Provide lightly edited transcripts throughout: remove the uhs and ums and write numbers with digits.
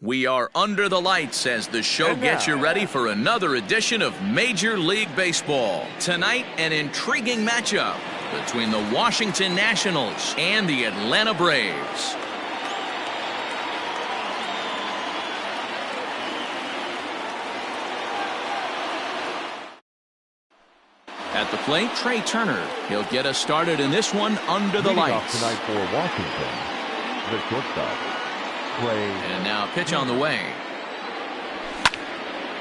We are under the lights as the show gets you ready for another edition of Major League Baseball. Tonight, an intriguing matchup between the Washington Nationals and the Atlanta Braves. At the plate, Trey Turner. He'll get us started in this one under the lights. Tonight for Washington, the shortstop, Trey. And now pitch on the way.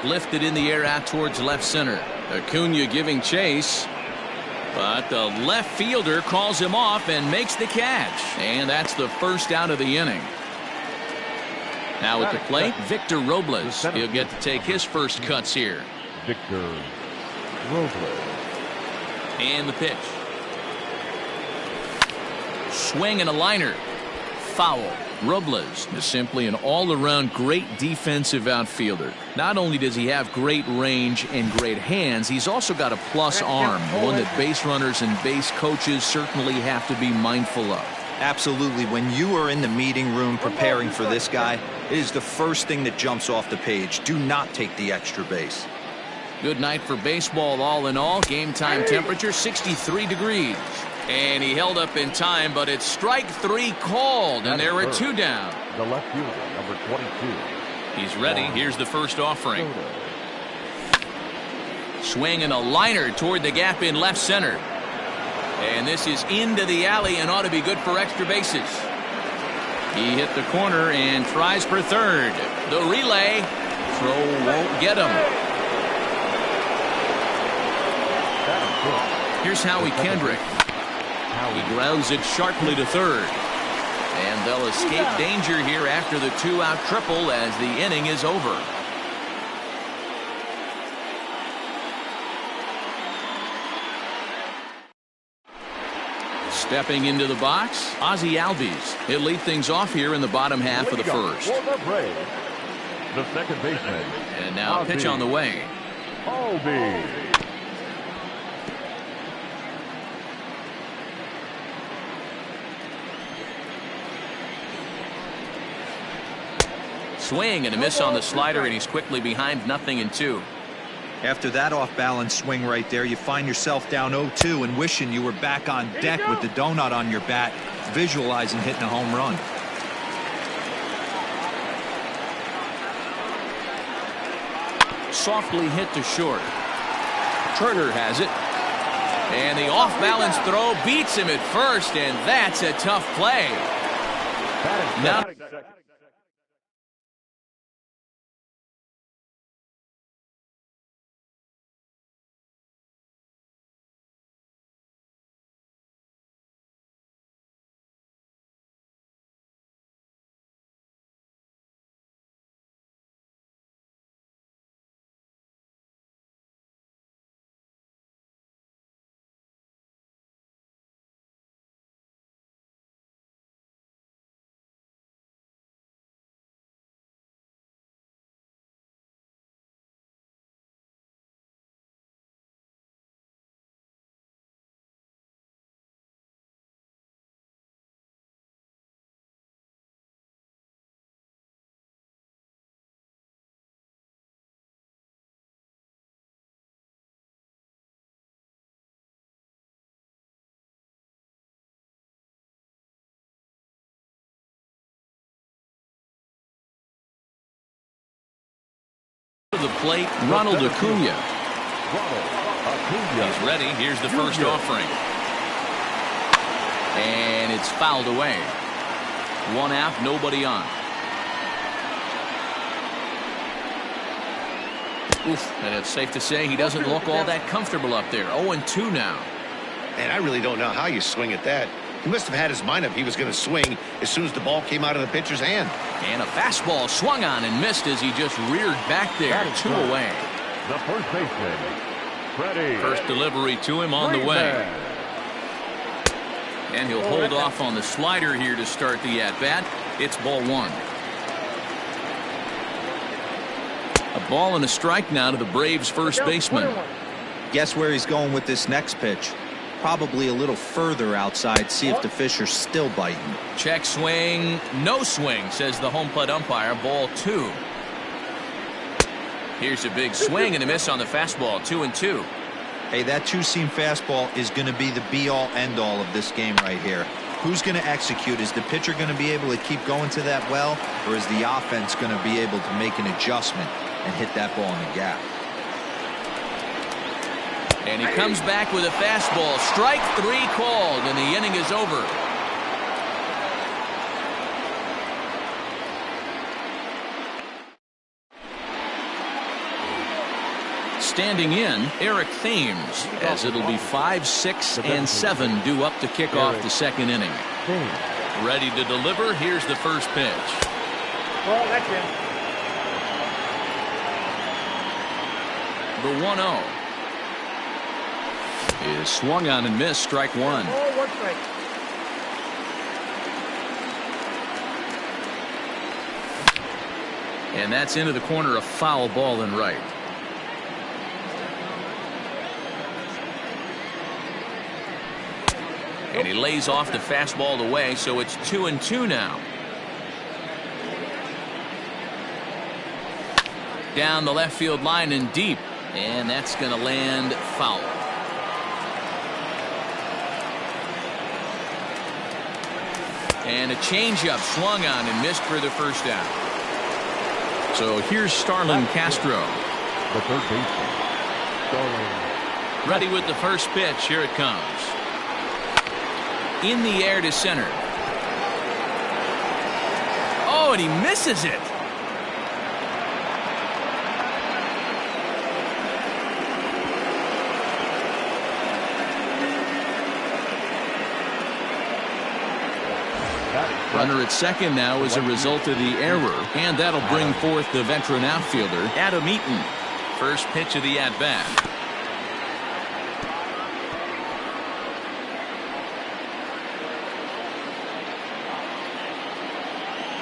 Lifted in the air out towards left center. Acuna giving chase. But the left fielder calls him off and makes the catch. And that's the first out of the inning. Now at the plate, Victor Robles. He'll get to take his first cuts here. Victor Robles. And the pitch. Swing and a liner. Foul. Robles is simply an all-around great defensive outfielder. Not only does he have great range and great hands, he's also got a plus arm, one that base runners and base coaches certainly have to be mindful of. Absolutely. When you are in the meeting room preparing for this guy, it is the first thing that jumps off the page. Do not take the extra base. Good night for baseball all in all. Game time temperature 63 degrees. And he held up in time, but it's strike three called, and there are two down. The left fielder, number 22. He's ready. Here's the first offering. Swing and a liner toward the gap in left center. And this is into the alley and ought to be good for extra bases. He hit the corner and tries for third. The relay. Throw won't get him. Here's Howie Kendrick. He grounds it sharply to third. And they'll escape danger here after the two-out triple as the inning is over. Stepping into the box, Ozzie Albies. He'll lead things off here in the bottom half of the first. The second baseman. And now pitch on the way. Albies. Swing and a miss on the slider, and he's quickly behind 0-2. After that off-balance swing right there, you find yourself down 0-2 and wishing you were back on deck with the donut on your bat, visualizing hitting a home run. Softly hit to short. Turner has it. And the off-balance throw beats him at first, and that's a tough play. Now the plate, Ronald Acuna. He's ready. Here's the first offering. And it's fouled away. One out, nobody on. Oof, and it's safe to say he doesn't look all that comfortable up there. 0-2 now. And I really don't know how you swing at that. He must have had his mind up he was going to swing as soon as the ball came out of the pitcher's hand. And a fastball swung on and missed as he just reared back there. Two away. The first baseman, Freddie. First delivery to him on the way. And he'll hold off on the slider here to start the at-bat. It's ball one. A ball and a strike now to the Braves' first baseman. Guess where he's going with this next pitch. probably a little further outside. See if the fish are still biting. Check swing, no swing, says the home plate umpire. Ball 2. Here's a big swing and a miss on the fastball. 2-2. Hey, that two-seam fastball is going to be the be-all, end-all of this game right here. Who's going to execute? Is the pitcher going to be able to keep going to that well, or is the offense going to be able to make an adjustment and hit that ball in the gap? And he comes back with a fastball. Strike 3 called, and the inning is over. Standing in, Eric Thames, as it'll be 5, 6, and 7 due up to kick off the second inning. Ready to deliver. Here's the first pitch. Well, that's him. The 1-0 is swung on and missed. Strike 1. Oh, 1 strike. And that's into the corner, a foul ball and right. And he lays off the fastball away, so it's 2-2 now. Down the left field line and deep, and that's going to land foul. And a changeup swung on and missed for the first out. So here's Starlin Castro. The third baseman, Starlin. Ready with the first pitch. Here it comes. In the air to center. Oh, and he misses it. Runner at second now as a result of the error, and that'll bring forth the veteran outfielder, Adam Eaton. First pitch of the at-bat.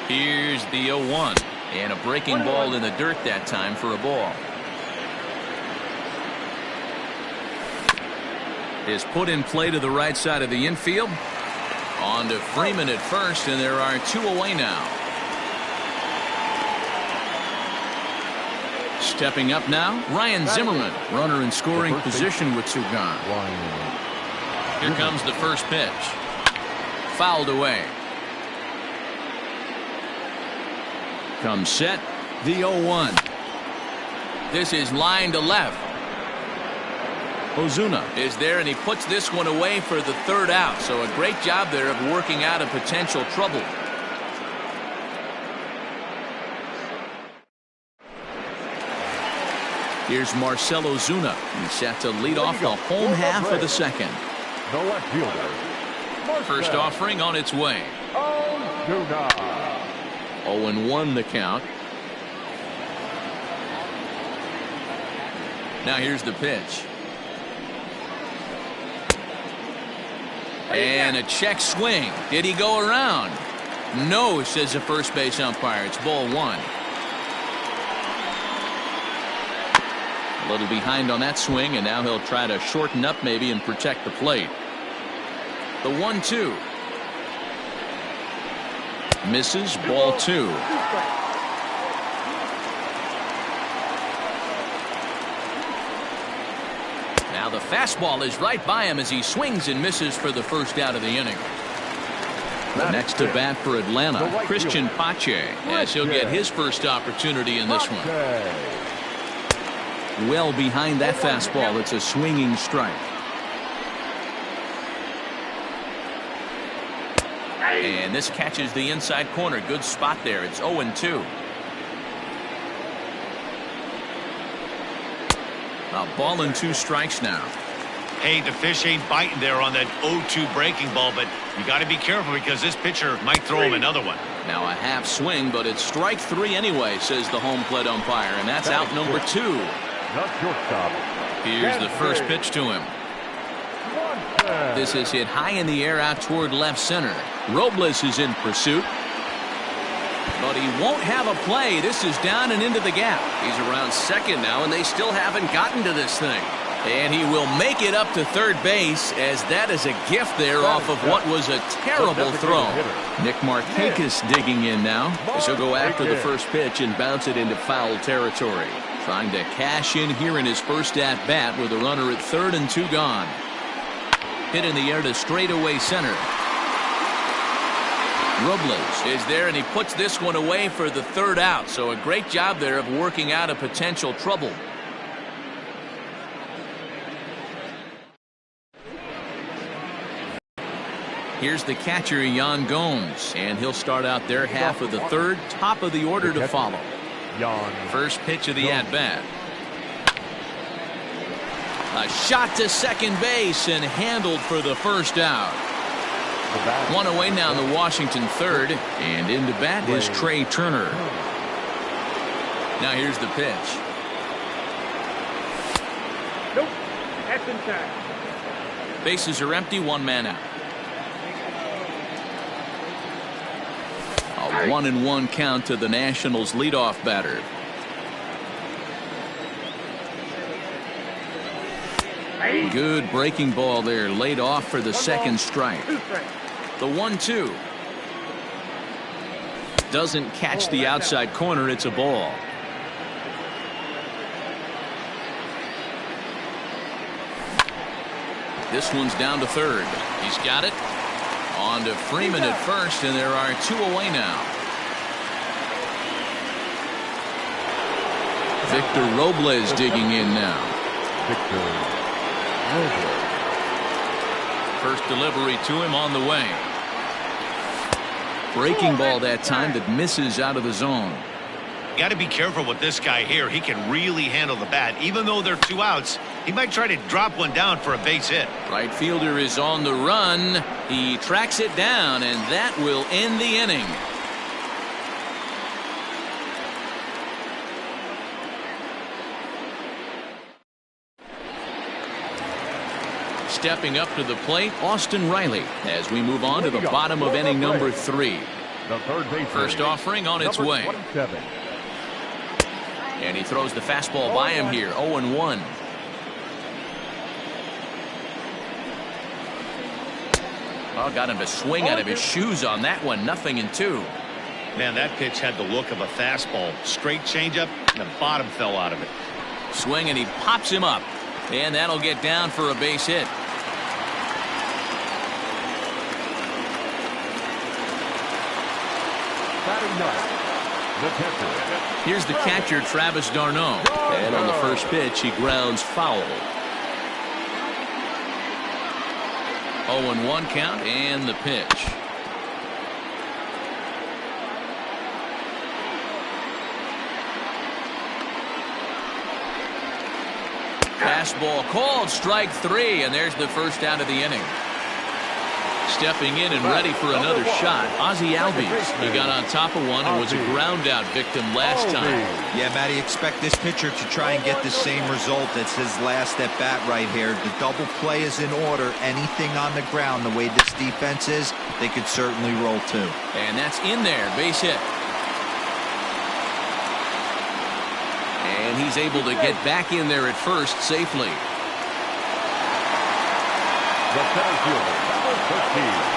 Here's the 0-1, and a breaking ball in the dirt that time for a ball. Is put in play to the right side of the infield. On to Freeman at first, and there are 2 away now. Stepping up now, Ryan Zimmerman, runner in scoring position with 2 gone. Here comes the first pitch. Fouled away. Comes set, the 0-1. This is line to left. Ozuna is there, and he puts this one away for the third out. So a great job there of working out a potential trouble. Here's Marcell Ozuna. He's set to lead off the home half of the second. The left fielder, First offering on its way. Ozuna. 0-1 the count. Now here's the pitch. And a check swing. Did he go around? No, says the first base umpire. It's ball 1. A little behind on that swing, and now he'll try to shorten up maybe and protect the plate. The 1-2. Misses, ball 2. Now the fastball is right by him as he swings and misses for the first out of the inning. Next to bat for Atlanta, Christian Pache, as he'll get his first opportunity in this one. Well behind that fastball, it's a swinging strike. And this catches the inside corner. Good spot there. It's 0-2. A ball and 2 strikes now. Hey, the fish ain't biting there on that 0-2 breaking ball, but you got to be careful because this pitcher might throw him another one. Now a half swing, but it's strike 3 anyway, says the home plate umpire, and that's out number 2. Here's the first pitch to him. This is hit high in the air out toward left center. Robles is in pursuit, but he won't have a play. This is down and into the gap. He's around second now, and they still haven't gotten to this thing. And he will make it up to third base, as that is a gift there off of what was a terrible throw. Nick Markakis digging in now, as he'll go after the first pitch and bounce it into foul territory. Trying to cash in here in his first at-bat with a runner at third and 2 gone. Hit in the air to straightaway center. Robles is there, and he puts this one away for the third out. So a great job there of working out a potential trouble. Here's the catcher, Yan Gomes, and he'll start out their half of the third, top of the order to follow. First pitch of the at-bat. A shot to second base and handled for the first out. One away now in the Washington third, and into bat is Trey Turner. Now here's the pitch. Nope. That's inside. Bases are empty, 1 man out. A 1-1 count to the Nationals leadoff batter. Good breaking ball there, laid off for the second strike. The 1-2 doesn't catch the outside corner. It's a ball. This one's down to third. He's got it. On to Freeman at first, and there are 2 away now. Victor Robles digging in now. First delivery to him on the way. Breaking ball that time that misses out of the zone. Got to be careful with this guy here. He can really handle the bat. Even though there are 2 outs, he might try to drop one down for a base hit. Right fielder is on the run. He tracks it down, and that will end the inning. Stepping up to the plate, Austin Riley, as we move on to the bottom of inning number 3. First offering on its way. And he throws the fastball by him here. 0-1. Oh, got him to swing out of his shoes on that one. 0-2. Man, that pitch had the look of a fastball. Straight changeup, and the bottom fell out of it. Swing, and he pops him up. And that'll get down for a base hit. Here's the catcher, Travis d'Arnaud. And on the first pitch, he grounds foul. 0-1 count, and the pitch. Fastball called, strike 3, and there's the first out of the inning. Stepping in and ready for another shot, Ozzie Albies. He got on top of one and was a ground out victim last time. Yeah, Matty, expect this pitcher to try and get the same result. That's his last at bat right here. The double play is in order. Anything on the ground, the way this defense is, they could certainly roll too. And that's in there, base hit. And he's able to get back in there at first safely.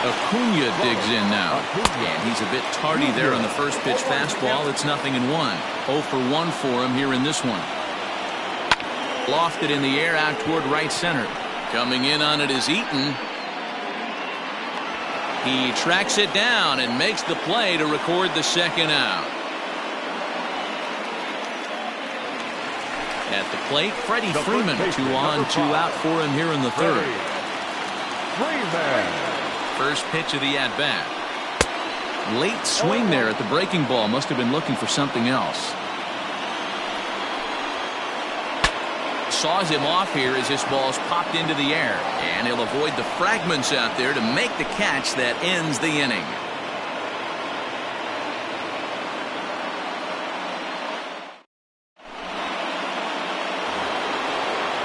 Acuna digs in now. And he's a bit tardy there on the first pitch fastball. It's 0-1. 0 for 1 for him here in this one. Lofted in the air out toward right center. Coming in on it is Eaton. He tracks it down and makes the play to record the second out. At the plate, Freddie Freeman. 2 on, 2 out for him here in the third. First pitch of the at-bat. Late swing there at the breaking ball. Must have been looking for something else. Saws him off here as this ball's popped into the air. And he'll avoid the fragments out there to make the catch that ends the inning.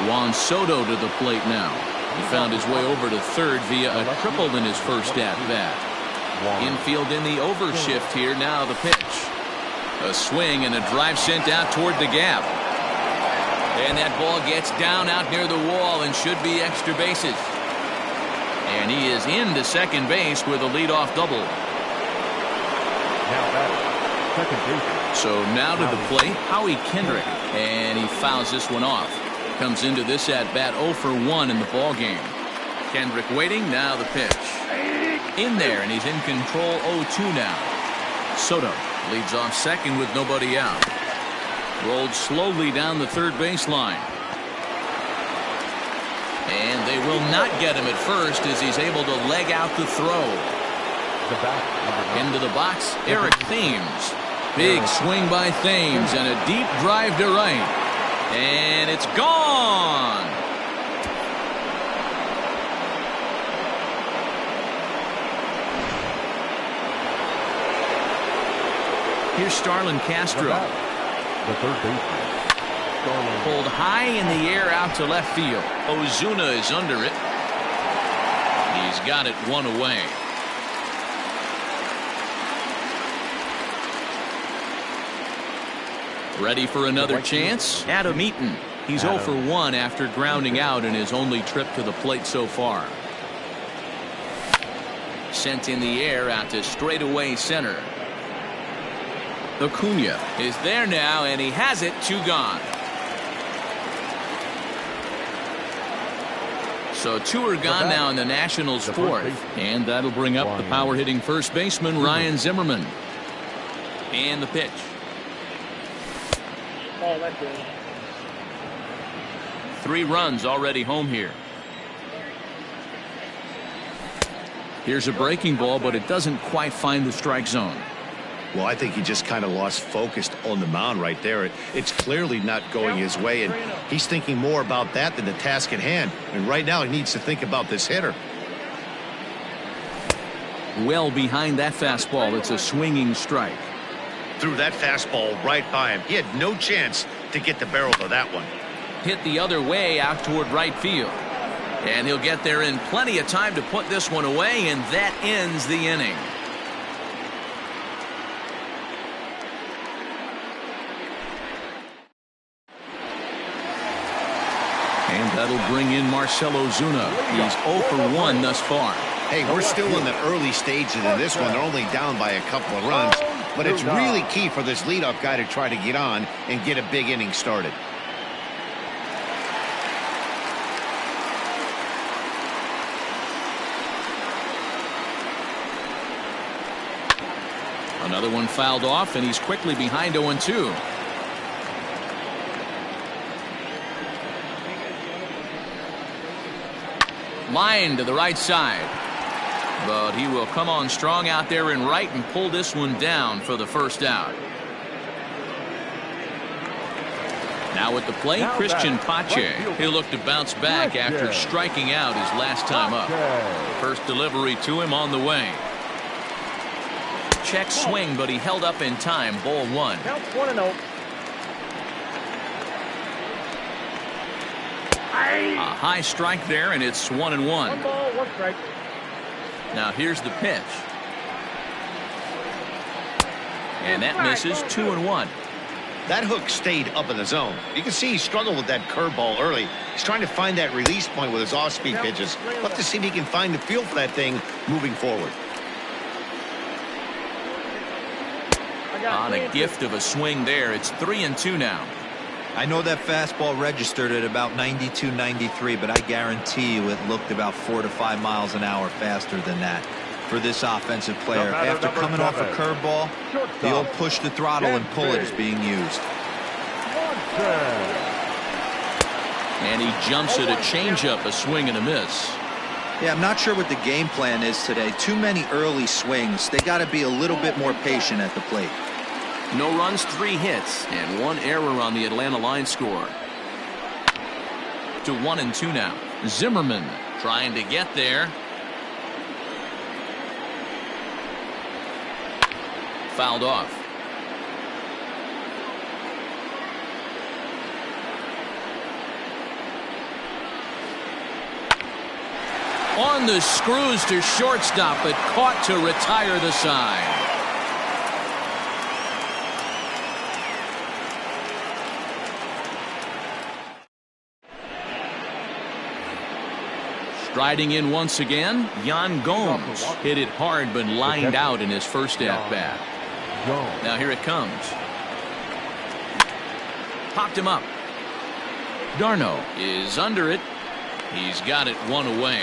Juan Soto to the plate now. He found his way over to third via a triple in his first at-bat. Infield in the overshift here. Now the pitch. A swing and a drive sent out toward the gap. And that ball gets down out near the wall and should be extra bases. And he is into second base with a leadoff double. Now batting, second baseman. So now to the plate, Howie Kendrick. And he fouls this one off. Comes into this at bat 0 for 1 in the ball game. Kendrick waiting, now the pitch. In there, and he's in control 0-2 now. Soto leads off second with nobody out. Rolled slowly down the third baseline. And they will not get him at first as he's able to leg out the throw. The bat, Into the box, Eric Thames. Big swing by Thames and a deep drive to right. And it's gone. Here's Starlin Castro. the third baseman. Pulled high in the air out to left field. Ozuna is under it. He's got it one away. Ready for another chance? Adam Eaton. He's 0 for 1 after grounding out in his only trip to the plate so far. Sent in the air out to straightaway center. Acuna is there now, and he has it. 2 gone. So 2 are gone now in the Nationals' 4th, and that'll bring up the power hitting first baseman Ryan Zimmerman. And the pitch. Oh, that's good. 3 runs already home here. Here's a breaking ball, but it doesn't quite find the strike zone. Well, I think he just kind of lost focus on the mound right there. It's clearly not going his way, and he's thinking more about that than the task at hand. And right now he needs to think about this hitter. Well behind that fastball, it's a swinging strike. Threw that fastball right by him. He had no chance to get the barrel of that one. Hit the other way out toward right field. And he'll get there in plenty of time to put this one away, and that ends the inning. And that'll bring in Marcell Ozuna. He's 0 for 1 thus far. Hey, we're still in the early stages of this one. They're only down by a couple of runs, but it's really key for this leadoff guy to try to get on and get a big inning started. Another one fouled off, and he's quickly behind 0-2. Line to the right side. But he will come on strong out there in right and pull this one down for the first out. Now at the plate, Christian Pache. He'll look to bounce back after striking out his last time up. First delivery to him on the way. Check swing, but he held up in time. Ball 1. Count 1-0. A high strike there, and it's 1-1. 1 ball, 1 strike. Now here's the pitch. And that misses. 2-1. That hook stayed up in the zone. You can see he struggled with that curveball early. He's trying to find that release point with his off-speed pitches. Let's to see if he can find the feel for that thing moving forward. On a gift of a swing there. It's 3-2 now. I know that fastball registered at about 92, 93, but I guarantee you it looked about 4 to 5 miles an hour faster than that for this offensive player. After coming off a curveball, the old push the throttle and pull it is being used. And he jumps at a changeup, a swing and a miss. Yeah, I'm not sure what the game plan is today. Too many early swings. They got to be a little bit more patient at the plate. No runs, 3 hits, and 1 error on the Atlanta line score. To 1-2 now. Zimmerman trying to get there. Fouled off. On the screws to shortstop, but caught to retire the side. Striding in once again, Jan Gomes. Hit it hard but lined out in his first at-bat. Now here it comes. Popped him up. Darno is under it. He's got it one away.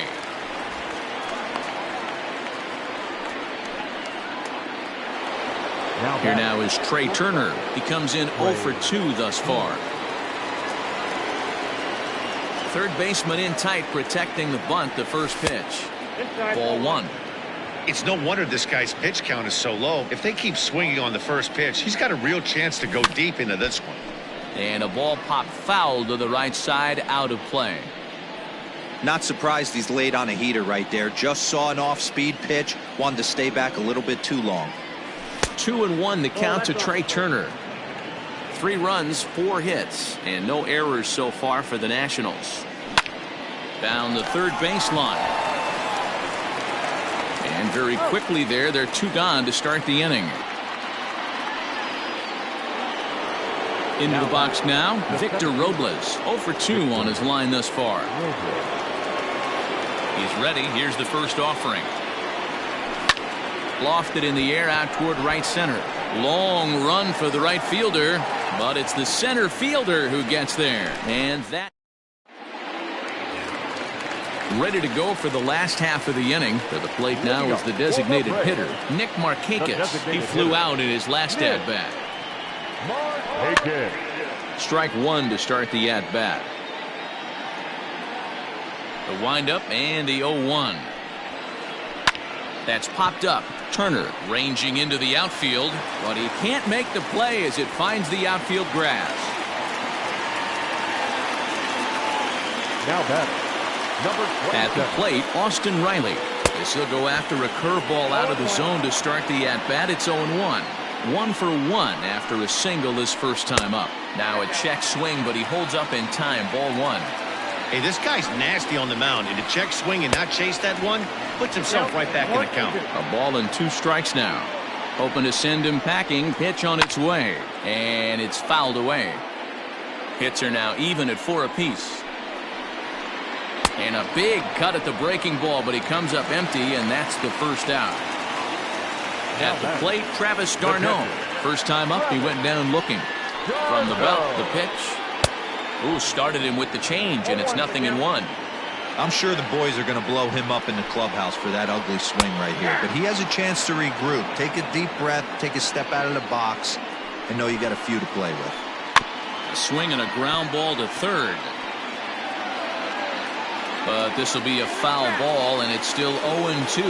Here now is Trey Turner. He comes in 0 for 2 thus far. Third baseman in tight, protecting the bunt. The first pitch. Ball 1. It's no wonder this guy's pitch count is so low. If they keep swinging on the first pitch, he's got a real chance to go deep into this one. And a ball popped foul to the right side, out of play. Not surprised he's laid on a heater right there. Just saw an off-speed pitch. Wanted to stay back a little bit too long. 2-1 the count to Trey Turner. 3 runs, 4 hits, and no errors so far for the Nationals. Down the third baseline. And very quickly there, they're 2 gone to start the inning. Into the box now, Victor Robles. 0 for 2 on his line thus far. He's ready. Here's the first offering. Lofted in the air out toward right center. Long run for the right fielder, but it's the center fielder who gets there. And that ready to go for the last half of the inning. To the plate now is the designated hitter, Nick Markakis. He flew out in his last at-bat. Strike 1 to start the at-bat. The windup and the 0-1. That's popped up. Turner ranging into the outfield, but he can't make the play as it finds the outfield grass. Now batter, number 27. At the plate, Austin Riley. As he'll go after a curveball out of the zone to start the at-bat. It's 0-1. 1 for 1 after a single his first time up. Now a check swing, but he holds up in time. Ball 1. Hey, this guy's nasty on the mound, and to check swing and not chase that one puts himself right back in the count. A ball and 2 strikes now. Hoping to send him packing. Pitch on its way, and it's fouled away. Hits are now even at 4 apiece. And a big cut at the breaking ball, but he comes up empty, and that's the first out. At the plate, Travis d'Arnaud. First time up, he went down looking. From the belt, the pitch. Ooh, started him with the change, and it's 0-1. I'm sure the boys are going to blow him up in the clubhouse for that ugly swing right here. But he has a chance to regroup. Take a deep breath, take a step out of the box, and know you got a few to play with. A swing and a ground ball to third. But this will be a foul ball, and it's still 0-2.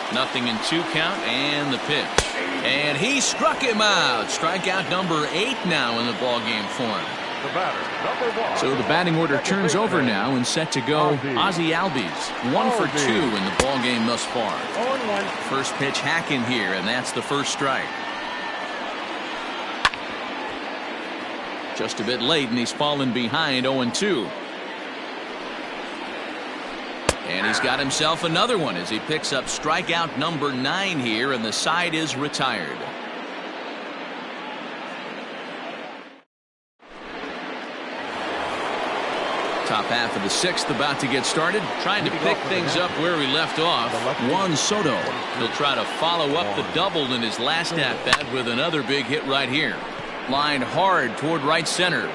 0-2 count, and the pitch. And he struck him out. Strikeout number 8 now in the ballgame for him. The batter, number 1. So the batting order turns over now and set to go Ozzie Albies. 1 for 2 in the ballgame thus far. 0-1. First pitch hacking here, and that's the first strike. Just a bit late, and he's fallen behind 0-2. And he's got himself another one as he picks up strikeout number 9 here, and the side is retired. Top half of the 6th about to get started. Trying to pick things up where we left off. Juan Soto. He'll try to follow up the double in his last at-bat with another big hit right here. Lined hard toward right center.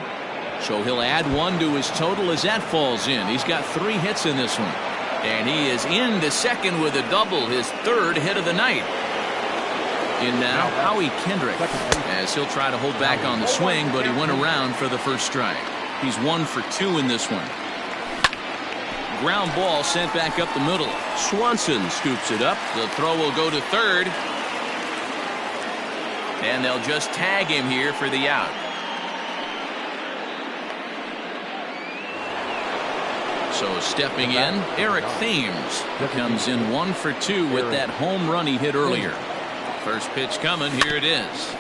So he'll add 1 to his total as that falls in. He's got 3 hits in this one. And he is into second with a double, his 3rd hit of the night. In now, Howie Kendrick, as he'll try to hold back on the swing, but he went around for the first strike. He's 1 for 2 in this one. Ground ball sent back up the middle. Swanson scoops it up. The throw will go to third. And they'll just tag him here for the out. So stepping in, Eric Thames comes in 1 for 2 with that home run he hit earlier. First pitch coming. Here it is.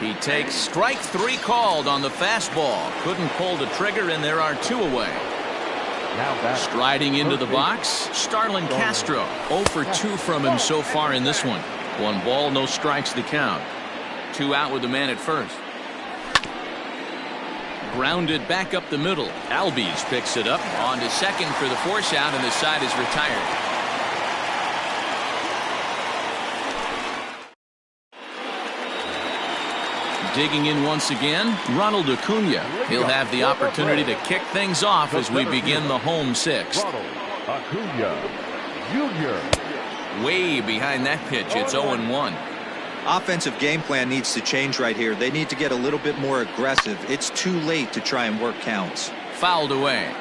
He takes strike 3 called on the fastball. Couldn't pull the trigger, and there are 2 away. Striding into the box, Starlin Castro. 0 for 2 from him so far in this one. 1 ball, no strikes the count. 2 out with the man at first. Grounded back up the middle. Albies picks it up. On to second for the force out, and the side is retired. Digging in once again, Ronald Acuna. He'll have the opportunity to kick things off as we begin the home 6th. Acuna Jr. Way behind that pitch, it's 0-1. Offensive game plan needs to change right here. They need to get a little bit more aggressive. It's too late to try and work counts. Fouled away.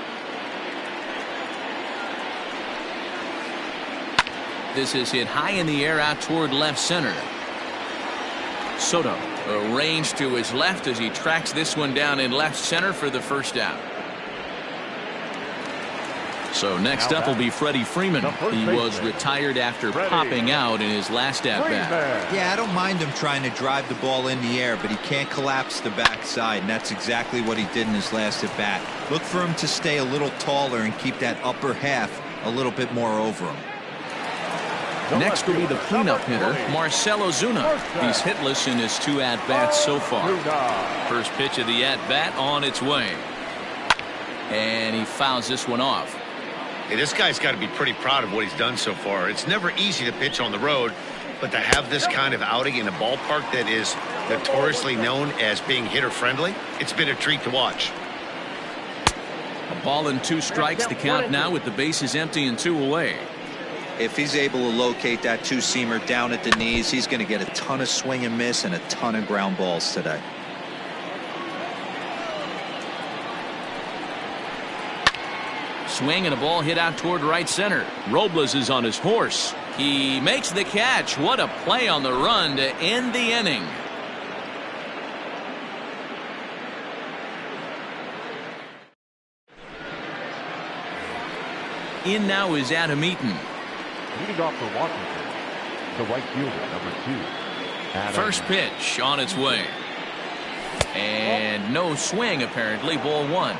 This is hit high in the air out toward left center. Soto arranged to his left as he tracks this one down in left center for the first out. So next up will be Freddie Freeman. He was retired after popping out in his last at-bat. Yeah, I don't mind him trying to drive the ball in the air, but he can't collapse the backside, and that's exactly what he did in his last at-bat. Look for him to stay a little taller and keep that upper half a little bit more over him. Next will be the cleanup hitter, Marcell Ozuna. He's hitless in his 2 at-bats so far. First pitch of the at-bat on its way. And he fouls this one off. Hey, this guy's got to be pretty proud of what he's done so far. It's never easy to pitch on the road, but to have this kind of outing in a ballpark that is notoriously known as being hitter-friendly, it's been a treat to watch. A ball and 2 strikes, the count now with the bases empty and 2 away. If he's able to locate that 2-seamer down at the knees, he's going to get a ton of swing and miss and a ton of ground balls today. Swing and a ball hit out toward right center. Robles is on his horse. He makes the catch. What a play on the run to end the inning. In now is Adam Eaton. Leading off for Washington, the right fielder, number 2. First pitch on its way. And no swing apparently, ball 1.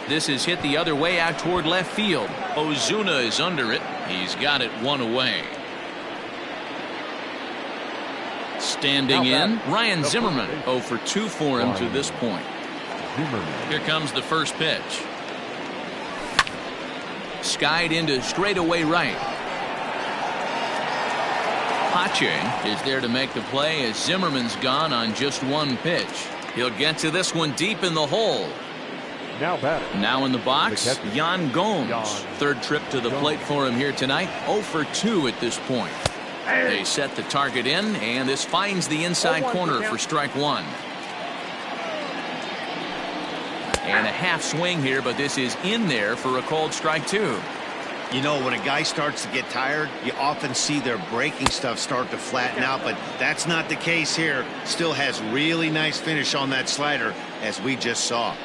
This is hit the other way out toward left field. Ozuna is under it. He's got it 1 away. Standing in, Ryan Zimmerman. 0 for 2 for him to this point. Here comes the first pitch. Skied into straightaway right. Pache is there to make the play as Zimmerman's gone on just 1 pitch. He'll get to this one deep in the hole. Now in the box, Yan Gomes. Third trip to the plate for him here tonight. 0 for 2 at this point. They set the target in, and this finds the inside corner for strike 1. And a half swing here, but this is in there for a called strike 2. You know, when a guy starts to get tired, you often see their breaking stuff start to flatten out, but that's not the case here. Still has really nice finish on that slider, as we just saw.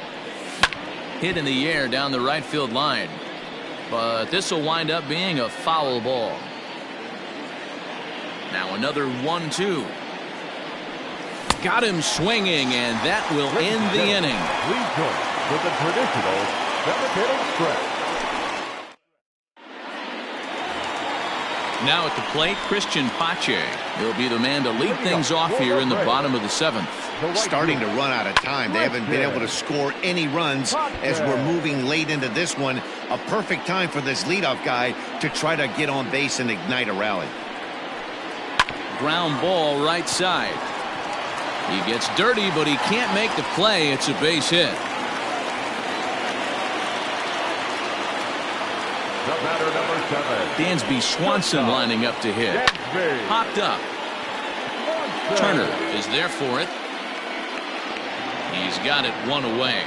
Hit in the air down the right field line. But this will wind up being a foul ball. Now another 1-2. Got him swinging, and that will end the inning. With the traditional 7th stretch. Now at the plate, Christian Pache. He'll be the man to lead things off here in the bottom of the 7th. Starting to run out of time. They haven't been able to score any runs as we're moving late into this one. A perfect time for this leadoff guy to try to get on base and ignite a rally. Ground ball right side. He gets dirty, but he can't make the play. It's a base hit. The batter, number 7. Dansby Swanson lining up to hit. Popped up. Turner is there for it. He's got it 1 away.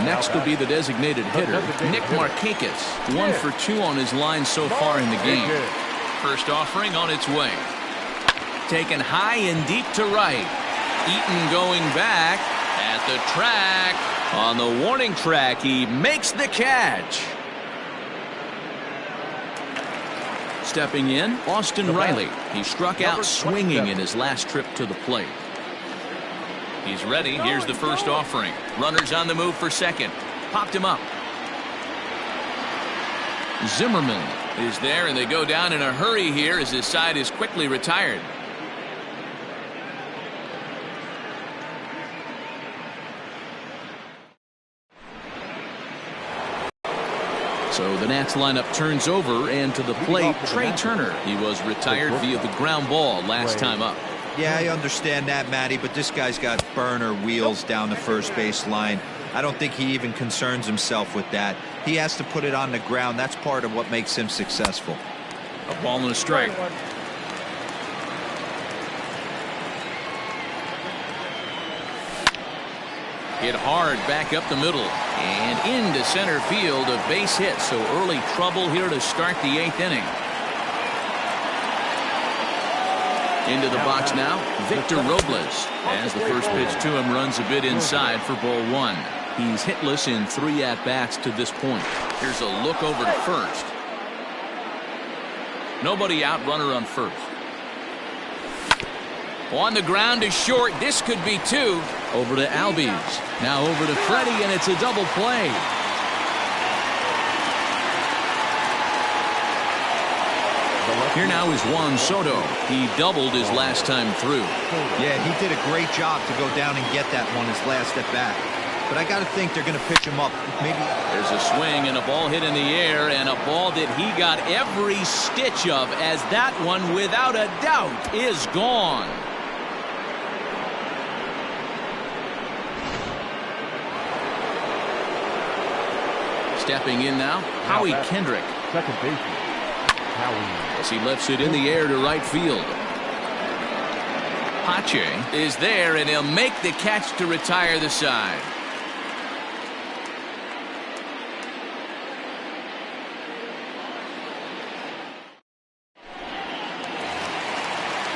Next will be the designated hitter, Nick Markakis. 1 for 2 on his line so far in the game. First offering on its way. Taken high and deep to right. Eaton going back at the track. On the warning track, he makes the catch. Stepping in, Austin Riley. He struck out swinging in his last trip to the plate. He's ready. Here's the first offering. Runners on the move for second. Popped him up. Zimmerman is there, and they go down in a hurry here as his side is quickly retired. So the Nats lineup turns over, and to the plate, Trey Turner. He was retired via the ground ball last time up. Yeah, I understand that, Matty, but this guy's got burner wheels down the first base line. I don't think he even concerns himself with that. He has to put it on the ground. That's part of what makes him successful. A ball and a strike. Hit hard back up the middle and into center field. A base hit, so early trouble here to start the 8th inning. Into the box now, Victor Robles, as the first pitch to him runs a bit inside for ball 1. He's hitless in 3 at-bats to this point. Here's a look over to first. Nobody out, runner on first. On the ground to short. This could be 2. Over to Albies. Now over to Freddie, and it's a double play. Here now is Juan Soto. He doubled his last time through. Yeah, he did a great job to go down and get that one his last at bat. But I got to think they're going to pitch him up. Maybe there's a swing and a ball hit in the air, and a ball that he got every stitch of, as that one, without a doubt, is gone. Stepping in now, Howie Kendrick. Second baseman, Howie. As he lifts it in the air to right field. Pache is there, and he'll make the catch to retire the side.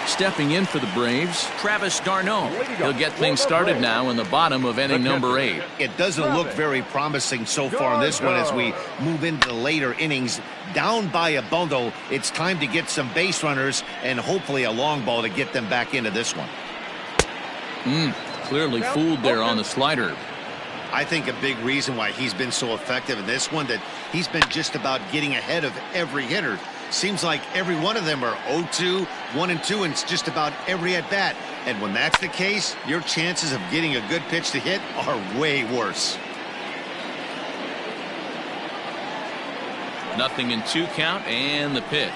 Stepping in for the Braves, Travis d'Arnaud. He'll get things started now in the bottom of inning number 8. It doesn't look very promising so far in this one as we move into the later innings. Down by a bundle, it's time to get some base runners and hopefully a long ball to get them back into this one. Clearly fooled there on the slider. I think a big reason why he's been so effective in this one, that he's been just about getting ahead of every hitter. Seems like every one of them are 0-2, 1-2, and it's just about every at-bat. And when that's the case, your chances of getting a good pitch to hit are way worse. Nothing in 2 count, and the pitch.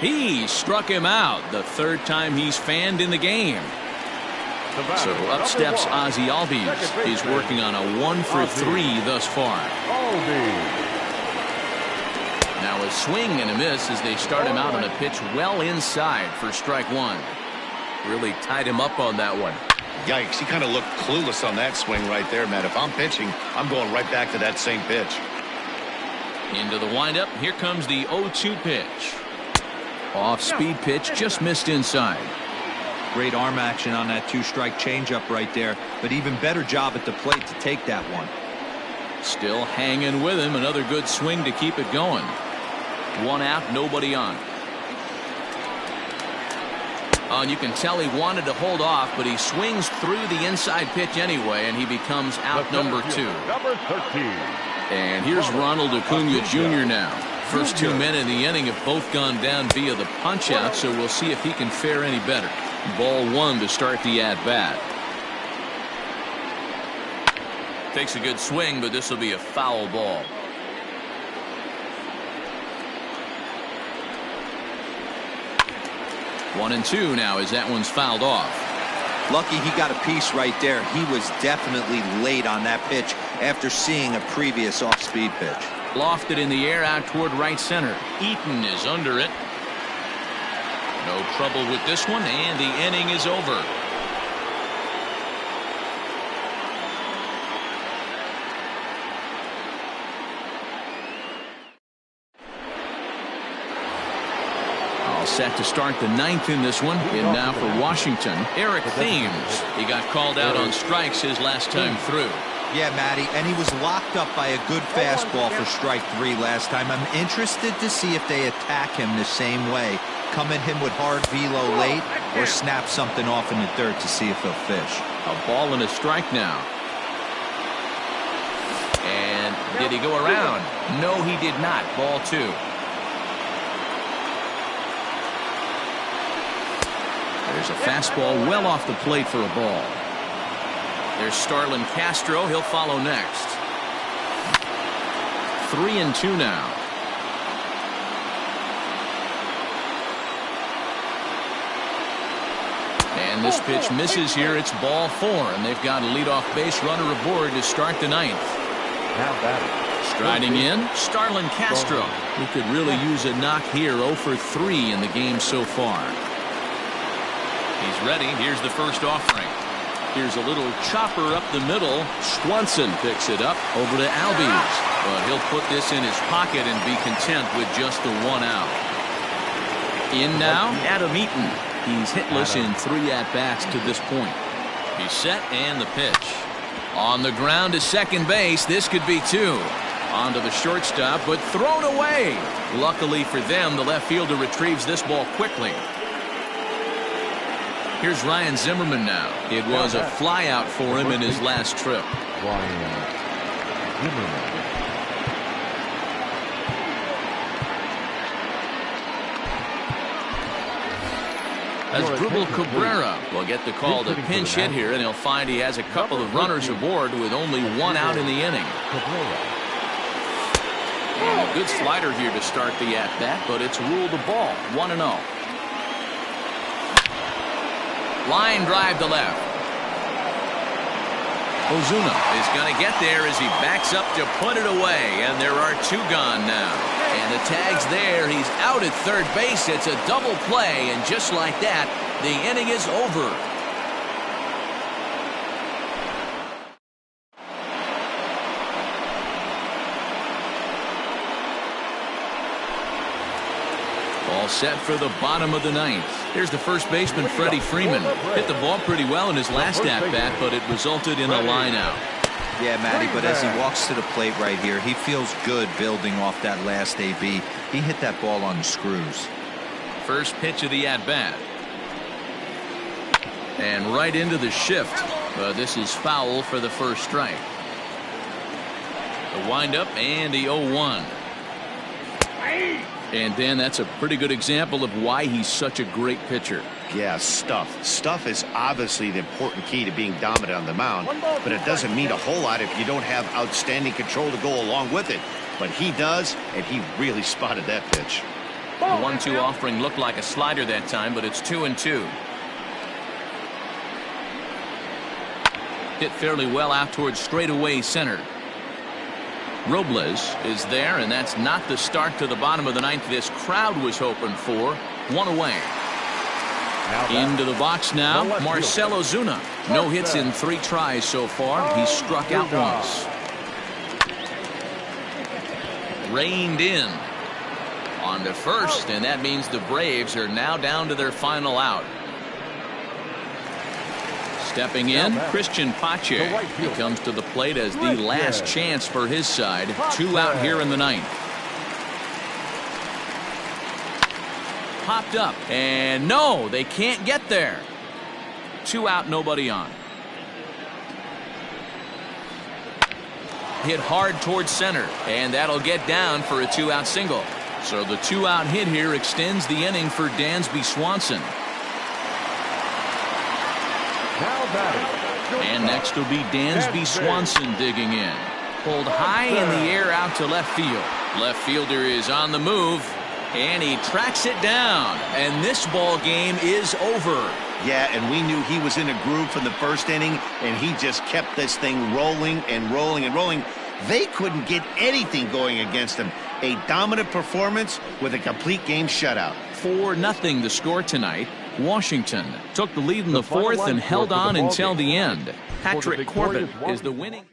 He struck him out, the 3rd time he's fanned in the game. So up steps Ozzie Albies. He's working on a 1 for 3 thus far. Now a swing and a miss as they start him out on a pitch well inside for strike 1. Really tied him up on that one. Yikes, he kind of looked clueless on that swing right there, man. If I'm pitching, I'm going right back to that same pitch. Into the windup. Here comes the 0-2 pitch. Off-speed pitch, just missed inside. great arm action on that 2-strike changeup right there, but even better job at the plate to take that one. Still hanging with him. Another good swing to keep it going. 1 out, nobody on. And you can tell he wanted to hold off, but he swings through the inside pitch anyway, and he becomes out number 2. Number 13. And here's Ronald Acuna Jr. now. First 2 men in the inning have both gone down via the punch out, so we'll see if he can fare any better. Ball 1 to start the at bat. Takes a good swing, but this will be a foul ball. One and 2 now as that one's fouled off. Lucky he got a piece right there. He was definitely late on that pitch after seeing a previous off-speed pitch. Lofted in the air out toward right center. Eaton is under it. No trouble with this one, and the inning is over. set to start the ninth in this one. And now for Washington, Eric Thames. He got called out on strikes his last time through. Yeah, Matty, and he was locked up by a good fastball for strike 3 last time. I'm interested to see if they attack him the same way. Come at him with hard velo late or snap something off in the dirt to see if he'll fish. A ball and a strike now. And did he go around? No, he did not. Ball 2. There's a fastball well off the plate for a ball. There's Starlin Castro. He'll follow next. 3-2 now. And this pitch misses here. It's ball 4, and they've got a leadoff base runner aboard to start the ninth. Now batting. Striding in, Starlin Castro, who could really use a knock here. 0 for 3 in the game so far. He's ready. Here's the first offering. Here's a little chopper up the middle. Swanson picks it up over to Albies. But he'll put this in his pocket and be content with just the 1 out. In now, Adam Eaton. He's hitless in 3 at-bats to this point. He's set and the pitch. On the ground to second base. This could be 2. Onto the shortstop, but thrown away. Luckily for them, the left fielder retrieves this ball quickly. Here's Ryan Zimmerman now. It was a flyout for him in his last trip. Ryan Zimmerman. Asdrubal Cabrera will get the call to pinch hit here, and he'll find he has a couple of runners aboard with only 1 out in the inning. And a good slider here to start the at-bat, but it's ruled a ball. 1-0. Line drive to left. Ozuna is going to get there as he backs up to put it away, and there are 2 gone now. And the tag's there. He's out at third base. It's a double play, and just like that, the inning is over. All set for the bottom of the ninth. Here's the first baseman, Freddie Freeman. Hit the ball pretty well in his last at-bat, but it resulted in a line out. Yeah, Matty, but as he walks to the plate right here, he feels good building off that last AB. He hit that ball on the screws. First pitch of the at-bat. And right into the shift. This is foul for the first strike. The windup and the 0-1. And Dan, that's a pretty good example of why he's such a great pitcher. Yeah, stuff. Stuff is obviously the important key to being dominant on the mound, but it doesn't mean a whole lot if you don't have outstanding control to go along with it. But he does, and he really spotted that pitch. The 1-2 offering looked like a slider that time, but it's 2-2. Hit fairly well out towards straightaway center. Robles is there, and that's not the start to the bottom of the ninth this crowd was hoping for. 1 away. Into the box now, Marcell Ozuna. No hits in 3 tries so far. He's struck out once. Reined in. On to first, and that means the Braves are now down to their final out. Stepping in, Christian Pache. He comes to the plate as the last chance for his side. 2 out here in the ninth. Popped up, and no, they can't get there. 2 out, nobody on. Hit hard towards center, and that'll get down for a 2-out single. So the 2-out hit here extends the inning for Dansby Swanson. And next will be Dansby Swanson digging in. Pulled high in the air out to left field. Left fielder is on the move, and he tracks it down. And this ball game is over. Yeah, and we knew he was in a groove from the first inning, and he just kept this thing rolling and rolling and rolling. They couldn't get anything going against him. A dominant performance with a complete game shutout. 4-0 the score tonight. Washington took the lead in the fourth and held on until the end. Patrick Corbin is the winning.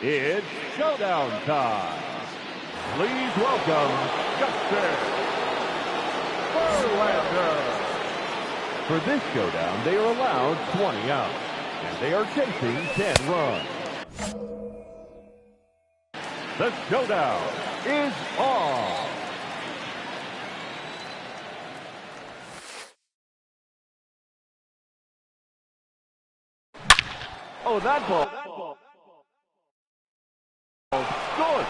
It's showdown time. Please welcome Justin Verlander. For this showdown, they are allowed 20 outs, and they are chasing 10 runs. The showdown is on. Oh, that ball. Good.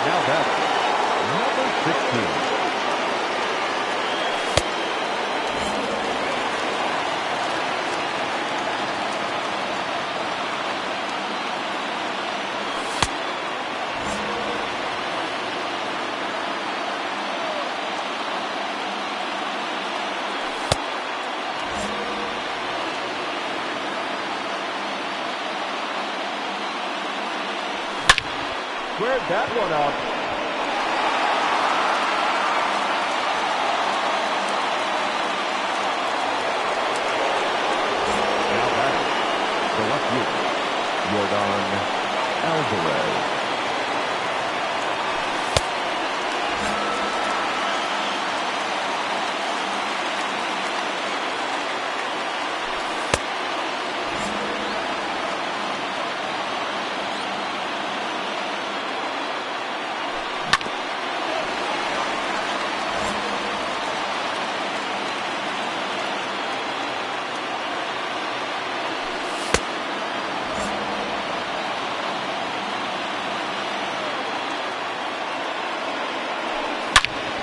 Now that's number 16. Squared that one up. Now that's the left fielder, Jordan Alvarez.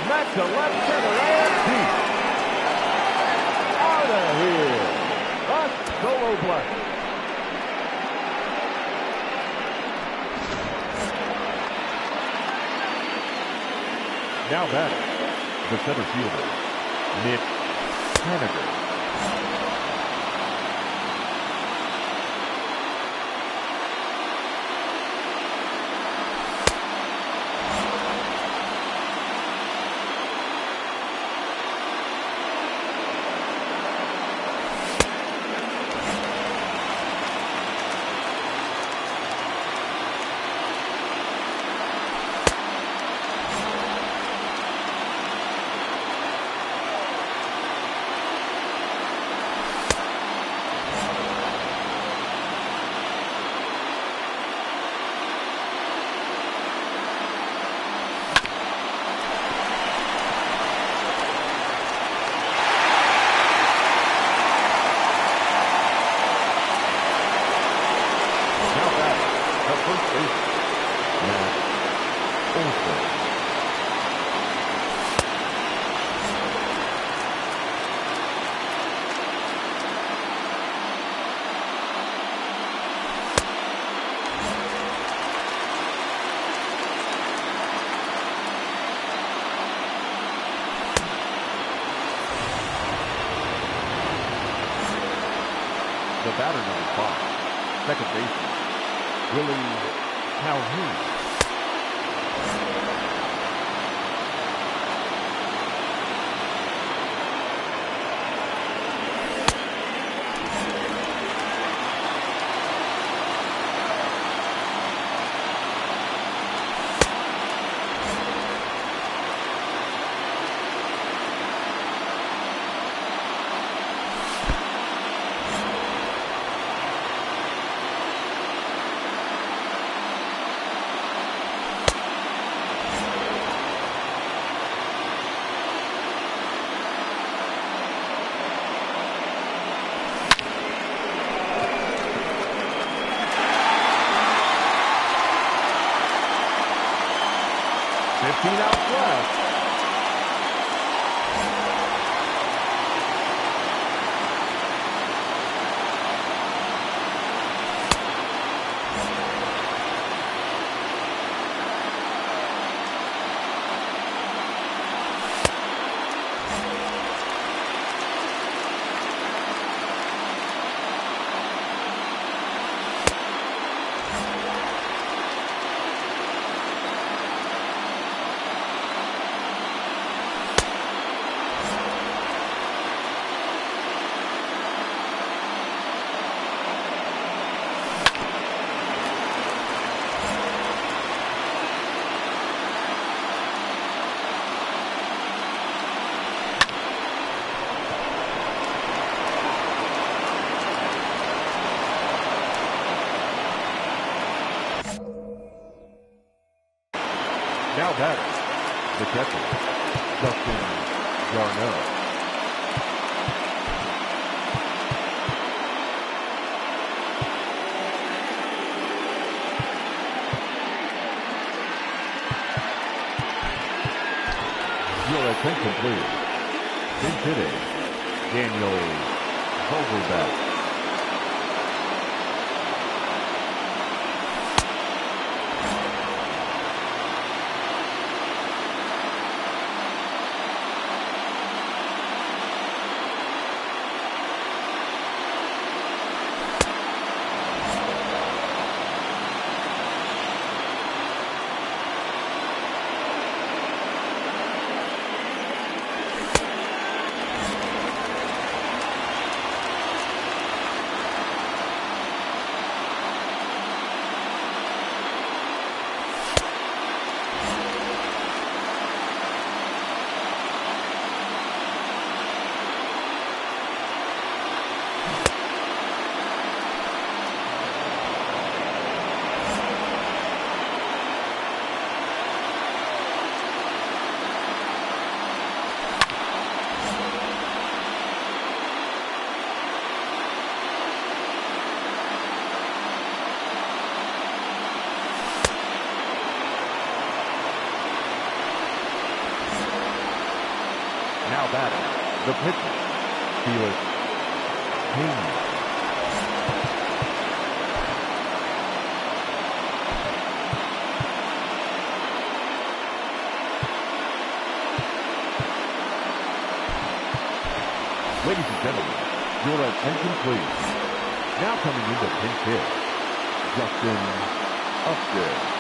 That's a left center and deep. Out of here. A solo blast. Now batting, the center fielder, Mitch Haniger. The batter, number 5, second baseman, Willie Calhoun. Outs left. Now batting, the catcher, Justin Garneau. Your attention, please. Pinch hitting, Daniel Vogelbach. Now batting, the pitcher, Felix Haynes. Ladies and gentlemen, your attention please. Now coming into pinch hit, Justin Upton.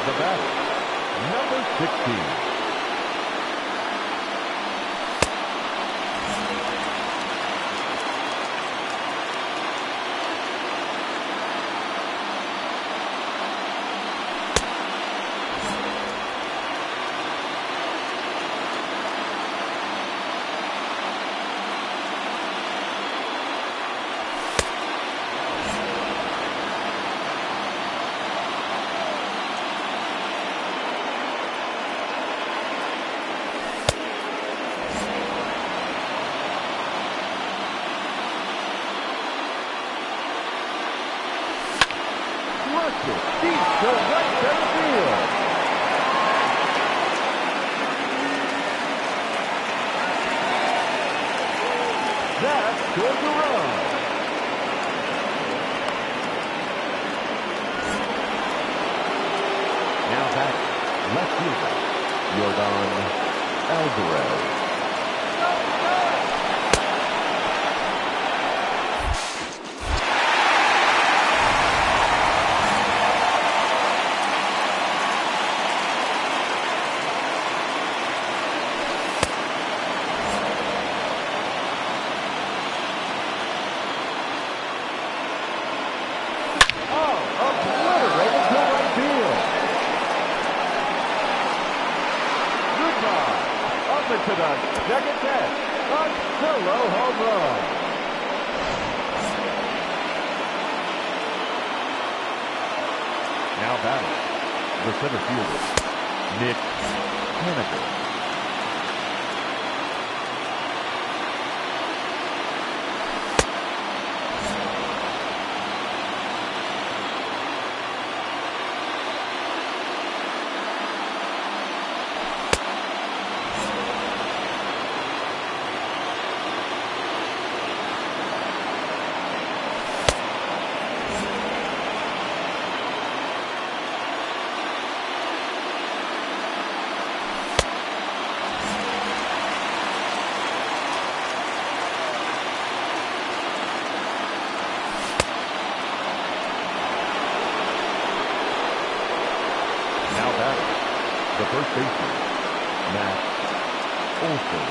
The batter, number 16. Deep to right center field. That scores a run. Now back left fielder, Yordan Alvarez. second catch. A solo home run. Now batting, the center fielder, Nick Haniger. The first baseman, Matt Olson.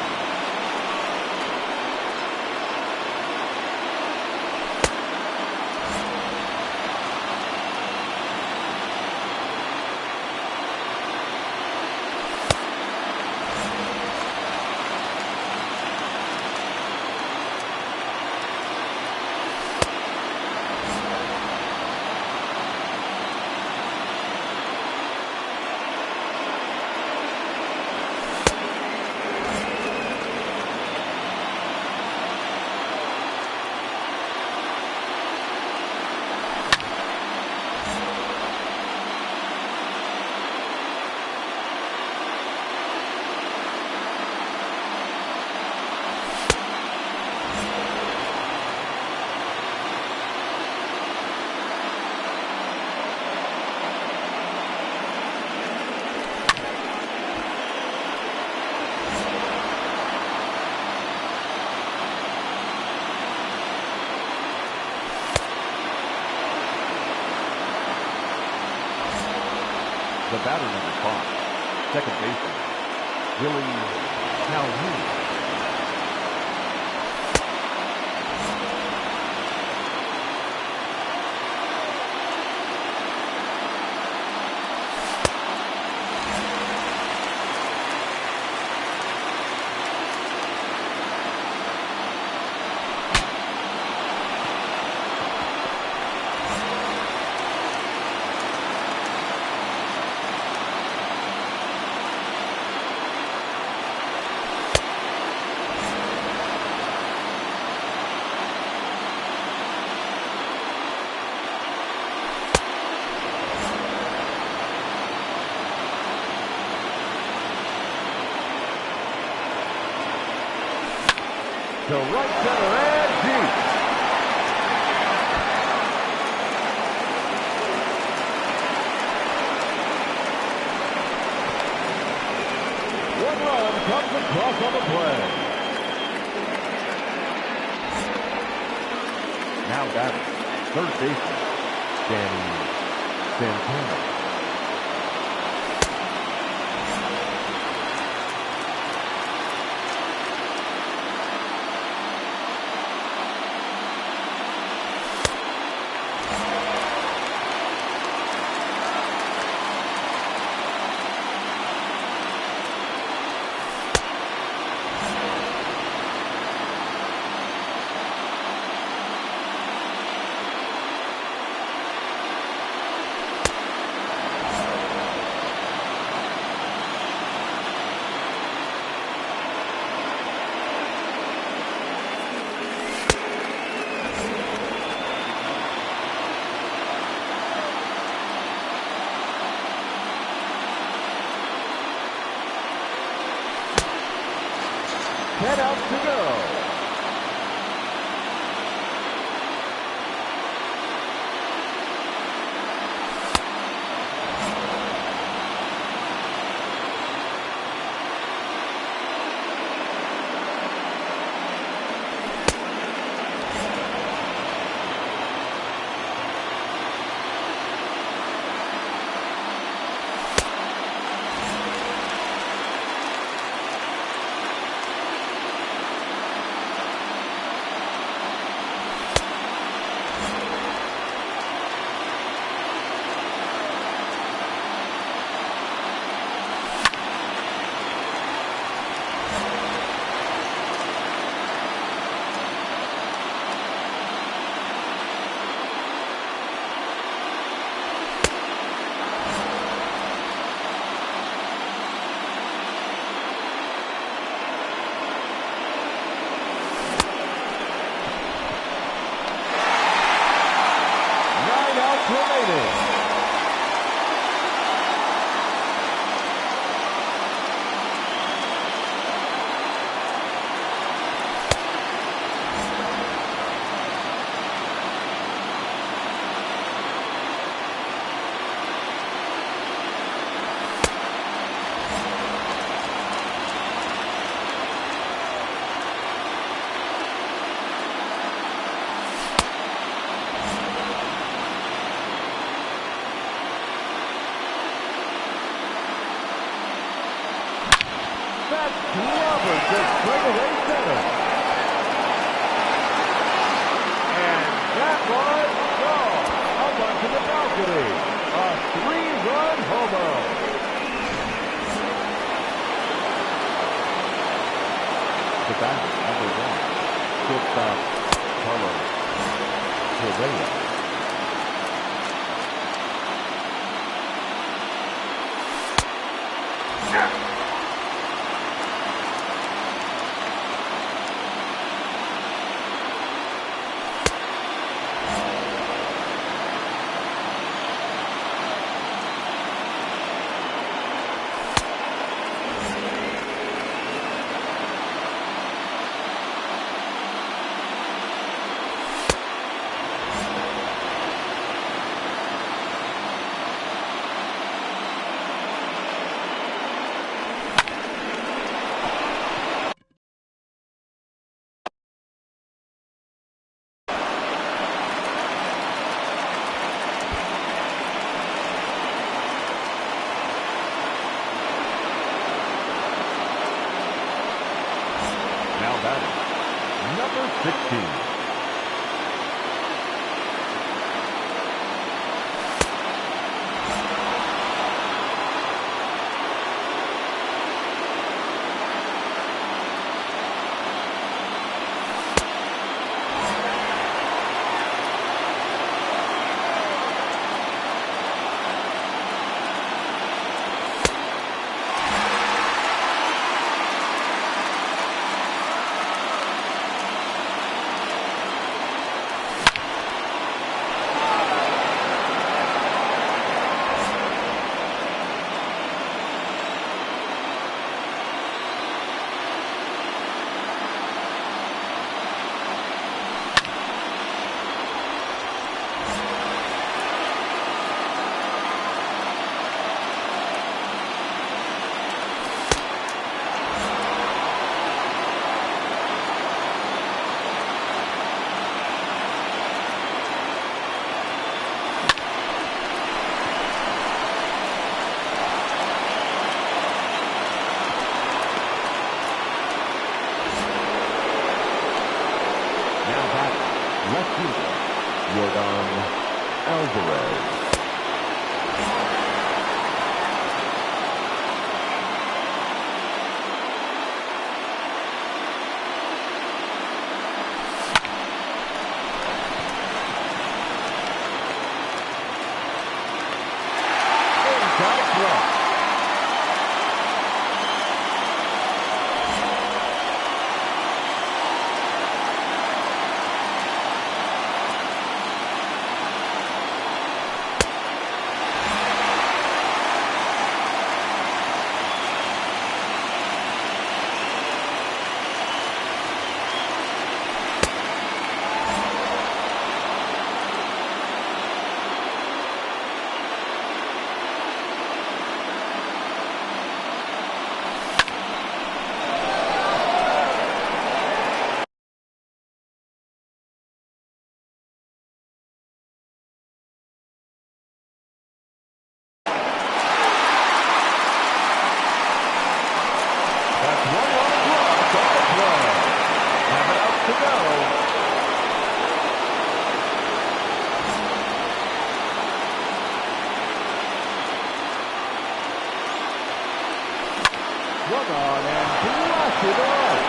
The batter, number 5, second baseman, Willie Calhoun. To right center and deep. One run comes across on the play. Now batting, third baseman, Danny Santana. Head out to go. the batter, number 1, shortstop Carlos Correa. Now batting, number 16. Left fielder, Jordan Alvarez. Inside throw. Swung on and blasted off.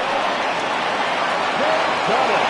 Big double.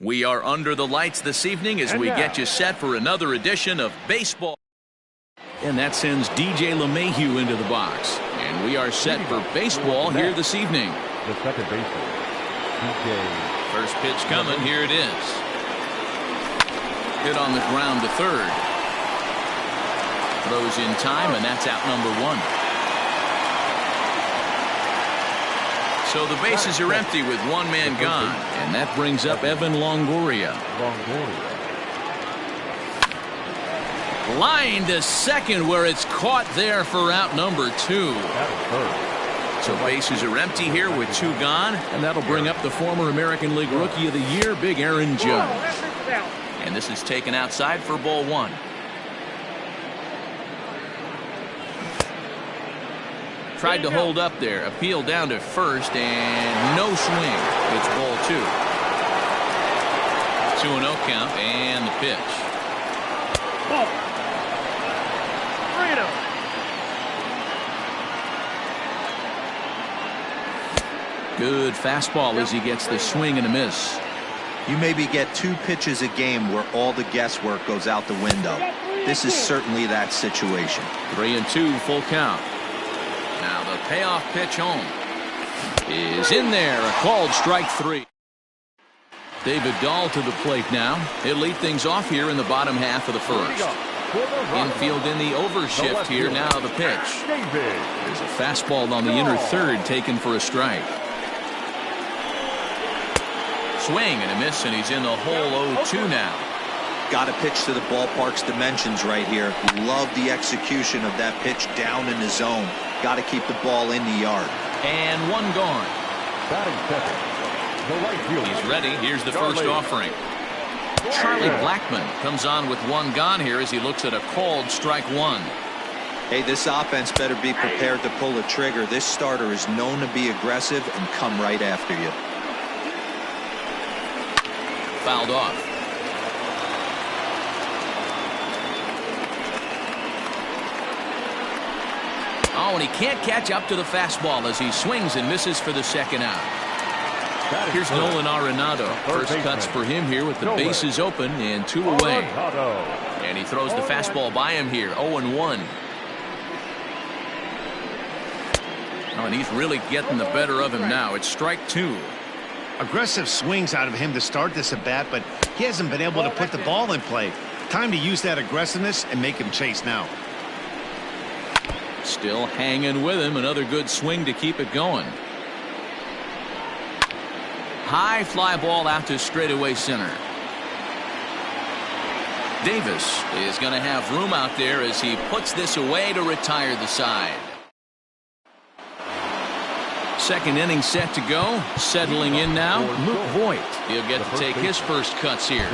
We are under the lights this evening as we get you set for another edition of baseball. And that sends DJ LeMahieu into the box. And we are set for baseball here this evening. The second baseman, DJ. First pitch coming. Here it is. Hit on the ground to third. Throws in time, and that's out number one. So the bases are empty with one man gone, and that brings up Evan Longoria. Line to second, where it's caught there for out number two. So bases are empty here with two gone, and that'll bring up the former American League Rookie of the Year, Big Aaron Judge. And this is taken outside for ball one. Tried to hold up there, appeal down to first, and no swing. It's ball two. 2-0 count, and the pitch. Ball. 3-0. Good fastball as he gets the swing and a miss. You maybe get two pitches a game where all the guesswork goes out the window. This is certainly that situation. 3-2 full count. Now the payoff pitch home is in there. A called strike three. David Dahl to the plate now. He'll lead things off here in the bottom half of the first. Infield in the overshift here. Now the pitch. There's a fastball on the inner third taken for a strike. Swing and a miss, and he's in the hole 0-2 now. Got to pitch to the ballpark's dimensions right here. Love the execution of that pitch down in the zone. Got to keep the ball in the yard. And one gone. Batting second, the right fielder. He's ready. Here's the first offering. Charlie Blackmon comes on with one gone here as he looks at a called strike one. Hey, this offense better be prepared to pull a trigger. This starter is known to be aggressive and come right after you. Fouled off. Oh, and he can't catch up to the fastball as he swings and misses for the second out. Here's Nolan Arenado. First cuts for him here with the bases open and two away. And he throws the fastball by him here. 0-1. Oh, and he's really getting the better of him now. It's strike two. Aggressive swings out of him to start this at bat, but he hasn't been able to put the ball in play. Time to use that aggressiveness and make him chase now. Still hanging with him. Another good swing to keep it going. High fly ball out to straightaway center. Davis is going to have room out there as he puts this away to retire the side. Second inning set to go. Settling in now, Luke Voigt. He'll get to take his first cuts here.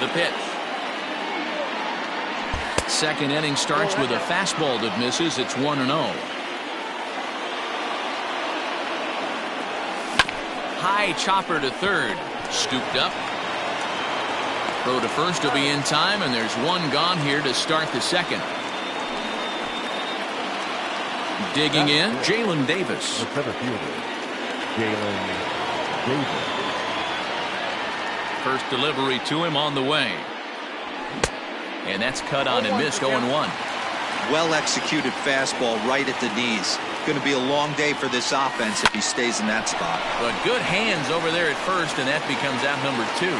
The pitch. Second inning starts with a fastball that misses. It's 1-0. High chopper to third. Scooped up. Throw to first will be in time, and there's one gone here to start the second. Digging in, Jalen Davis. The center fielder, Jalen Davis. First delivery to him on the way. And that's cut on and missed. 0-1. Well executed fastball right at the knees. Going to be a long day for this offense if he stays in that spot. But good hands over there at first, and that becomes out number two.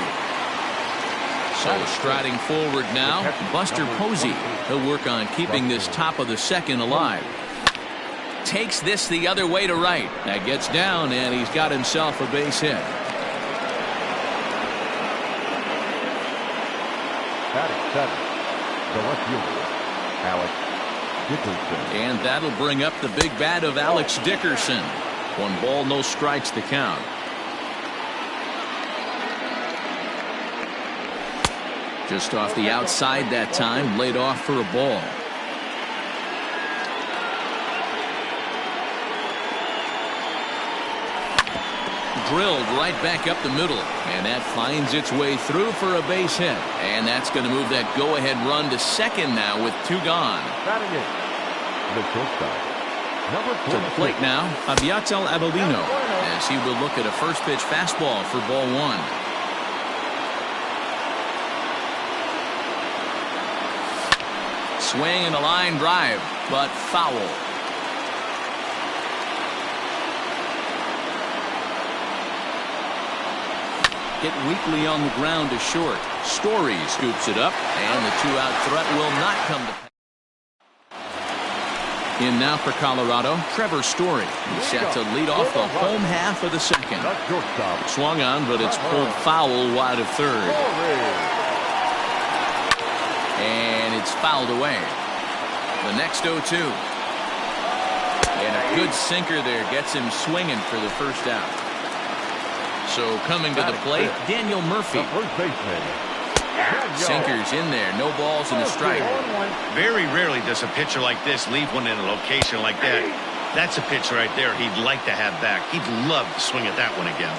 So striding forward now, Buster Posey. He'll work on keeping this top of the second alive. Takes this the other way to right. That gets down, and he's got himself a base hit. Batting seven, the left fielder, Alex Dickerson. And that'll bring up the big bat of Alex Dickerson. 1 ball, no strikes to count. Just off the outside that time, laid off for a ball. drilled right back up the middle. And that finds its way through for a base hit. And that's going to move that go-ahead run to second now with 2 gone. Batting it, the shortstop, number To the 46. plate now, Abiatel Abelino, as he will look at a first pitch fastball for ball 1. Swing and a line drive, but foul. Hit weakly on the ground to short. Story scoops it up, and the 2-out threat will not come to pass. In now for Colorado, Trevor Story. He's set to lead off the home half of the second. The shortstop, Swung on, but it's pulled foul wide of third. And it's fouled away. The next 0-2. And a good sinker there gets him swinging for the first out. So coming to the plate, Daniel Murphy. the first baseman. Sinkers in there, no balls and a strike. Very rarely does a pitcher like this leave one in a location like that. That's a pitch right there he'd like to have back. He'd love to swing at that one again.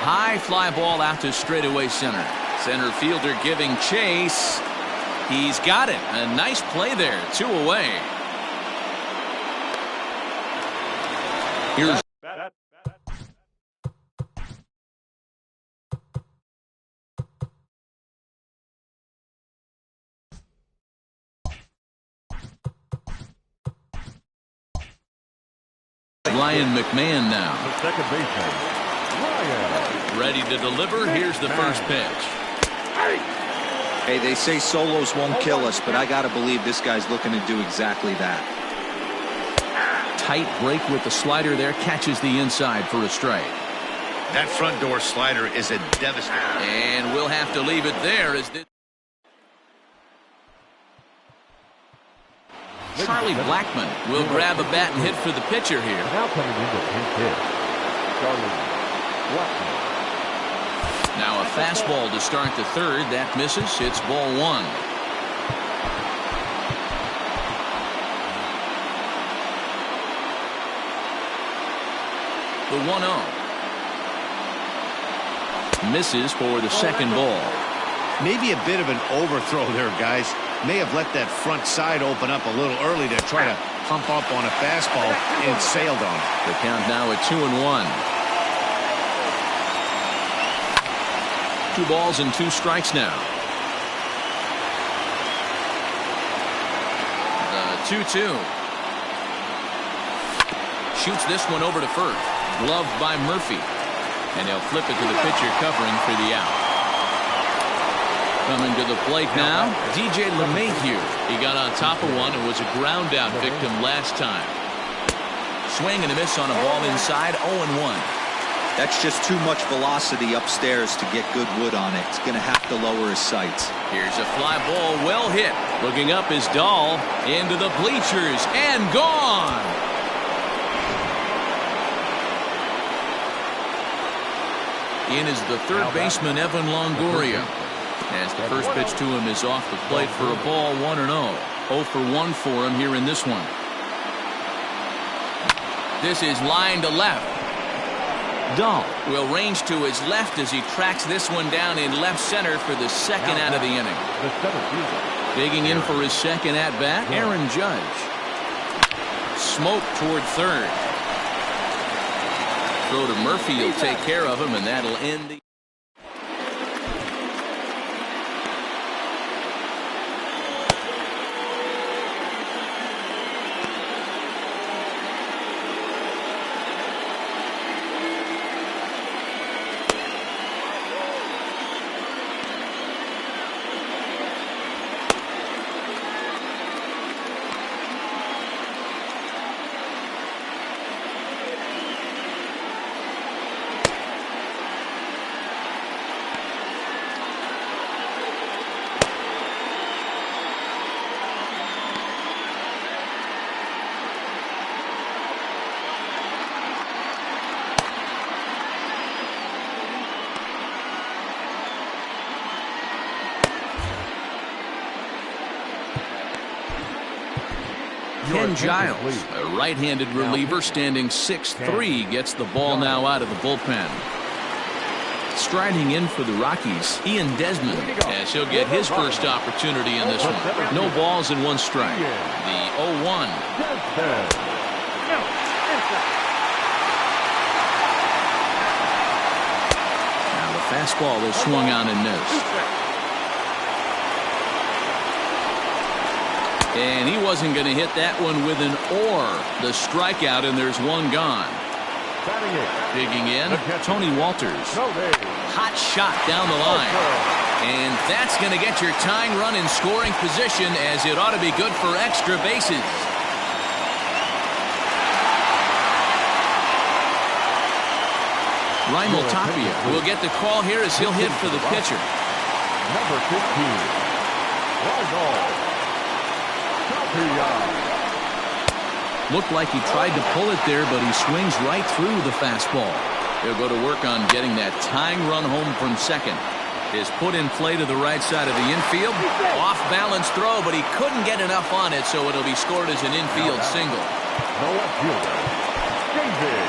High fly ball out to straightaway center. Center fielder giving chase. He's got it. A nice play there. 2 away. Here's Ryan McMahon now. The second baseman, Ryan. Ready to deliver. Here's the first pitch. Hey, they say solos won't kill us, but I got to believe this guy's looking to do exactly that. Tight break with the slider there. Catches the inside for a strike. That front door slider is a devastator. And we'll have to leave it there as this. Charlie Blackmon will grab a bat and hit for the pitcher here. Now coming into pinch hit, Charlie Blackmon. Now a fastball to start the third. That misses. It's ball 1. The 1-0. Misses for the second ball. Maybe a bit of an overthrow there, guys. May have let that front side open up a little early to try to pump up on a fastball and sailed on it. The count now at 2-1. 2 balls and 2 strikes now. The 2-2. Shoots this one over to first. Gloved by Murphy. And he'll flip it to the pitcher covering for the out. Coming to the plate now, DJ LeMahieu. He got on top of one and was a ground out victim last time. Swing and a miss on a ball inside, 0-1. That's just too much velocity upstairs to get good wood on it. It's going to have to lower his sights. Here's a fly ball, well hit. Looking up is Dahl into the bleachers and gone. In is the third baseman, Evan Longoria. As the first pitch to him is off the plate for a ball, 1-0. 0 for 1 for him here in this one. This is line to left. Dahl will range to his left as he tracks this one down in left center for the second out of the inning. The center fielder, Digging in for his second at-bat, Aaron Judge. Smoke toward third. Throw to Murphy, he'll take care of him, and that'll end the Ken Giles, a right-handed reliever standing 6'3", gets the ball now out of the bullpen. Striding in for the Rockies, Ian Desmond, as he'll get his first opportunity in this one. No balls and 1 strike. The 0-1. Now the fastball is swung on and missed. And he wasn't going to hit that one with an or. The strikeout, and there's 1 gone. Digging in, Tony Walters. Hot shot down the line. And that's going to get your tying run in scoring position, as it ought to be good for extra bases. Raimel Tapia will get the call here as he'll hit for the pitcher. Number 15, Raimel Tapia. Looked like he tried to pull it there, but he swings right through the fastball. He'll go to work on getting that tying run home from second. Is put in play to the right side of the infield. Off balance throw, but he couldn't get enough on it, so it'll be scored as an infield single. The left fielder, David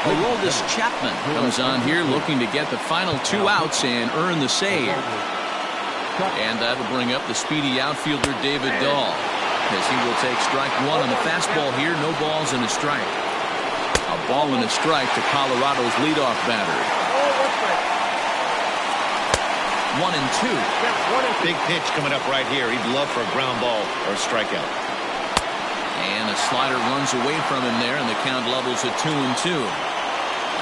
Aroldis Chapman comes on here looking to get the final 2 outs and earn the save. And that'll bring up the speedy outfielder David Dahl, as he will take strike 1 on the fastball here. No balls and a strike. A ball and a strike to Colorado's leadoff batter. 1-2. Big pitch coming up right here. He'd love for a ground ball or a strikeout. And a slider runs away from him there, and the count levels at 2-2.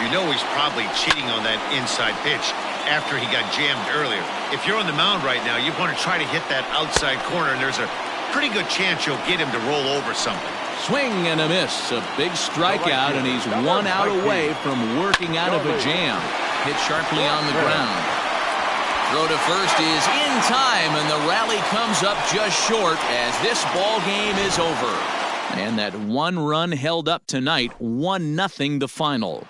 You know he's probably cheating on that inside pitch after he got jammed earlier. If you're on the mound right now, you want to try to hit that outside corner, and there's a pretty good chance you'll get him to roll over something. Swing and a miss. A big strikeout, and he's 1 out away from working out of a jam. Hit sharply on the ground. Throw to first is in time, and the rally comes up just short as this ball game is over. And that 1 run held up tonight, 1-0 the final.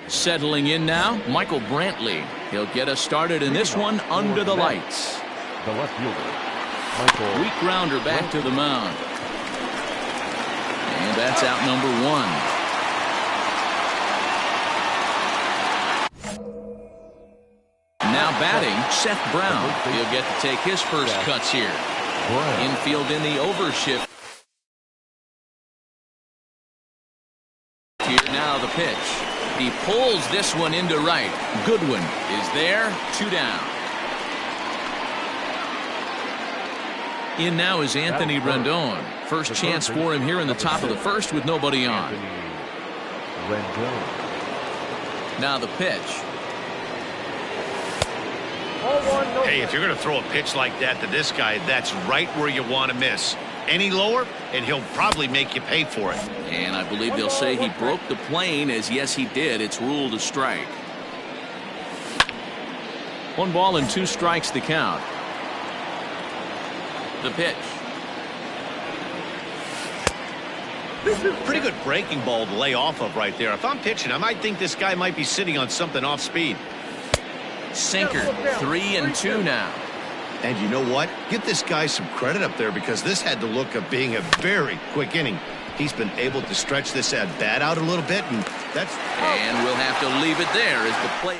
Settling in now, Michael Brantley. He'll get us started in this one under the lights. The left fielder, Michael. Weak grounder back to the mound. And that's out number one. Now batting, Seth Brown. He'll get to take his first cuts here. Infield in the overshift. Here now the pitch. He pulls this one into right. Goodwin is there, 2 down. In now is Anthony Rendon. First chance for him here in the top of the first with nobody on. Now the pitch. Hey, if you're going to throw a pitch like that to this guy, that's right where you want to miss. Any lower, and he'll probably make you pay for it. And I believe they'll say he broke the plane, as yes, he did. It's ruled a strike. 1 ball and 2 strikes the count. The pitch. Pretty good breaking ball to lay off of right there. If I'm pitching, I might think this guy might be sitting on something off speed. Sinker, 3-2 now. And you know what? Give this guy some credit up there, because this had the look of being a very quick inning. He's been able to stretch this at bat out a little bit, and that's... And we'll have to leave it there as the play...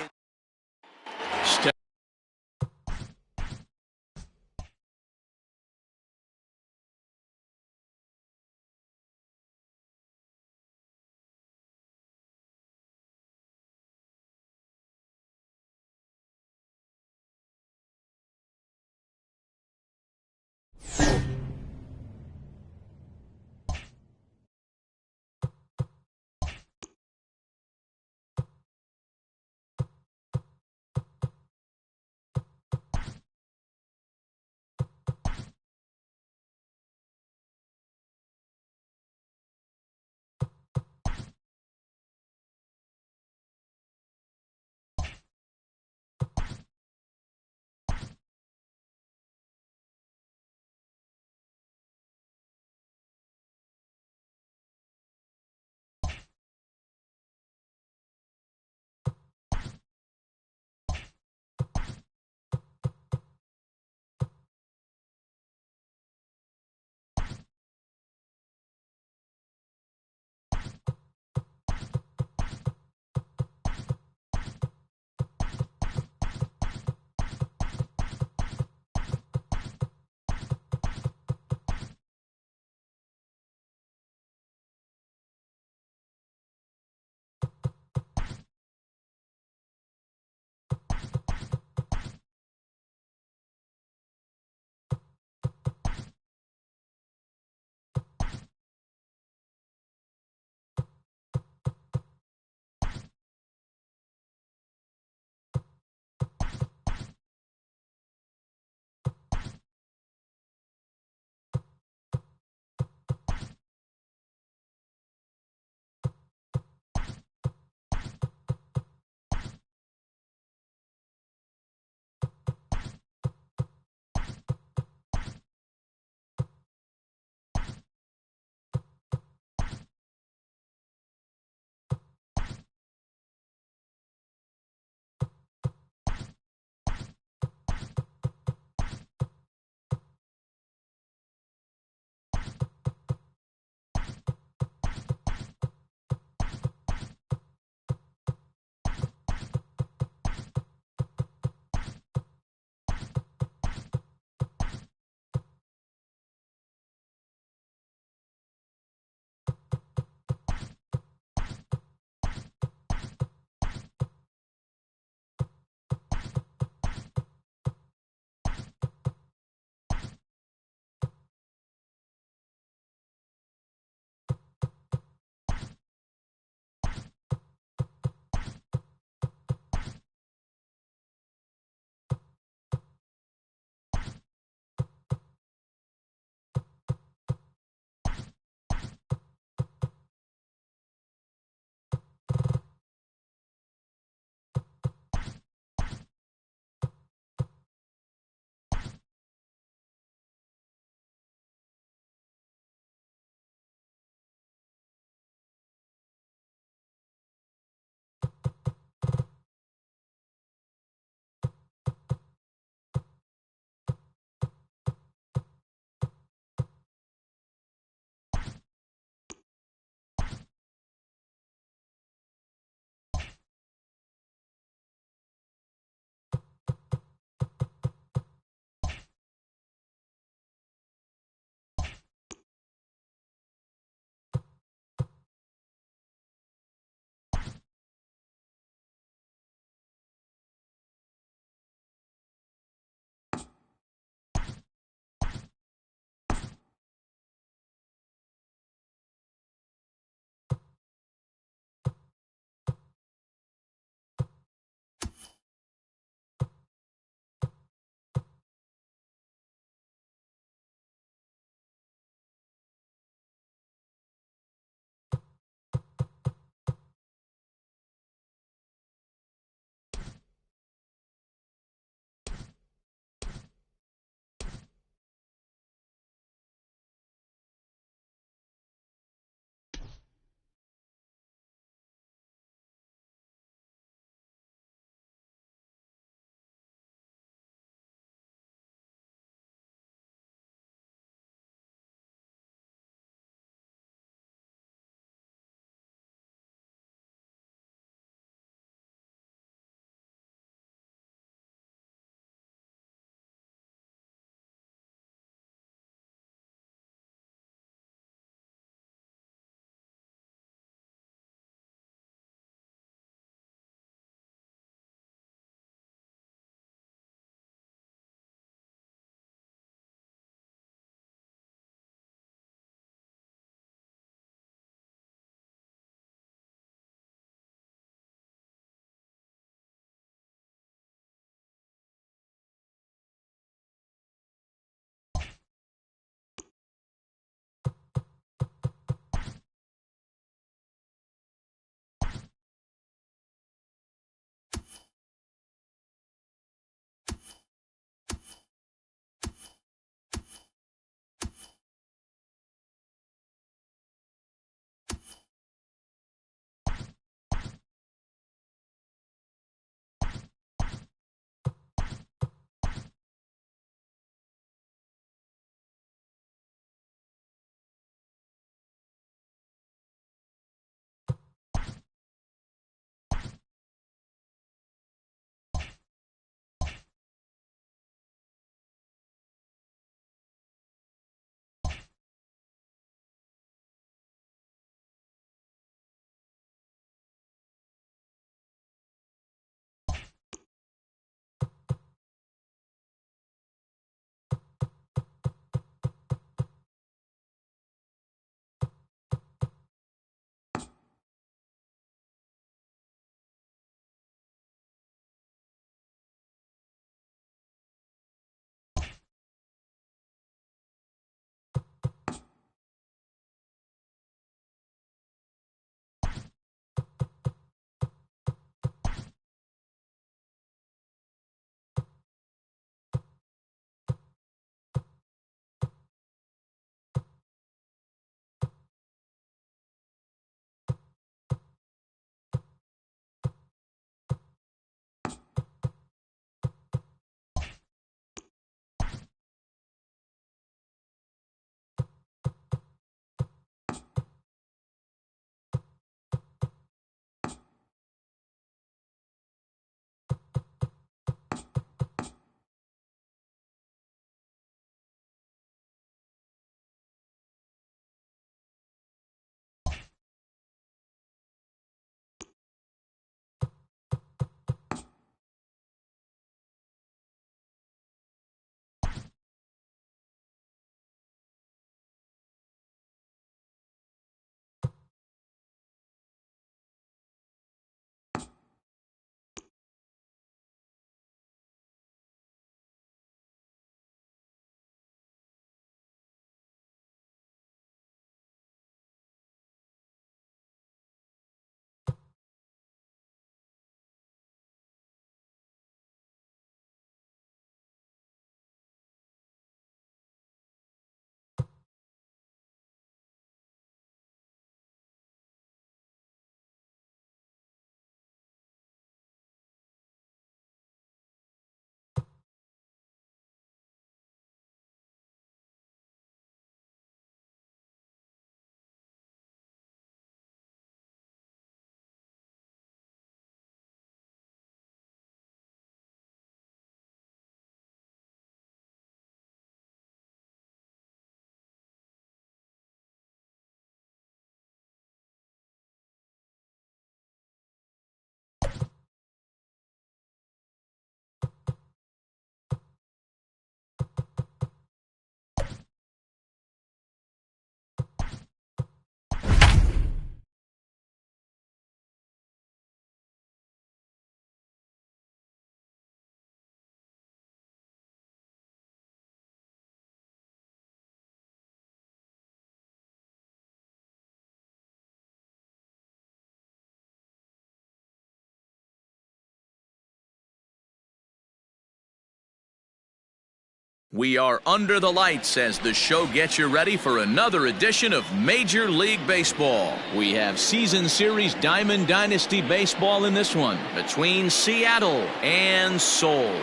We are under the lights as the show gets you ready for another edition of Major League Baseball. We have Season Series Diamond Dynasty Baseball in this one between Seattle and Seoul.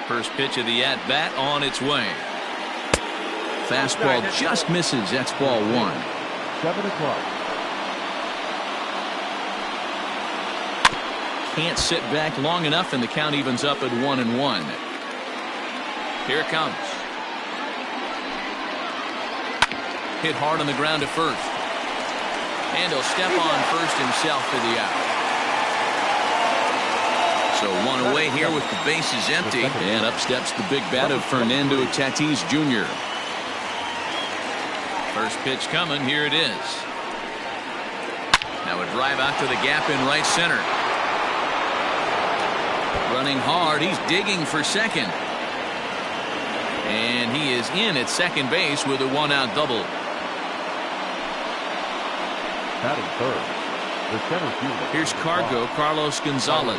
First pitch of the at-bat on its way. Fastball just misses. That's ball one. 7 o'clock. Can't sit back long enough, and the count evens up at 1-1. Here it comes. Hit hard on the ground to first. And he'll step on first himself for the out. So one away here with the bases empty. And up steps the big bat of Fernando Tatis Jr. First pitch coming. Here it is. Now a drive out to the gap in right center. Running hard. He's digging for second. And he is in at second base with a one-out double. Batting third, the center fielder. Here's Cargo, Carlos Gonzalez.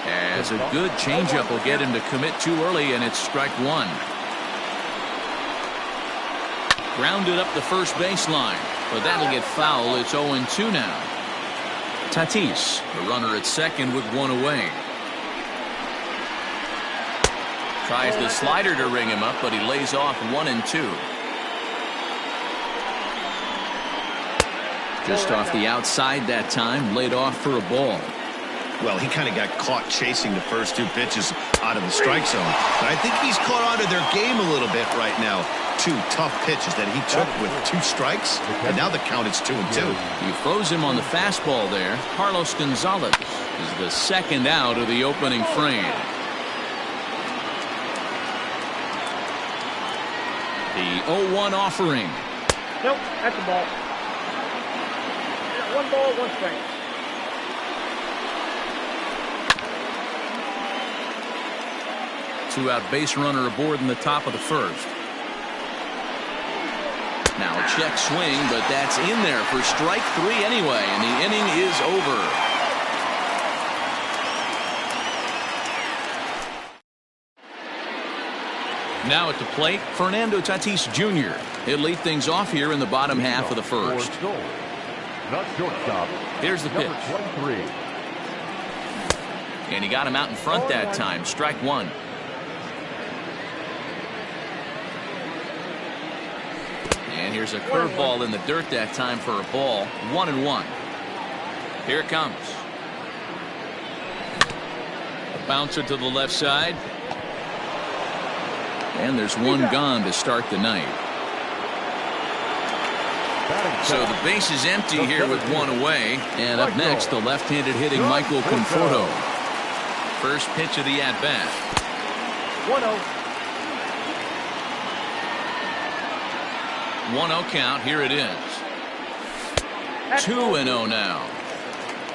As a good changeup will get him to commit too early, and it's strike one. Grounded up the first baseline, but that'll get foul. It's 0-2 now. Tatis, the runner at second with one away. Tries the slider to ring him up, but he lays off 1-2. Just off the outside that time, laid off for a ball. Well, he kind of got caught chasing the first two pitches out of the strike zone. But I think he's caught onto their game a little bit right now. Two tough pitches that he took with two strikes, and now the count is 2-2. You froze him on the fastball there. Carlos Gonzalez is the second out of the opening frame. The 0-1 offering. Nope, that's a ball. One ball, one strike. Two-out base runner aboard in the top of the first. Now a check swing, but that's in there for strike three anyway, and the inning is over. Now at the plate, Fernando Tatis Jr. He'll lead things off here in the bottom half of the first. Here's the pitch. 23. And he got him out in front that time. Strike one. And here's a curveball in the dirt that time for a ball. 1-1. Here it comes. A bouncer to the left side. And there's one gone to start the night. So the base is empty here with one away. And up next, the left-handed hitting Michael Conforto. First pitch of the at-bat. 1-0. 1-0 count. Here it is. 2-0 now.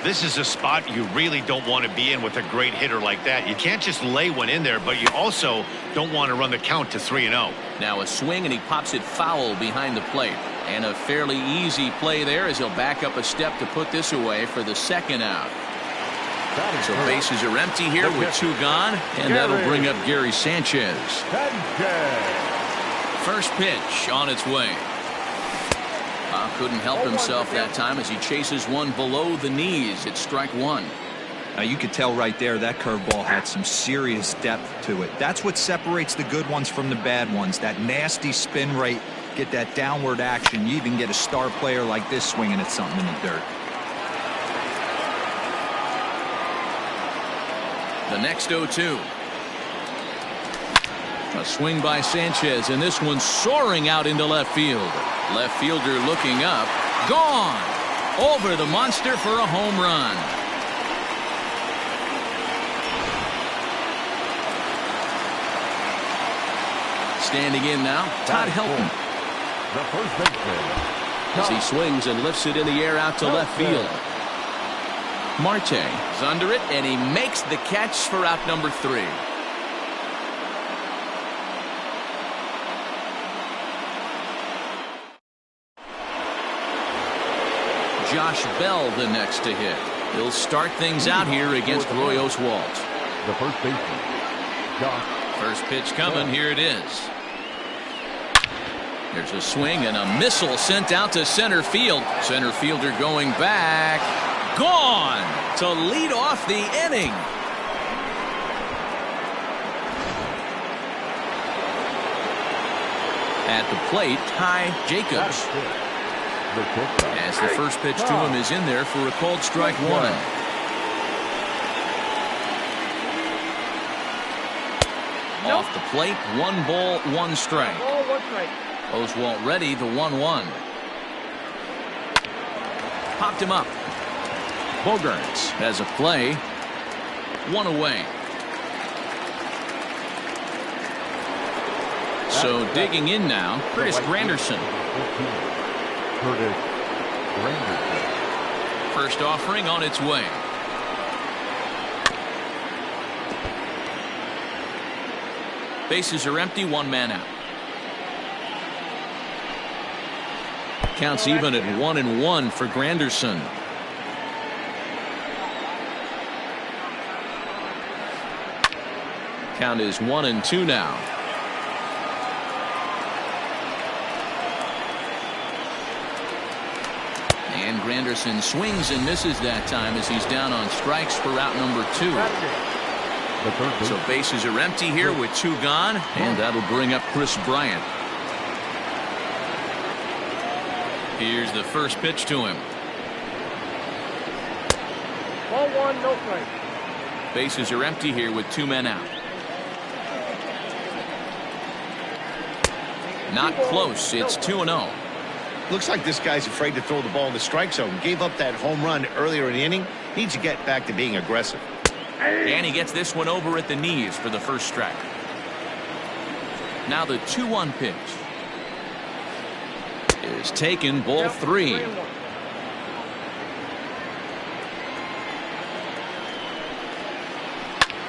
This is a spot you really don't want to be in with a great hitter like that. You can't just lay one in there, but you also don't want to run the count to 3-0. Now a swing, and he pops it foul behind the plate. And a fairly easy play there as he'll back up a step to put this away for the second out. So bases are empty here with two gone, and that'll bring up Gary Sanchez. First pitch on its way. Couldn't help himself that time as he chases one below the knees. It's strike one. Now you could tell right there that curveball had some serious depth to it. That's what separates the good ones from the bad ones. That nasty spin rate, get that downward action. You even get a star player like this swinging at something in the dirt. The next 0-2. A swing by Sanchez, and this one soaring out into left field. Left fielder looking up. Gone! Over the monster for a home run. Standing in now, Todd Helton. The first baseman. As he swings and lifts it in the air out to left field. Marte is under it, and he makes the catch for out number 3. Josh Bell the next to hit. He'll start things out here against Roy Oswalt. The first baseman, Josh First pitch coming. Here it is. There's a swing and a missile sent out to center field. Center fielder going back. Gone to lead off the inning. At the plate, Ty Jacobs. As the first pitch to him is in there for a called strike one. Off the plate, 1 ball, 1 strike. Oswalt ready, the 1-1. Popped him up. Bogarts has a play. 1 away. So digging in now, Curtis Granderson. First offering on its way. Bases are empty, 1 man out. Counts even at 1-1 for Granderson. Count is 1-2 now. And Granderson swings and misses that time as he's down on strikes for out number 2. So bases are empty here with 2 gone, and that'll bring up Chris Bryant. Here's the first pitch to him. Ball 1, no strike. Bases are empty here with 2 men out. Not close. It's 2-0. Looks like this guy's afraid to throw the ball in the strike zone. Gave up that home run earlier in the inning. Needs to get back to being aggressive. And he gets this one over at the knees for the first strike. Now the 2-1 pitch is taken, ball 3.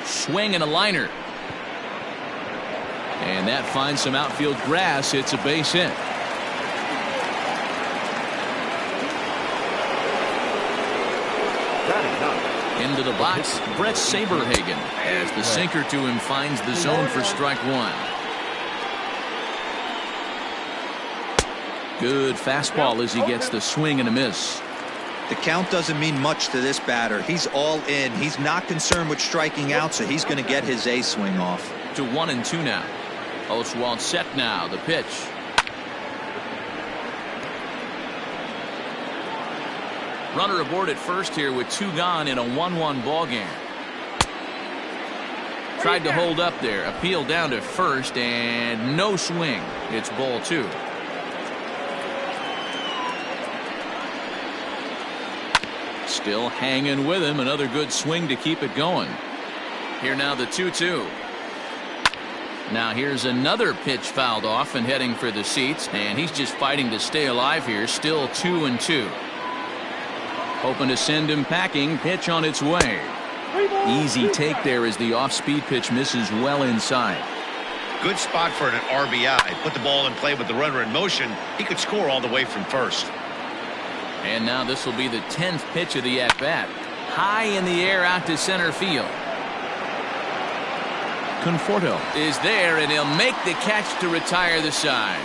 Swing and a liner. And that finds some outfield grass. It's a base hit. Into the box, Brett Saberhagen, as the sinker to him finds the zone for strike 1. Good fastball as he gets the swing and a miss. The count doesn't mean much to this batter. He's all in. He's not concerned with striking out, so he's going to get his A swing off. To 1-2 now. Oswalt set now. The pitch. Runner aboard at first here with 2 gone in a 1-1 ball game. Tried to hold up there. Appeal down to first and no swing. It's ball 2. Still hanging with him. Another good swing to keep it going. Here now the 2-2. Now here's another pitch fouled off and heading for the seats, and he's just fighting to stay alive here. Still 2-2. Hoping to send him packing. Pitch on its way. Easy take there as the off-speed pitch misses well inside. Good spot for an RBI. Put the ball in play with the runner in motion. He could score all the way from first. And now this will be the 10th pitch of the at-bat. High in the air out to center field. Conforto is there, and he'll make the catch to retire the side.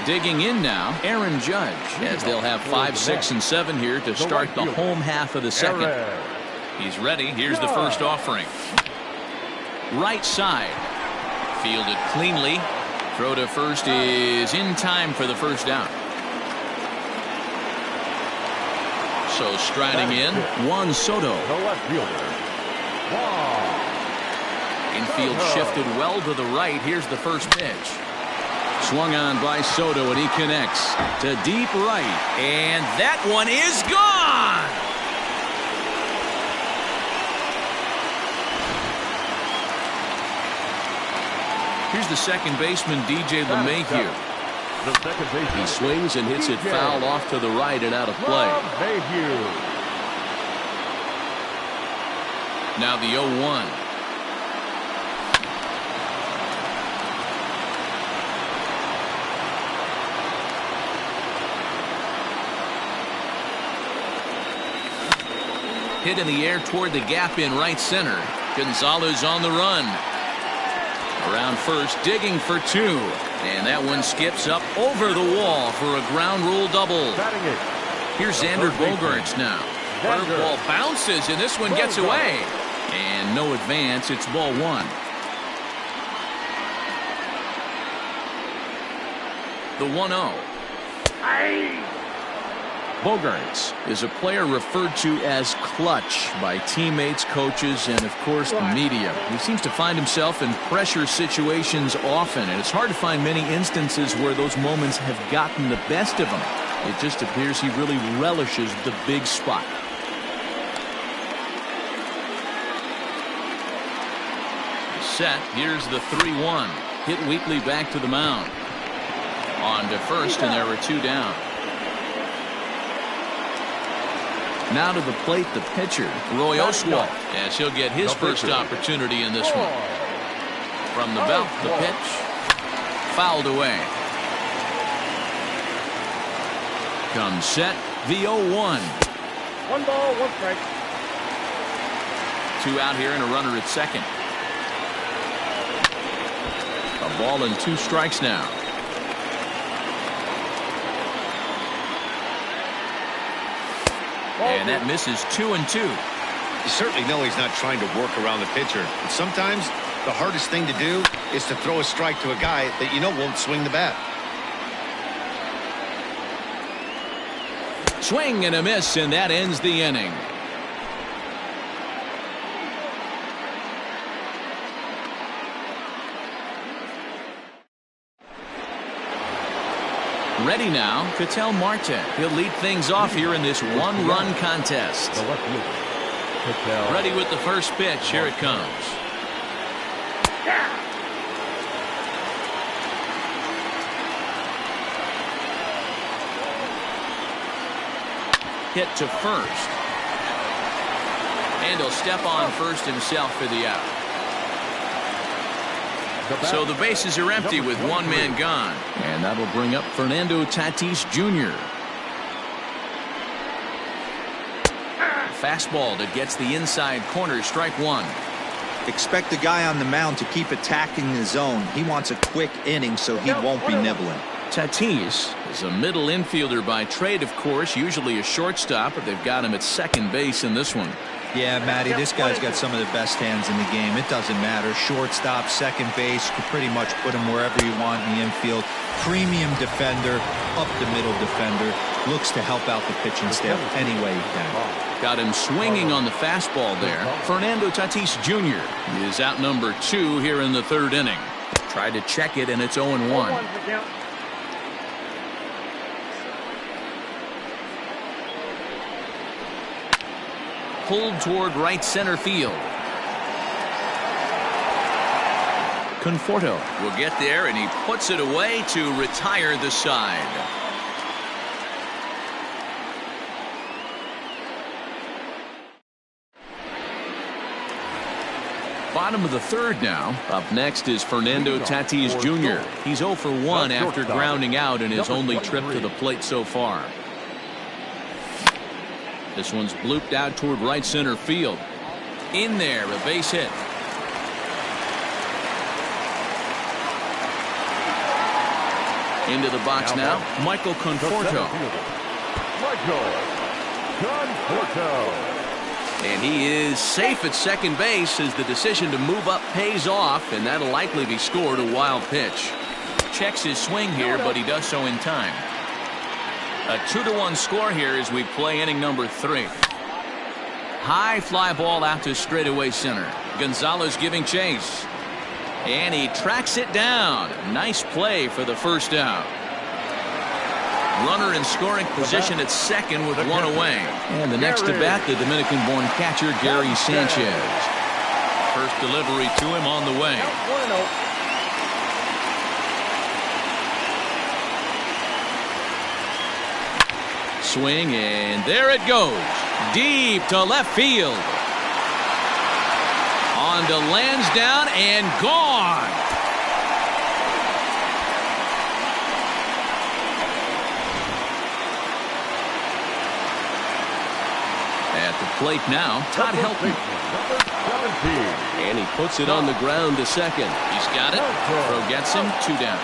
Digging in now, Aaron Judge, as they'll have 5, 6, and 7 here to start the home half of the second. He's ready. Here's the first offering. Right side. Fielded cleanly. Throw to first is in time for the first down. So striding in, Juan Soto. Infield shifted well to the right. Here's the first pitch. Swung on by Soto, and he connects to deep right. And that one is gone! Here's the second baseman, DJ LeMahieu. He swings and hits it foul off to the right and out of play. Now the 0-1. Hit in the air toward the gap in right center. Gonzalez on the run. Around first, digging for two. And that one skips up over the wall for a ground rule double. Here's Xander Bogaerts now. Curveball bounces, and this one gets away. And no advance. It's ball one. The 1-0. Bogaerts is a player referred to as clutch by teammates, coaches, and of course the media. He seems to find himself in pressure situations often, and it's hard to find many instances where those moments have gotten the best of him. It just appears he really relishes the big spot. Set. Here's the 3-1. Hit weakly back to the mound. On to first, and there were two down. Now to the plate, the pitcher, Roy Oswalt, as he'll get his first opportunity in this one. From the belt, the pitch, fouled away. Comes set, the 0-1. 1 ball, 1 strike. Two out here and a runner at second. A ball and 2 strikes now. And that misses 2-2. You certainly know he's not trying to work around the pitcher. But sometimes the hardest thing to do is to throw a strike to a guy that you know won't swing the bat. Swing and a miss, and that ends the inning. Ready now, Ketel Marte. He'll lead things off here in this one-run contest. Ready with the first pitch. Here it comes. Hit to first. And he'll step on first himself for the out. So the bases are empty with one man gone. And that'll bring up Fernando Tatis Jr. Fastball that gets the inside corner, strike one. Expect the guy on the mound to keep attacking the zone. He wants a quick inning so he won't be nibbling. Tatis is a middle infielder by trade, of course, usually a shortstop, but they've got him at second base in this one. Yeah, Matty, this guy's got some of the best hands in the game. It doesn't matter. Shortstop, second base, you can pretty much put him wherever you want in the infield. Premium defender, up the middle defender. Looks to help out the pitching staff any way he can. Got him swinging on the fastball there. Fernando Tatis Jr. is out number 2 here in the third inning. Tried to check it, and it's 0-1. Pulled toward right center field. Conforto will get there, and he puts it away to retire the side. Bottom of the third now. Up next is Fernando Tatis Jr. He's 0 for 1 after grounding out in his only trip to the plate so far. This one's blooped out toward right center field. In there, a base hit. Into the box now, Michael Conforto. And he is safe at second base as the decision to move up pays off, and that'll likely be scored a wild pitch. Checks his swing here, but he does so in time. A 2-1 score here as we play inning number 3. High fly ball out to straightaway center. Gonzalez giving chase. And he tracks it down. Nice play for the first out. Runner in scoring position at second with one away. And the next to bat, the Dominican-born catcher Gary Sanchez. First delivery to him on the way. Swing, and there it goes. Deep to left field. On to Lansdowne and gone. At the plate now, Todd Helton. Number 17. And he puts it on the ground to second. He's got it. Throw gets him. 2 down.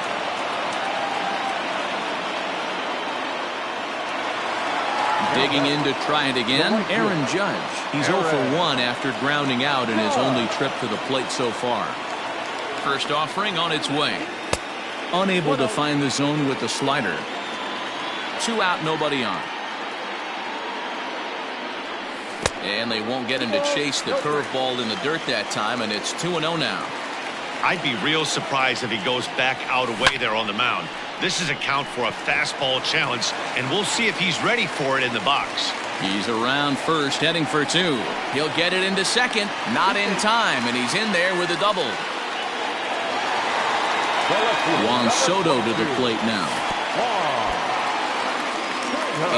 Digging in to try it again, Aaron Judge. He's 0 for 1 after grounding out in his only trip to the plate so far. First offering on its way. Unable to find the zone with the slider. 2 out, nobody on. And they won't get him to chase the curveball in the dirt that time, and it's 2-0 now. I'd be real surprised if he goes back out away there on the mound. This is a count for a fastball challenge, and we'll see if he's ready for it in the box. He's around first, heading for 2. He'll get it into second, not in time, and he's in there with a double. Juan Soto to the plate now.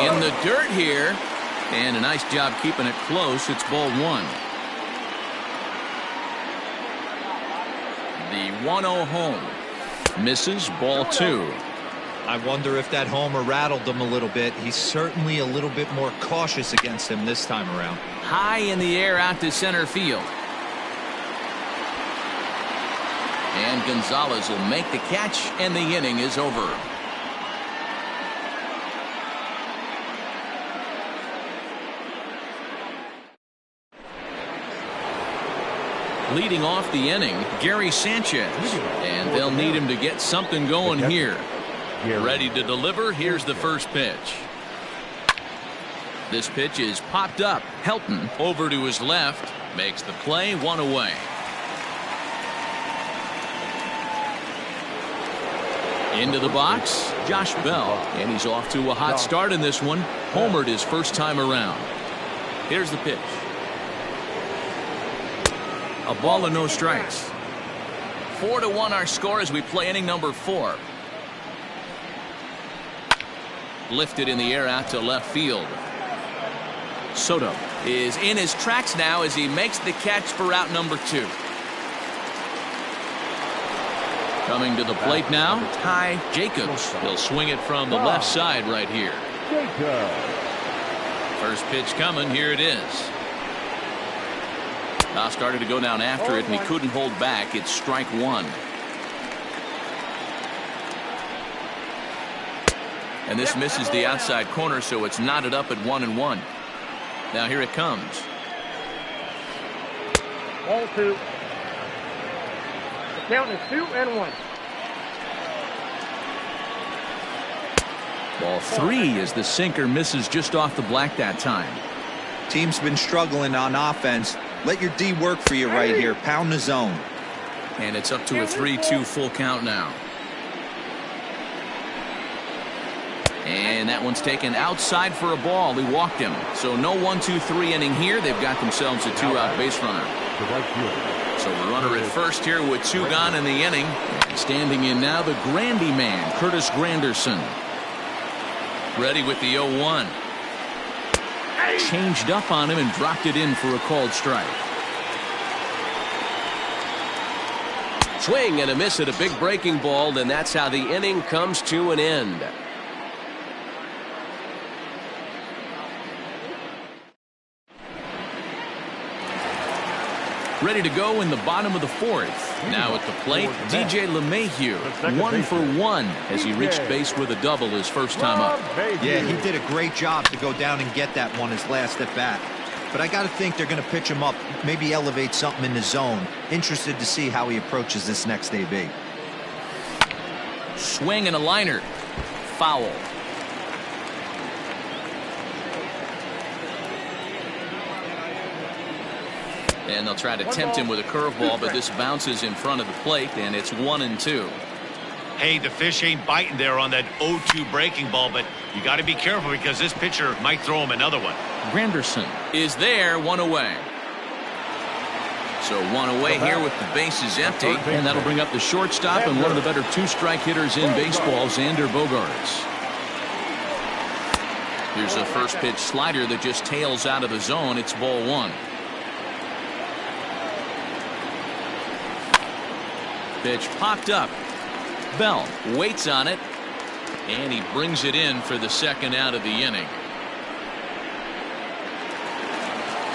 In the dirt here, and a nice job keeping it close. It's ball 1. The 1-0 home. Misses, ball 2. I wonder if that homer rattled him a little bit. He's certainly a little bit more cautious against him this time around. High in the air out to center field. And Gonzalez will make the catch, and the inning is over. Leading off the inning, Gary Sanchez. And they'll need him to get something going here. Ready to deliver. Here's the first pitch. This pitch is popped up. Helton over to his left. Makes the play, 1 away. Into the box, Josh Bell. And he's off to a hot start in this one. Homered his first time around. Here's the pitch. A ball and no strikes. 4-1 our score as we play inning number 4. Lifted in the air out to left field. Soto is in his tracks now as he makes the catch for out number 2. Coming to the plate now, Ty Jacobs. He'll swing it from the left side right here. First pitch coming. Here it is. Started to go down after it, and he couldn't hold back. It's strike 1. And this misses the outside corner, so it's knotted up at 1-1. Now here it comes. Ball 2. The count is 2-1. Ball 3 as the sinker misses just off the black that time. Team's been struggling on offense. Let your D work for you right here. Pound the zone. And it's up to a 3-2 full count now. And that one's taken outside for a ball. He walked him. So no 1-2-3 inning here. They've got themselves a 2-out base runner. So the runner at first here with 2 gone in the inning. Standing in now the Grandy man, Curtis Granderson. Ready with the 0-1. Changed up on him and dropped it in for a called strike. Swing and a miss at a big breaking ball, and that's how the inning comes to an end. Ready to go in the bottom of the 4th. Now at the plate, DJ LeMahieu, 1 for 1 as he reached base with a double his first time up. Yeah, he did a great job to go down and get that one his last at bat. But I got to think they're going to pitch him up, maybe elevate something in the zone. Interested to see how he approaches this next AB. Swing and a liner. Foul. And they'll try to tempt him with a curveball, but this bounces in front of the plate, and it's 1-2. Hey, the fish ain't biting there on that 0-2 breaking ball, but you got to be careful because this pitcher might throw him another one. Granderson is there, 1 away. So 1 away here with the bases empty, and that'll bring up the shortstop and one of the better 2-strike hitters in baseball, Xander Bogaerts. Here's a first pitch slider that just tails out of the zone. It's ball 1. Pitch popped up. Bell waits on it, and he brings it in for the second out of the inning.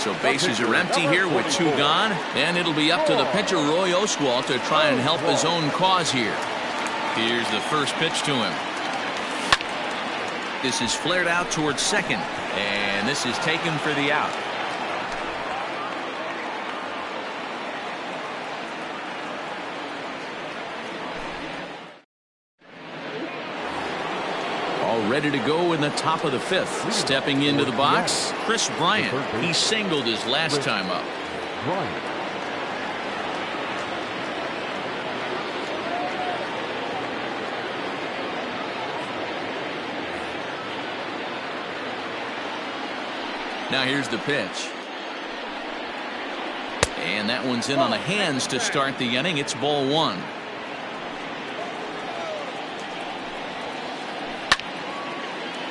So bases are empty here with 2 gone, and it'll be up to the pitcher Roy Oswalt to try and help his own cause here. Here's the first pitch to him. This is flared out towards second, and this is taken for the out. All ready to go in the top of the 5th. Stepping into the box, Chris Bryant. He singled his last time up. Now here's the pitch. And that one's in on the hands to start the inning. It's ball 1.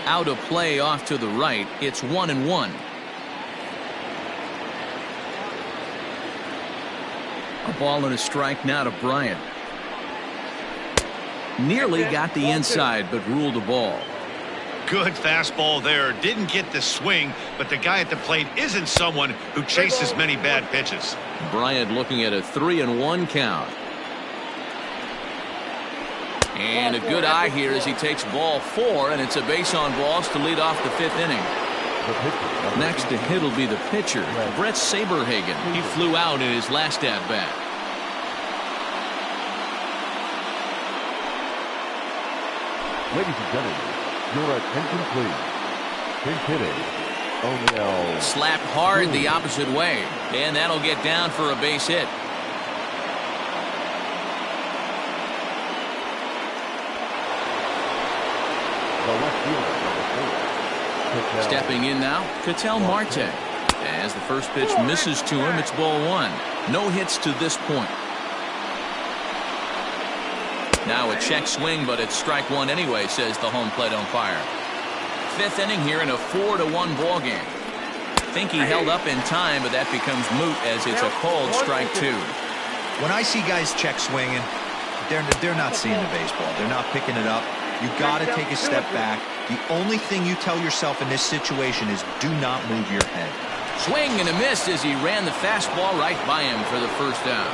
Out of play off to the right. It's 1-1. A ball and a strike now to Bryant. Nearly got the inside, but ruled a ball. Good fastball there. Didn't get the swing, but the guy at the plate isn't someone who chases many bad pitches. Bryant looking at a 3-1 count. And a good eye here as he takes ball 4, and it's a base on balls to lead off the 5th inning. Next to hit will be the pitcher, Brett Saberhagen. He flew out in his last at-bat. Ladies and gentlemen, your attention please. Pinch hitting, O'Neill. Slapped hard the opposite way, and that'll get down for a base hit. Stepping in now, Ketel Marte. As the first pitch misses to him, it's ball 1. No hits to this point. Now a check swing, but it's strike 1 anyway, says the home plate umpire. 5th inning here in a 4-1 ball game. Think he held up in time, but that becomes moot as it's a called strike 2. When I see guys check swinging, they're not seeing the baseball. They're not picking it up. You got to take a step back. The only thing you tell yourself in this situation is do not move your head. Swing and a miss as he ran the fastball right by him for the first down.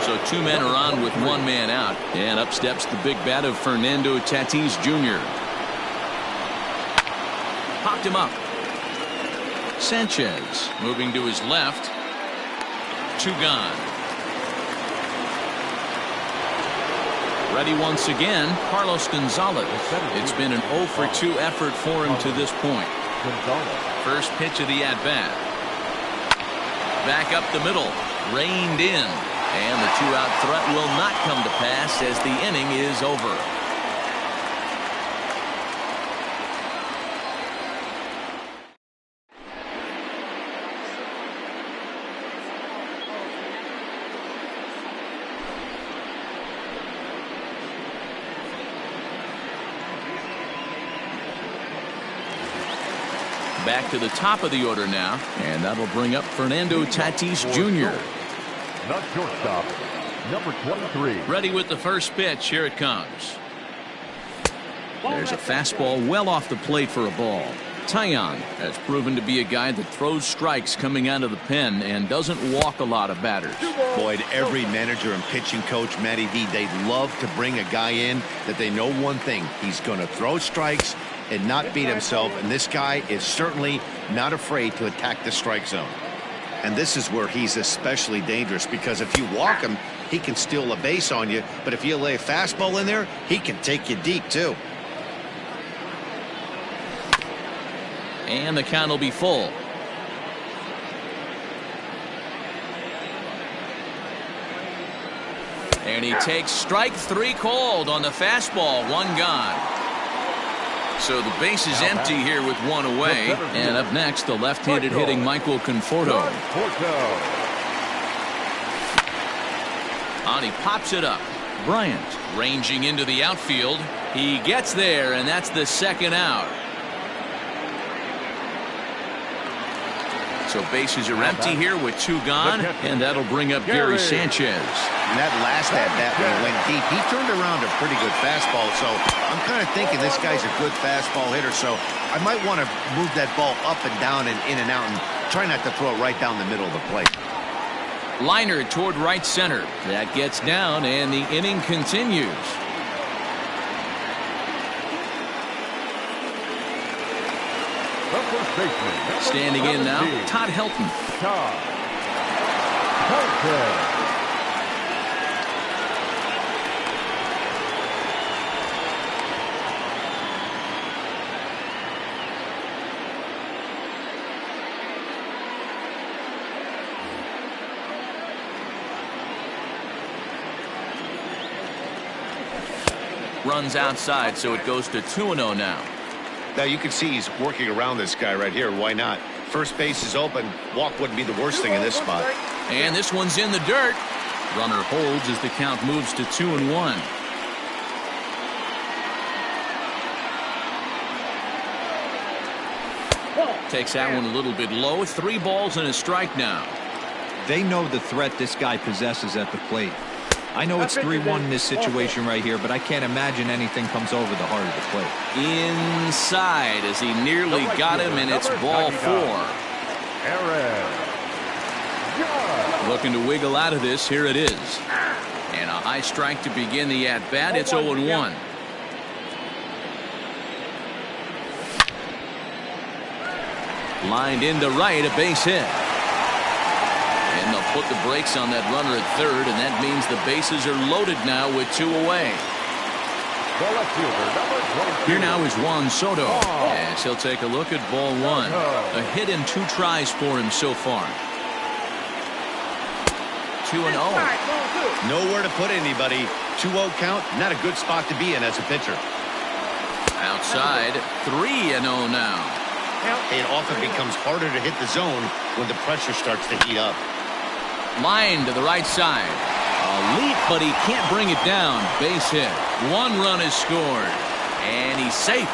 So 2 men are on with 1 man out, and up steps the big bat of Fernando Tatis Jr. Popped him up. Sanchez moving to his left. 2 gone. Ready once again, Carlos Gonzalez. It's been an 0 for 2 effort for him to this point. First pitch of the at-bat. Back up the middle, reined in, and the 2-out threat will not come to pass as the inning is over. Back to the top of the order now, and that'll bring up Fernando Tatis Jr. Not shortstop, number 23. Ready with the first pitch. Here it comes. There's a fastball well off the plate for a ball. Taillon has proven to be a guy that throws strikes coming out of the pen and doesn't walk a lot of batters. Boyd, every manager and pitching coach, Matty D, they'd love to bring a guy in that they know one thing. He's going to throw strikes and not beat himself, and this guy is certainly not afraid to attack the strike zone. And this is where he's especially dangerous, because if you walk him, he can steal a base on you, but if you lay a fastball in there, he can take you deep too. And the count will be full. And he takes strike 3 called on the fastball. 1 gone. So the base is empty here with 1 away. And up next, the left-handed hitting Michael Conforto. And he pops it up. Bryant ranging into the outfield. He gets there, and that's the 2nd out. So bases are empty here with 2 gone, and that'll bring up Gary Sanchez. And that last at-bat when he went deep, he turned around a pretty good fastball. So I'm kind of thinking this guy's a good fastball hitter. So I might want to move that ball up and down and in and out and try not to throw it right down the middle of the plate. Liner toward right center. That gets down, and the inning continues. Standing in now, Todd Helton. Runs outside, so it goes to 2-0 now. Now you can see he's working around this guy right here. Why not? First base is open. Walk wouldn't be the worst thing in this spot. And this one's in the dirt. Runner holds as the count moves to 2-1. Takes that one a little bit low. 3 balls and a strike now. They know the threat this guy possesses at the plate. I know it's 3-1 in this situation right here, but I can't imagine anything comes over the heart of the plate. Inside as he nearly got him, and it's ball 4. Looking to wiggle out of this. Here it is. And a high strike to begin the at-bat. It's 0-1. Lined into right, a base hit. And they'll put the brakes on that runner at third, and that means the bases are loaded now with 2 away. Here now is Juan Soto, as he'll take a look at ball 1. A hit in 2 tries for him so far. 2-0. Nowhere to put anybody. 2-0 count, not a good spot to be in as a pitcher. Outside, 3-0 now. It often becomes harder to hit the zone when the pressure starts to heat up. Line to the right side. A leap, but he can't bring it down. Base hit. 1 run is scored. And he's safe.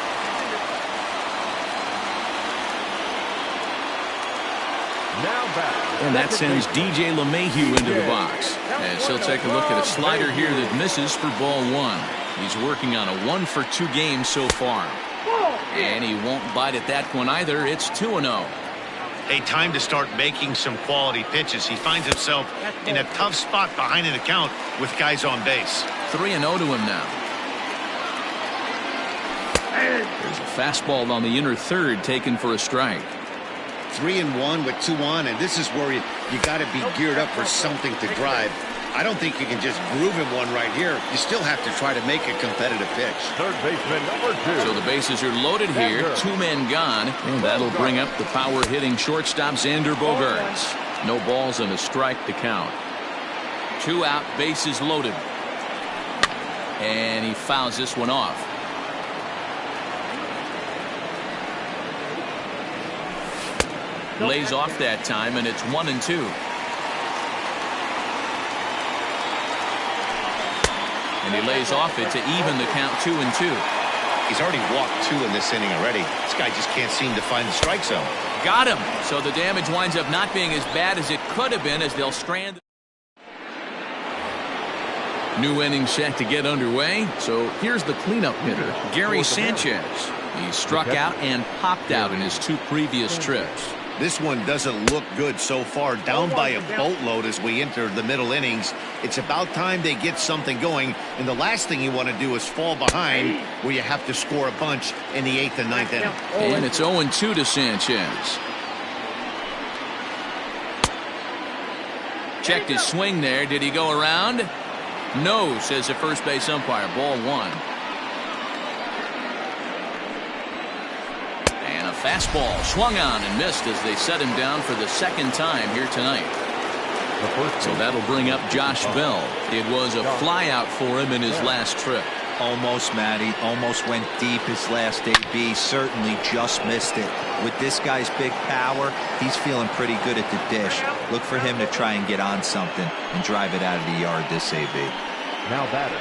And that sends DJ LeMahieu into the box. As he'll take a look at a slider here that misses for ball 1. He's working on a 1-for-2 game so far. And he won't bite at that one either. It's 2-0. A time to start making some quality pitches. He finds himself in a tough spot behind an account with guys on base. 3-0 to him now. There's a fastball on the inner third taken for a strike. 3-1 with 2 on, and this is where you got to be geared up for something to drive. I don't think you can just groove him one right here. You still have to try to make a competitive pitch. Third baseman number 2. So the bases are loaded here. 2 men gone. And that'll bring up the power-hitting shortstop Xander Bogaerts. No balls and a strike to count. 2 out, bases loaded. And he fouls this one off. Lays off that time, and it's 1-2. And he lays off it to even the count 2-2. He's already walked 2 in this inning already. This guy just can't seem to find the strike zone. Got him. So the damage winds up not being as bad as it could have been, as they'll strand. New inning set to get underway. So here's the cleanup hitter, Gary Sanchez. He struck out and popped out in his 2 previous trips. This one doesn't look good so far, down by a boatload as we enter the middle innings. It's about time they get something going, and the last thing you want to do is fall behind where you have to score a bunch in the 8th and 9th inning. And it's 0-2 to Sanchez. Checked his swing there. Did he go around? No, says the first base umpire. Ball 1. Fastball swung on and missed as they set him down for the 2nd time here tonight. So that'll bring up Josh Bell. It was a flyout for him in his last trip. Almost, Matty. Almost went deep his last AB. Certainly just missed it. With this guy's big power, he's feeling pretty good at the dish. Look for him to try and get on something and drive it out of the yard this AB. Now batter,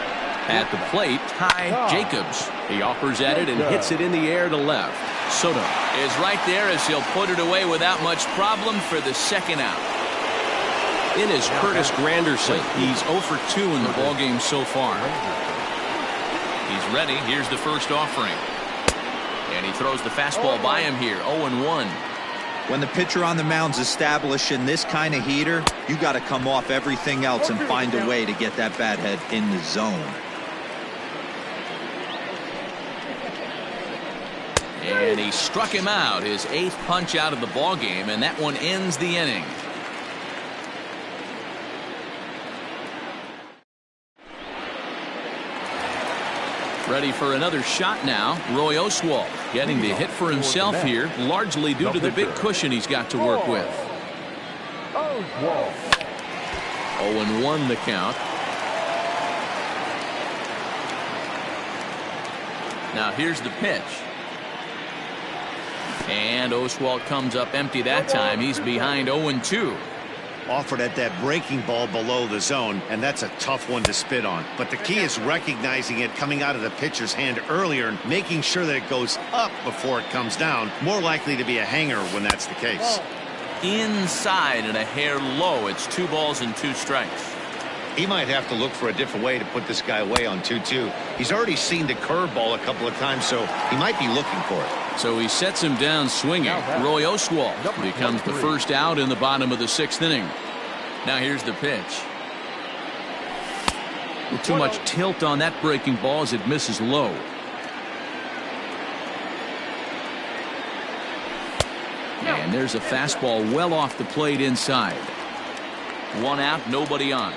At the plate, Ty Jacobs. He offers at it and hits it in the air to left. Soto is right there as he'll put it away without much problem for the second out. In is Curtis Granderson. He's 0 for 2 in the ballgame so far. He's ready. Here's the first offering. And he throws the fastball by him here. 0-1. When the pitcher on the mound's establishing this kind of heater, you got to come off everything else and find a way to get that bat head in the zone. And he struck him out, his 8th punch out of the ball game, and that one ends the inning. Ready for another shot now. Roy Oswalt getting the hit for himself here, largely due to the big cushion he's got to work with. 0-1 the count. Now here's the pitch. And Oswalt comes up empty that time. He's behind 0-2. Offered at that breaking ball below the zone, and that's a tough one to spit on. But the key is recognizing it coming out of the pitcher's hand earlier and making sure that it goes up before it comes down. More likely to be a hanger when that's the case. Inside and a hair low. It's 2 balls and 2 strikes. He might have to look for a different way to put this guy away on 2-2. He's already seen the curveball a couple of times, so he might be looking for it. So he sets him down swinging. Roy Oswalt becomes the first out in the bottom of the 6th inning. Now here's the pitch. With too much tilt on that breaking ball as it misses low. And there's a fastball well off the plate inside. 1 out, nobody on.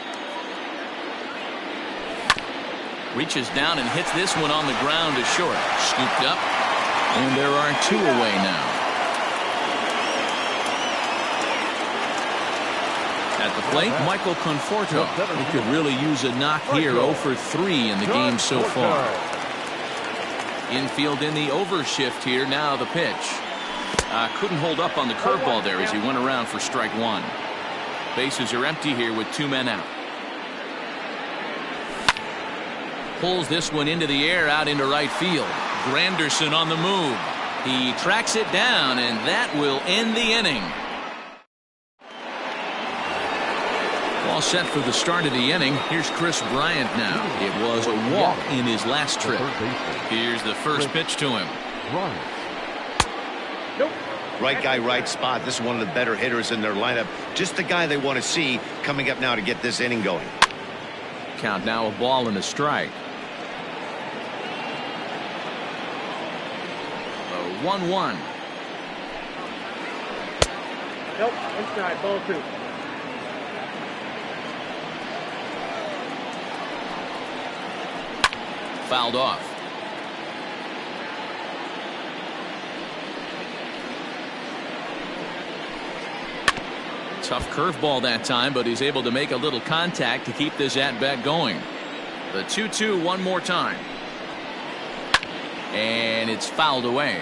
Reaches down and hits this one on the ground to short. Scooped up. And there are 2 away now. At the plate, Michael Conforto. He could really use a knock here. 0 for 3 in the game so far. Infield in the overshift here. Now the pitch. Couldn't hold up on the curveball there as he went around for strike 1. Bases are empty here with 2 men out. Pulls this one into the air out into right field. Granderson on the move. He tracks it down, and that will end the inning. All set for the start of the inning. Here's Chris Bryant now. It was a walk in his last trip. Here's the first pitch to him. Right guy, right spot. This is one of the better hitters in their lineup. Just the guy they want to see coming up now to get this inning going. Count now a ball and a strike. 1-1. Nope, inside, ball 2. Fouled off. Tough curveball that time, but he's able to make a little contact to keep this at-bat going. The 2-2 one more time. And it's fouled away.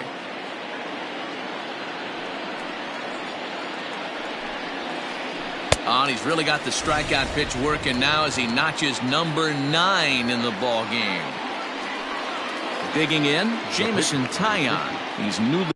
Oh, and he's really got the strikeout pitch working now as he notches number 9 in the ball game. Digging in, Jamison Tyon. He's newly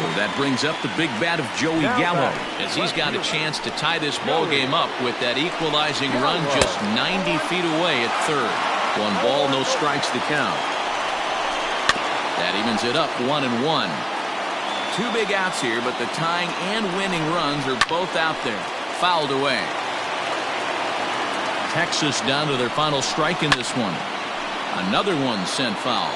So that brings up the big bat of Joey Gallo, as he's got a chance to tie this ball game up with that equalizing run just 90 feet away at third. 1 ball, no strikes to count. That evens it up 1-1. 2 big outs here, but the tying and winning runs are both out there. Fouled away. Texas down to their final strike in this one. Another one sent foul.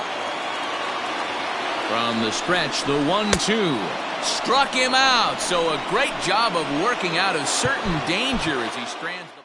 From the stretch, the 1-2 struck him out. So a great job of working out of certain danger as he strands the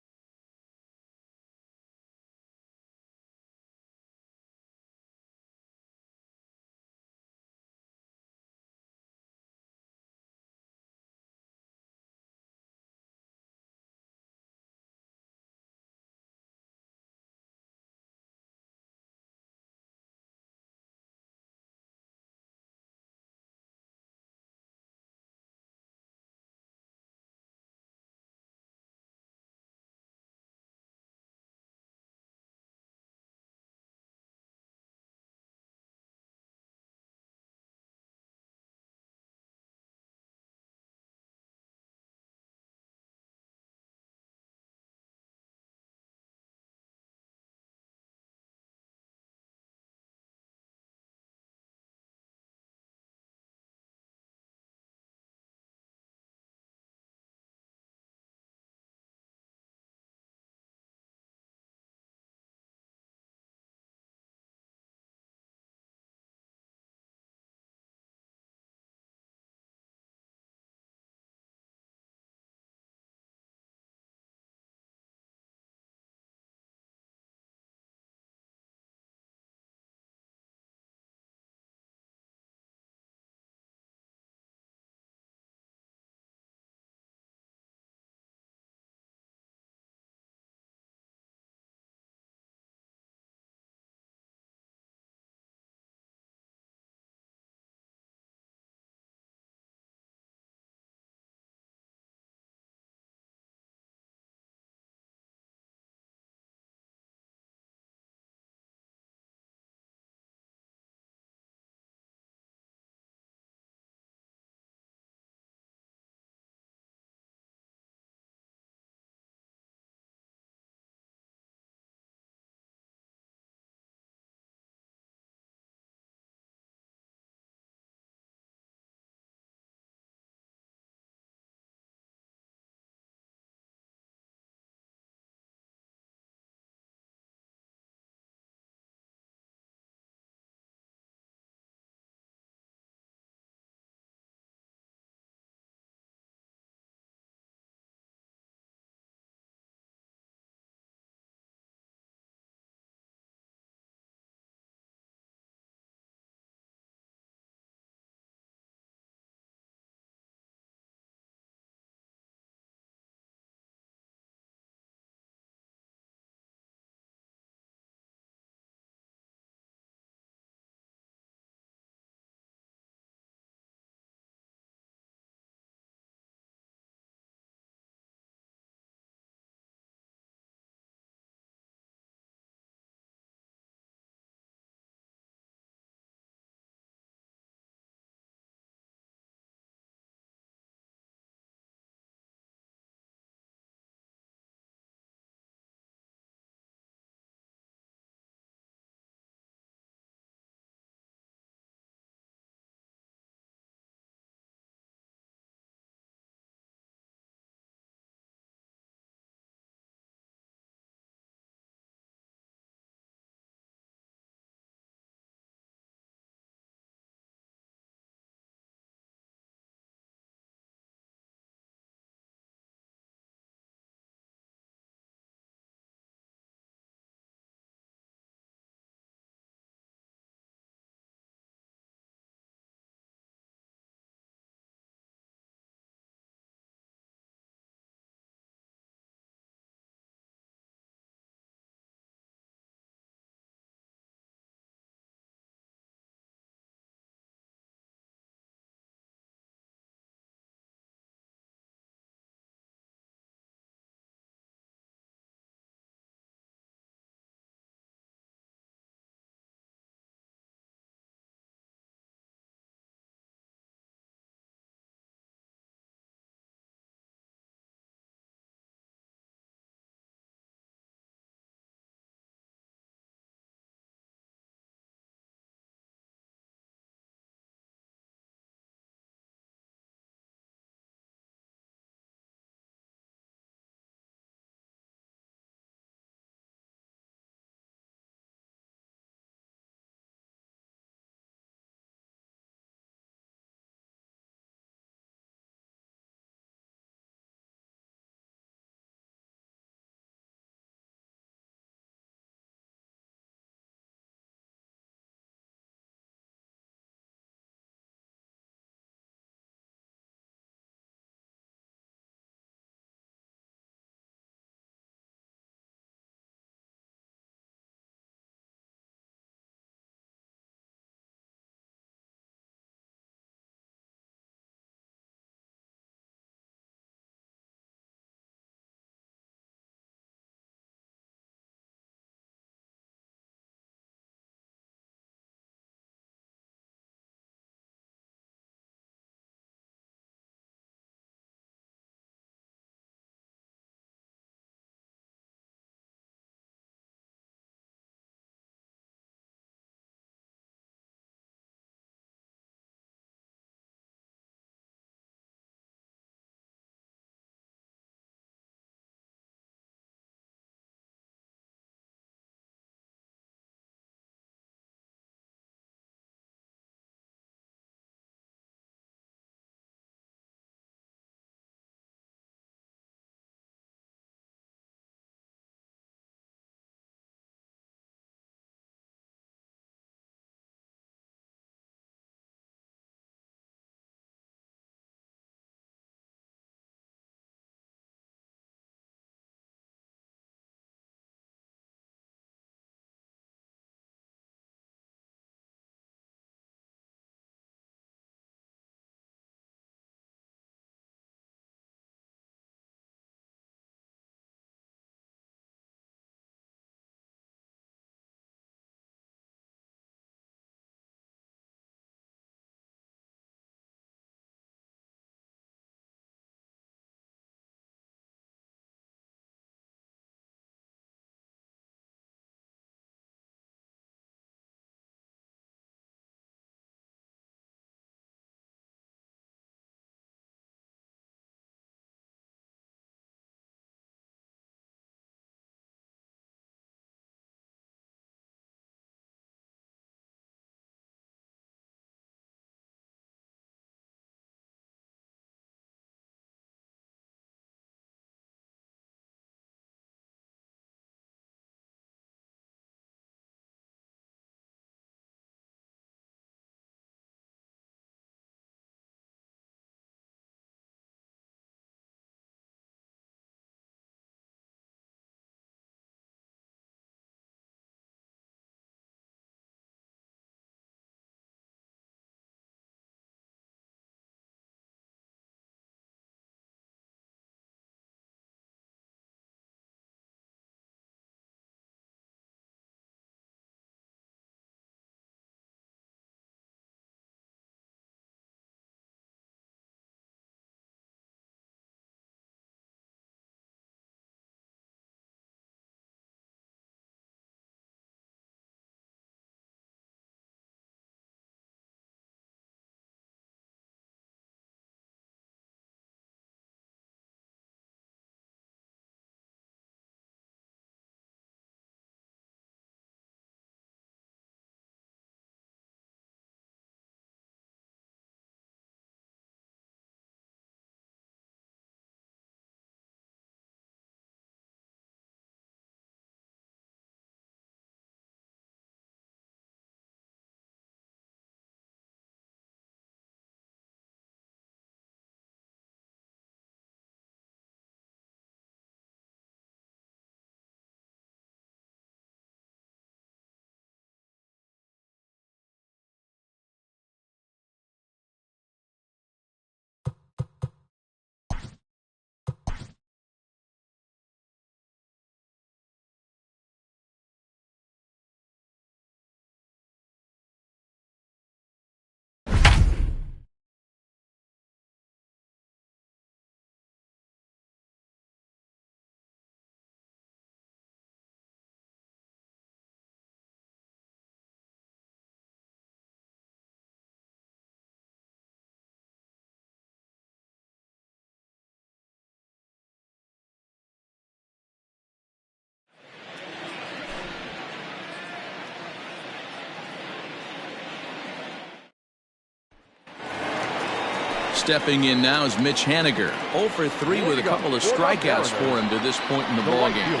Stepping in now is Mitch Haniger. 0 for 3 with a couple of strikeouts for him to this point in the ballgame.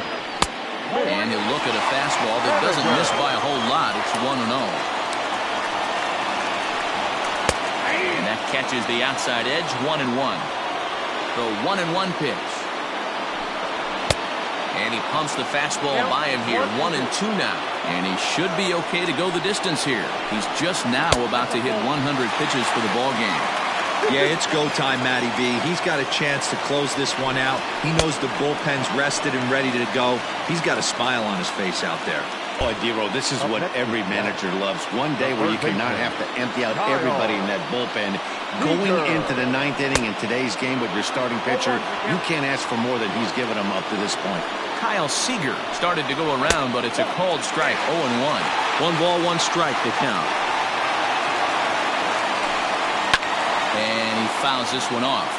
And he'll look at a fastball that doesn't miss by a whole lot. It's 1-0. And that catches the outside edge, 1-1. The 1-1 pitch. And he pumps the fastball by him here. 1-2 now. And he should be okay to go the distance here. He's just now about to hit 100 pitches for the ballgame. Yeah, it's go time, Matty V. He's got a chance to close this one out. He knows the bullpen's rested and ready to go. He's got a smile on his face out there. Oh, Dero, this is what every manager loves. One day where you cannot have to empty out everybody in that bullpen. Going into the 9th inning in today's game with your starting pitcher, you can't ask for more than he's given them up to this point. Kyle Seager started to go around, but it's a called strike, 0-1. 1 ball, 1 strike to count. And he fouls this one off.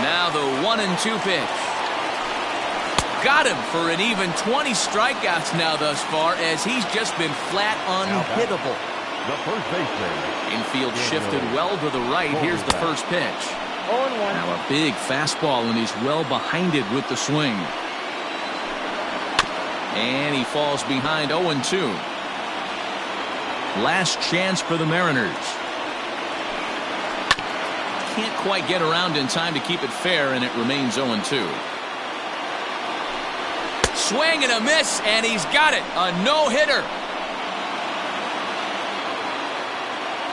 Now the 1-2 pitch. Got him for an even 20 strikeouts now thus far, as he's just been flat unhittable. The first baseman. Infield shifted well to the right. Here's the first pitch. Now a big fastball, and he's well behind it with the swing. And he falls behind 0-2. Last chance for the Mariners. Can't quite get around in time to keep it fair, and it remains 0-2. Swing and a miss, and he's got it. A no-hitter.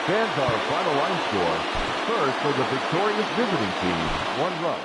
Fans, our final line score. First for the victorious visiting team, 1 run.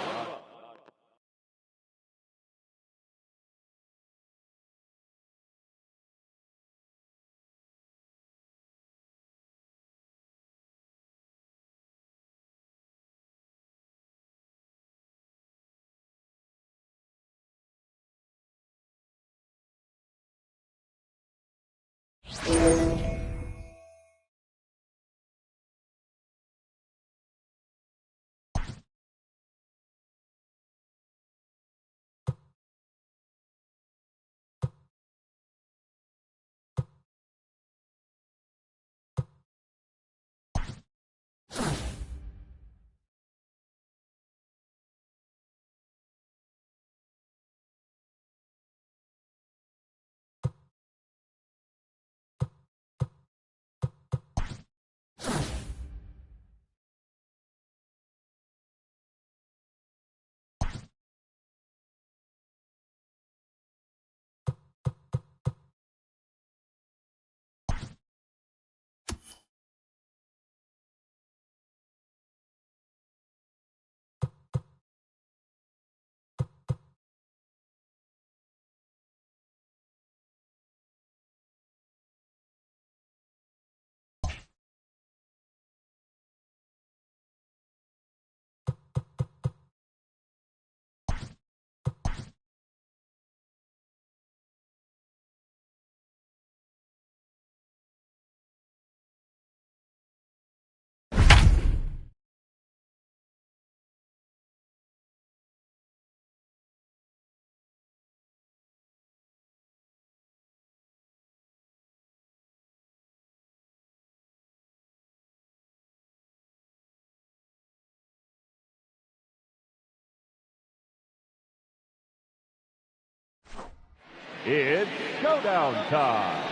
It's showdown time.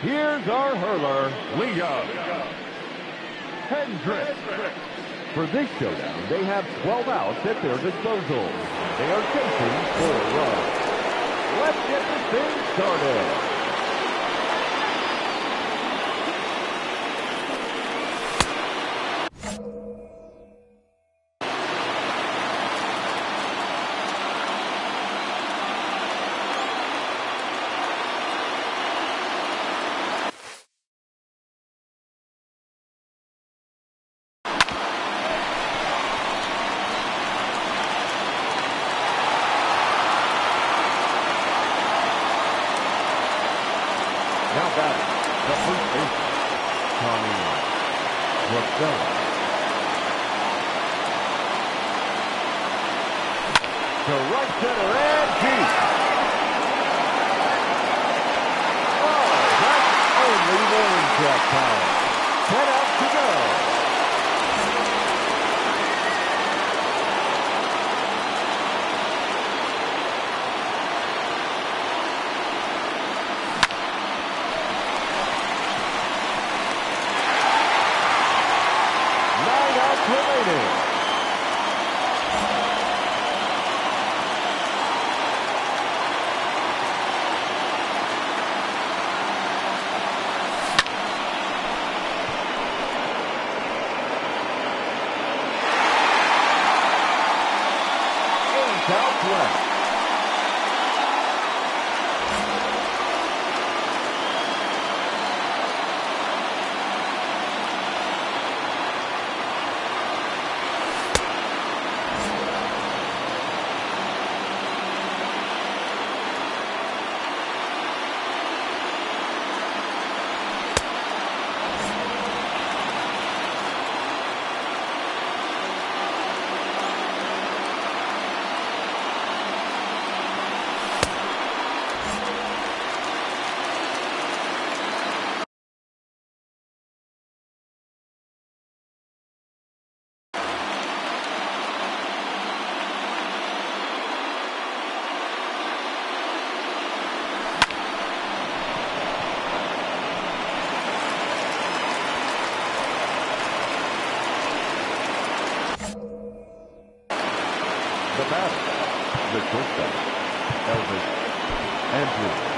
Here's our hurler, Leo Hendricks. For this showdown, they have 12 outs at their disposal. They are chasing 4 runs. Let's get this thing started. Now batting, the first baseman, Tommy Rosella. To right center and deep. Oh, that's only warning track power. 10 outs to go. left. The batter, the shortstop, Elvis Andrews.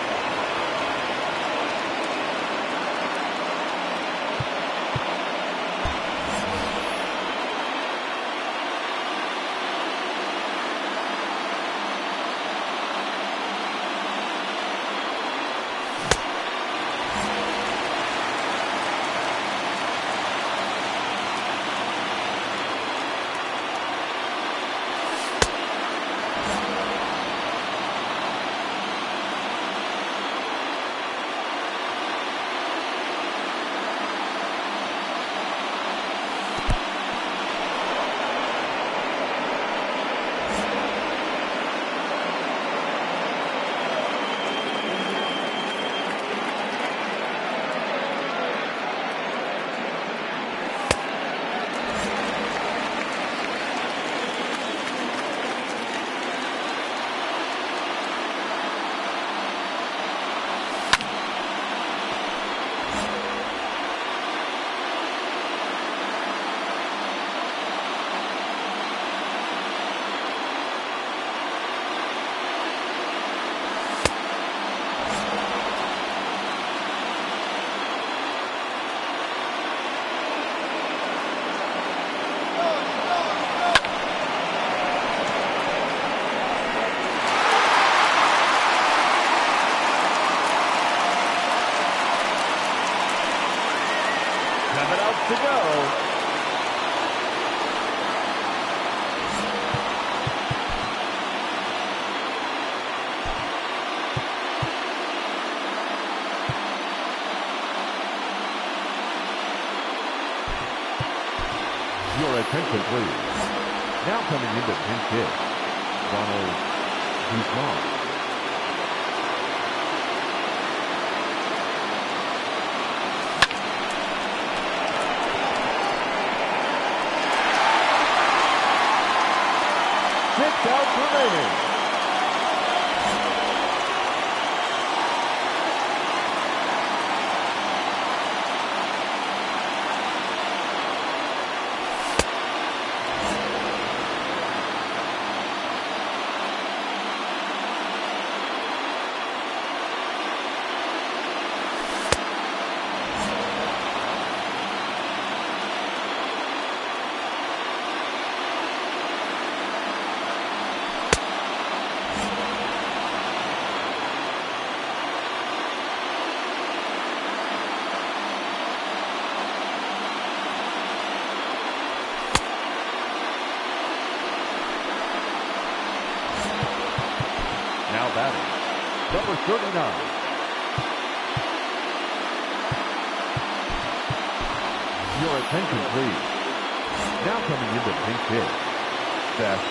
To go. Your attention, please. Now coming into pinch hit, Ronald Guzman. Six outs remaining. Now batting, number 39. Your attention, please. Now coming into pinch hit, Seth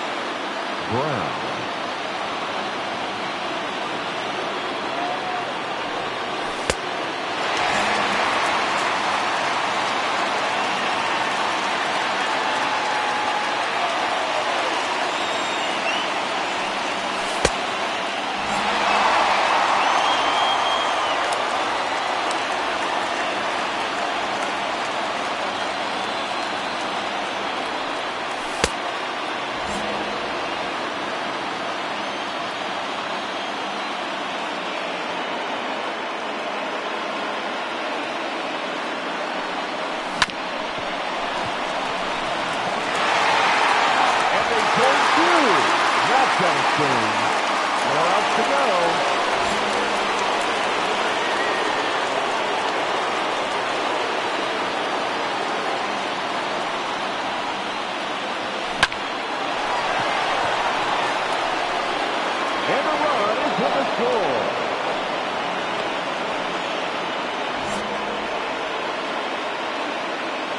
Brown.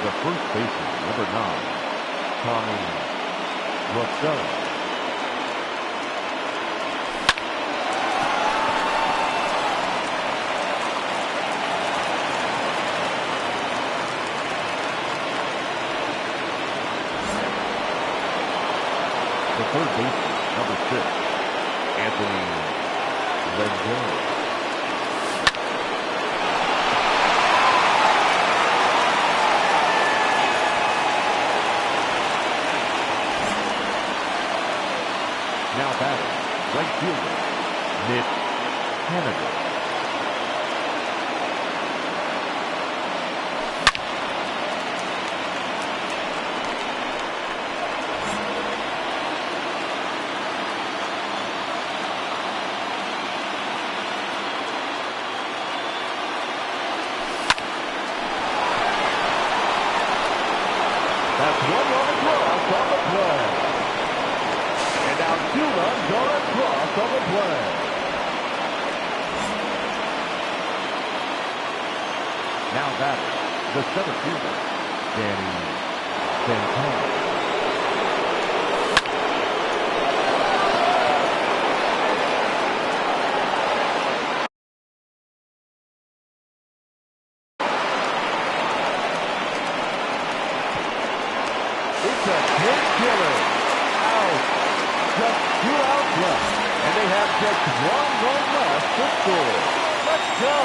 the first baseman, number 9, Tommy Russell. The third baseman, number 6, Anthony Rendon. Now batting, right fielder, Mitch Haniger. That's one run across on the play. And now 2 runs are across on the play. Now batting, the center fielder, Danny Santana. It's a big killer. Out. Just 2 outs left. And they have just 1 run left to score. Let's go.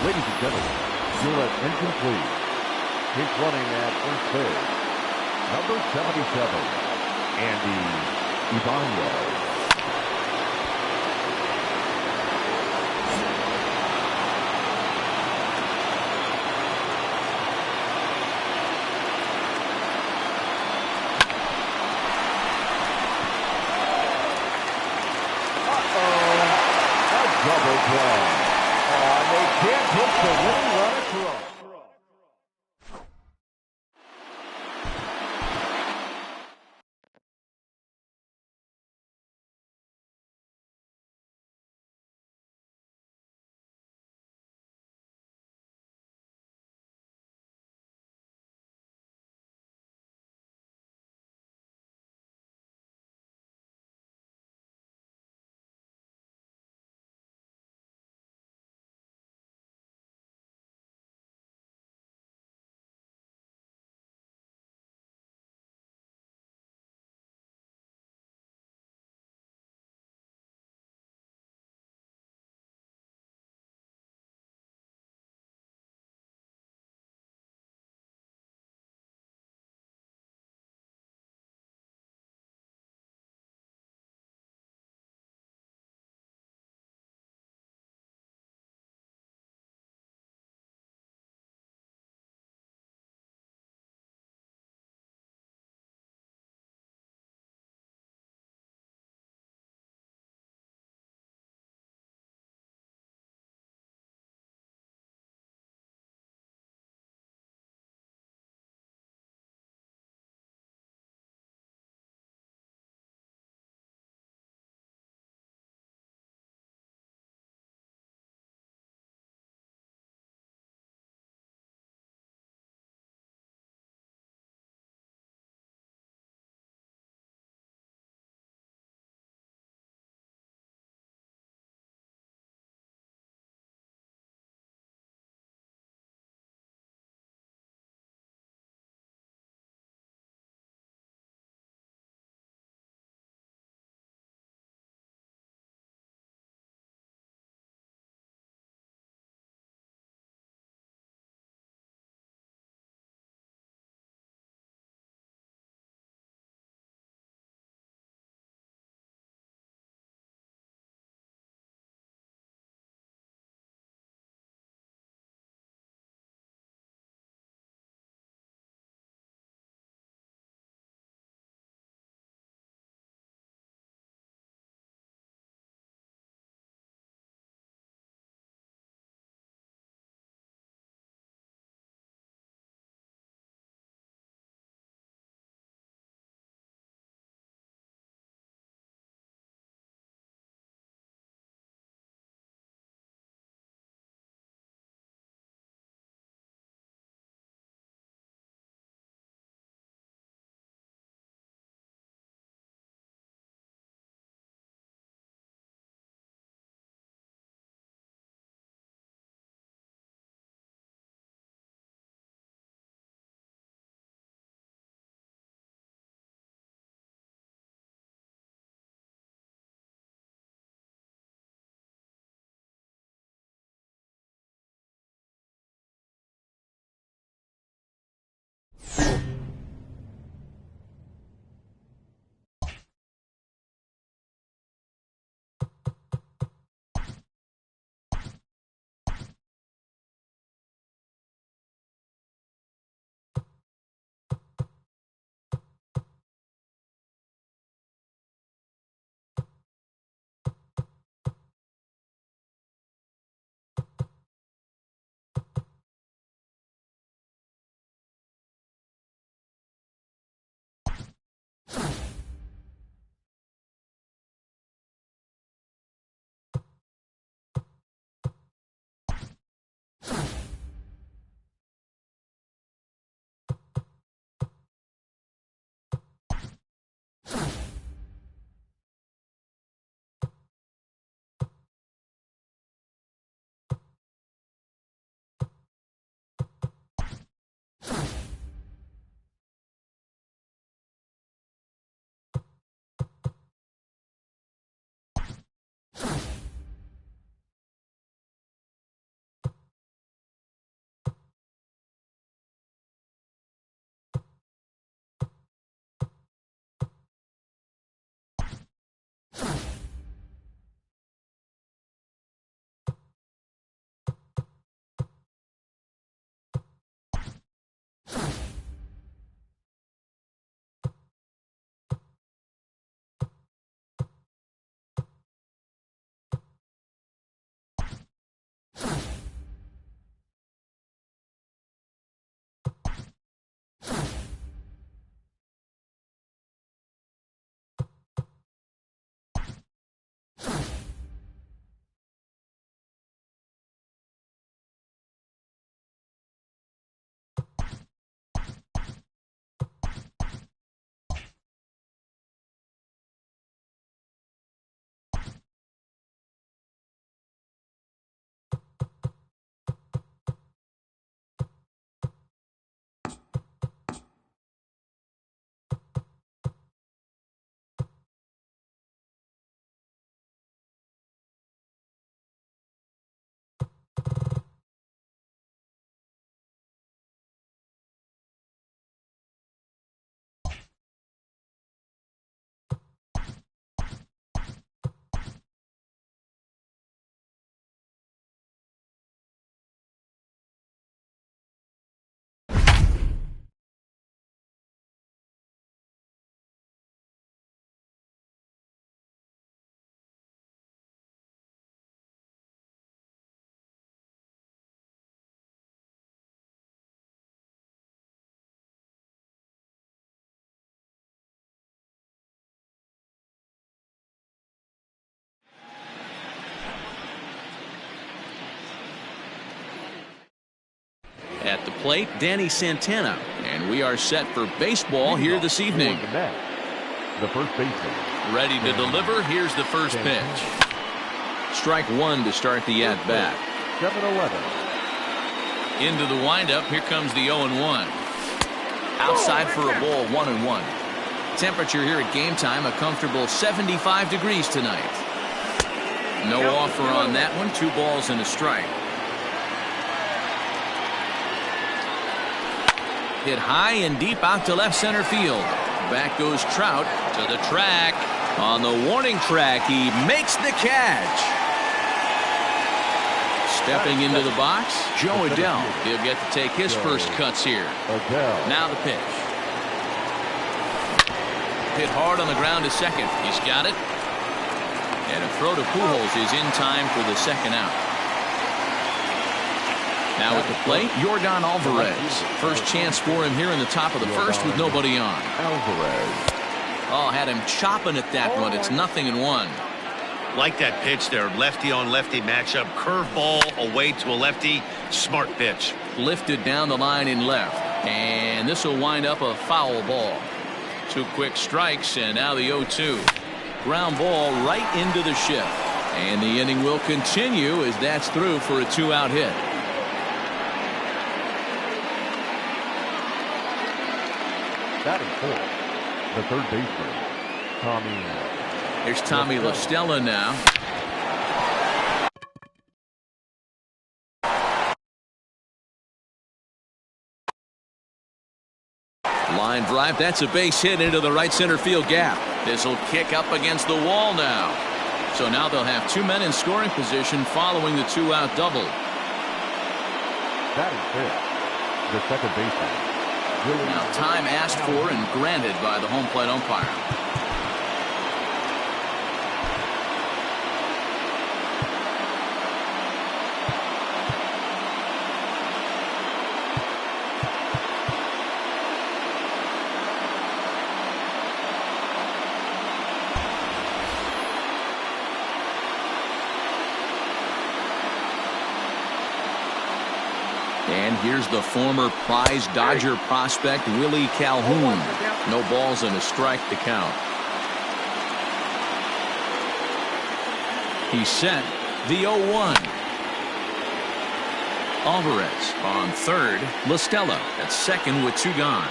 Ladies and gentlemen, you're at incomplete. He's running at first base. Number 77, Andy Ibanez. A double play. They can't put the winning run across. At the plate, Danny Santana. And we are set for baseball here this evening. The first baseman. Ready to deliver. Here's the first pitch. Strike one to start the at-bat. 7-11. Into the windup. Here comes the 0-1. Outside for a ball, 1-1. Temperature here at game time, a comfortable 75 degrees tonight. No offer on that one. 2 balls and a strike. Hit high and deep out to left center field. Back goes Trout to the track. On the warning track, he makes the catch. Stepping into the box, Joe Adele. He'll get to take his first cuts here. Now the pitch. Hit hard on the ground to second. He's got it. And a throw to Pujols is in time for the second out. Now at the plate, Yordan Alvarez. First chance for him here in the top of the first with nobody on. Alvarez. Oh, had him chopping at that one. It's 0-1. Like that pitch there, lefty on lefty matchup, curveball away to a lefty, smart pitch. Lifted down the line in left, and this will wind up a foul ball. 2 quick strikes, and now the 0-2. Ground ball right into the shift, and the inning will continue as that's through for a 2-out hit. Batting fourth, the third baseman, Tommy. Here's Tommy La Stella now. Line drive. That's a base hit into the right center field gap. This will kick up against the wall now. So now they'll have 2 men in scoring position following the 2-out double. Batting fifth, the second baseman. Now time asked for and granted by the home plate umpire. And here's the former prize Dodger prospect Willie Calhoun. No balls and a strike to count. He's set. The 0-1. Alvarez on third. La Stella at second with 2 gone.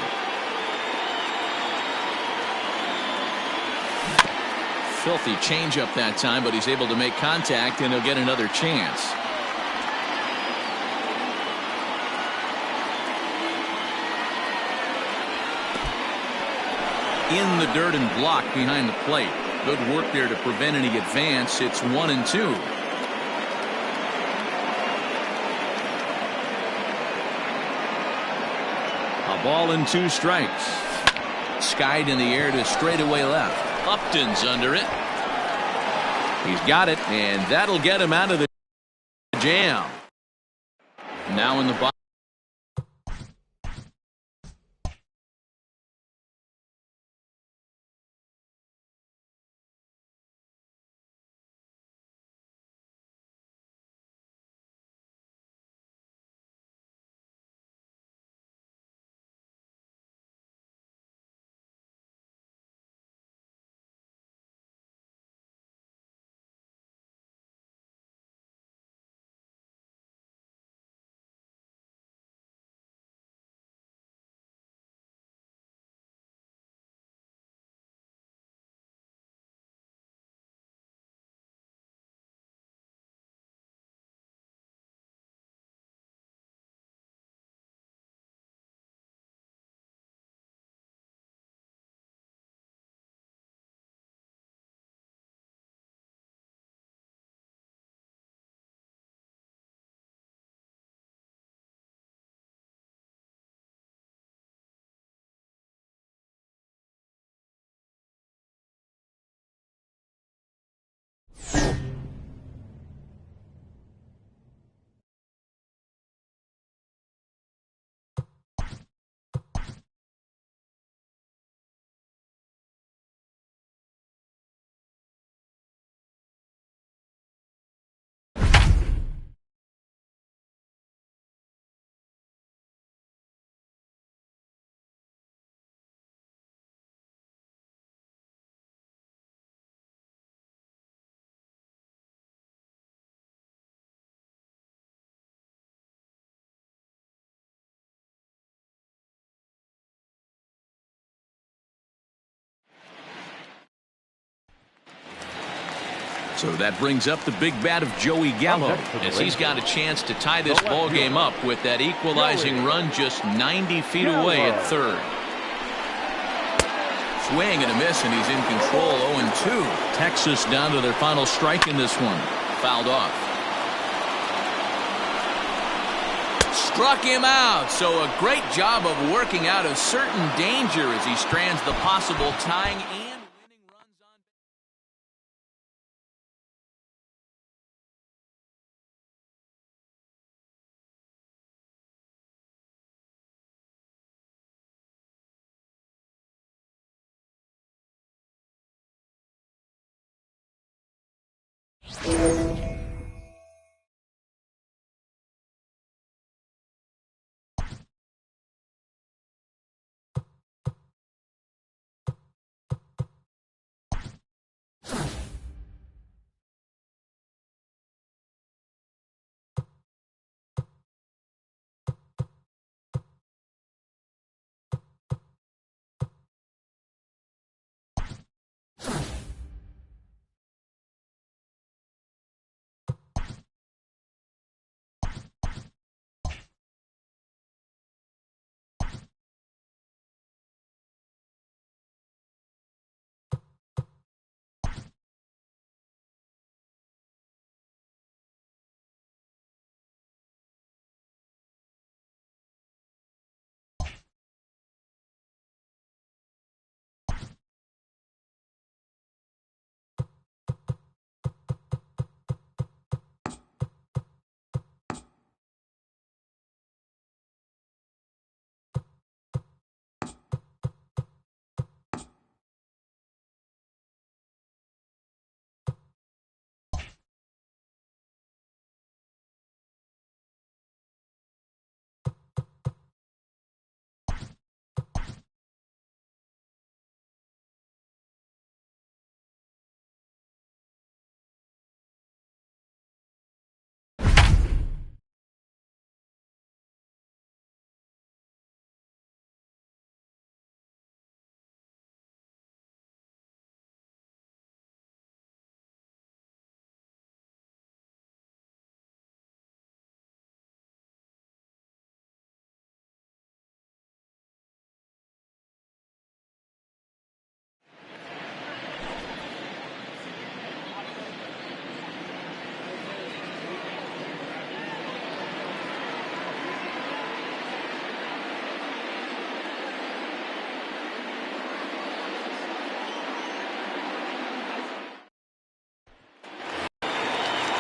Filthy changeup that time, but he's able to make contact and he'll get another chance. In the dirt and blocked behind the plate. Good work there to prevent any advance. It's 1-2. A ball and 2 strikes. Skied in the air to straightaway left. Upton's under it. He's got it, and that'll get him out of the jam. Now in the box. So that brings up the big bat of Joey Gallo, as he's got a chance to tie this ball game up with that equalizing run just 90 feet away at third. Swing and a miss, and he's in control. 0-2. Texas down to their final strike in this one. Fouled off. Struck him out. So a great job of working out a certain danger as he strands the possible tying and winning runs on.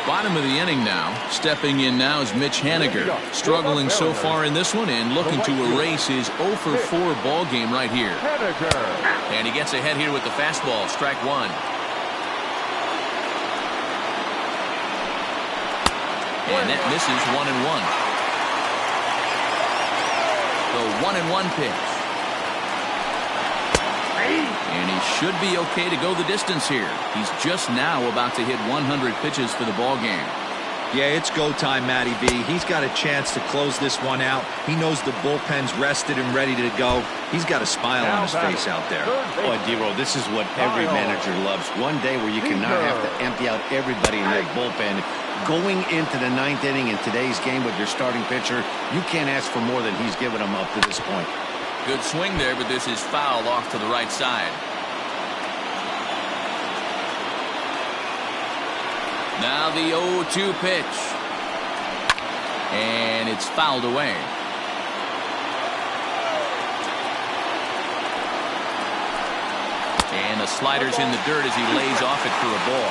Bottom of the inning now. Stepping in now is Mitch Haniger. Struggling so far in this one and looking to erase his 0-for-4 ball game right here. And he gets ahead here with the fastball. Strike one. And that misses 1-1. The 1-1 pitch. And he should be okay to go the distance here. He's just now about to hit 100 pitches for the ball game. Yeah, it's go time, Matty B. He's got a chance to close this one out. He knows the bullpen's rested and ready to go. He's got a smile on his face out there. Boy, D-Roll, this is what every manager loves. One day where you can not have to empty out everybody in that bullpen. Going into the ninth inning in today's game with your starting pitcher, you can't ask for more than he's given them up to this point. Good swing there, but this is fouled off to the right side. Now the 0-2 pitch. And it's fouled away. And the slider's in the dirt as he lays off it for a ball.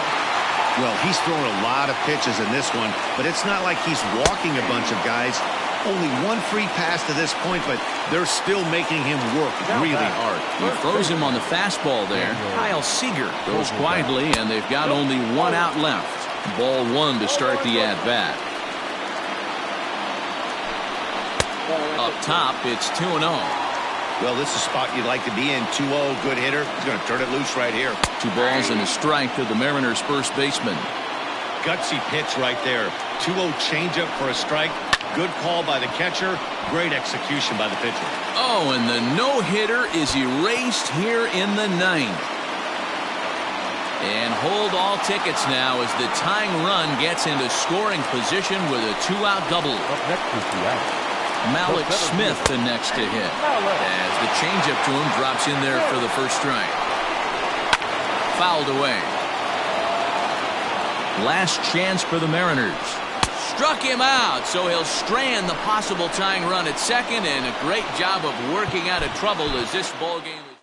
Well, he's thrown a lot of pitches in this one, but it's not like he's walking a bunch of guys. Only one free pass to this point, but they're still making him work really hard. He throws him on the fastball there. Kyle Seager goes quietly, and they've got only one out left. Ball one to start the at-bat. Up top, it's 2-0. Well, this is a spot you'd like to be in. 2-0, good hitter. He's going to turn it loose right here. 2 balls and a strike to the Mariners' first baseman. Gutsy pitch right there. 2-0 changeup for a strike. Good call by the catcher. Great execution by the pitcher. Oh, and the no-hitter is erased here in the ninth. And hold all tickets now as the tying run gets into scoring position with a 2-out double. Up next is Seattle. Malik Smith the next to hit as the changeup to him drops in there for the first strike. Fouled away. Last chance for the Mariners. Struck him out, so he'll strand the possible tying run at second, and a great job of working out of trouble as this ball game is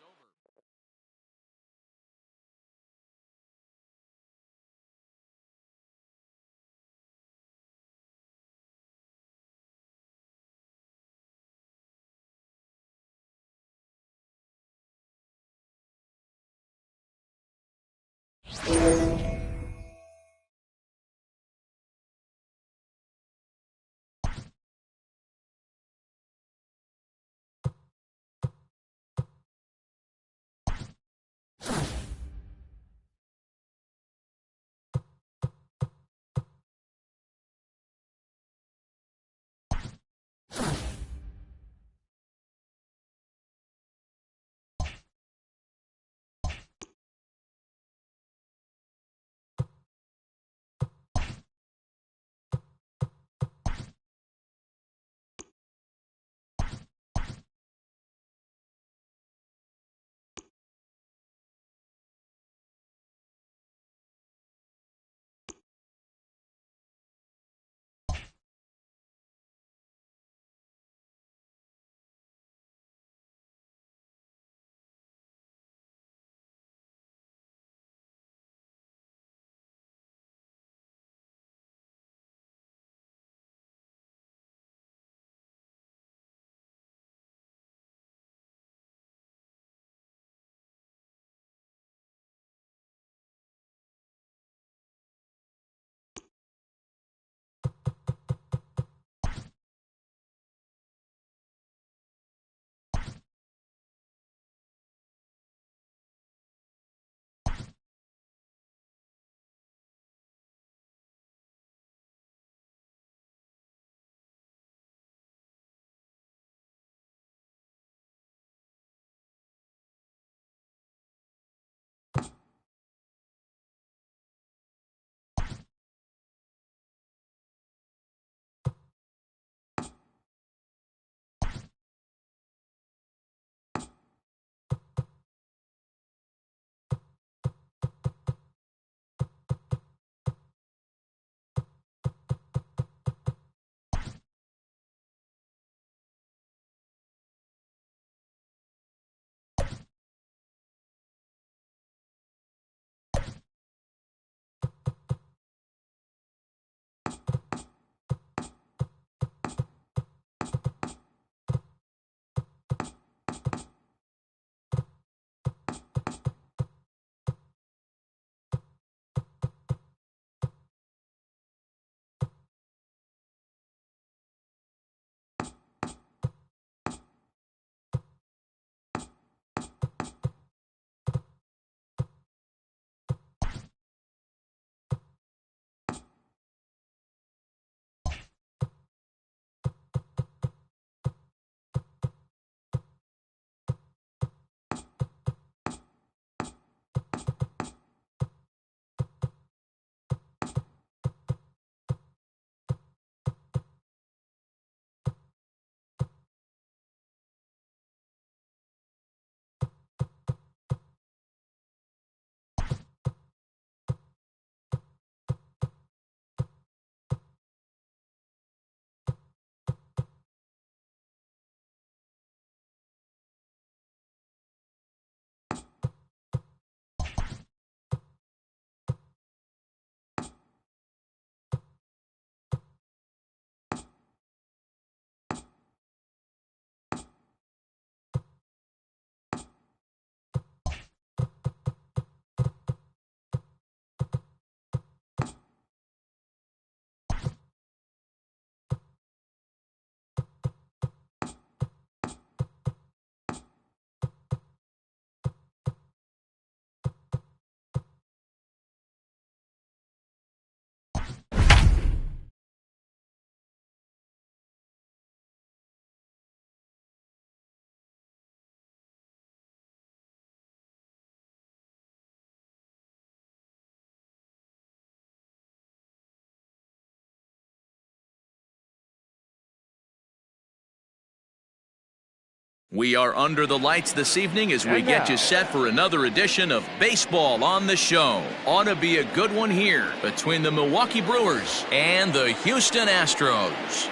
We are under the lights this evening as we get you set for another edition of Baseball on the Show. Ought to be a good one here between the Milwaukee Brewers and the Houston Astros.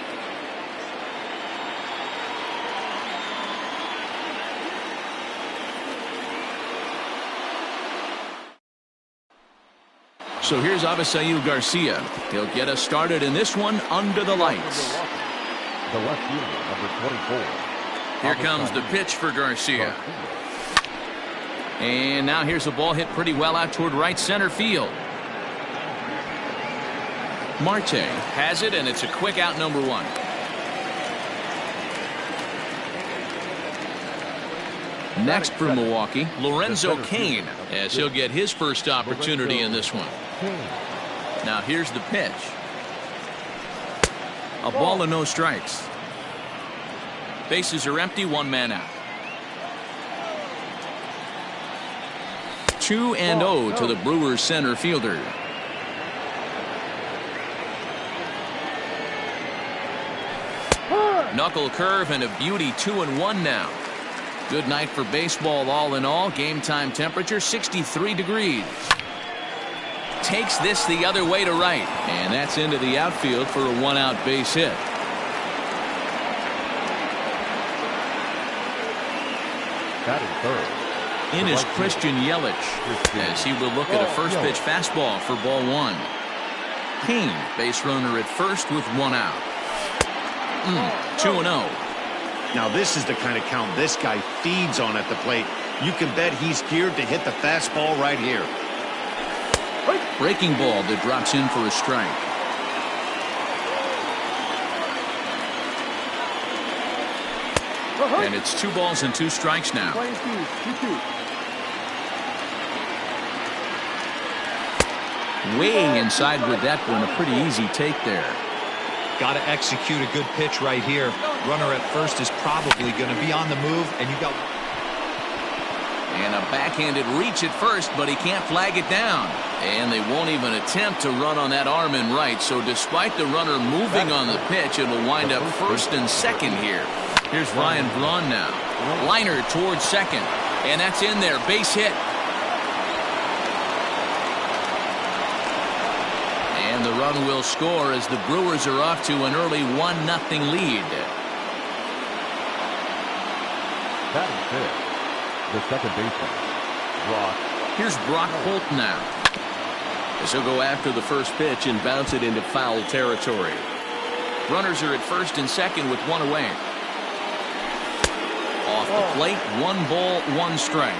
So here's Avisail Garcia. He'll get us started in this one under the lights. The left fielder, number 24. Here comes the pitch for Garcia. And now here's a ball hit pretty well out toward right center field. Marte has it, and it's a quick out, number one. Next for Milwaukee, Lorenzo Cain, as he'll get his first opportunity in this one. Now here's the pitch. A ball and no strikes. Bases are empty, one man out. 2-0 to the Brewers center fielder. Knuckle curve and a beauty, 2-1 now. Good night for baseball all in all. Game time temperature 63 degrees. Takes this the other way to right, and that's into the outfield for a one-out base hit. In is Christian Yelich, as he will look at a first pitch fastball for ball one. Cain, base runner at first with one out. 2-0. Now this is the kind of count this guy feeds on at the plate. You can bet he's geared to hit the fastball right here. Breaking ball that drops in for a strike. And it's 2 balls and 2 strikes now. Way inside with that one. A pretty easy take there. Got to execute a good pitch right here. Runner at first is probably going to be on the move, and you got. And a backhanded reach at first, but he can't flag it down. And they won't even attempt to run on that arm in right. So despite the runner moving on the pitch, it will wind up first and second here. Here's Ryan Braun now. Liner towards second. And that's in there. Base hit. And the run will score as the Brewers are off to an early 1-0 lead. Batting fifth, the second baseman, Brock. Here's Brock Holt now. As he'll go after the first pitch and bounce it into foul territory. Runners are at first and second with one away. Off the plate, 1 ball, 1 strike.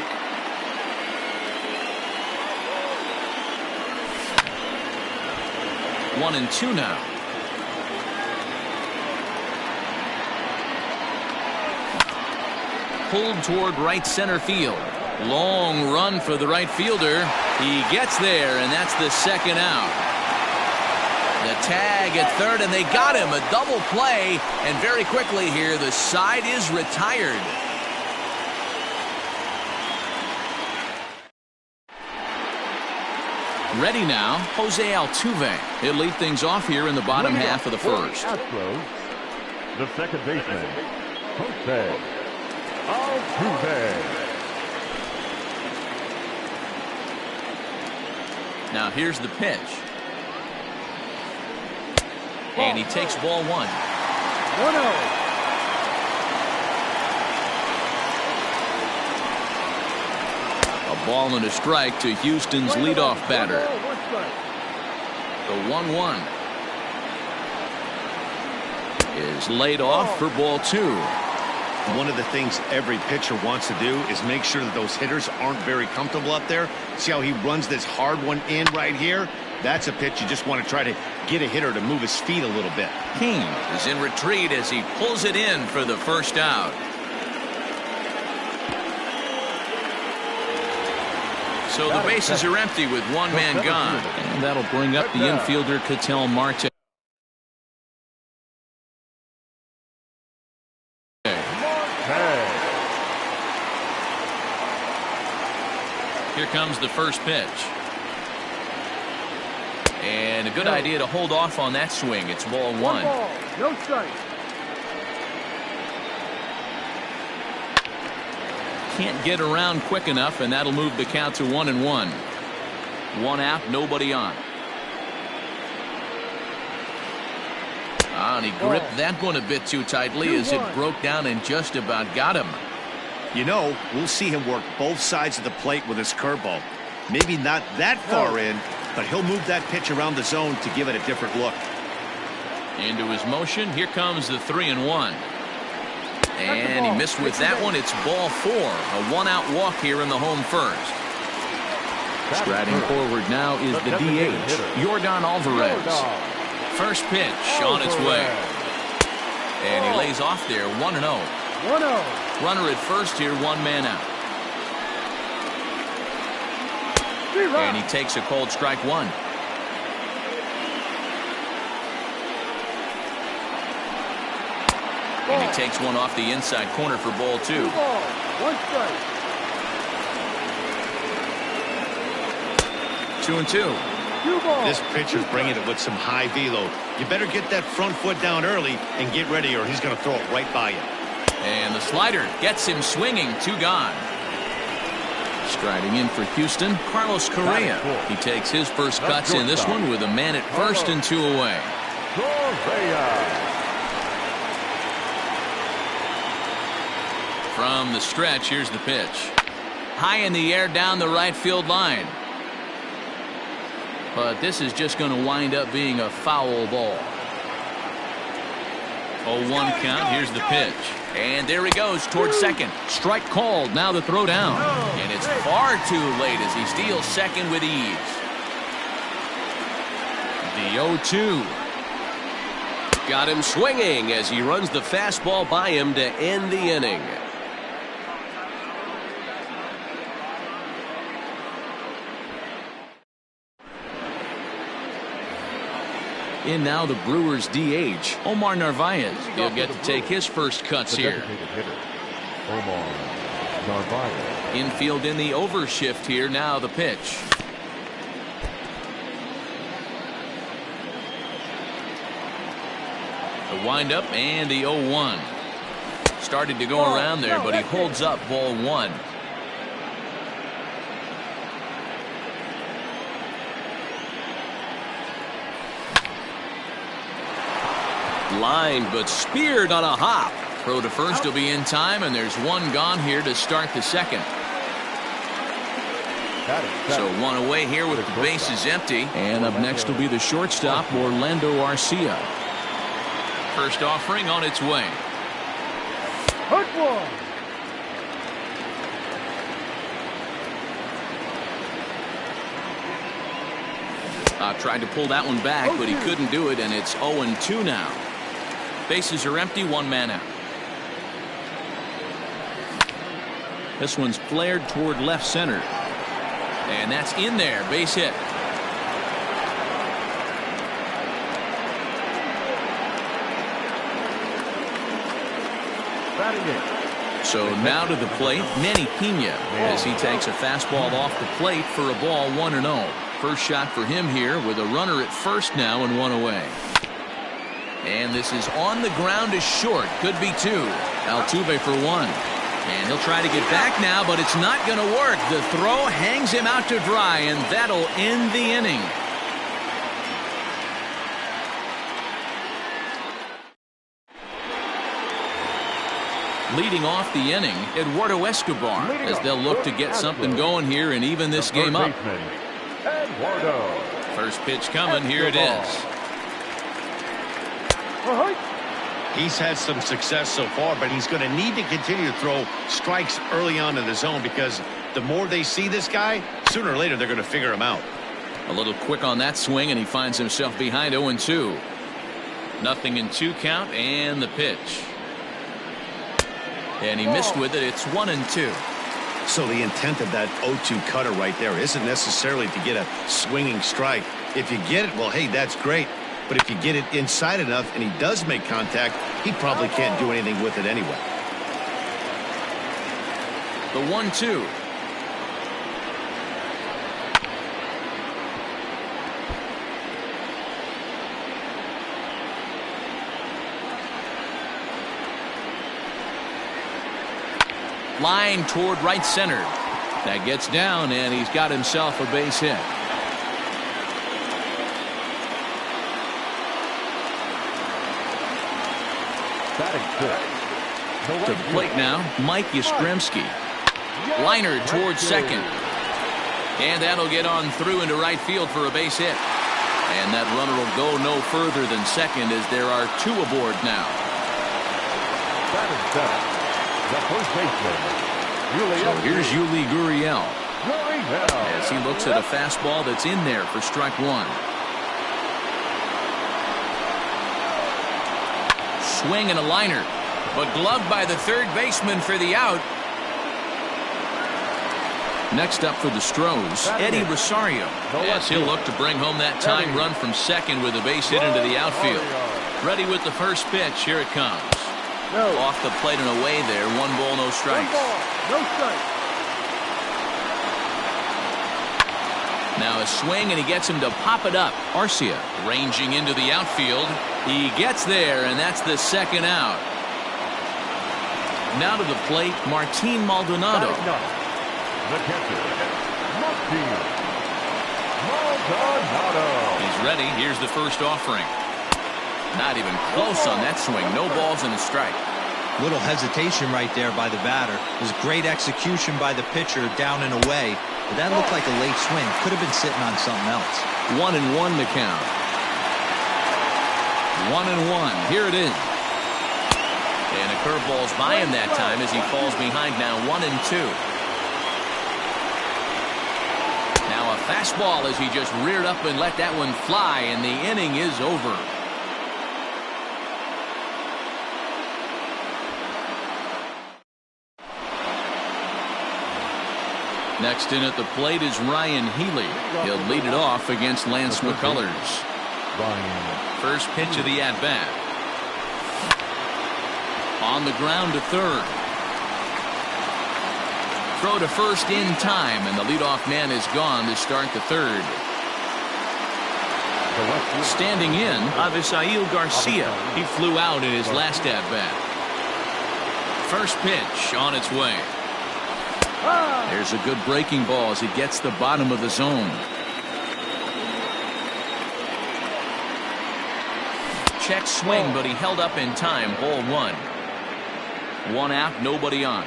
One and 2 now. Pulled toward right center field. Long run for the right fielder. He gets there, and that's the second out. The tag at third, and they got him. A double play, and very quickly here, the side is retired. Ready now, Jose Altuve. He'll lead things off here in the bottom half of the first. Astros, the second baseman, Jose Altuve. Now here's the pitch. And he takes ball 1. 1-0. A ball and a strike to Houston's leadoff batter. The 1-1 is laid off for ball 2. One of the things every pitcher wants to do is make sure that those hitters aren't very comfortable up there. See how he runs this hard one in right here? That's a pitch you just want to try to get a hitter to move his feet a little bit. Cain is in retreat as he pulls it in for the first out. So the bases are empty with one man gone. And that'll bring up the infielder Ketel Marte. Here comes the first pitch. And a good idea to hold off on that swing. It's ball 1. No strike. can't get around quick enough, and that'll move the count to 1-1. One out, nobody on. And he gripped that one a bit too tightly as it broke down and just about got him. You know, we'll see him work both sides of the plate with his curveball. Maybe not that far in, but he'll move that pitch around the zone to give it a different look. Into his motion, here comes the 3-1. And he missed with that one. It's ball 4. A one-out walk here in the home first. Striding forward now is the DH, Yordan Alvarez. First pitch on its way. And he lays off there, 1-0. 1-0. Runner at first here, one man out. And he takes a cold strike one. And he takes one off the inside corner for ball 2. 2 balls, 1 strike. 2-2. This pitcher's bringing it with some high velo. You better get that front foot down early and get ready, or he's going to throw it right by you. And the slider gets him swinging. 2 gone. Striding in for Houston, Carlos Correa. He takes his first cuts in this one with a man at first and 2 away. From the stretch, here's the pitch. High in the air down the right field line. But this is just going to wind up being a foul ball. 0-1 count. Here's the pitch. And there he goes towards second. Strike called. Now the throw down. And it's far too late as he steals second with ease. The 0-2. Got him swinging as he runs the fastball by him to end the inning. In now the Brewers DH, Omar Narvaez. He'll get to take his first cuts here. Omar Narvaez. Infield in the overshift here. Now the pitch. The windup and the 0-1. Started to go around there, but he holds up ball 1. Lined but speared on a hop. Throw to first will be in time, and there's one gone here to start the second. So one away here with the bases empty. And up next will be the shortstop, Orlando Arcia. First offering on its way. Hurt one. Tried to pull that one back, but he couldn't do it, and it's 0-2 now. Bases are empty, one man out. This one's flared toward left center. And that's in there, base hit. So now to the plate, Manny Pena, as he takes a fastball off the plate for a ball 1-0. First shot for him here with a runner at first now and one away. And this is on the ground is short. Could be 2. Altuve for 1. And he'll try to get back now, but it's not going to work. The throw hangs him out to dry, and that'll end the inning. Leading off the inning, Eduardo Escobar, as they'll look to get something going here and even this game up. First pitch coming. Here it is. He's had some success so far, but he's going to need to continue to throw strikes early on in the zone, because the more they see this guy, sooner or later they're going to figure him out. A little quick on that swing, and he finds himself behind 0-2. Nothing in 2 count, and the pitch. And he missed with it. It's 1-2. So the intent of that 0-2 cutter right there isn't necessarily to get a swinging strike. If you get it, well, hey, that's great. But if you get it inside enough and he does make contact, he probably can't do anything with it anyway. The 1-2. Line toward right center. That gets down, and he's got himself a base hit. To the plate now, Mike Yastrzemski. Liner towards second. And that'll get on through into right field for a base hit. And that runner will go no further than second as there are two aboard now. The first baseman. So here's Yuli Gurriel as he looks at a fastball that's in there for strike one. Swing and a liner, but gloved by the third baseman for the out. Next up for the Stros, Eddie Rosario, as he'll look to bring home that tying run from second with a base hit into the outfield. Ready with the first pitch. Here it comes. Off the plate and away there. 1 ball, no strikes. No strikes. Now a swing, and he gets him to pop it up. Arcia ranging into the outfield. He gets there, and that's the second out. Now to the plate, Martin Maldonado. The catcher, Martin Maldonado. He's ready. Here's the first offering. Not even close on that swing. No balls and a strike. Little hesitation right there by the batter. It was great execution by the pitcher down and away. But that looked like a late swing. Could have been sitting on something else. 1-1 to count. 1-1. Here it is. And a curveball's by him that time as he falls behind now 1-2. Now a fastball as he just reared up and let that one fly, and the inning is over. Next in at the plate is Ryan Healy. He'll lead it off against Lance McCullers. First pitch of the at-bat. On the ground to third. Throw to first in time, and the leadoff man is gone to start the third. Standing in, Avisail Garcia. He flew out in his last at-bat. First pitch on its way. There's a good breaking ball as he gets the bottom of the zone. Check swing, but he held up in time. Ball one. One out, nobody on.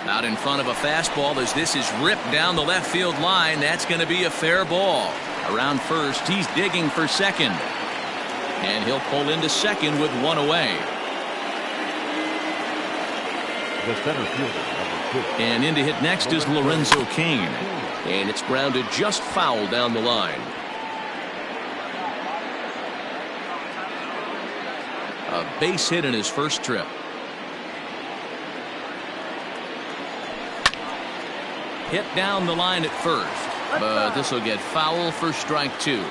Out in front of a fastball as this is ripped down the left field line. That's going to be a fair ball. Around first, he's digging for second. And he'll pull into second with one away. The center fielder, and in to hit next is Lorenzo Cain. And it's grounded just foul down the line. A base hit in his first trip. Hit down the line at first, but this will get foul for strike two.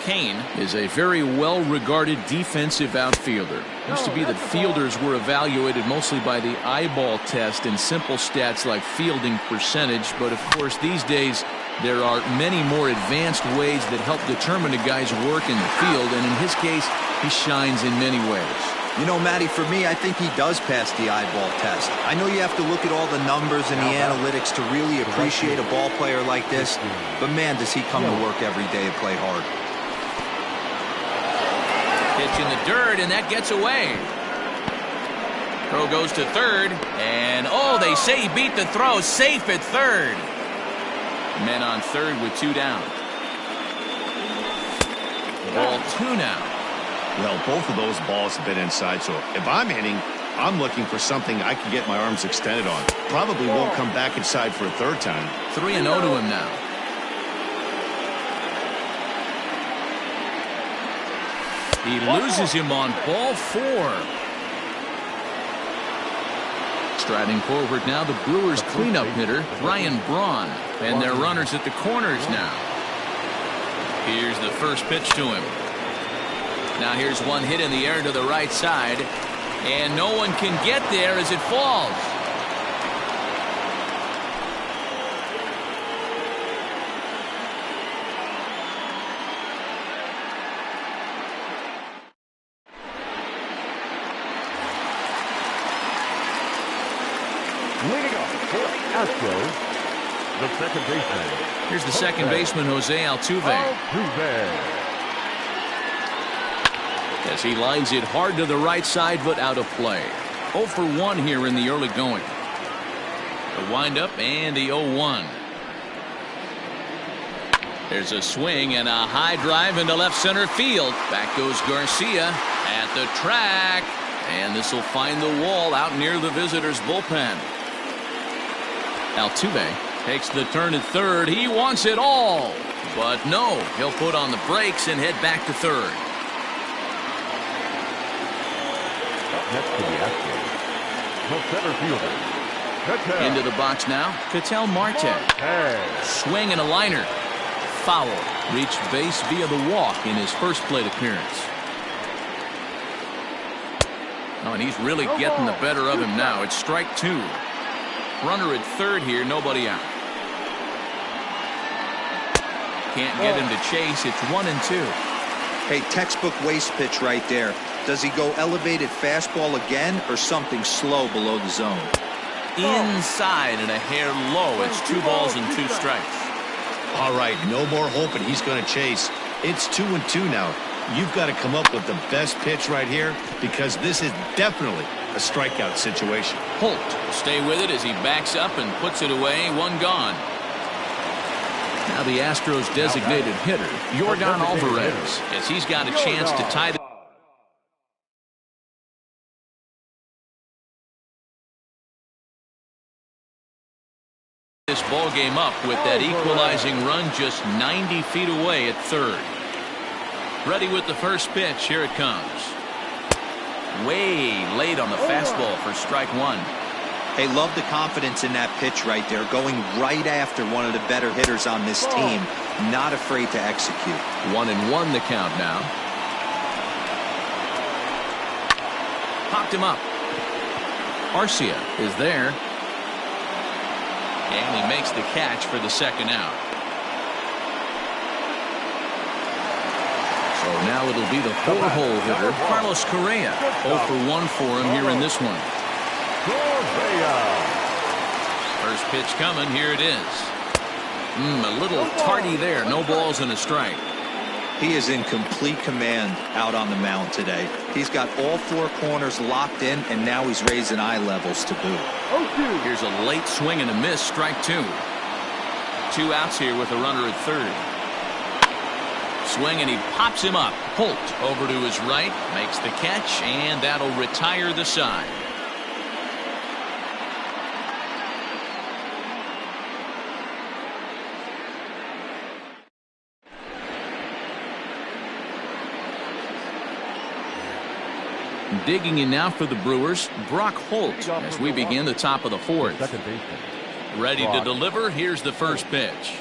Cain is a very well-regarded defensive outfielder. Used to be that fielders were evaluated mostly by the eyeball test and simple stats like fielding percentage, but of course these days there are many more advanced ways that help determine a guy's work in the field, and in his case he shines in many ways. You know, Matty, for me, I think he does pass the eyeball test. I know you have to look at all the numbers and the analytics to really appreciate a ball player like this, but man, does he come to work every day and play hard. Pitch in the dirt, and that gets away. Throw goes to third, and oh, they say he beat the throw. Safe at third. Men on third with two down. Ball two now. Well, both of those balls have been inside, so if I'm hitting, I'm looking for something I can get my arms extended on. Probably won't come back inside for a third time. 3-0 to him now. He loses him on ball four. Striding forward now, the Brewers cleanup hitter, Ryan Braun. And their runners at the corners now. Here's the first pitch to him. Now here's one hit in the air to the right side. And no one can get there as it falls. Astros, the second baseman. Here's the second baseman, Jose Altuve. As he lines it hard to the right side, but out of play. 0 for 1 here in the early going. The windup and the 0-1. There's a swing and a high drive into left center field. Back goes Garcia at the track. And this will find the wall out near the visitors' bullpen. Altuve takes the turn at third. He wants it all. But no, he'll put on the brakes and head back to third. Next to the Astros, the center fielder. Into the box now, Ketel Marte. Swing and a liner. Foul. Reached base via the walk in his first plate appearance. Oh, and he's really getting the better of him now. It's strike 2. Runner at third here, nobody out. Can't get him to chase. It's 1-2. Hey, textbook waste pitch right there. Does he go elevated fastball again or something slow below the zone? Inside and a hair low. It's 2 balls and 2 strikes. All right, no more hoping he's going to chase. It's 2-2 now. You've got to come up with the best pitch right here because this is definitely a strikeout situation. Holt will stay with it as he backs up and puts it away. 1 gone. Now the Astros designated hitter, Yordan Alvarez, as he's got a chance to tie the this ball game up with that equalizing run just 90 feet away at third. Ready with the first pitch. Here it comes. Way late on the fastball for strike 1. Hey, love the confidence in that pitch right there. Going right after one of the better hitters on this team. Not afraid to execute. 1-1 the count now. Popped him up. Arcia is there. And he makes the catch for the second out. So now it'll be the 4-hole hitter, Carlos Correa. 0 for 1 for him here in this one. First pitch coming. Here it is. A little tardy there. No balls and a strike. He is in complete command out on the mound today. He's got all 4 corners locked in, and now he's raising eye levels to boot. Here's a late swing and a miss. Strike 2. 2 outs here with a runner at third. Swing and he pops him up. Holt over to his right, makes the catch, and that'll retire the side. Digging in now for the Brewers, Brock Holt, as we begin the top of the 4th. Ready to deliver. Here's the first pitch.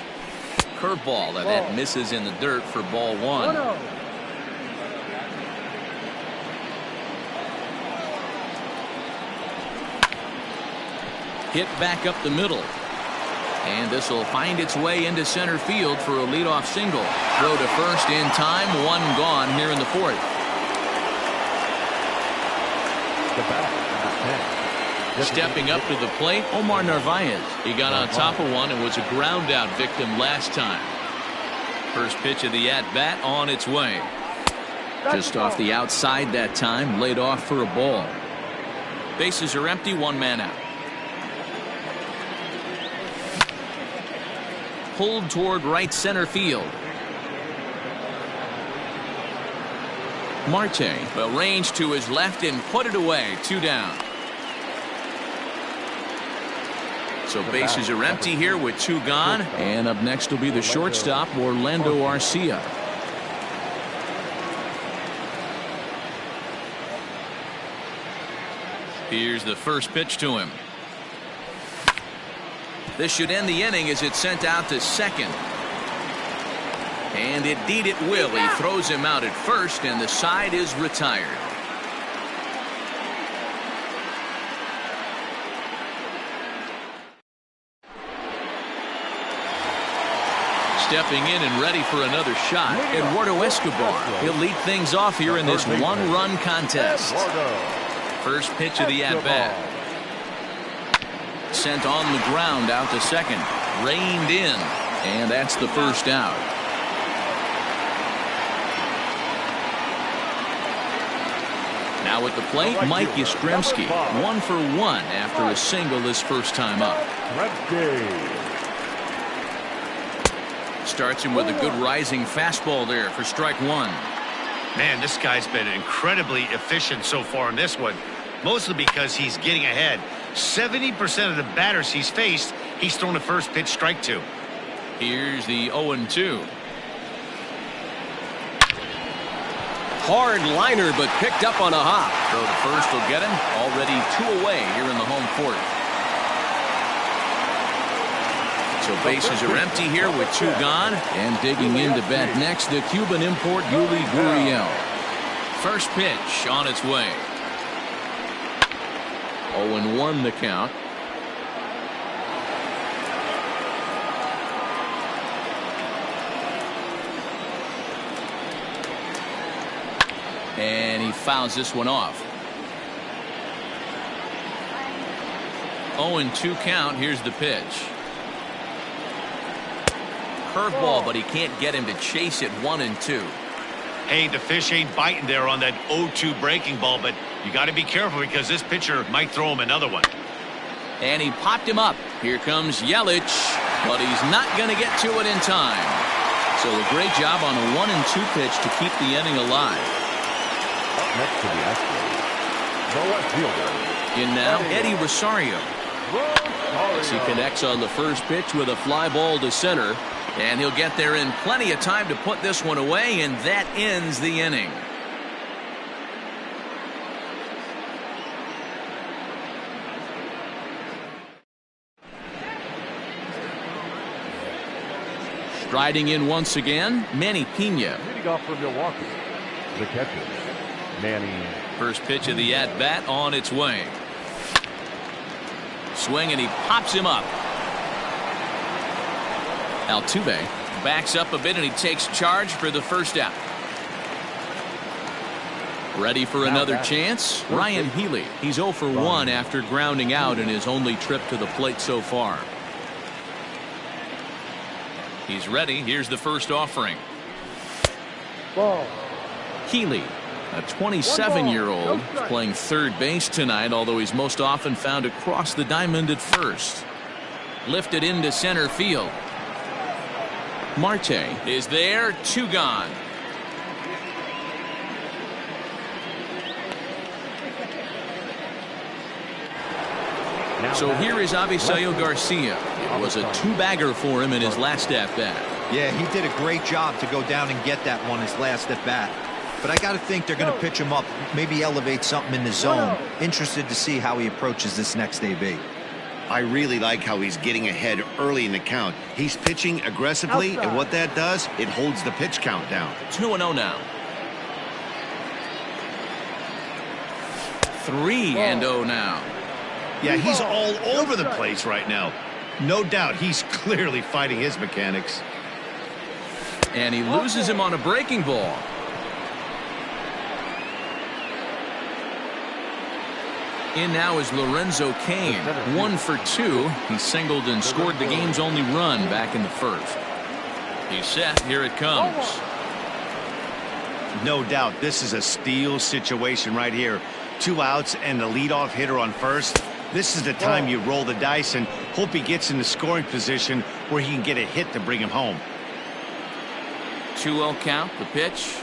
Curveball that misses in the dirt for ball 1. Hit back up the middle. And this will find its way into center field for a leadoff single. Throw to first in time. 1 gone here in the 4th. Stepping up to the plate, Omar Narvaez. He got on top of one and was a ground out victim last time. First pitch of the at-bat on its way. Just off the outside that time, laid off for a ball. Bases are empty, 1 man out. Pulled toward right center field. Marte will range to his left and put it away. 2 down. So bases are empty here with 2 gone. And up next will be the shortstop, Orlando Arcia. Here's the first pitch to him. This should end the inning as it's sent out to second. And indeed it will. He throws him out at first, and the side is retired. Stepping in and ready for another shot, Eduardo Escobar. He'll lead things off here in this 1-run contest. First pitch of the at-bat. sent on the ground out to second. Reined in. And that's the first out. Now at the plate, Mike Yastrzemski. 1 for 1 after a single his first time up. Starts him with a good rising fastball there for strike one. Man, this guy's been incredibly efficient so far in this one, mostly because he's getting ahead. 70% of the batters he's faced, he's thrown the first pitch strike to. Here's the 0-2. Hard liner, but picked up on a hop. Throw to first will get him. Already 2 away here in the home fourth. So bases are empty here with 2 gone. And digging in to bat next, the Cuban import Yuli Gurriel. First pitch on its way. 0-1 the count. And he fouls this one off. 0-2 count. Here's the pitch. Curveball, but he can't get him to chase it. 1-2. Hey, the fish ain't biting there on that 0-2 breaking ball, but you got to be careful because this pitcher might throw him another one. And he popped him up. Here comes Yelich, but he's not going to get to it in time. So a great job on a 1-2 pitch to keep the inning alive. Up next to the Astros, the left fielder. In now, Eddie Rosario. As he connects on the first pitch with a fly ball to center. And he'll get there in plenty of time to put this one away, and that ends the inning. Striding in once again, Manny Pena. Leading off for Milwaukee, the catcher, Manny. First pitch of the at-bat on its way. Swing, and he pops him up. Altuve backs up a bit, and he takes charge for the first out. Ready for another chance? Ryan Healy. He's 0 for 1 after grounding out in his only trip to the plate so far. He's ready. Here's the first offering. Ball. Healy, a 27-year-old, is playing third base tonight, although he's most often found across the diamond at first. Lifted into center field. Marte is there. 2 gone. So here is Avisaíl Garcia. It was a 2-bagger for him in his last at-bat. Yeah, he did a great job to go down and get that one his last at-bat. But I got to think they're going to pitch him up, maybe elevate something in the zone. Interested to see how he approaches this next AB. I really like how he's getting ahead early in the count. He's pitching aggressively, and what that does, it holds the pitch count down. 2-0 now. 3-0 now. Yeah, he's all over the place right now. No doubt he's clearly fighting his mechanics. And he loses him on a breaking ball. In now is Lorenzo Cain. 1 for 2. He singled and scored the game's only run back in the first. He's set. Here it comes. No doubt this is a steal situation right here. 2 outs and the leadoff hitter on first. This is the time you roll the dice and hope he gets in the scoring position where he can get a hit to bring him home. 2-0 count. The pitch.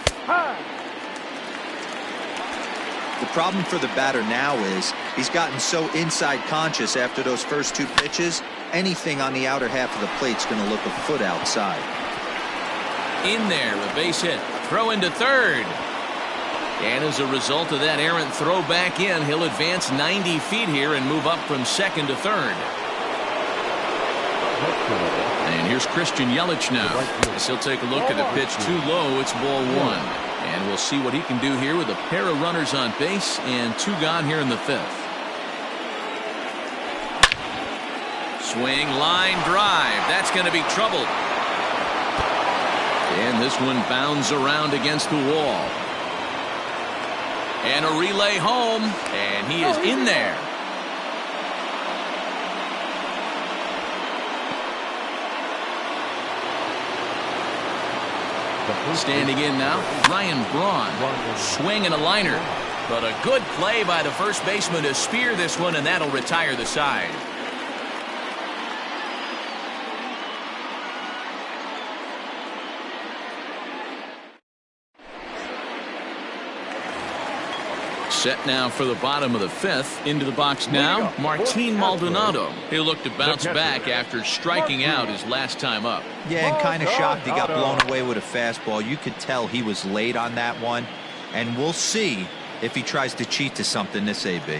The problem for the batter now is he's gotten so inside conscious after those first 2 pitches. Anything on the outer half of the plate's going to look a foot outside. In there, a base hit. Throw into third. And as a result of that errant throw back in, he'll advance 90 feet here and move up from second to third. And here's Christian Yelich now. As he'll take a look at the pitch too low. It's ball 1. And we'll see what he can do here with a pair of runners on base and 2 gone here in the 5th. Swing, line drive. That's going to be trouble. And this one bounds around against the wall. And a relay home. And he is in there. Standing in now, Ryan Braun. Swing and a liner. But a good play by the first baseman to spear this one, and that'll retire the side. Set now for the bottom of the fifth. Into the box now, Martin Maldonado. He looked to bounce back after striking out his last time up. Yeah, and kind of shocked he got blown away with a fastball. You could tell he was late on that one. And we'll see if he tries to cheat to something this AB.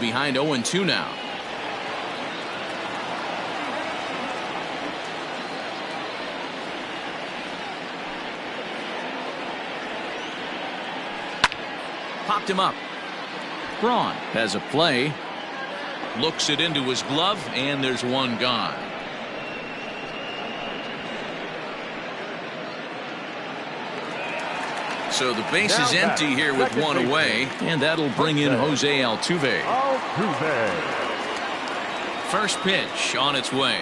Behind 0-2 now. Popped him up. Braun has a play. Looks it into his glove, and there's one gone. So the base is empty here with one away, and that'll bring in Jose Altuve. First pitch on its way.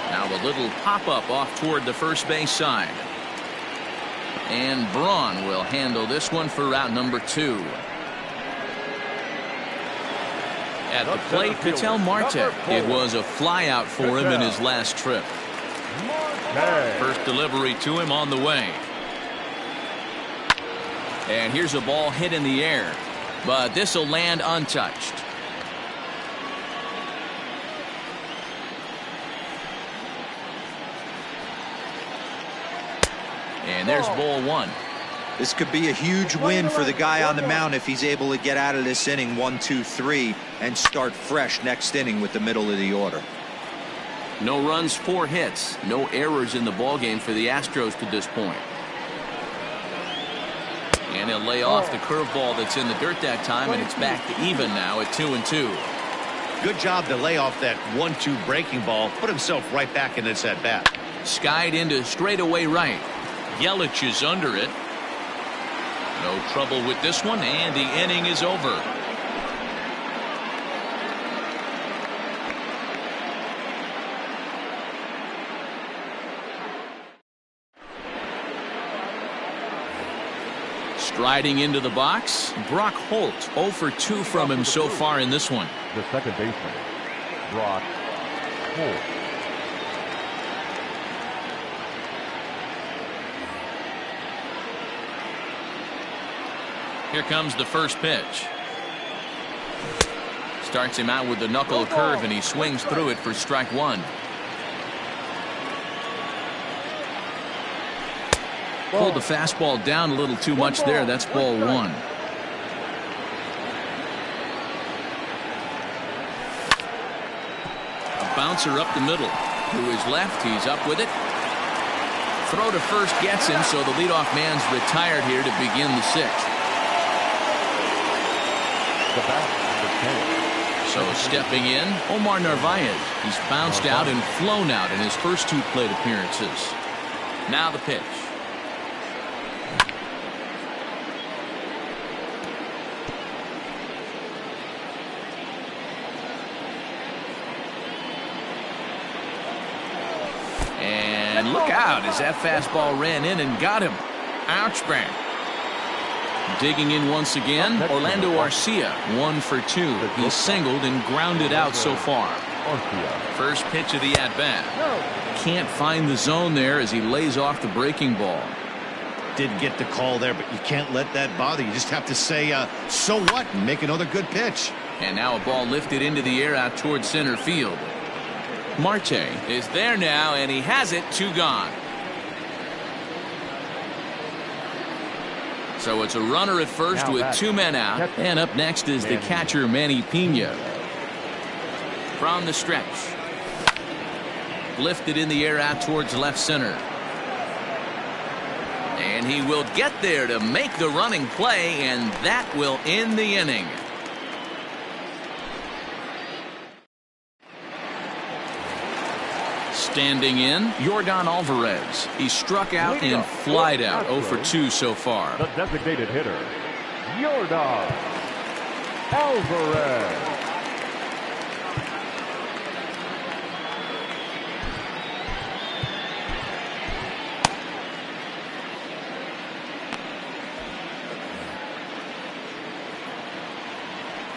Now a little pop-up off toward the first base side. And Braun will handle this one for out number 2. At the plate, Ketel Marte. It was a flyout for him in his last trip. First delivery to him on the way. And here's a ball hit in the air, but this will land untouched. And there's ball 1. This could be a huge win for the guy on the mound if he's able to get out of this inning 1, 2, 3 and start fresh next inning with the middle of the order. No runs, 4 hits, no errors in the ballgame for the Astros to this point. And he'll lay off the curveball that's in the dirt that time, and it's back to even now at 2-2. Good job to lay off that 1-2 breaking ball. Put himself right back in this at bat. Skied into straightaway right. Yelich is under it. No trouble with this one, and the inning is over. Striding into the box, Brock Holt. 0 for 2 from him so far in this one. The second baseman, Brock Holt. Here comes the first pitch. Starts him out with the knuckle curve, and he swings through it for strike 1. Pulled the fastball down a little too much there. That's ball 1. A bouncer up the middle. To his left, he's up with it. Throw to first gets him, so the leadoff man's retired here to begin the 6th. So stepping in, Omar Narvaez. He's bounced out and flown out in his first 2 plate appearances. Now the pitch. And look out as that fastball ran in and got him. Ouch, bang. Digging in once again, Orlando Arcia, 1 for 2. He's singled and grounded out so far. First pitch of the at-bat. Can't find the zone there as he lays off the breaking ball. Did get the call there, but you can't let that bother. You just have to say, so what, and make another good pitch. And now a ball lifted into the air out towards center field. Marte is there now, and he has it. 2 gone. So it's a runner at first with 2 men out, and up next is the catcher Manny Pena. From the stretch, lifted in the air out towards left center, and he will get there to make the running play, and that will end the inning. Standing in, Yordan Alvarez. He struck out and flied out. 0 for 2 so far. The designated hitter, Yordan Alvarez.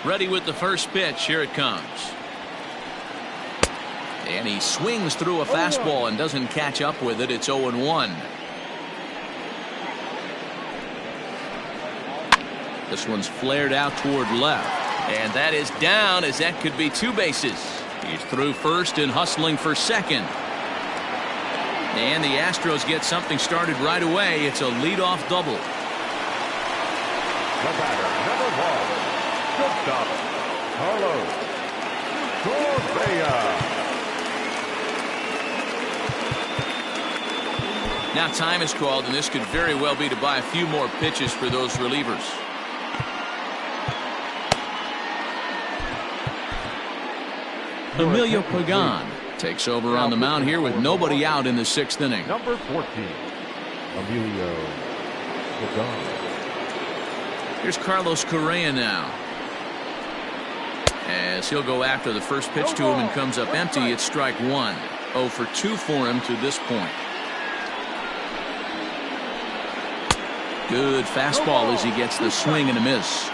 Ready with the first pitch. Here it comes. And he swings through a fastball and doesn't catch up with it. It's 0-1. This one's flared out toward left. And that is down, as that could be 2 bases. He's through first and hustling for second. And the Astros get something started right away. It's a leadoff double. The batter, number 1, shortstop, Carlos Correa. Now time is called, and this could very well be to buy a few more pitches for those relievers. Emilio Pagan takes over on the mound here with nobody out in the 6th inning. Number 14, Emilio Pagan. Here's Carlos Correa now. As he'll go after the first pitch to him and comes up empty. It's strike 1. 0 for 2 for him to this point. Good fastball as he gets the swing and a miss.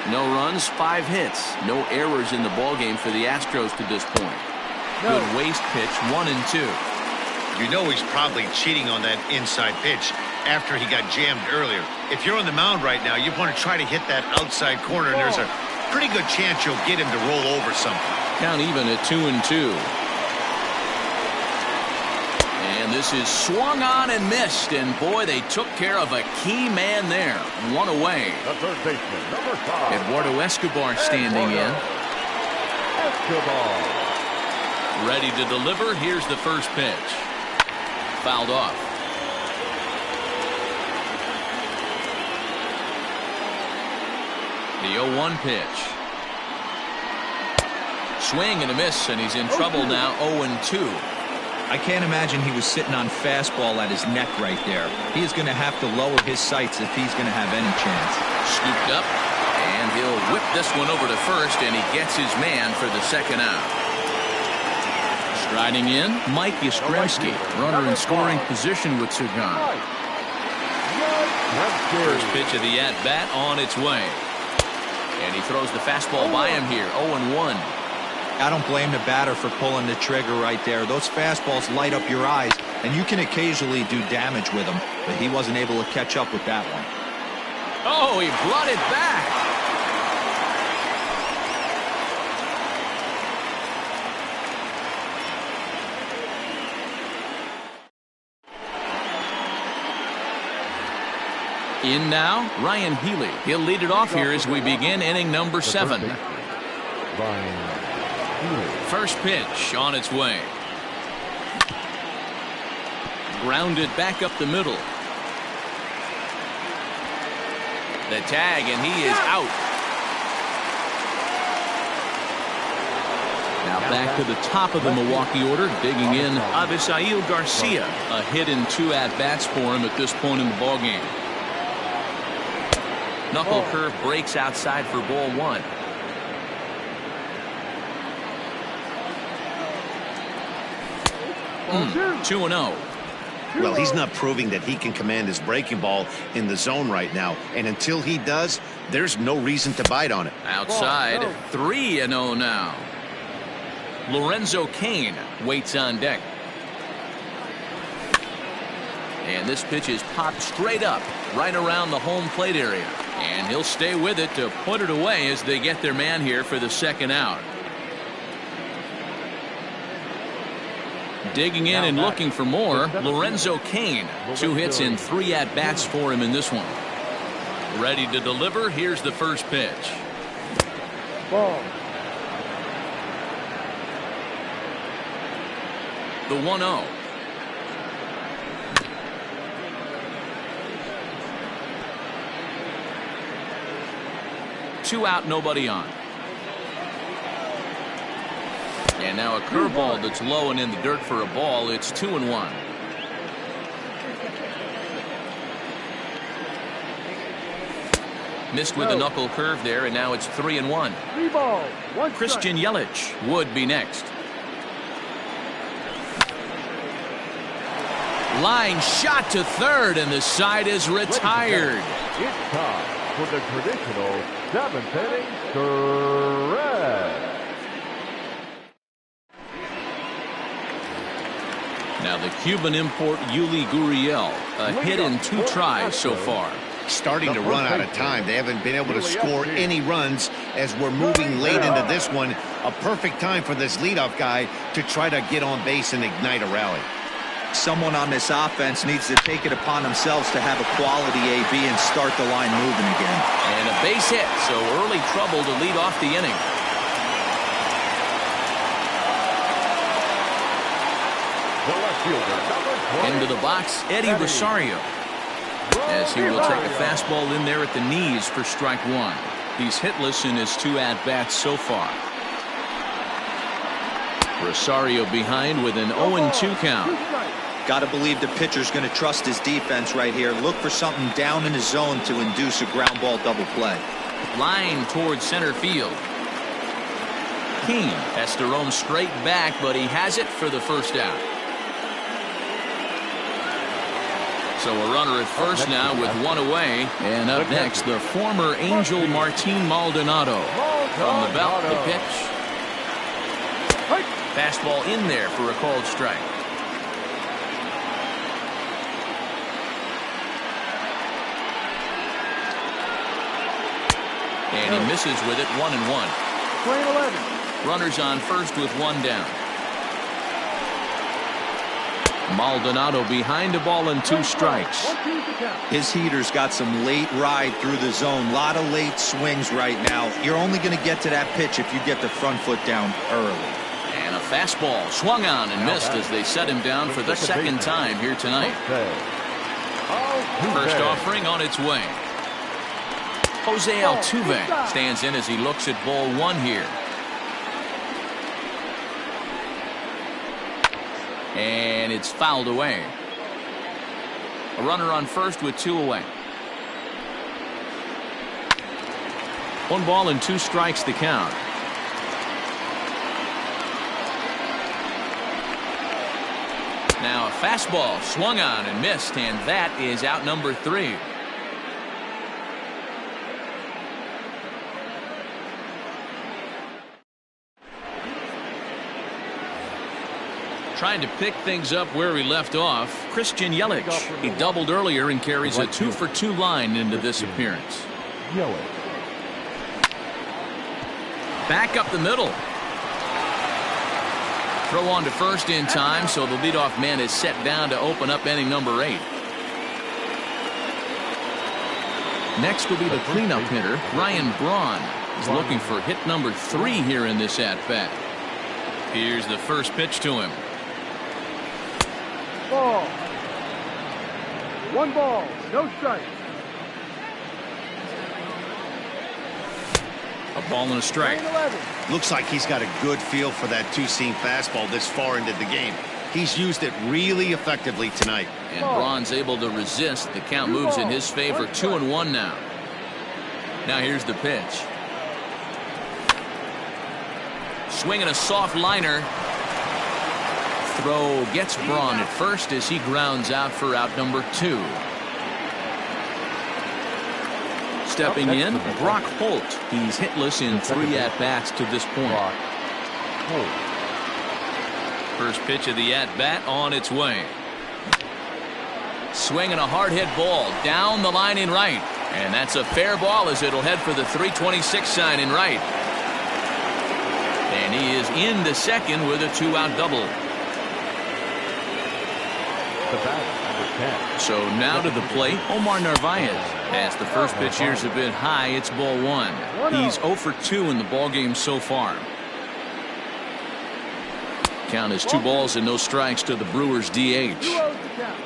No runs, 5 hits. No errors in the ballgame for the Astros to this point. Good waste pitch, 1 and 2. You know he's probably cheating on that inside pitch after he got jammed earlier. If you're on the mound right now, you want to try to hit that outside corner, and there's a pretty good chance you'll get him to roll over something. Count even at 2 and 2. And this is swung on and missed, and boy, they took care of a key man there. 1 away. The third baseman, number 5. Eduardo Escobar standing in. Escobar. Ready to deliver. Here's the first pitch. Fouled off. The 0-1 pitch. Swing and a miss, and he's in trouble now. 0-2. I can't imagine he was sitting on fastball at his neck right there. He is going to have to lower his sights if he's going to have any chance. Scooped up, and he'll whip this one over to first, and he gets his man for the second out. Striding in, Mike Yastrzemski, runner in scoring position with Sagan. First pitch of the at-bat on its way. And he throws the fastball by him here. 0-1. I don't blame the batter for pulling the trigger right there. Those fastballs light up your eyes, and you can occasionally do damage with them, but he wasn't able to catch up with that one. Oh, he blotted back. In now, Ryan Healy. He'll lead it off here as we begin inning number 7. First pitch on its way. Grounded back up the middle. The tag, and he is out. Now back to the top of the Milwaukee order, digging in Avisail Garcia. A hit in 2 at-bats for him at this point in the ballgame. Knuckle curve breaks outside for ball 1. Mm, 2-0. Well, he's not proving that he can command his breaking ball in the zone right now. And until he does, there's no reason to bite on it. Outside, 3-0 now. Lorenzo Cain waits on deck. And this pitch is popped straight up, right around the home plate area. And he'll stay with it to put it away as they get their man here for the second out. Digging in and looking for more, Lorenzo Cain. 2 hits in 3 at-bats for him in this one. Ready to deliver. Here's the first pitch. Ball. The 1-0. Two out, nobody on. And now a curveball that's low and in the dirt for a ball. It's 2-1. Missed with a knuckle curve there, and now it's 3-1. 3 balls, 1 Christian Yelich would be next. Line shot to third, and the side is retired. It's time for the traditional seventh inning, Red. Now the Cuban import Yuli Gurriel, a hit in 2 tries so far. Starting to run out of time. They haven't been able to score any runs as we're moving late into this one. A perfect time for this leadoff guy to try to get on base and ignite a rally. Someone on this offense needs to take it upon themselves to have a quality AB and start the line moving again. And a base hit, so early trouble to lead off the inning. The left fielder, number 20. Into the box, Eddie Rosario, as he will take a fastball in there at the knees for strike 1. He's hitless in his 2 at-bats so far. Rosario behind with an 0-2 count. Got to believe the pitcher's going to trust his defense right here. Look for something down in the zone to induce a ground ball double play. Line towards center field. King has to roam straight back, but he has it for the first out. So a runner at first now with 1 away. And up next, the former Angel Martin Maldonado. From the belt, the pitch. Fastball in there for a called strike. And he misses with it, 1-1. Plane 11. Runners on first with 1 down. Maldonado behind a ball and 2 strikes. His heater's got some late ride through the zone. A lot of late swings right now. You're only going to get to that pitch if you get the front foot down early. And a fastball swung on and missed as they set him down for the 2nd time here tonight. First offering on its way. Jose Altuve stands in as he looks at ball 1 here. And it's fouled away. A runner on first with 2 away. 1 ball and 2 strikes to count. Now a fastball swung on and missed, and that is out number 3. Trying to pick things up where he left off, Christian Yelich. He doubled earlier and carries a 2-for-2 line into this appearance. Back up the middle. Throw on to first in time, so the leadoff man is set down to open up inning number 8. Next will be the cleanup hitter, Ryan Braun. He's looking for hit number 3 here in this at-bat. Here's the first pitch to him. Ball. 1 ball, no strike. A ball and a strike. Plane 11. Looks like he's got a good feel for that 2-seam fastball this far into the game. He's used it really effectively tonight. And Braun's able to resist. The count moves in his favor. 2-1 now. Now here's the pitch. Swinging a soft liner. Throw gets Braun at first as he grounds out for out number 2. Stepping in, Brock Holt. He's hitless in 3 at-bats to this point. First pitch of the at-bat on its way. Swinging a hard hit ball down the line in right. And that's a fair ball as it'll head for the 326 sign in right. And he is into second with a 2-out double. So now to the plate, Omar Narvaez. As the first pitch here's a bit high, it's ball 1. He's 0 for 2 in the ballgame so far. Count is 2 balls and no strikes to the Brewers DH.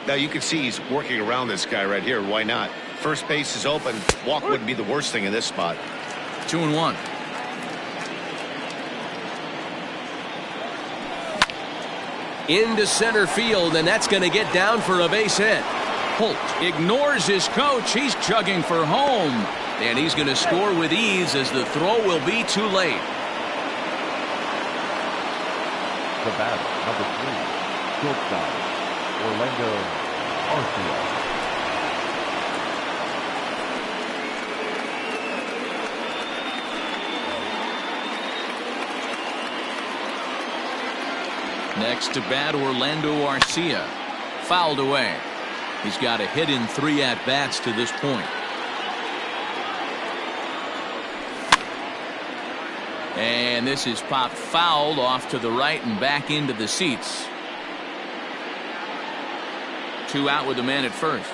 Now you can see he's working around this guy right here. Why not? First base is open. Walk wouldn't be the worst thing in this spot. 2-1. Into center field, and that's going to get down for a base hit. Holt ignores his coach. He's chugging for home, and he's going to score with ease as the throw will be too late. The batter, number 3, shortstop, Orlando Arcia. Next to bat, Orlando Arcia. Fouled away. He's got a hit in 3 at-bats to this point. And this is popped fouled off to the right and back into the seats. 2 out with the man at first.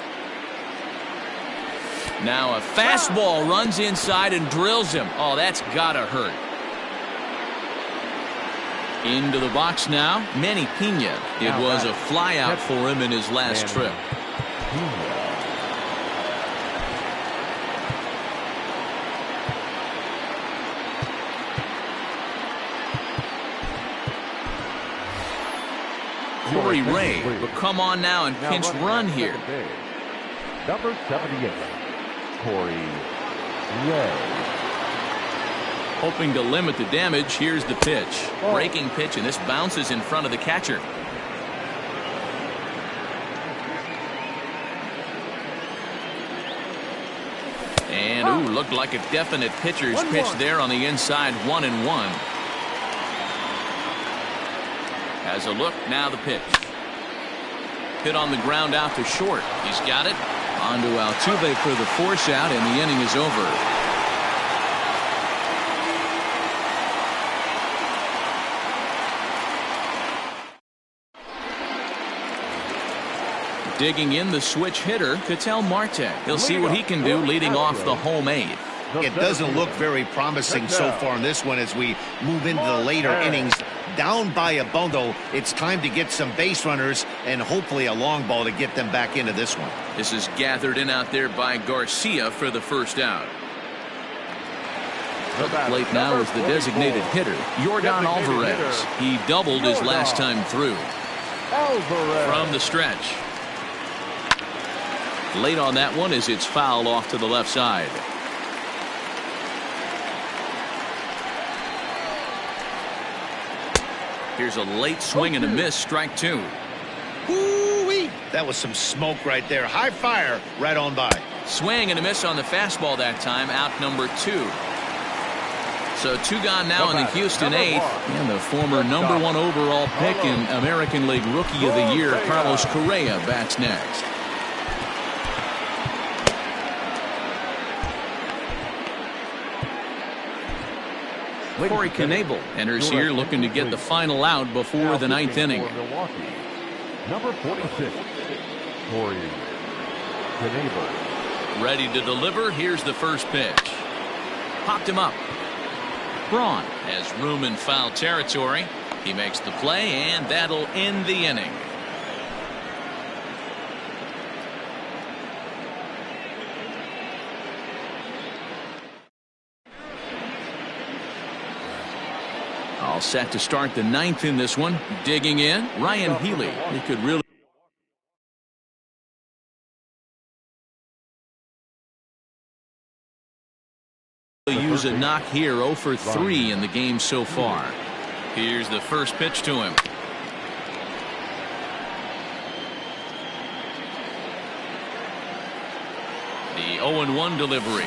Now a fastball runs inside and drills him. Oh, that's gotta hurt. Into the box now, Manny Pena. It was a flyout for him in his last trip. Corey Ray will come on now and pinch run here. Number 78, Corey Ray. Hoping to limit the damage, here's the pitch. Breaking pitch, and this bounces in front of the catcher. And, ooh, looked like a definite pitcher's pitch there on the inside, 1-1. Has a look, now the pitch. Hit on the ground out to short. He's got it. On to Altuve for the force out, and the inning is over. Digging in the switch hitter, Ketel Marte. He'll see what he can do leading off the home 8th. It doesn't look very promising so far in this one as we move into the later innings. Down by a bundle, it's time to get some base runners and hopefully a long ball to get them back into this one. This is gathered in out there by Garcia for the first out. At the plate now is the designated hitter, Yordan Alvarez. He doubled his last time through. From the stretch. Late on that one as it's fouled off to the left side. Here's a late swing and a miss, strike 2. Woo-wee. That was some smoke right there. High fire right on by. Swing and a miss on the fastball that time, out number 2. So 2 gone now in the Houston 8th. And the former number 1 overall pick in American League Rookie of the Year, Carlos Correa, bats next. Corey Knebel enters here looking to get the final out before the 9th inning. Number 46, Corey Knebel. Ready to deliver. Here's the first pitch. Popped him up. Braun has room in foul territory. He makes the play, and that'll end the inning. All set to start the 9th in this one. Digging in, Ryan Healy. He could really use a knock here. 0 for 3 in the game so far. Here's the first pitch to him. The 0-1 delivery.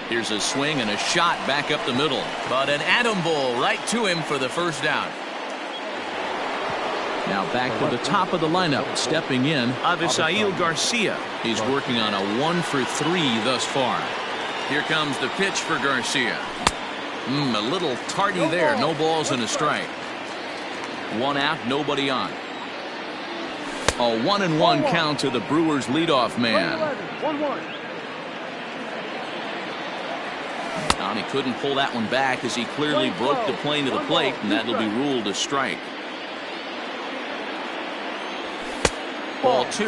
Here's a swing and a shot back up the middle. But an atom ball right to him for the first out. Now back to the top of the lineup. Stepping in, Avisail Garcia. He's working on a 1 for 3 thus far. Here comes the pitch for Garcia. A little tardy there. No balls and a strike. 1 out, nobody on. A 1-1 count to the Brewers leadoff man. 1-1. And he couldn't pull that one back as he clearly broke the plane to the plate, and that'll be ruled a strike. Ball 2.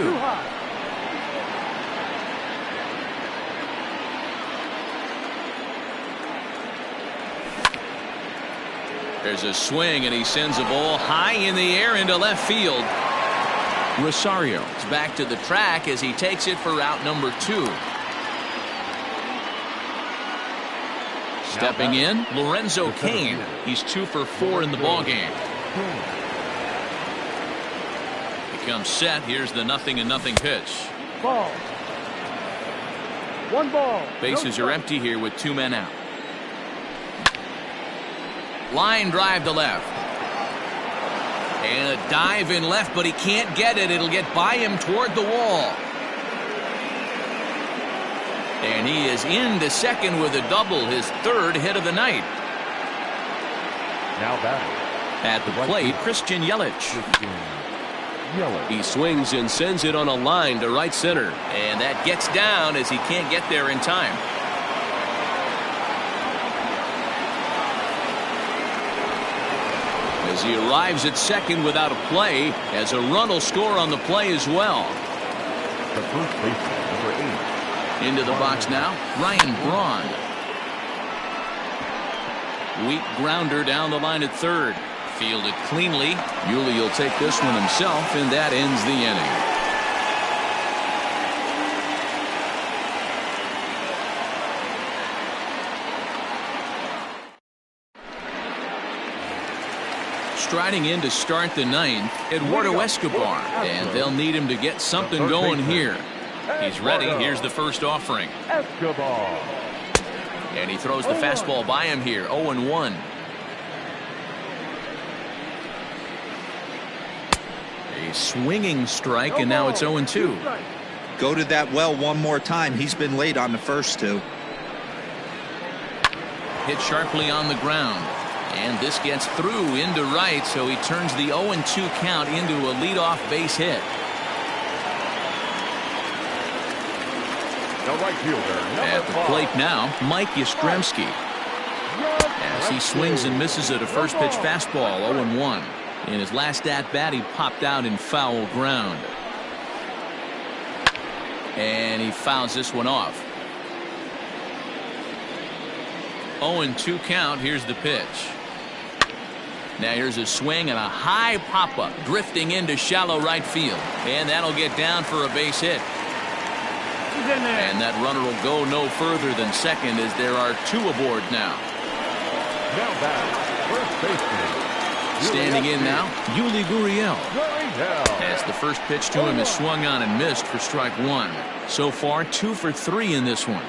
There's a swing, and he sends a ball high in the air into left field. Rosario is back to the track as he takes it for route number 2. Stepping in, Lorenzo Cain. He's 2 for 4 in the ballgame. He comes set. Here's the 0-0 pitch. Ball. 1 ball. Bases are empty here with 2 men out. Line drive to left. And a dive in left, but he can't get it. It'll get by him toward the wall. And he is into second with a double, his 3rd hit of the night. Now batting. At the plate, Christian Yelich. He swings and sends it on a line to right center. And that gets down as he can't get there in time. As he arrives at second without a play, as a run will score on the play as well. The first baseman, number 8. Into the box now, Ryan Braun. Weak grounder down the line at third. Fielded cleanly. Yuli will take this one himself, and that ends the inning. Striding in to start the 9th, Eduardo Escobar, and they'll need him to get something going here. He's ready. Here's the first offering. Escobar. And he throws the fastball by him here. 0-1. A swinging strike, and now it's 0-2. Go to that well one more time. He's been late on the first 2. Hit sharply on the ground. And this gets through into right, so he turns the 0-2 count into a leadoff base hit. The right fielder, at the plate now, Mike Yastrzemski. As he swings and misses at a first pitch fastball, 0-1. In his last at bat, he popped out in foul ground. And he fouls this one off. 0-2 count. Here's the pitch. Now here's a swing and a high pop-up drifting into shallow right field. And that'll get down for a base hit. And that runner will go no further than second as there are 2 aboard now. Now back, first baseman. Standing in now, Yuli Gurriel. As the first pitch to him is swung on and missed for strike 1. So far, 2 for 3 in this one.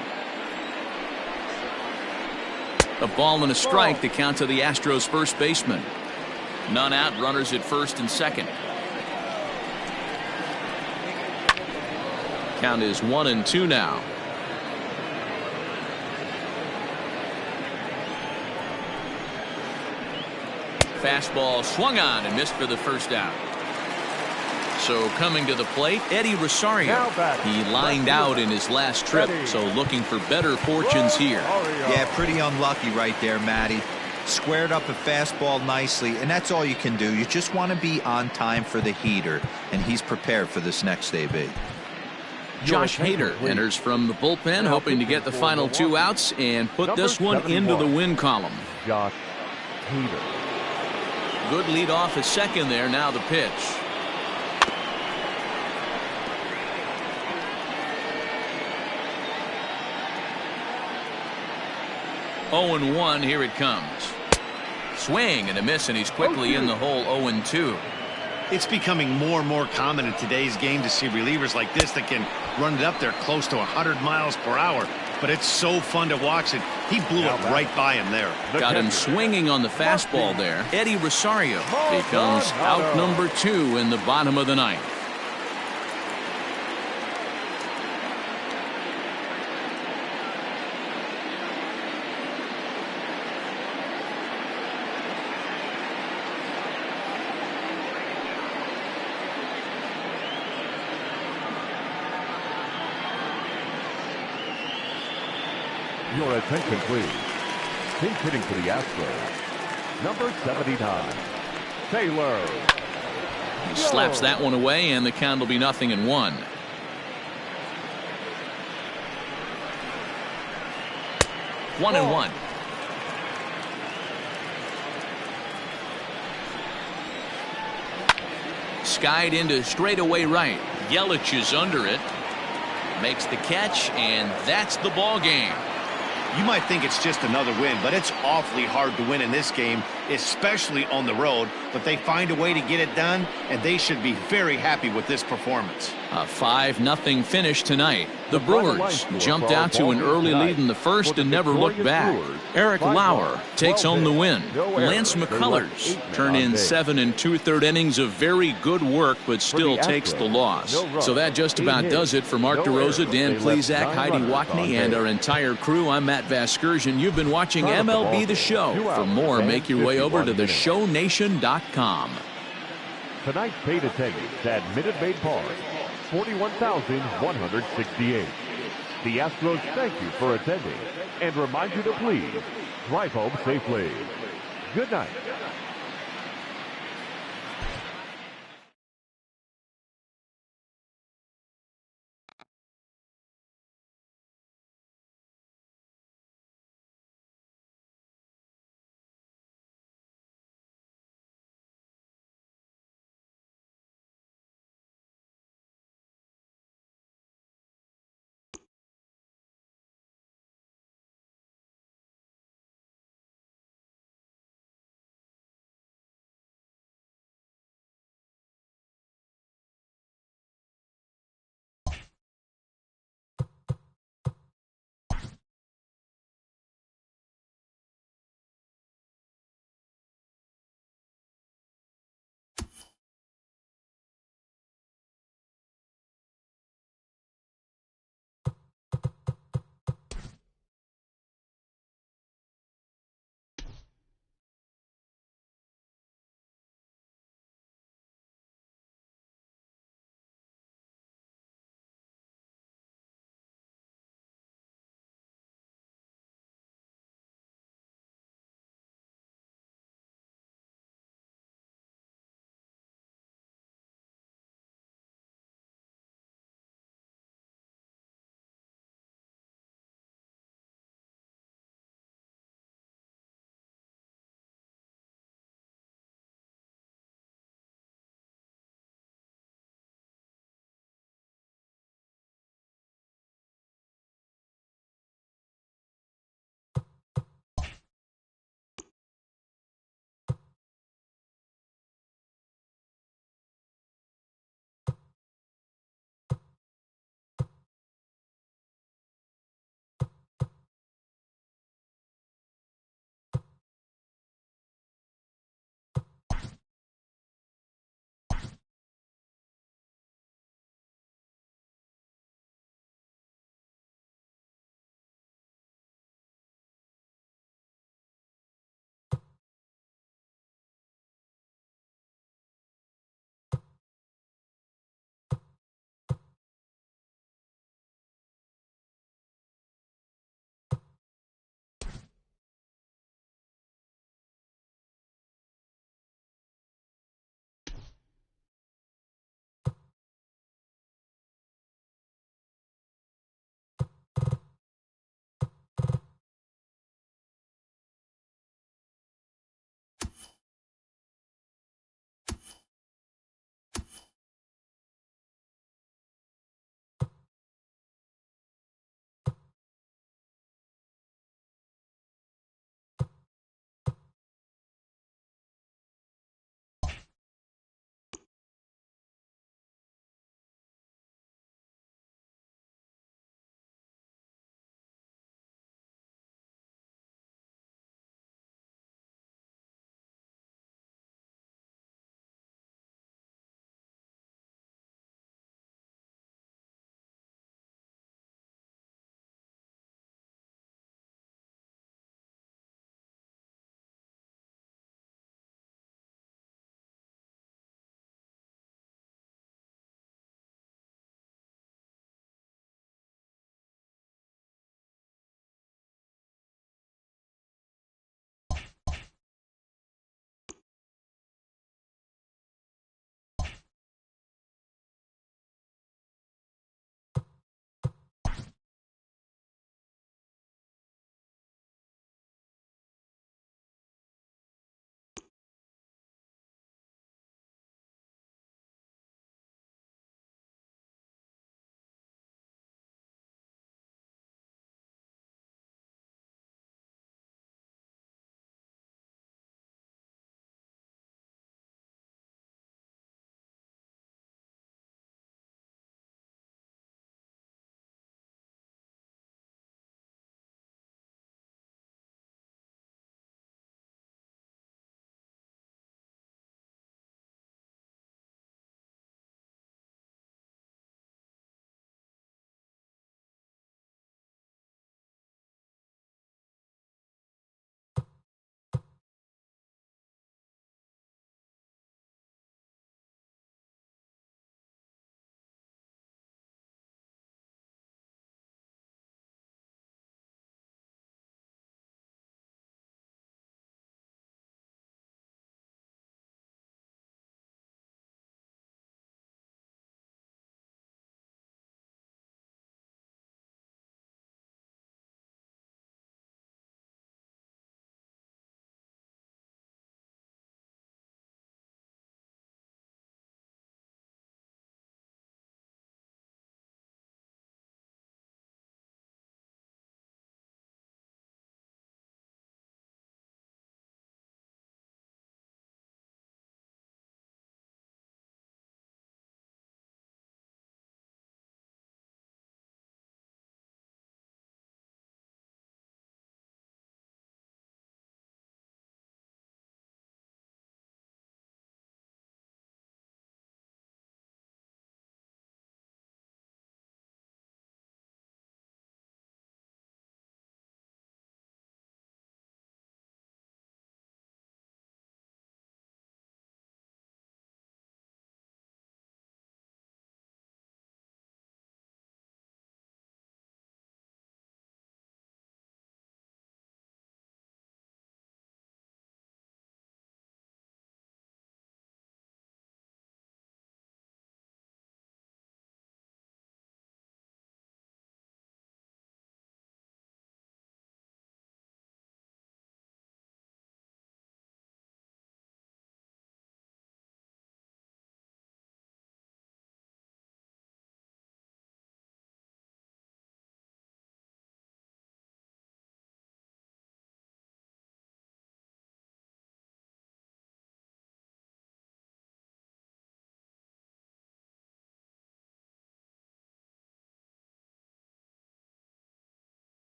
A ball and a strike to count to the Astros first baseman. None out, runners at first and second. Count is 1-2 now. Fastball swung on and missed for the first out. So coming to the plate, Eddie Rosario. He lined out in his last trip, so looking for better fortunes here. Yeah, pretty unlucky right there, Matty. Squared up a fastball nicely, and that's all you can do. You just want to be on time for the heater, and he's prepared for this next AB. Josh Hader enters from the bullpen, hoping to get the final 2 outs and put this one into the win column. Josh Hader. Good lead off at second there. Now the pitch. Oh and 1. Here it comes. Swing and a miss, and he's quickly in the hole. 0-2. It's becoming more and more common in today's game to see relievers like this that can run it up there close to 100 miles per hour. But it's so fun to watch it. He blew it right by him there. Got him swinging on the fastball there. Eddie Rosario becomes out number 2 in the bottom of the 9th. Your attention, please. Pinch hitting for the Astros, number 79, Taylor. He slaps that one away, and the count will be 0-1. One and one. Skied into straightaway right. Yelich is under it. Makes the catch, and that's the ball game. You might think it's just another win, but it's awfully hard to win in this game especially on the road, but they find a way to get it done, and they should be very happy with this performance. A 5-0 finish tonight. The Brewers jumped out to an early lead in the first and never looked back. Eric Lauer takes home the win. Lance McCullers turned in 7 2/3 innings of very good work, but still takes the loss. So that just about does it for Mark DeRosa, Dan Plesac, Heidi Wackney, and our entire crew. I'm Matt Vasgersian. You've been watching MLB The Show. For more, make your way over to theshownation.com. Tonight's paid attendance at Minute Maid Park, 41,168. The Astros thank you for attending and remind you to please drive home safely. Good night.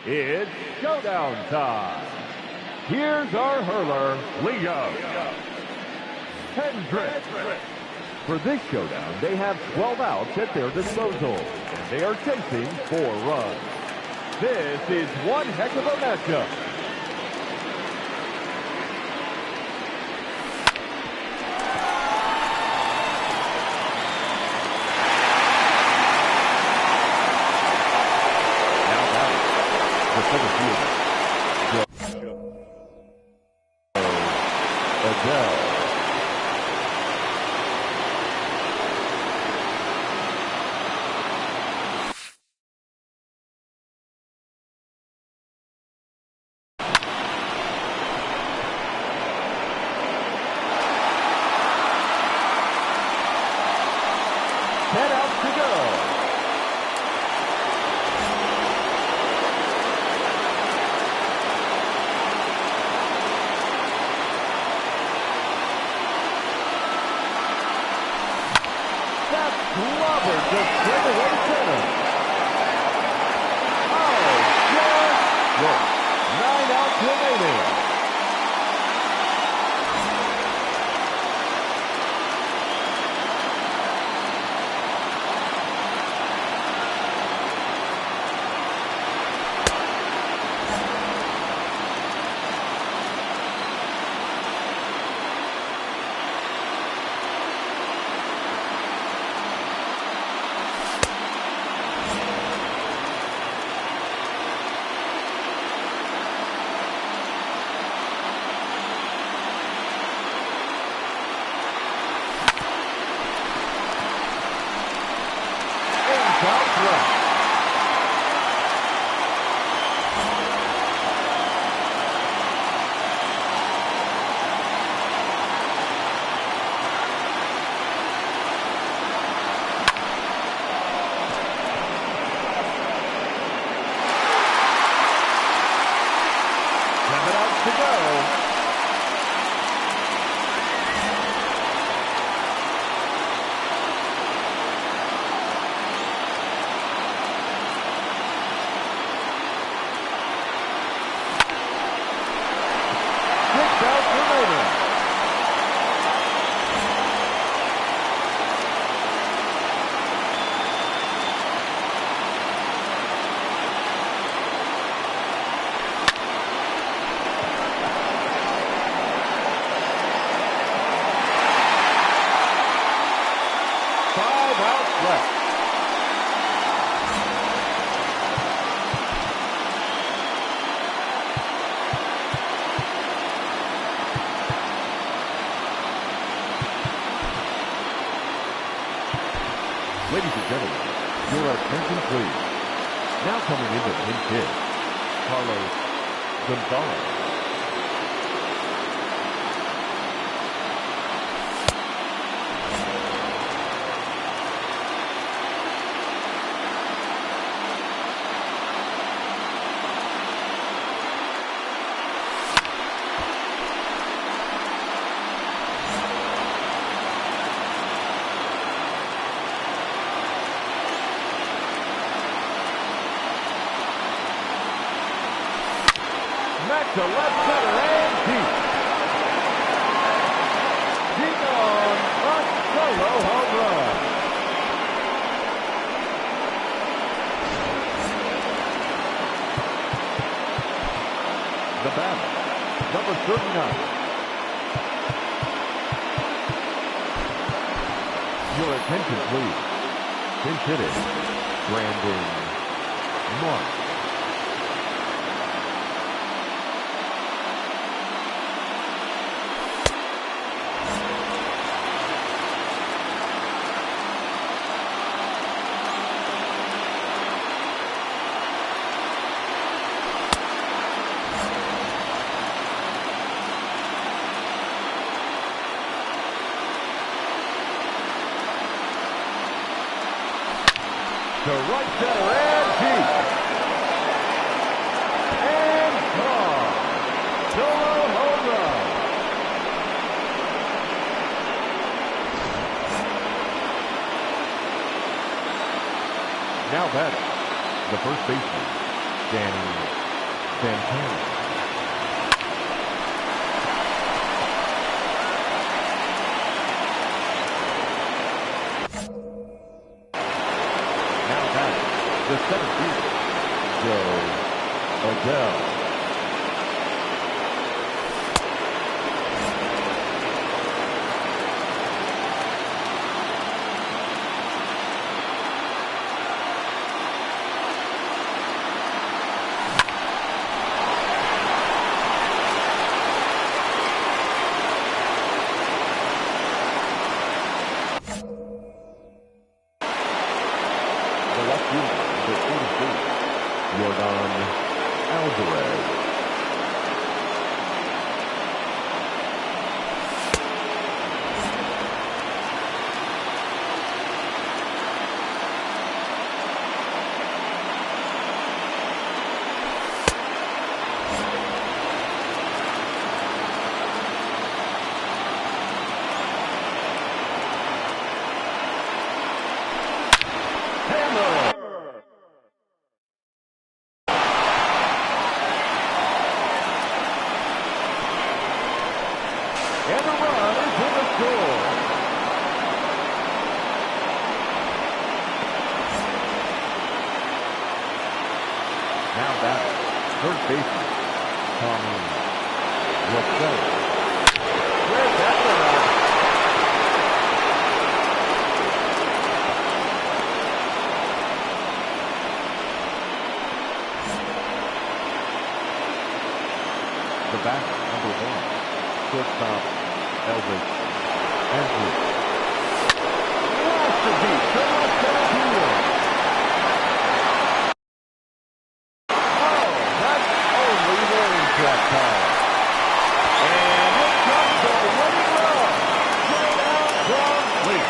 It's showdown time. Here's our hurler, Leo Hendricks. For this showdown, they have 12 outs at their disposal, and they are chasing 4 runs. This is one heck of a matchup. Now batting, the center fielder, Adele. Robert just straight away center. Oh, just good. 9 outs remaining. Ladies and gentlemen, your attention please. Now coming in the pinch hit, Carlos Gonzalez. To left center and deep. Deep on a solo home run. The batter, number 39. Your attention, please. Pinch hitting, Brandon Mark. To right center and deep. And gone. Solo home run. Now batting, the first baseman, Danny Santana. Now back, the center fielder, Joe Adele. The left fielder, number 43, Jordan Alvarez. And the run is in the score. Now back, third baseman, Tommy Lassell. Where's that one at? The batter, number 1, shortstop, Elvis Andrews. Lost the beat to left center field. Oh, that's only warning track time. And it comes the winning run. Straight out from Lee.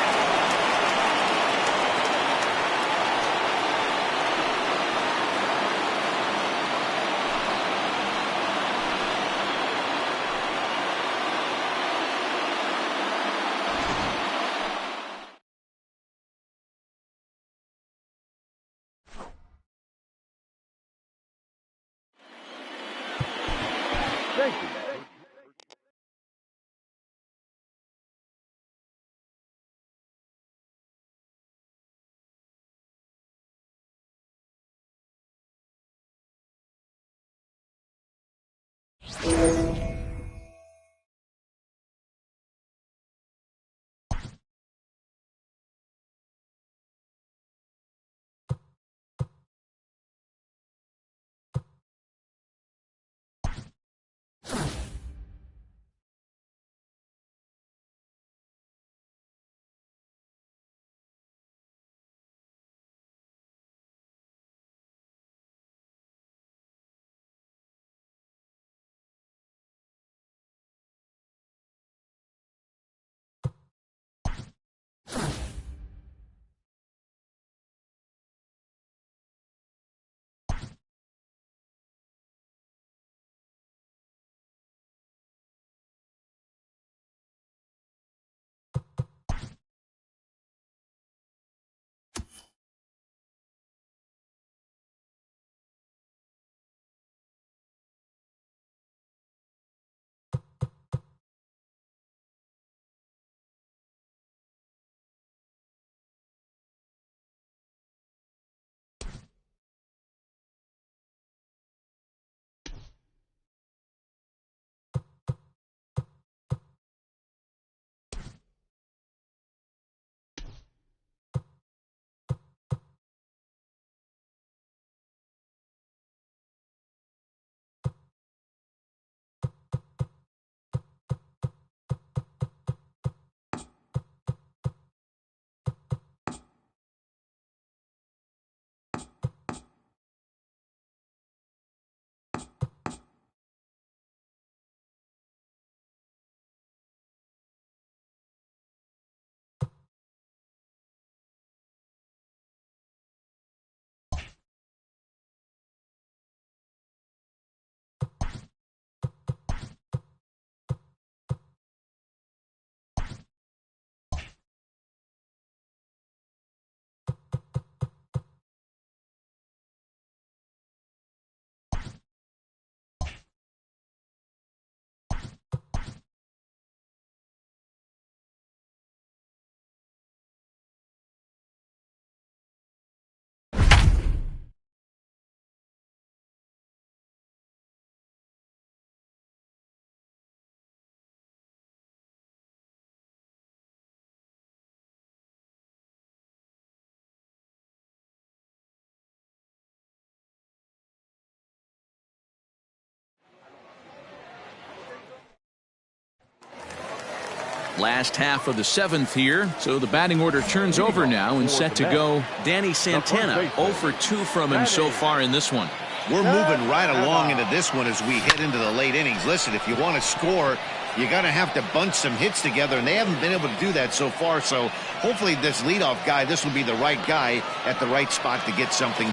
Last half of the 7th here, so the batting order turns over now and set to go. Danny Santana, 0 for 2 from him so far in this one. We're moving right along into this one as we head into the late innings. Listen, if you want to score, you're going to have to bunch some hits together, and they haven't been able to do that so far. So hopefully this leadoff guy, this will be the right guy at the right spot to get something.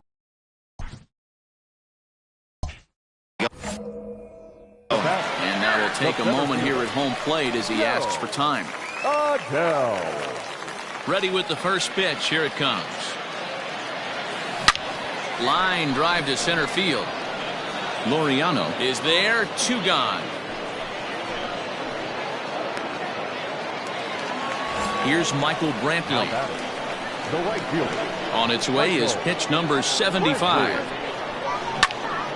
And now we'll take a moment here at home plate as he asks for time. Adele. Ready with the first pitch. Here it comes. Line drive to center field. Laureano is there. 2 gone. Here's Michael Brantley. The right fielder. On its way is pitch number 75.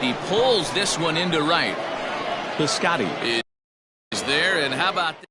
He pulls this one into right. Piscotti is there, and how about this?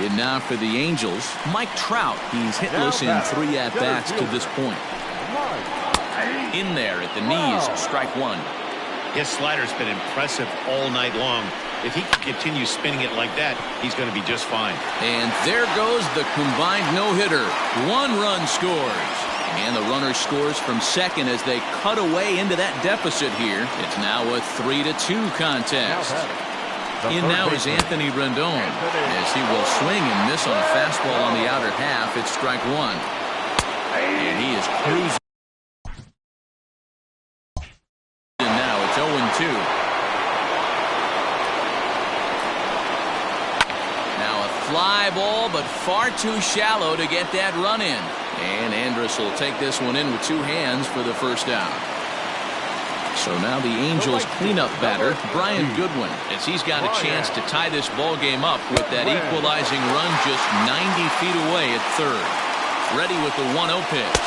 And now for the Angels, Mike Trout. He's hitless in 3 at-bats to this point. In there at the knees, strike 1. His slider's been impressive all night long. If he can continue spinning it like that, he's going to be just fine. And there goes the combined no-hitter. 1 run scores. And the runner scores from second as they cut away into that deficit here. It's now a 3-2 contest. In now is Anthony Rendon as he will swing and miss on a fastball on the outer half. It's strike 1. And he is cruising. And now it's 0-2. Now a fly ball, but far too shallow to get that run in. And Andrus will take this one in with 2 hands for the first out. So now the Angels cleanup batter, Brian Goodwin, as he's got a chance to tie this ball game up with that equalizing run just 90 feet away at third. Ready with the 1-0 pitch.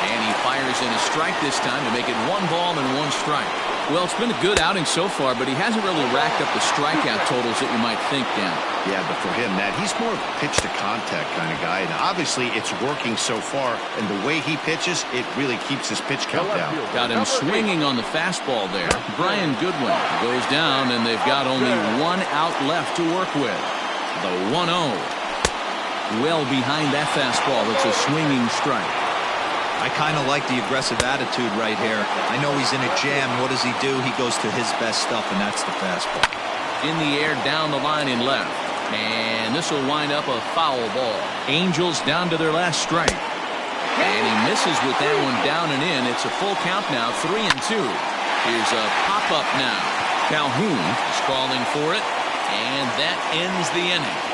And he fires in a strike this time to make it 1 ball and 1 strike. Well, it's been a good outing so far, but he hasn't really racked up the strikeout totals that you might think, Dan. Yeah, but for him, Matt, he's more of a pitch-to-contact kind of guy. And obviously, it's working so far. And the way he pitches, it really keeps his pitch count down. Got him swinging on the fastball there. Brian Goodwin goes down, and they've got only 1 out left to work with. The 1-0. Well behind that fastball. It's a swinging strike. I kind of like the aggressive attitude right here. I know he's in a jam. What does he do? He goes to his best stuff, and that's the fastball. In the air, down the line in left. And this will wind up a foul ball. Angels down to their last strike. And he misses with that one down and in. It's a full count now, 3-2. Here's a pop-up now. Calhoun is calling for it. And that ends the inning.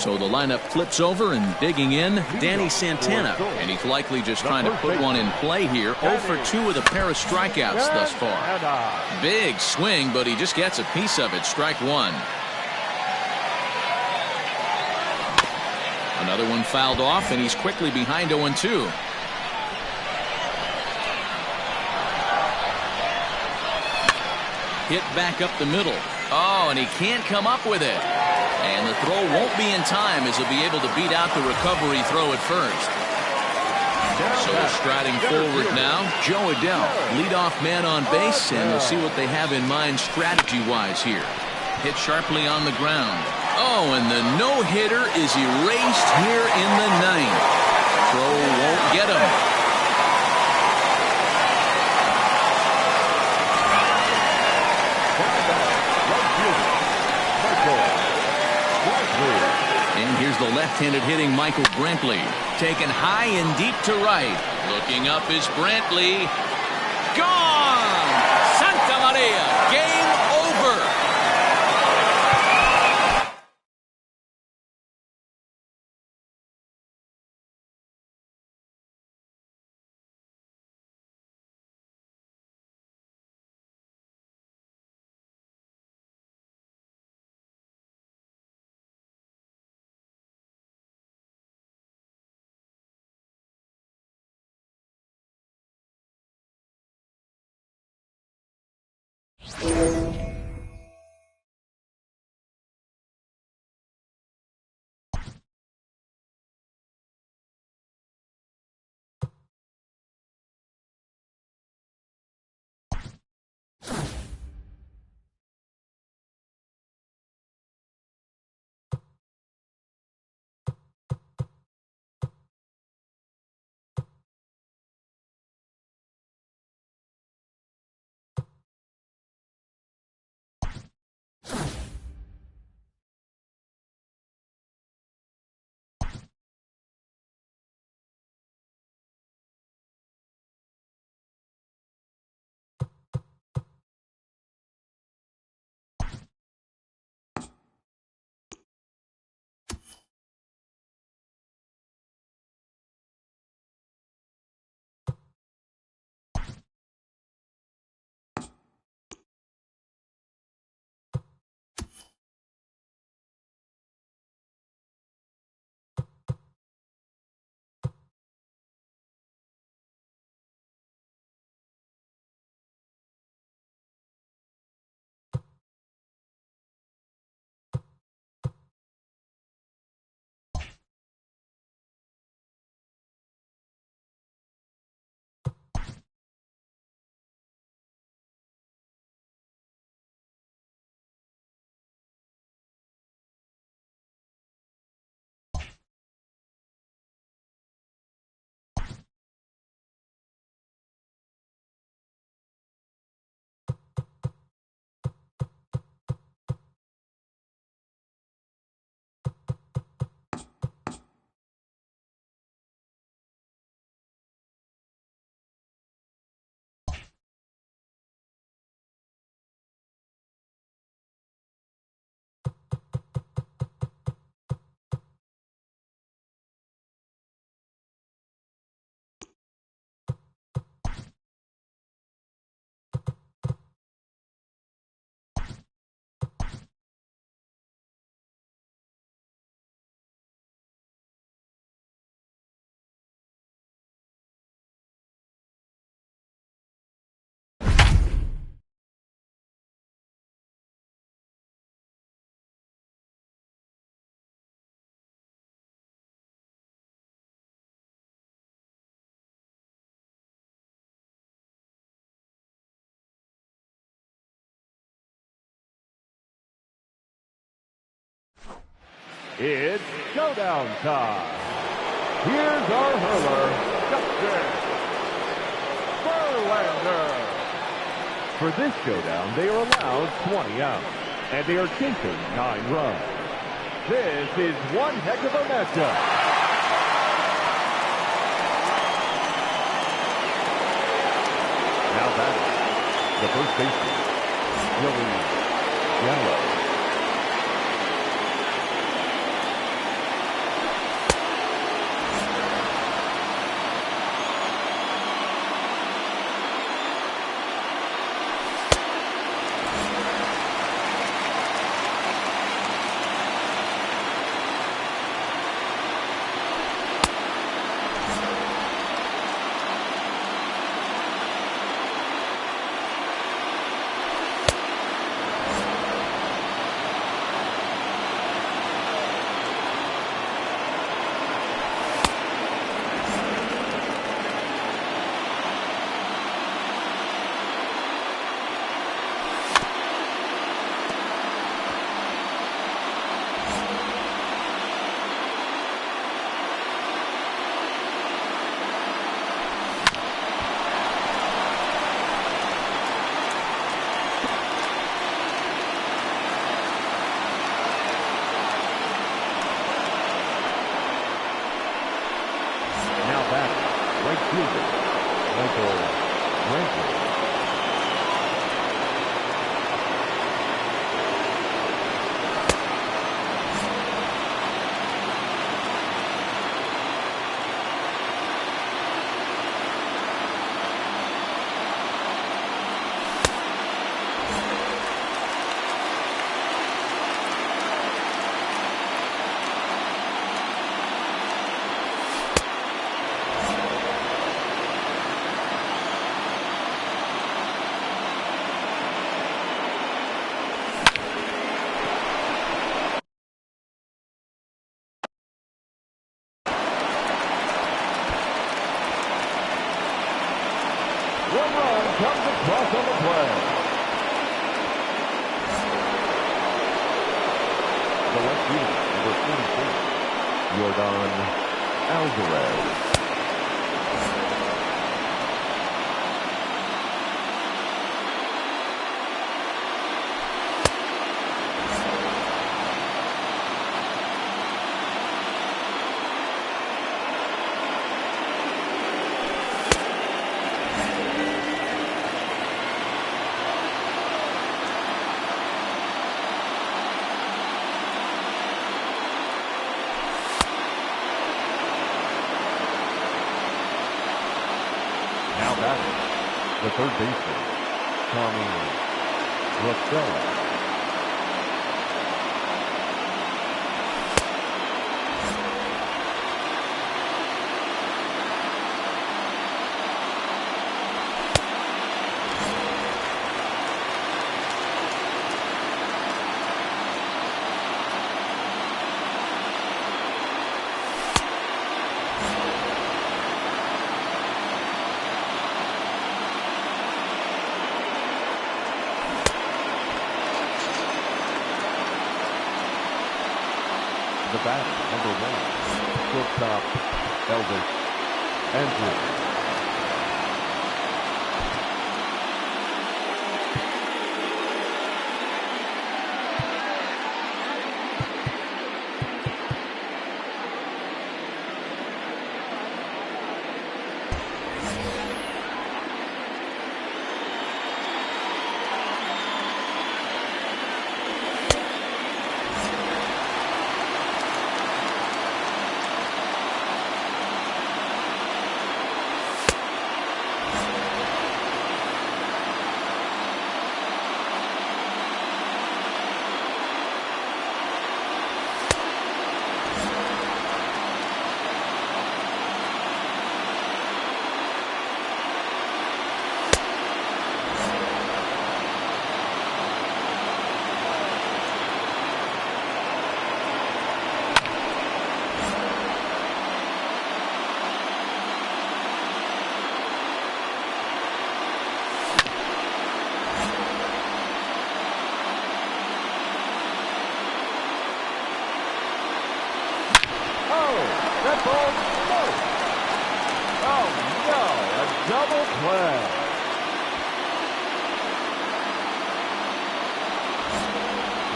So the lineup flips over, and digging in, Danny Santana. And he's likely just trying to put one in play here. 0 for 2 with a pair of strikeouts thus far. Big swing, but he just gets a piece of it. Strike one. Another one fouled off, and he's quickly behind 0-2. Hit back up the middle. Oh, and he can't come up with it. And the throw won't be in time, as he'll be able to beat out the recovery throw at first. So striding forward now, Joe Adell, leadoff man on base, and we'll see what they have in mind strategy-wise here. Hit sharply on the ground. Oh, and the no-hitter is erased here in the ninth. Throw won't get him. And here's the left-handed hitting Michael Brantley. Taken high and deep to right. Looking up is Brantley. Gone! Santa Maria! Game over! It's showdown time. Here's our hurler, Justin Verlander. For this showdown, they are allowed 20 outs, and they are chasing 9 runs. This is one heck of a matchup. Now batting, the first baseman, Joey Gallo. fielder, Michael Brantley. One run comes across on the play. The left fielder, number 44, Jordan Alvarez. Now batting, the third baseman, Tommy Russell. The batter, number 1, shortstop, Elvis Andrews. That ball, no. Oh, no, a double play.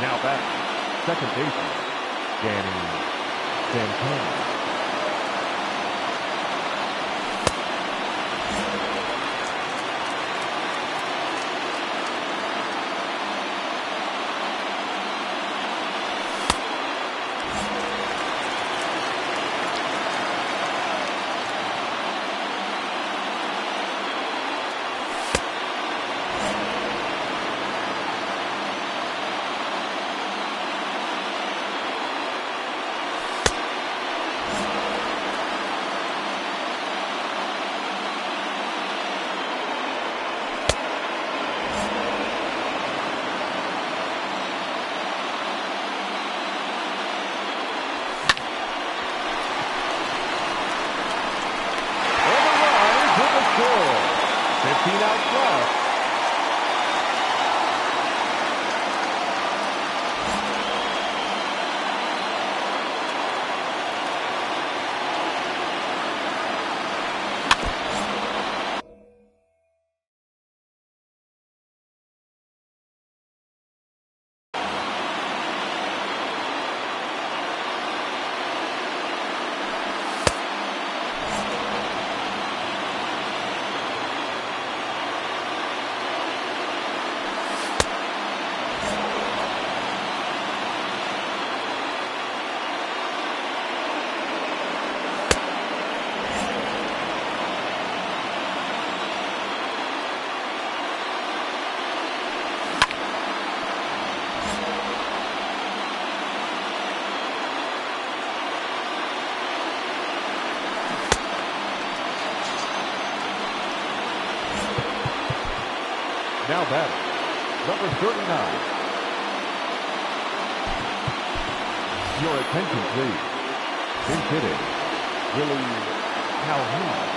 Now back, second baseman, Danny Santana. Now batting, number 39. Your attention, please. Pinch hitting, Willie Calhoun.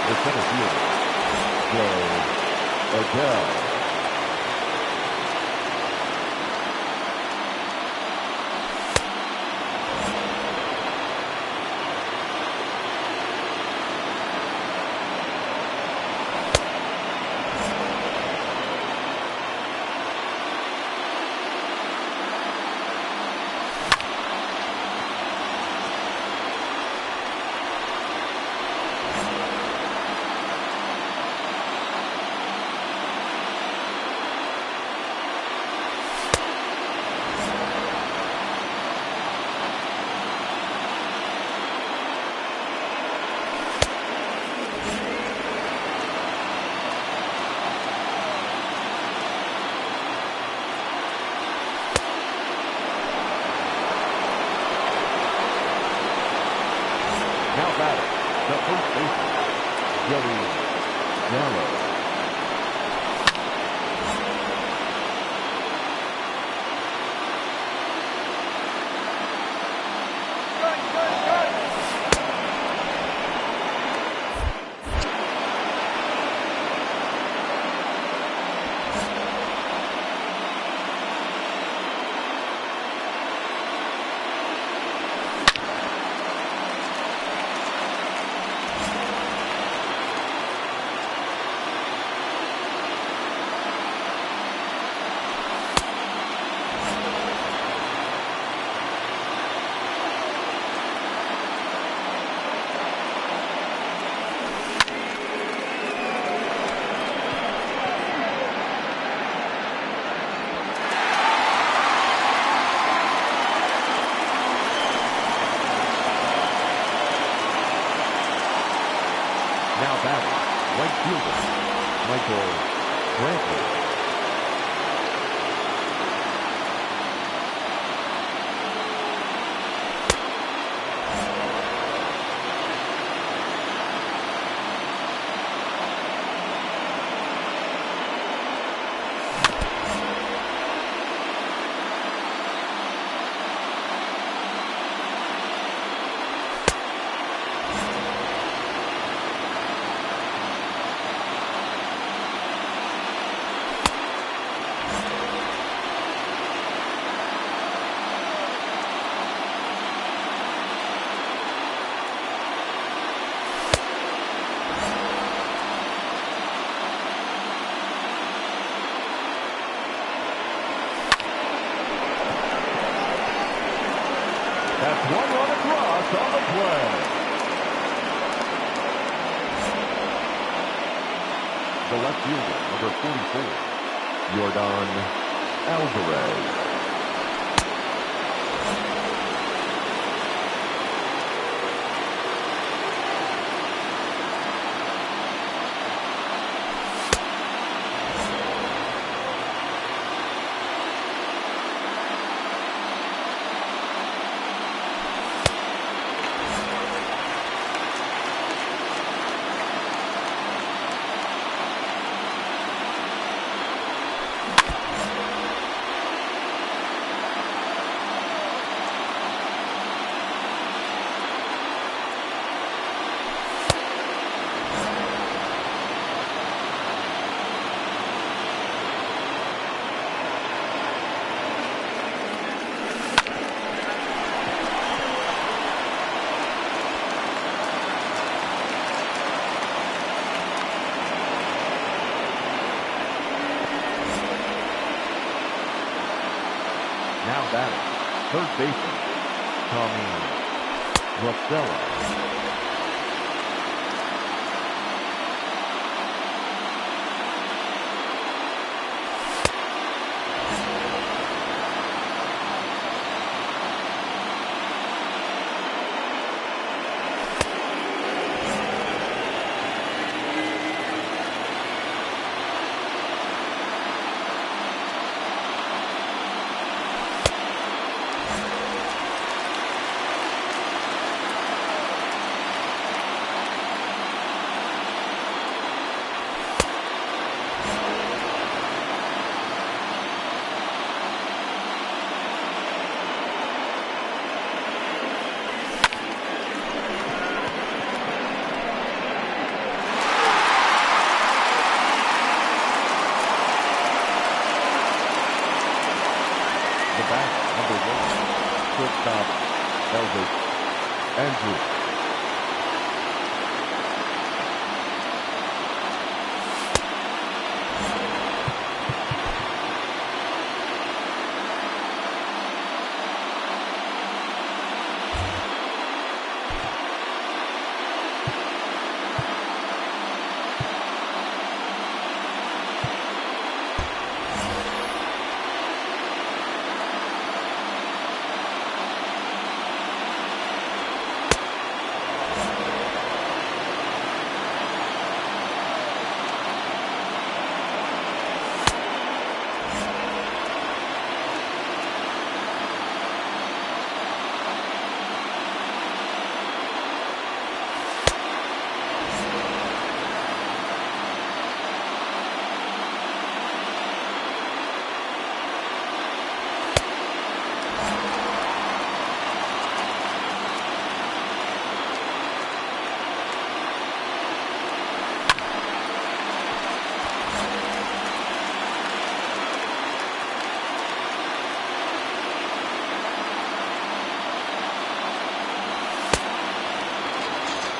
The center fielder, Joe Adele. Now batting, the first baseman, Joey Gallo. Now batting, right fielder, Michael Brantley. That's one run across on the play. The left fielder, number 44, Yordan Alvarez. third baseman, Tommy Rosella. Shortstop, Elvis Andrews.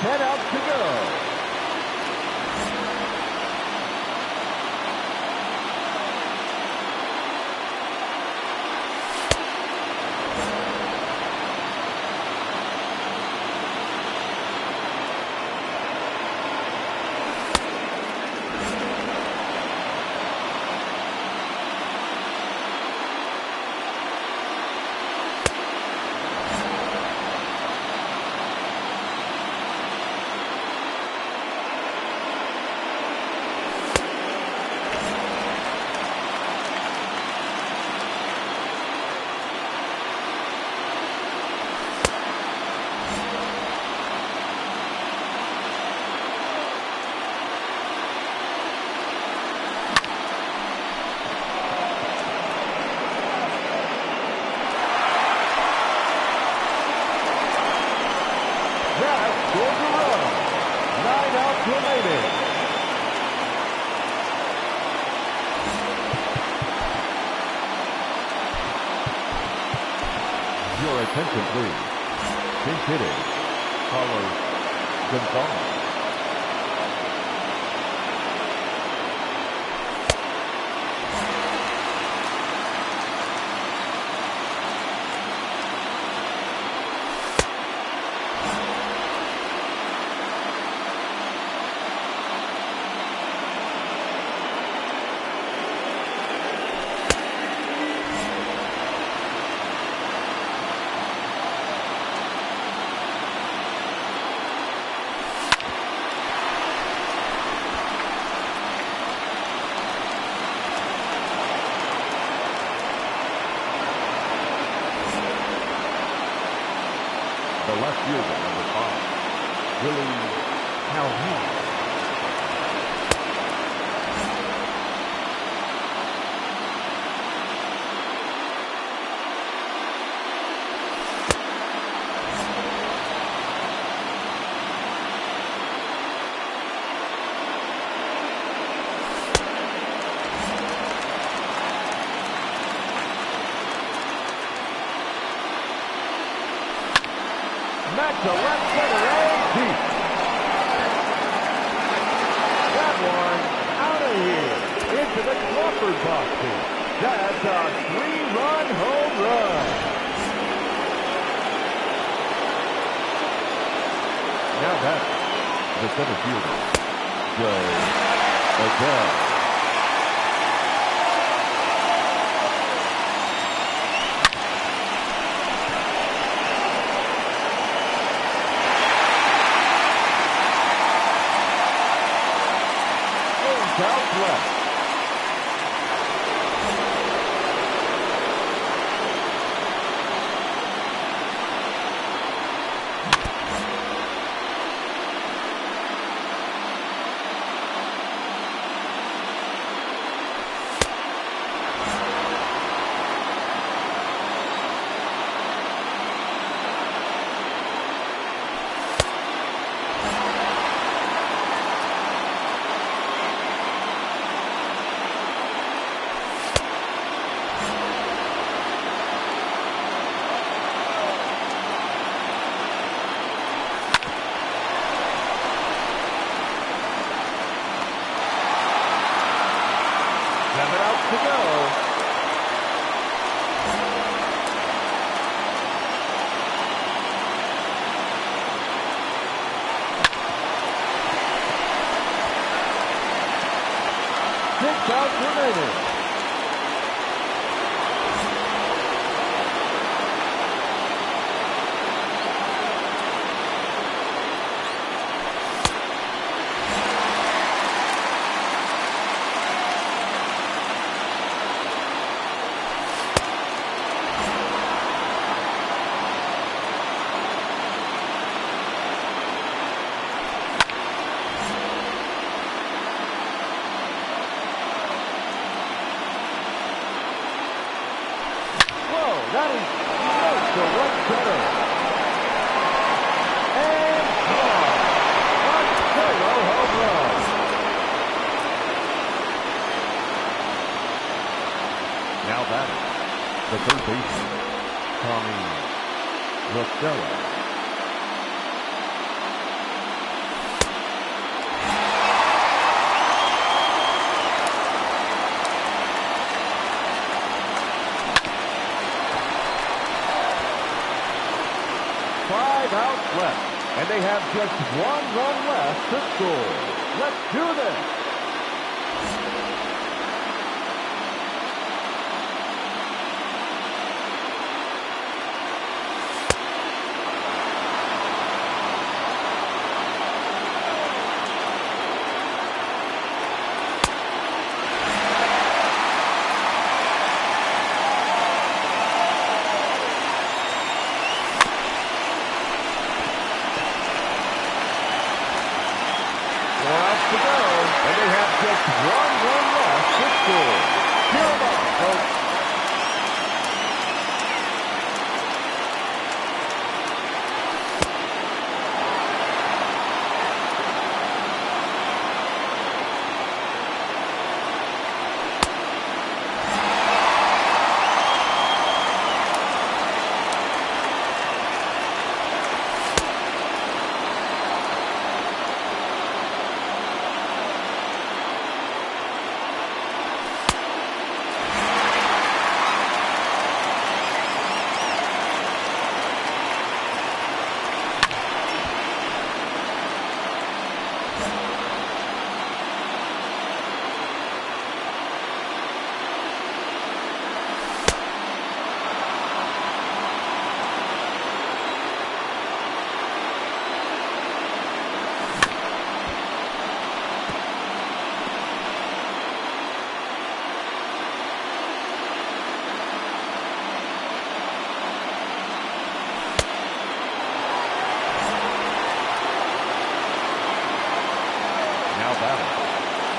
Head out to go. Your attention, please. Pinch hitting, Carlos Gonzalez. The left fielder, number 5, Willie Calhoun. Back to left center and deep. That one out of here into the Crawford box. That's a 3-run home run. the center fielder, Joe Adele. Southwest. To go. Six outs remaining. That is close to right center. And gone. One solo home run. Now batting, the third baseman, Tommy Rosella. 5 outs left, and they have just 1 run left to score. Let's do this. To go, and they have just 1 run left to score. Cheer them on, folks.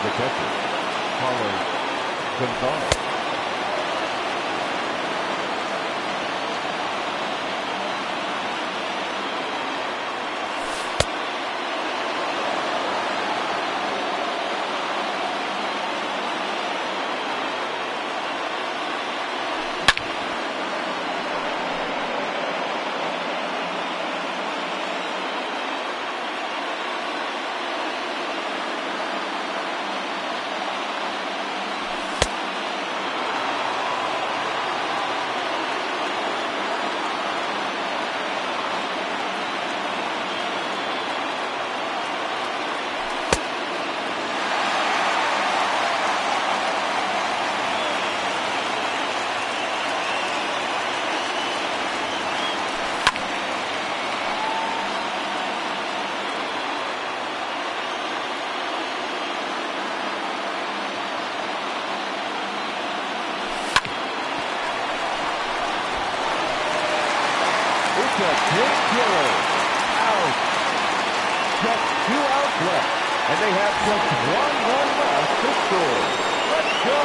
The catcher, Carlos Gonzalez. killer. Out. Just 2 outs left. And they have just 1 run left to score. Let's go.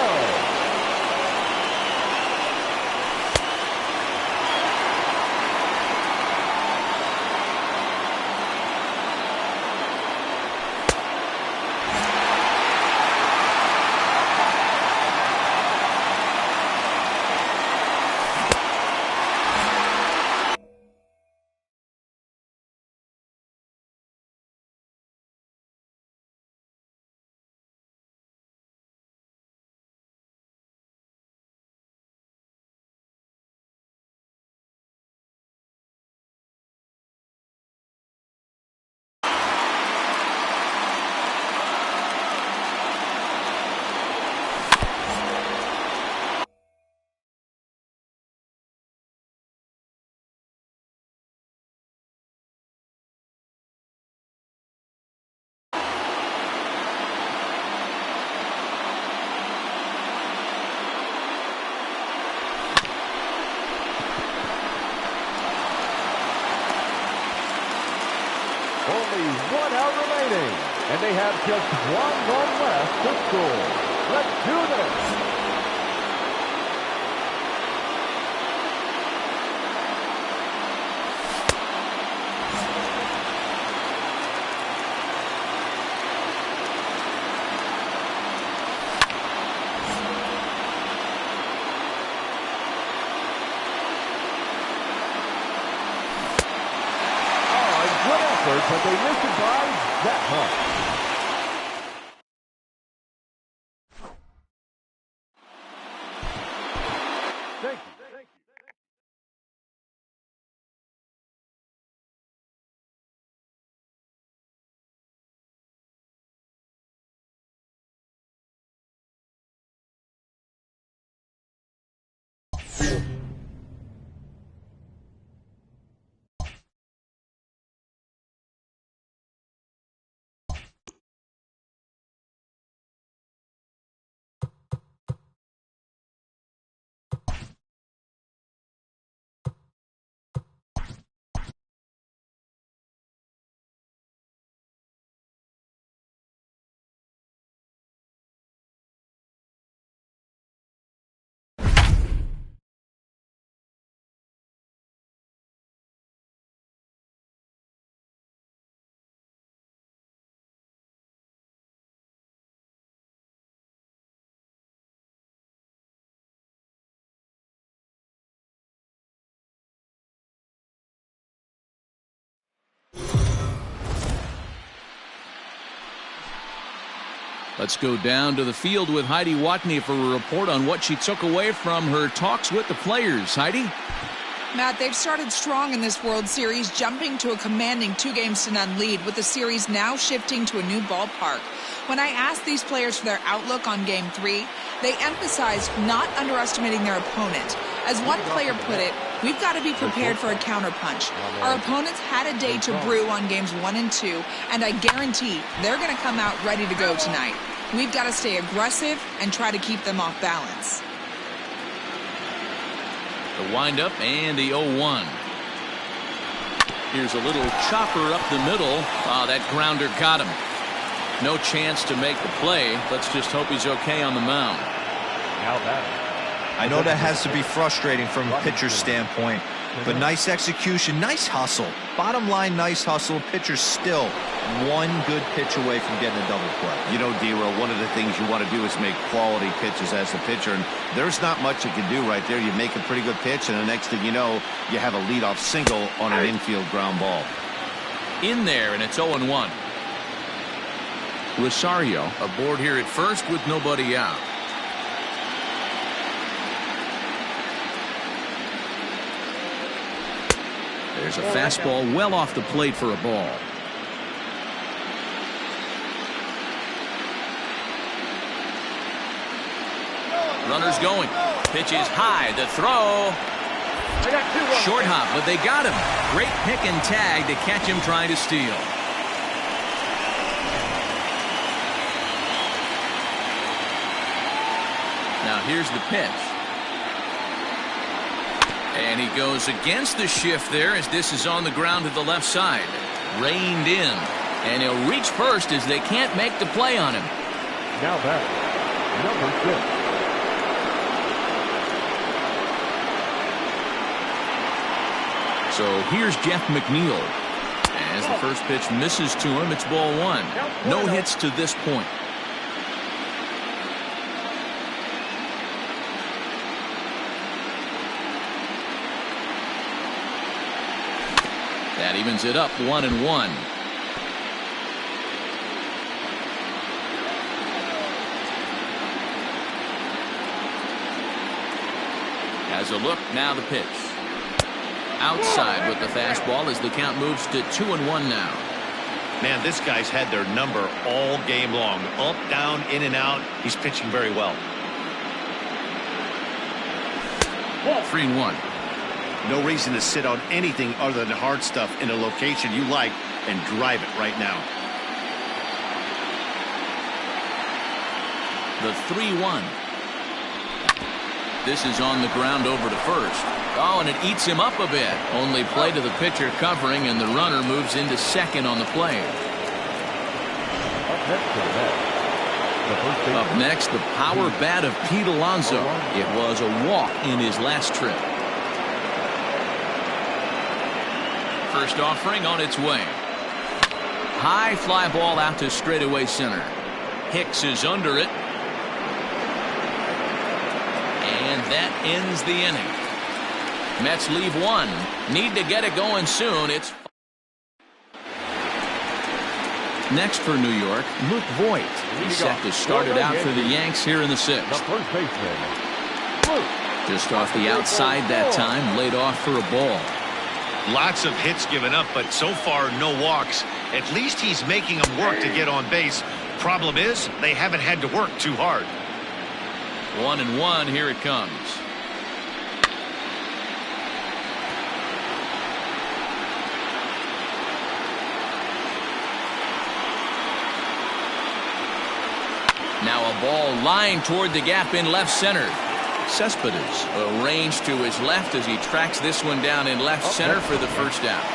Only 1 out remaining. And they have just 1 run left to score. Let's do this. But they missed it by that much. Thank you. Let's go down to the field with Heidi Watney for a report on what she took away from her talks with the players. Heidi? Matt, they've started strong in this World Series, jumping to a commanding 2-0 lead, with the series now shifting to a new ballpark. When I asked these players for their outlook on Game 3, they emphasized not underestimating their opponent. As one player put it, we've got to be prepared for a counterpunch. Our opponents had a day to brew on Games 1 and 2, and I guarantee they're going to come out ready to go tonight. We've got to stay aggressive and try to keep them off balance. The windup and the 0-1. Here's a little chopper up the middle. Ah, that grounder got him. No chance to make the play. Let's just hope he's okay on the mound. Now that. I know that has to be frustrating from a pitcher's standpoint, but nice execution, nice hustle. Bottom line, nice hustle. Pitcher's still one good pitch away from getting a double play. You know, D-Roll, one of the things you want to do is make quality pitches as a pitcher, and there's not much you can do right there. You make a pretty good pitch, and the next thing you know, you have a leadoff single on an infield ground ball. In there, and it's 0-1. Rosario aboard here at first with nobody out. There's a fastball well off the plate for a ball. Runner's going. Pitch is high. The throw. Short hop, but they got him. Great pick and tag to catch him trying to steal. Now here's the pitch. And he goes against the shift there as this is on the ground to the left side. Reined in. And he'll reach first as they can't make the play on him. Now back, number 6. So here's Jeff McNeil. As the first pitch misses to him, it's ball one. No hits to this point. That evens it up 1-1. Has a look, now the pitch. Outside with the fastball as the count moves to 2-1 now. Man, this guy's had their number all game long. Up, down, in and out. He's pitching very well. 3-1. No reason to sit on anything other than hard stuff in a location you like and drive it right now. The 3-1. This is on the ground over to first. Oh, and it eats him up a bit. Only play to the pitcher covering, and the runner moves into second on the play. Up next, the power bat of Pete Alonso. It was a walk in his last trip. First offering on its way. High fly ball out to straightaway center. Hicks is under it. And that ends the inning. Mets leave one. Need to get it going soon. It's next for New York, Luke Voigt. He's set to start it out for the Yanks here in the sixth. Just off the outside that time, laid off for a ball. Lots of hits given up, but so far no walks. At least he's making them work to get on base. Problem is, they haven't had to work too hard. 1-1, here it comes. Now a ball lined toward the gap in left center. Cespedes arranged to his left as he tracks this one down in left center for the first out.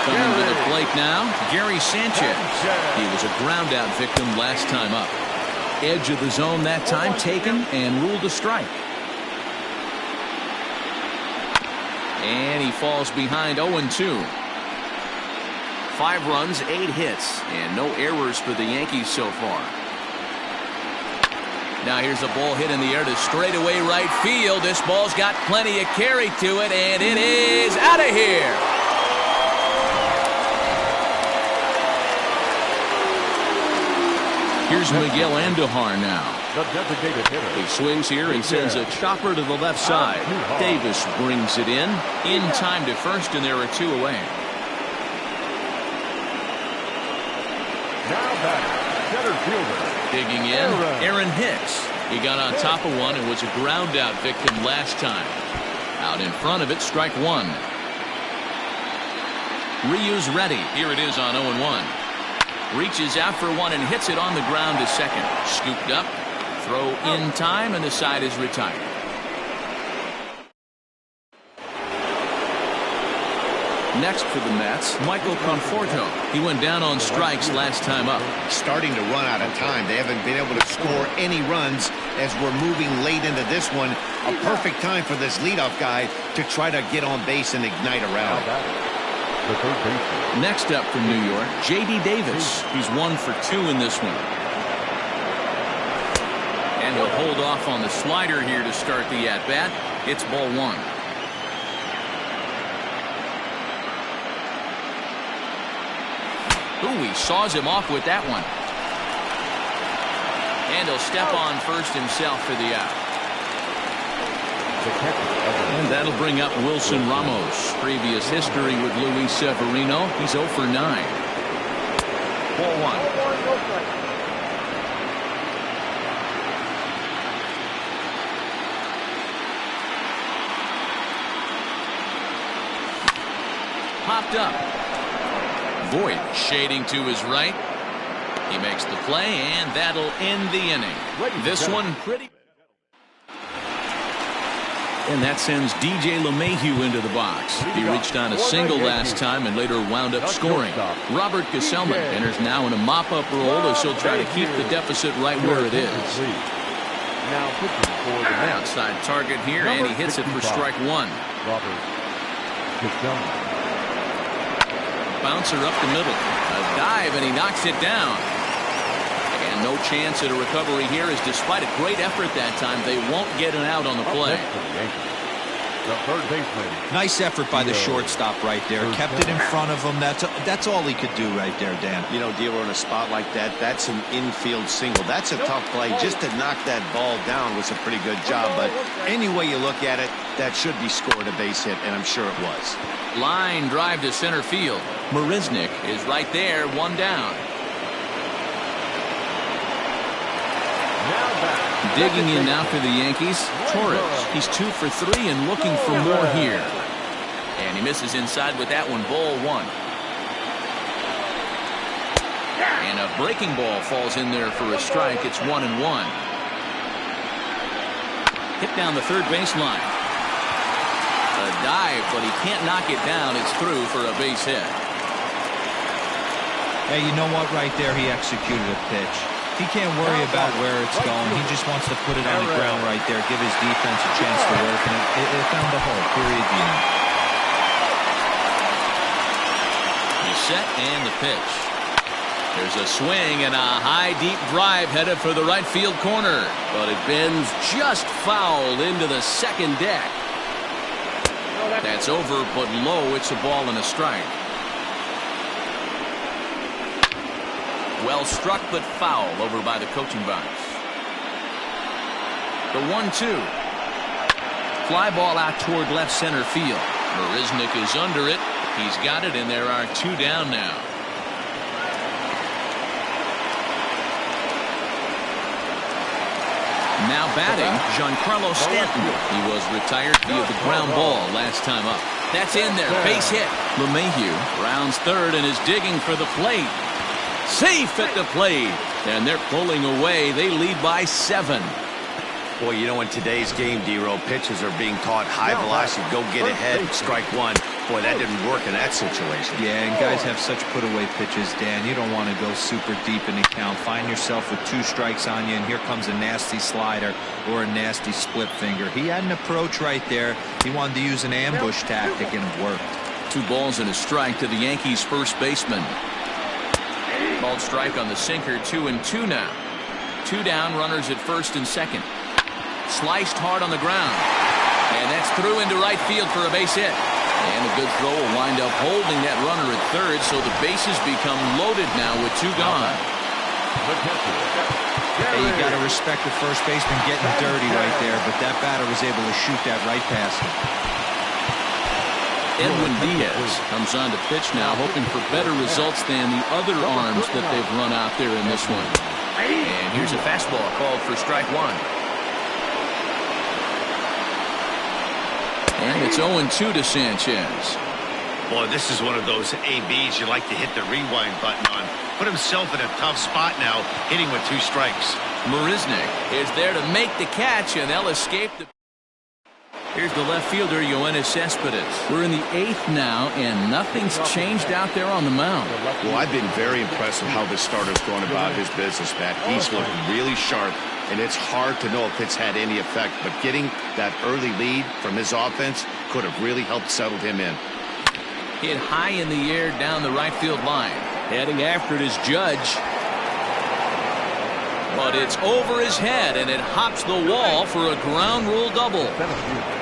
Coming to the plate now, Gary Sanchez. He was a ground out victim last time up. Edge of the zone that time taken and ruled a strike. And he falls behind 0-2. 5 runs, 8 hits, and no errors for the Yankees so far. Now here's a ball hit in the air to straightaway right field. This ball's got plenty of carry to it, and it is out of here. Here's Miguel Andujar now. He swings here and sends a chopper to the left side. Davis brings it in time to first, and there are 2 away. Now batter, center fielder. Digging in, Aaron Hicks. He got on top of one and was a ground out victim last time. Out in front of it, strike 1. Ryu's ready. Here it is on 0-1. Reaches out for one and hits it on the ground to second. Scooped up, throw in time, and the side is retired. Next for the Mets, Michael Conforto. He went down on strikes last time up. Starting to run out of time. They haven't been able to score any runs as we're moving late into this one. A perfect time for this leadoff guy to try to get on base and ignite a rally. Next up from New York, J.D. Davis. He's 1 for 2 in this one. And he'll hold off on the slider here to start the at-bat. It's ball 1. Ooh, he saws him off with that one. And he'll step on first himself for the out. And that'll bring up Wilson Ramos. Previous history with Luis Severino. He's 0 for 9. Ball 1. Popped up. Voigt shading to his right. He makes the play, and that'll end the inning. This one pretty. And that sends DJ LeMahieu into the box. He reached on a single last time and later wound up scoring. Robert Gesellman enters now in a mop-up role as he'll try to keep the deficit right where it is. Now pitching for the Mets. Outside target here, and he hits it for strike one. Robert Gesellman. Bouncer up the middle. A dive, and he knocks it down. And no chance at a recovery here, as despite a great effort that time, they won't get an out on the play. The third baseman. Nice effort by the shortstop right there. Kept it in front of him. That's all he could do right there, Dan. You know, Dero, in a spot like that, that's an infield single. That's a tough play. Just to knock that ball down was a pretty good job. But any way you look at it, that should be scored a base hit, and I'm sure it was. Line drive to center field. Marisnik is right there, one down. Digging in now for the Yankees, Torres. He's 2 for 3 and looking for more here. And he misses inside with that one, ball one. And a breaking ball falls in there for a strike. It's 1-1. Hit down the third baseline. A dive, but he can't knock it down. It's through for a base hit. Hey, you know what? Right there, he executed a pitch. He can't worry about where it's going. He just wants to put it on the ground right there, give his defense a chance to work, and it found the hole. Period. The end. He's set, and the pitch. There's a swing and a high, deep drive headed for the right field corner. But it bends just foul into the second deck. That's over, but low. It's a ball and a strike. Well struck, but foul over by the coaching box. The 1-2. Fly ball out toward left center field. Marisnik is under it. He's got it, and there are 2 down now. Now batting, Giancarlo Stanton. He was retired via the ground ball last time up. That's in there. Base hit. LeMahieu rounds third and is digging for the plate. Safe at the plate, and they're pulling away. They lead by 7. Boy, you know, in today's game, Dero, pitchers are being taught high velocity, go get ahead, strike one. Boy, that didn't work in that situation. Yeah, and guys have such put-away pitches, Dan. You don't want to go super deep in the count. Find yourself with 2 strikes on you, and here comes a nasty slider or a nasty split finger. He had an approach right there. He wanted to use an ambush tactic, and it worked. 2 balls and a strike to the Yankees' first baseman. Called strike on the sinker. 2-2 now. 2 down, runners at first and second. Sliced hard on the ground, and that's through into right field for a base hit. And a good throw will wind up holding that runner at third, so the bases become loaded now with 2 gone. Hey, you got to respect the first baseman getting dirty right there, but that batter was able to shoot that right past him. Edwin Diaz comes on to pitch now, hoping for better results than the other arms that they've run out there in this one. And here's a fastball called for strike one. And it's 0-2 to Sanchez. Boy, this is one of those ABs you like to hit the rewind button on. Put himself in a tough spot now, hitting with 2 strikes. Marisnik is there to make the catch, and they'll escape the... Here's the left fielder, Yoenis Cespedes. We're in the 8th now, and nothing's changed out there on the mound. Well, I've been very impressed with how this starter's going about his business, Matt. He's looking really sharp, and it's hard to know if it's had any effect, but getting that early lead from his offense could have really helped settle him in. Hit high in the air down the right field line. Heading after it is Judge. But it's over his head, and it hops the wall for a ground rule double.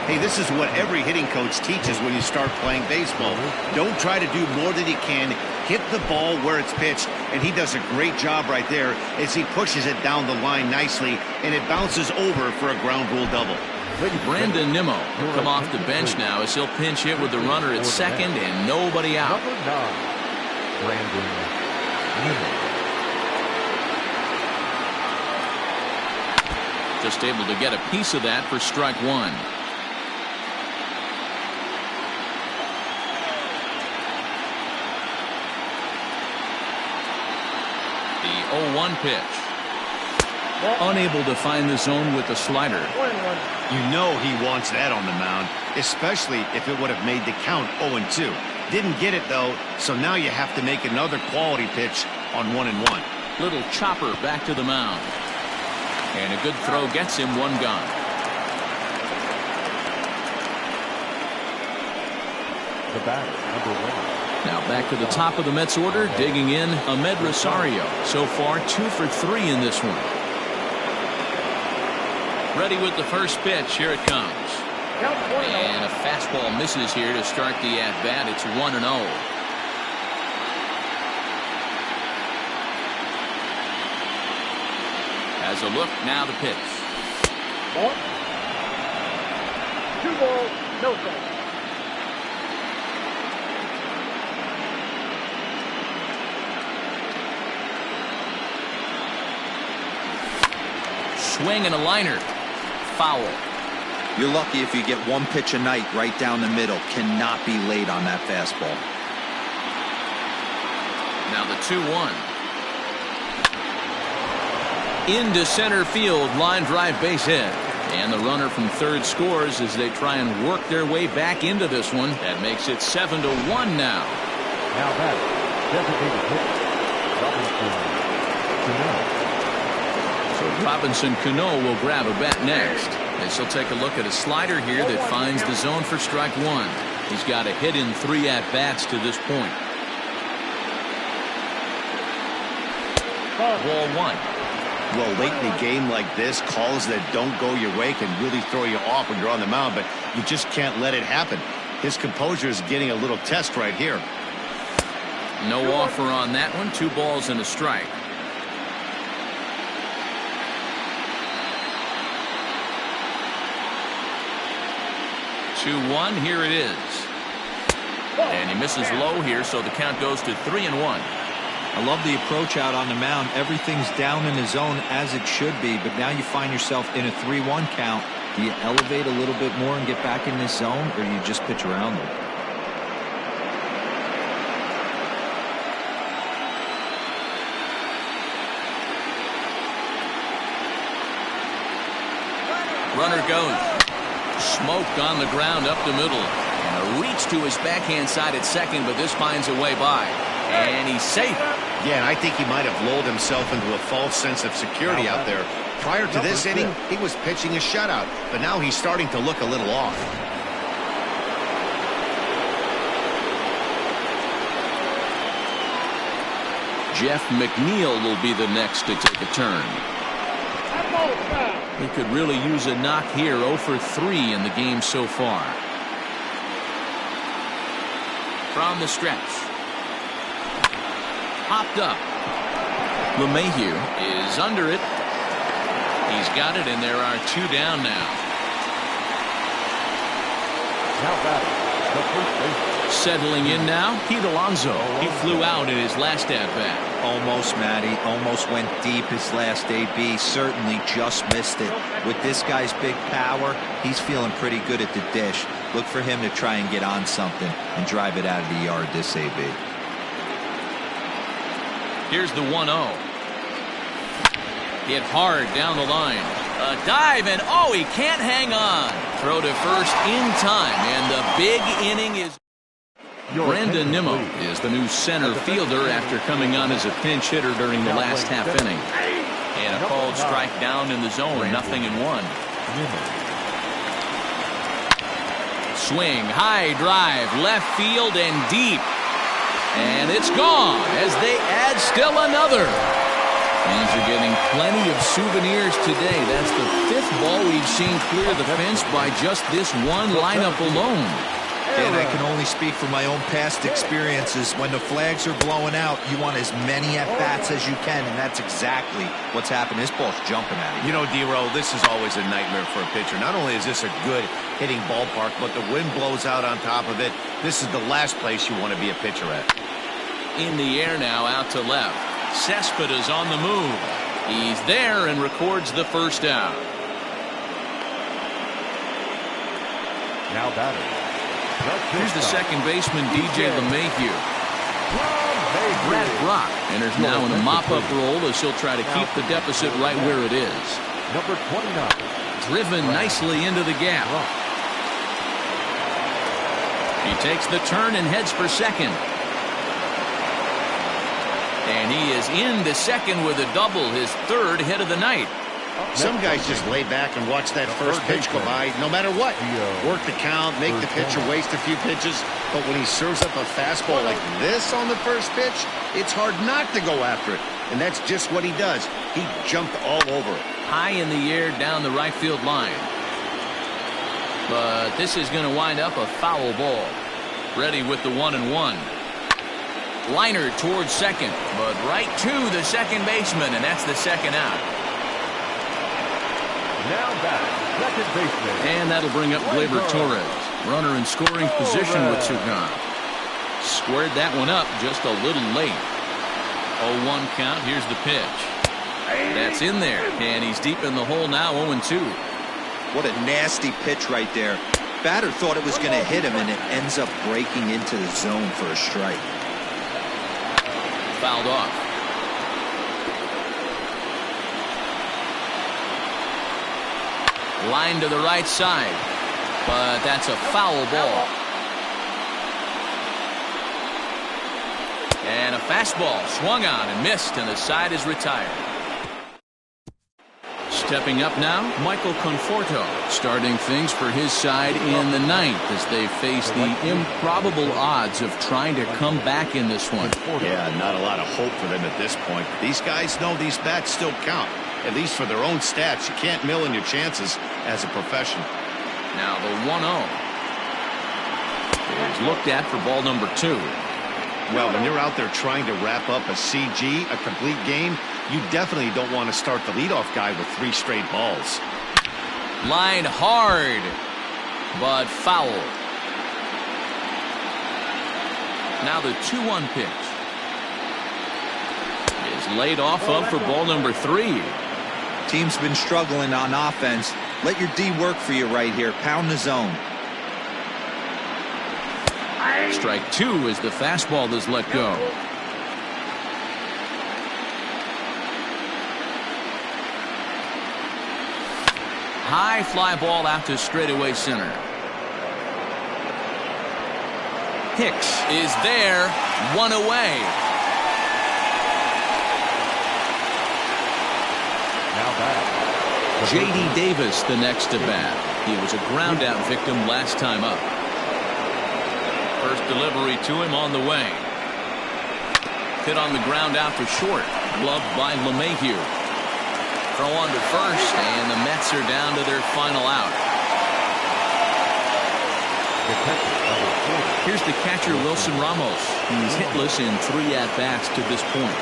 Hey, this is what every hitting coach teaches when you start playing baseball. Don't try to do more than you can. Hit the ball where it's pitched, and he does a great job right there as he pushes it down the line nicely, and it bounces over for a ground rule double. Brandon Nimmo will come off the bench now as he'll pinch hit with the runner at second and nobody out. Brandon Nimmo. Just able to get a piece of that for strike one. The 0-1 pitch. Unable to find the zone with the slider. You know he wants that on the mound, especially if it would have made the count 0-2. Didn't get it, though, so now you have to make another quality pitch on 1-1. Little chopper back to the mound. And a good throw gets him one gone. The batter, number 1. Now back to the top of the Mets order, digging in Ahmed Rosario. So far, 2 for 3 in this one. Ready with the first pitch. Here it comes. And a fastball misses here to start the at-bat. It's 1-0. Has a look, now the pitch. 2 balls, no strikes. Swing and a liner. Foul. You're lucky if you get one pitch a night right down the middle. Cannot be late on that fastball. Now the 2-1. Into center field, line drive base hit. And the runner from third scores as they try and work their way back into this one. That makes it 7-1 now. Now that designated hitter, Robinson Cano will grab a bat next. As he'll take a look at a slider here that finds the zone for strike 1. He's got a hit in 3 at-bats to this point. Ball 1. Well, late in a game like this, calls that don't go your way can really throw you off when you're on the mound, but you just can't let it happen. His composure is getting a little test right here. No offer on that one. 2 balls and a strike. Two-1, here it is. And he misses low here, so the count goes to 3-1. I love the approach out on the mound. Everything's down in the zone as it should be, but now you find yourself in a 3-1 count. Do you elevate a little bit more and get back in this zone, or you just pitch around them? Runner goes. Smoke on the ground up the middle. And a reach to his backhand side at second, but this finds a way by. And he's safe. Yeah, and I think he might have lulled himself into a false sense of security out there. Prior to this inning, he was pitching a shutout, but now he's starting to look a little off. Jeff McNeil will be the next to take a turn. He could really use a knock here. 0 for 3 in the game so far. From the stretch. Hopped up. LeMahieu is under it. He's got it, and there are 2 down now. now batting, the first baseman. Settling in now, Pete Alonso. He flew out in his last at-bat. Almost, Matty. Almost went deep his last AB. Certainly just missed it. With this guy's big power, he's feeling pretty good at the dish. Look for him to try and get on something and drive it out of the yard this AB. Here's the 1-0. Hit hard down the line. A dive, and oh, he can't hang on. Throw to first in time, and the big inning is... Brandon Nimmo is the new center fielder after coming on as a pinch hitter during the last half inning. And a called strike down in the zone, 0-1. Swing, high drive, left field and deep. And it's gone as they add still another. Fans are getting plenty of souvenirs today. That's the 5th ball we've seen clear the fence by just this one lineup alone. And I can only speak from my own past experiences. When the flags are blowing out, you want as many at-bats as you can, and that's exactly what's happened. This ball's jumping at you. You know, D-Row, this is always a nightmare for a pitcher. Not only is this a good hitting ballpark, but the wind blows out on top of it. This is the last place you want to be a pitcher at. In the air now, out to left. Cespedes on the move. He's there and records the first out. Now batting. Here's the second baseman, DJ LeMahieu. Brad Brock enters now in a mop-up role as he'll try to keep the deficit right where it is. Number 29. Driven nicely into the gap. He takes the turn and heads for second. And he is into second with a double, his third hit of the night. Some guys just lay back and watch that first pitch go by no matter what. Work the count, make the pitcher waste a few pitches. But when he serves up a fastball like this on the first pitch, it's hard not to go after it. And that's just what he does. He jumped all over it. High in the air down the right field line. But this is going to wind up a foul ball. Ready with the 1-1. Liner towards second, but right to the second baseman, and that's the second out. Now back, second baseman. And that'll bring up Gleyber Torres. Runner in scoring position with two gone. Squared that one up just a little late. 0-1 count. Here's the pitch. That's in there, and he's deep in the hole now, 0-2. What a nasty pitch right there. Batter thought it was going to hit him, and it ends up breaking into the zone for a strike. Fouled off. Line to the right side, but that's a foul ball. And a fastball swung on and missed, and the side is retired. Stepping up now, Michael Conforto, starting things for his side in the ninth as they face the improbable odds of trying to come back in this one. Yeah, not a lot of hope for them at this point. These guys know these bats still count, at least for their own stats. You can't mill in your chances as a professional. Now the 1-0 is looked at for ball number 2. Well, when you're out there trying to wrap up a CG, a complete game, you definitely don't want to start the leadoff guy with 3 straight balls. Line hard, but foul. Now the 2-1 pitch is laid off of for ball number 3. Team's been struggling on offense. Let your D work for you right here. Pound the zone. Strike 2 as the fastball is let go. High fly ball out to straightaway center. Hicks is there, 1 away. Now back. J.D. Davis the next to bat. He was a ground out victim last time up. First delivery to him on the way. Hit on the ground out to short. Gloved by LeMahieu. Throw on to first, and the Mets are down to their final out. Here's the catcher, Wilson Ramos. He's hitless in 3 at-bats to this point.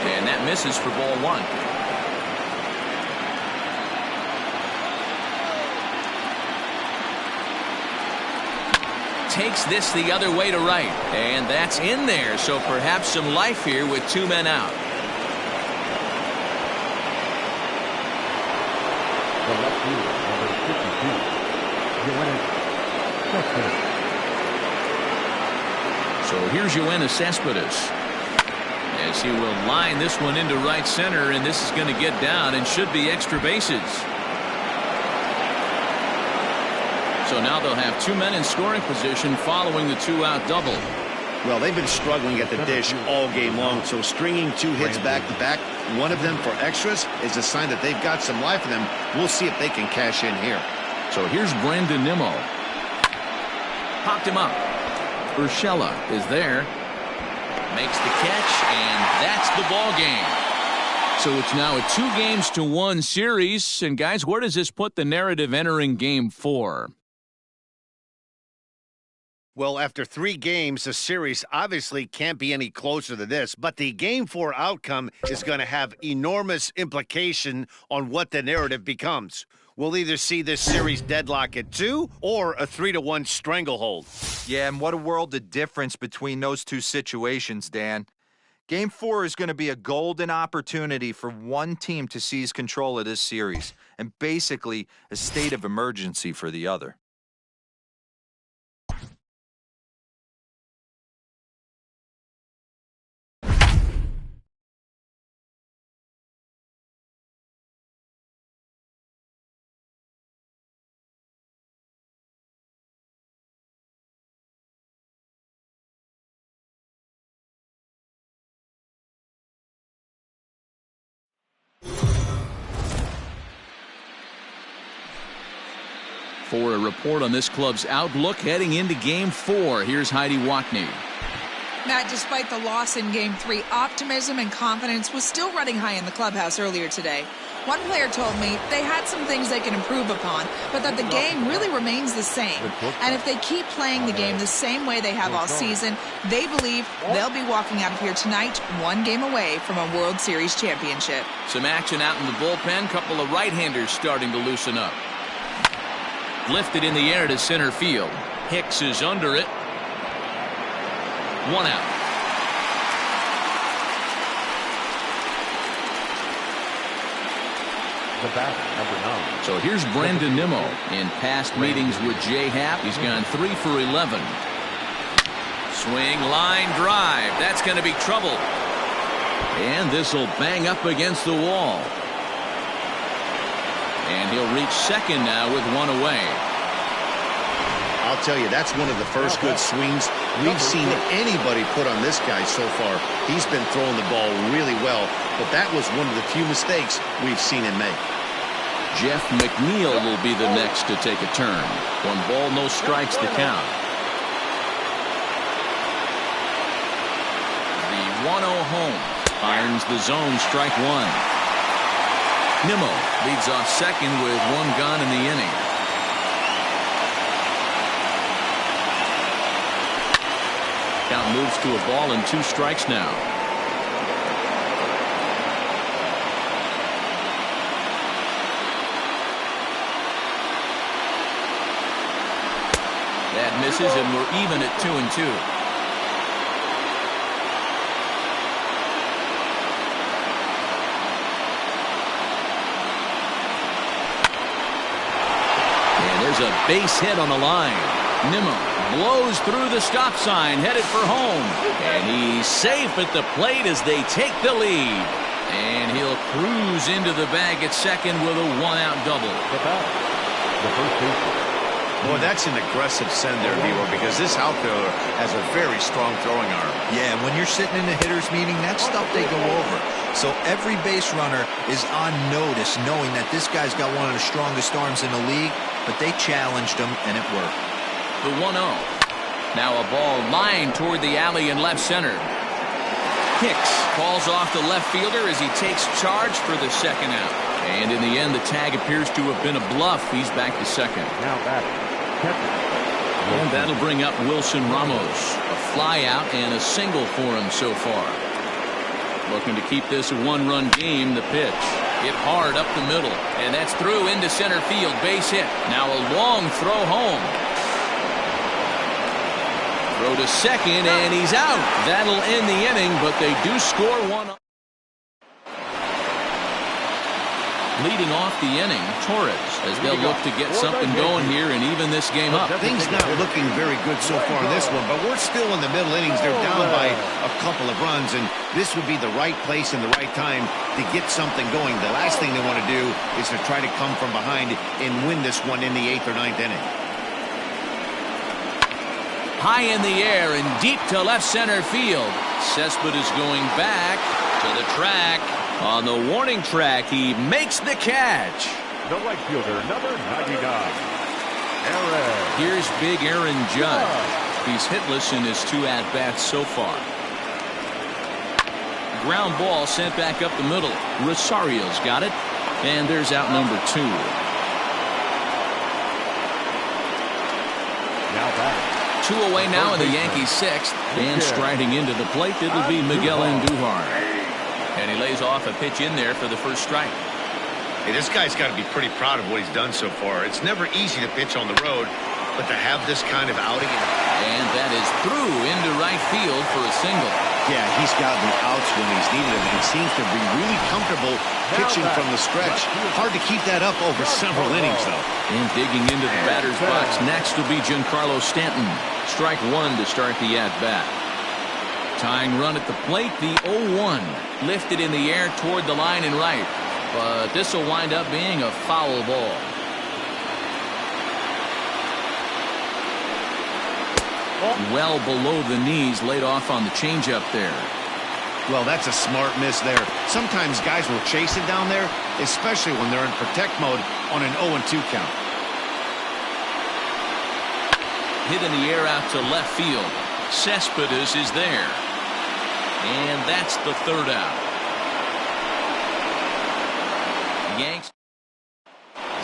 And that misses for ball 1. Takes this the other way to right, and that's in there, so perhaps some life here with 2 men out. The left fielder, number 52. So here's Yoenis Cespedes as he will line this one into right center, and this is going to get down and should be extra bases. So now they'll have 2 men in scoring position following the 2-out double. Well, they've been struggling at the dish all game long, so stringing 2 hits back-to-back, one of them for extras, is a sign that they've got some life in them. We'll see if they can cash in here. So here's Brandon Nimmo. Popped him up. Urshela is there. Makes the catch, and that's the ball game. So it's now a 2-1 series. And guys, where does this put the narrative entering game 4? Well, after 3 games, the series obviously can't be any closer to this, but the Game 4 outcome is going to have enormous implication on what the narrative becomes. We'll either see this series deadlock at 2 or a 3-1 stranglehold. Yeah, and what a world of difference between those 2 situations, Dan. Game 4 is going to be a golden opportunity for one team to seize control of this series, and basically a state of emergency for the other. For a report on this club's outlook heading into Game 4, here's Heidi Watney. Matt, despite the loss in Game 3, optimism and confidence was still running high in the clubhouse earlier today. One player told me they had some things they can improve upon, but that the game really remains the same. And if they keep playing the game the same way they have all season, they believe they'll be walking out of here tonight one game away from a World Series championship. Some action out in the bullpen. Couple of right-handers starting to loosen up. Lifted in the air to center field. Hicks is under it. 1 out. The batter, number 9. So here's Brandon Nimmo. In past meetings with Jay Happ, he's gone 3 for 11. Swing, line, drive. That's going to be trouble. And this will bang up against the wall. And he'll reach second now with 1 away. I'll tell you, that's one of the first good swings we've seen anybody put on this guy so far. He's been throwing the ball really well, but that was one of the few mistakes we've seen him make. Jeff McNeil will be the next to take a turn. 1 ball, no strikes to count. The 1-0 home. Irons the zone, strike 1. Nimmo leads off second with 1 gone in the inning. Count moves to a ball and 2 strikes now. That misses, and we're even at 2-2. And there's a base hit on the line. Nimmo blows through the stop sign, headed for home. And he's safe at the plate as they take the lead. And he'll cruise into the bag at second with a 1-out double. The first baseman. Boy, that's an aggressive send there, Leroy, because this outfielder has a very strong throwing arm. Yeah, when you're sitting in a hitter's meeting, that's stuff they go over. So every base runner is on notice, knowing that this guy's got one of the strongest arms in the league, but they challenged him, and it worked. The 1-0. Now a ball lined toward the alley in left center. Hicks falls off the left fielder as he takes charge for the second out. And in the end, the tag appears to have been a bluff. He's back to second. Now batting. And that'll bring up Wilson Ramos. A fly out and a single for him so far. Looking to keep this a 1-run game. The pitch hit hard up the middle, and that's through into center field. Base hit. Now a long throw home. Throw to second, and he's out. That'll end the inning, but they do score 1. Leading off the inning, Torres, as they'll look to get something going here and even this game up. Things not looking very good so far in this one, but we're still in the middle innings. They're down by a couple of runs, and this would be the right place and the right time to get something going. The last thing they want to do is to try to come from behind and win this one in the 8th or 9th inning. High in the air and deep to left center field. Cespedes going back to the track. On the warning track, he makes the catch. The right fielder, number 99. Aaron. Here's big Aaron Judge. He's hitless in his 2 at-bats so far. Ground ball sent back up the middle. Rosario's got it. And there's out number 2. Now back. 2 away now in the Yankees 6th. And striding into the plate, it'll be Miguel Andujar. And he lays off a pitch in there for the first strike. Hey, this guy's got to be pretty proud of what he's done so far. It's never easy to pitch on the road, but to have this kind of outing. And that is through into right field for a single. Yeah, he's gotten outs when he's needed them, and seems to be really comfortable pitching from the stretch. Hard to keep that up over several innings, though. And digging into the batter's box next will be Giancarlo Stanton. Strike 1 to start the at-bat. Tying run at the plate, the 0-1. Lifted in the air toward the line and right. But this will wind up being a foul ball. Well below the knees, laid off on the changeup there. Well, that's a smart miss there. Sometimes guys will chase it down there, especially when they're in protect mode on an 0-2 count. hit in the air out to left field. Cespedes is there. And that's the third out. Yanks.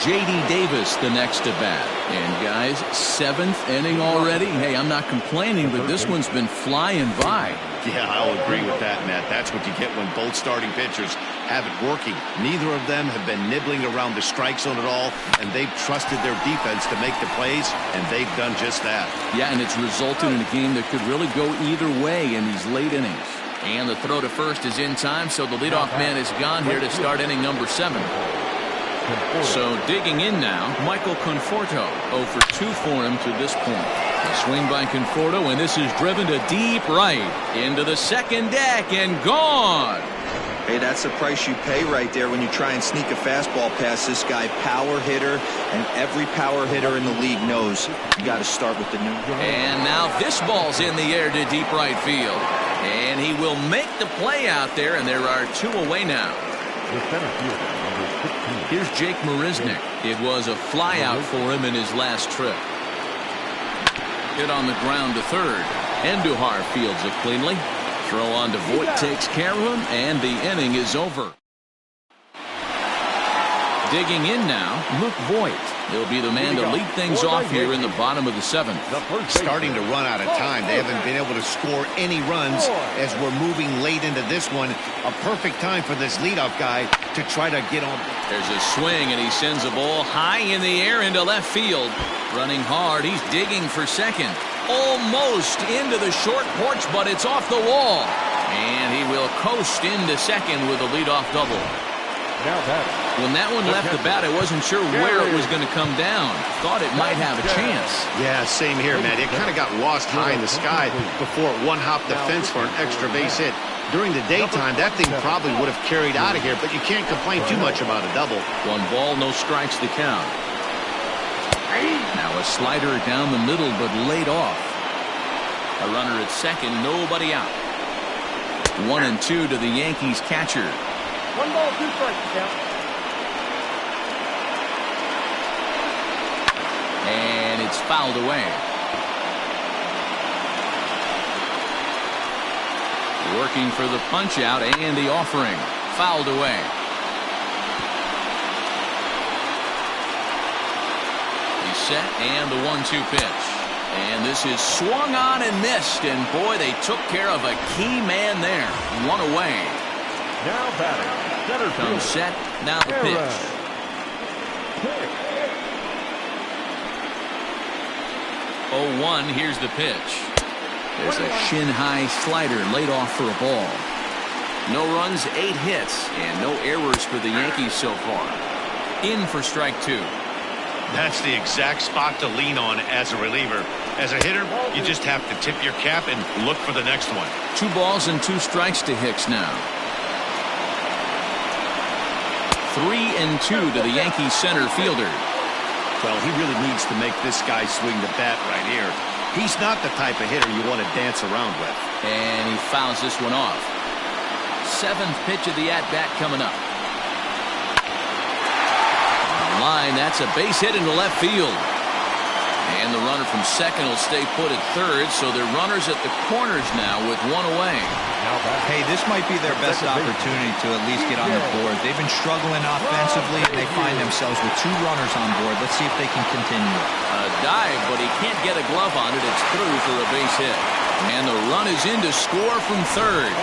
J.D. Davis the next to bat. And guys, 7th inning already. Hey, I'm not complaining, but this one's been flying by. Yeah, I'll agree with that, Matt. That's what you get when both starting pitchers have it working. Neither of them have been nibbling around the strike zone at all, and they've trusted their defense to make the plays, and they've done just that. Yeah, and it's resulted in a game that could really go either way in these late innings. And the throw to first is in time, so the leadoff man is gone here to start inning number 7. So digging in now, Michael Conforto. 0 for 2 for him to this point. A swing by Conforto, and this is driven to deep right into the second deck and gone. Hey, that's the price you pay right there when you try and sneak a fastball past this guy. Power hitter, and every power hitter in the league knows you got to start with the new. And now this ball's in the air to deep right field. And he will make the play out there, and there are 2 away now. Here's Jake Marisnick. It was a fly out for him in his last trip. Hit on the ground to third. Andujar fields it cleanly. Throw on to Voit takes care of him, and the inning is over. Digging in now, Luke Voit. He'll be the man to lead things off here in the bottom of the 7th. Starting to run out of time. They haven't been able to score any runs as we're moving late into this one. A perfect time for this leadoff guy to try to get on. There's a swing, and he sends a ball high in the air into left field. Running hard, he's digging for second. Almost into the short porch, but it's off the wall. And he will coast into second with a leadoff double. When that one left the bat, I wasn't sure where it was going to come down. Thought it might have a chance. Yeah, same here, man. It kind of got lost high in the sky before it one-hopped the fence for an extra base hit. During the daytime, that thing probably would have carried out of here, but you can't complain too much about a double. 1 ball, no strikes to count. Now a slider down the middle, but laid off. A runner at second, nobody out. 1-2 to the Yankees catcher. 1 ball, 2 strikes to count. And it's fouled away. Working for the punch out and the offering. Fouled away. He's set and the 1-2 pitch. And this is swung on and missed. And boy, they took care of a key man there. 1 away. Now batting, center Comes set, now the pitch. 0-1, here's the pitch. There's a shin-high slider laid off for a ball. No runs, 8 hits, and no errors for the Yankees so far. In for strike 2. That's the exact spot to lean on as a reliever. As a hitter, you just have to tip your cap and look for the next one. 2 balls and 2 strikes to Hicks now. 3-2 to the Yankees center fielder. Well, he really needs to make this guy swing the bat right here. He's not the type of hitter you want to dance around with. And he fouls this one off. 7th pitch of the at-bat coming up. On the line, that's a base hit into left field. And the runner from second will stay put at third, so they're runners at the corners now with 1 away. Hey, this might be their best opportunity to at least get on the board. They've been struggling offensively, and they find themselves with 2 runners on board. Let's see if they can continue. A dive, but he can't get a glove on it. It's through for a base hit. And the run is in to score from third.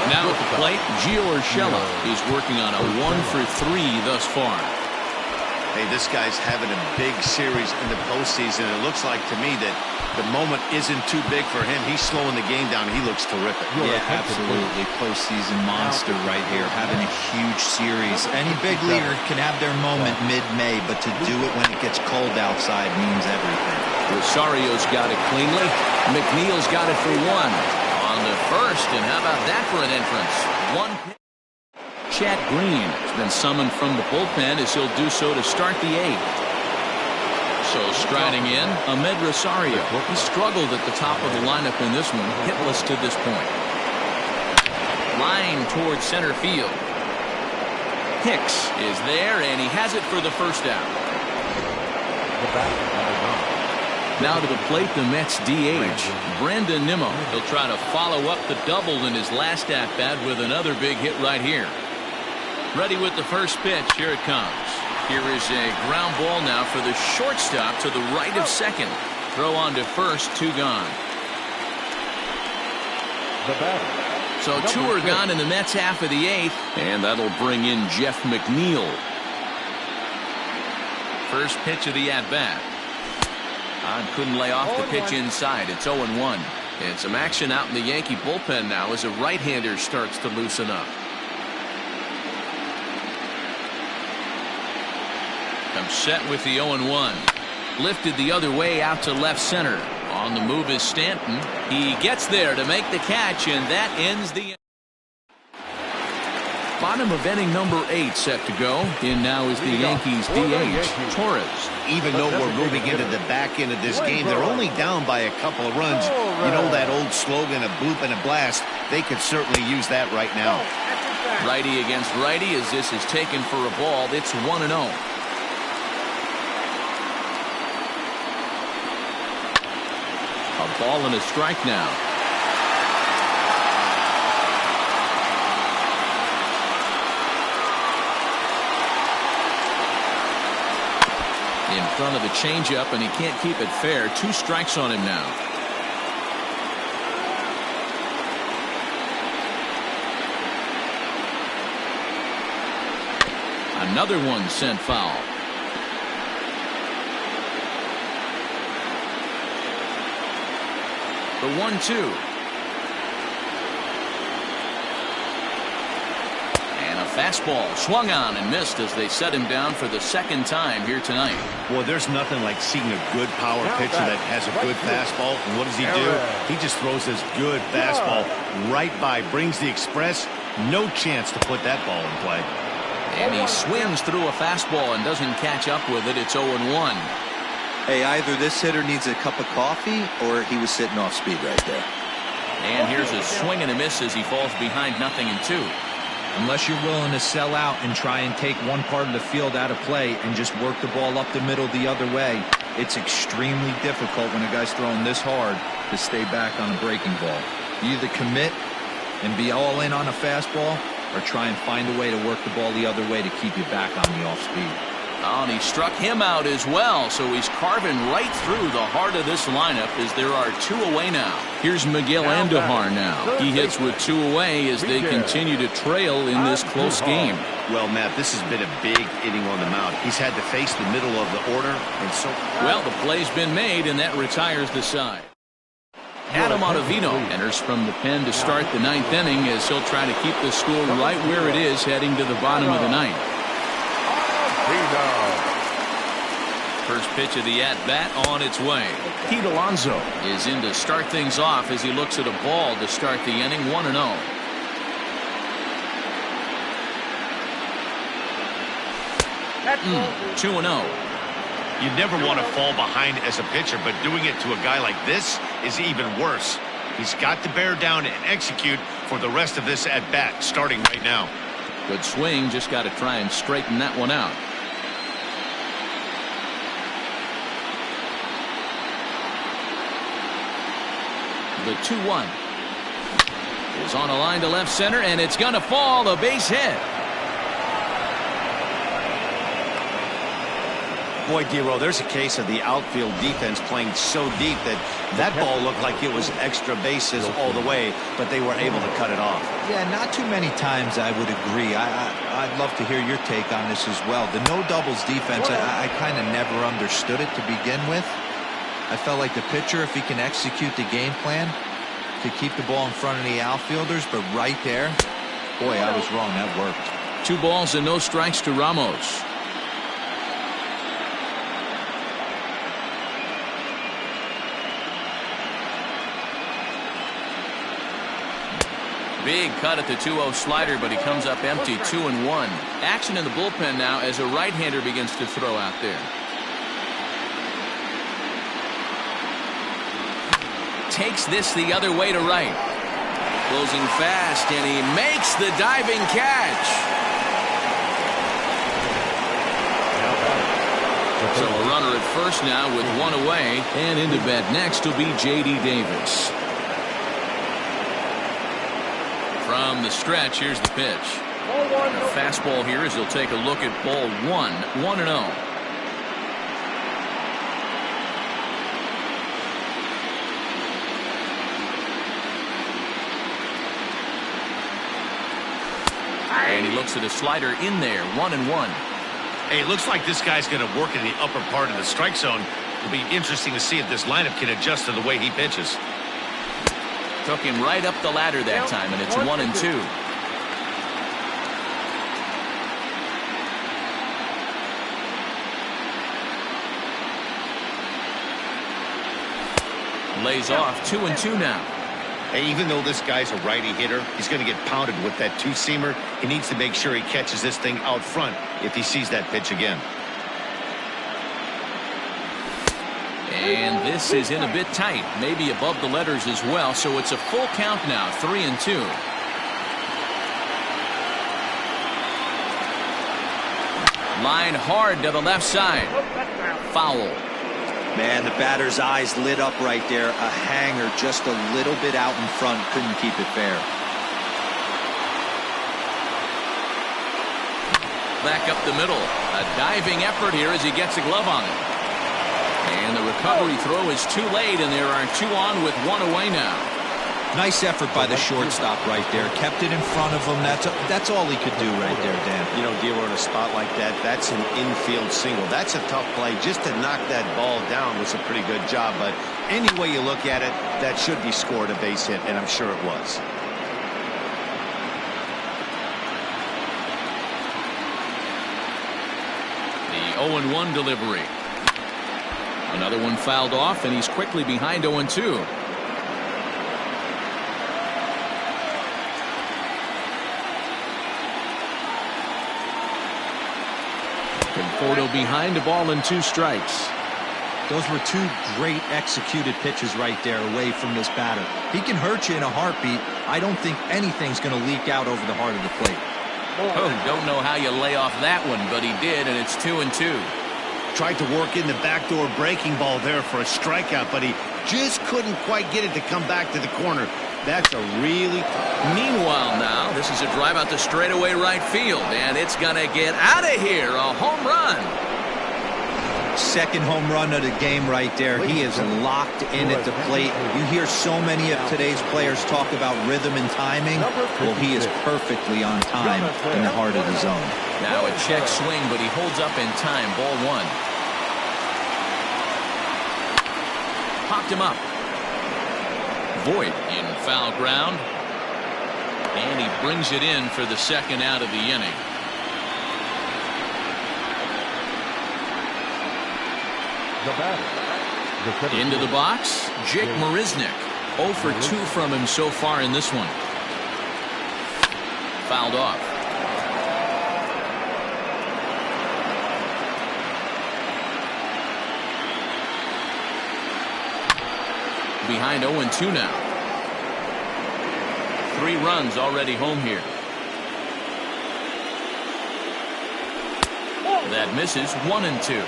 Now at the plate, Gio Urshela is working on a 1 for 3 thus far. Hey, this guy's having a big series in the postseason. It looks like to me that the moment isn't too big for him. He's slowing the game down. He looks terrific. Yeah, absolutely. Postseason monster right here. Having a huge series. Any big leaguer can have their moment mid-May, but to do it when it gets cold outside means everything. Rosario's got it cleanly. McNeil's got it for 1. On the first, and how about that for an entrance? 1 pitch. Chad Green has been summoned from the bullpen as he'll do so to start the 8th. So striding in, Ahmed Rosario. He struggled at the top of the lineup in this one, hitless to this point. Line towards center field. Hicks is there, and he has it for the first out. Now to the plate, the Mets DH, Brandon Nimmo. He'll try to follow up the double in his last at-bat with another big hit right here. Ready with the first pitch. Here it comes. Here is a ground ball now for the shortstop to the right of second. Throw on to first, 2 gone. The batter. So 2 are gone in the Mets half of the 8th, and that'll bring in Jeff McNeil. First pitch of the at-bat. Couldn't lay off the pitch inside. It's 0-1. And some action out in the Yankee bullpen now as a right-hander starts to loosen up. Comes set with the 0-1. Lifted the other way out to left center. On the move is Stanton. He gets there to make the catch, and that ends the bottom of inning number 8 set to go. In now is the Yankees DH, Torres. Even though we're moving into the back end of this game, they're only down by a couple of runs. You know that old slogan, a bloop and a blast? They could certainly use that right now. Righty against righty as this is taken for a ball. It's 1-0. A ball and a strike now. In front of the changeup, and he can't keep it fair. 2 strikes on him now. Another one sent foul. The 1-2. And a fastball swung on and missed as they set him down for the 2nd time here tonight. Well, there's nothing like seeing a good power pitcher that has a good fastball. And what does he do? He just throws this good fastball right by, brings the express. No chance to put that ball in play. And he swings through a fastball and doesn't catch up with it. It's 0-1. Hey, either this hitter needs a cup of coffee or he was sitting off speed right there. And here's a swing and a miss as he falls behind 0-2. Unless you're willing to sell out and try and take one part of the field out of play and just work the ball up the middle the other way, it's extremely difficult when a guy's throwing this hard to stay back on a breaking ball. You either commit and be all in on a fastball or try and find a way to work the ball the other way to keep you back on the off speed. Oh, and he struck him out as well, so he's carving right through the heart of this lineup as there are 2 away now. Here's Miguel Andujar now. He hits with 2 away as they continue to trail in this close game. Well, Matt, this has been a big inning on the mound. He's had to face the middle of the order, and so... Well, the play's been made, and that retires the side. Adam Ottavino enters from the pen to start the 9th inning as he'll try to keep the score right where it is heading to the bottom of the 9th. First pitch of the at-bat on its way. Pete Alonso is in to start things off as he looks at a ball to start the inning. 1-0. 2-0. You never want to fall behind as a pitcher, but doing it to a guy like this is even worse. He's got to bear down and execute for the rest of this at-bat starting right now. Good swing, just got to try and straighten that one out. The 2-1 is on a line to left center, and it's going to fall. A base hit. Boy, D-Row, there's a case of the outfield defense playing so deep that ball looked like it was extra bases all the way, but they were able to cut it off. Yeah, not too many times I would agree. I'd love to hear your take on this as well. The no doubles defense, I kind of never understood it to begin with. I felt like the pitcher, if he can execute the game plan, could keep the ball in front of the outfielders, but right there, boy, I was wrong. That worked. 2 balls and no strikes to Ramos. Big cut at the 2-0 slider, but he comes up empty. 2-1. Action in the bullpen now as a right-hander begins to throw out there. Takes this the other way to right. Closing fast, and he makes the diving catch. So a runner at first now with one away, and into bat next will be J.D. Davis. From the stretch, here's the pitch. A fastball here as he'll take a look at ball 1-0. And he looks at a slider in there, 1-1. Hey, it looks like this guy's going to work in the upper part of the strike zone. It'll be interesting to see if this lineup can adjust to the way he pitches. Took him right up the ladder that time, and it's 1-2. Lays off 2-2 now. Hey, even though this guy's a righty hitter, he's going to get pounded with that two-seamer. He needs to make sure he catches this thing out front if he sees that pitch again. And this is in a bit tight, maybe above the letters as well, so it's a full count now, 3-2. Line hard to the left side. Foul. Man, the batter's eyes lit up right there. A hanger just a little bit out in front. Couldn't keep it fair. Back up the middle. A diving effort here as he gets a glove on it. And the recovery throw is too late, and there are two on with one away now. Nice effort by the shortstop right there. Kept it in front of him. That's all he could do right there, Dan. You know, D'Lo, in a spot like that, that's an infield single. That's a tough play. Just to knock that ball down was a pretty good job. But any way you look at it, that should be scored a base hit, and I'm sure it was. The 0-1 delivery. Another one fouled off, and he's quickly behind 0-2. Conforto behind, a ball and 2 strikes. Those were 2 great executed pitches right there away from this batter. He can hurt you in a heartbeat. I don't think anything's going to leak out over the heart of the plate. Oh, don't know how you lay off that one, but he did, and it's 2-2. Tried to work in the backdoor breaking ball there for a strikeout, but he just couldn't quite get it to come back to the corner. That's a really tough. Meanwhile now, this is a drive out to straightaway right field, and it's going to get out of here. A home run. Second home run of the game right there. He is locked in at the plate. You hear so many of today's players talk about rhythm and timing. Well, he is perfectly on time in the heart of the zone. Now a check swing, but he holds up in time. Ball 1. Popped him up. Voit in foul ground, and he brings it in for the second out of the inning. Into the box, Jake Marisnick. 0 for 2 from him so far in this one. Fouled off. Behind 0-2 now. 3 runs already home here. That misses. 1-2.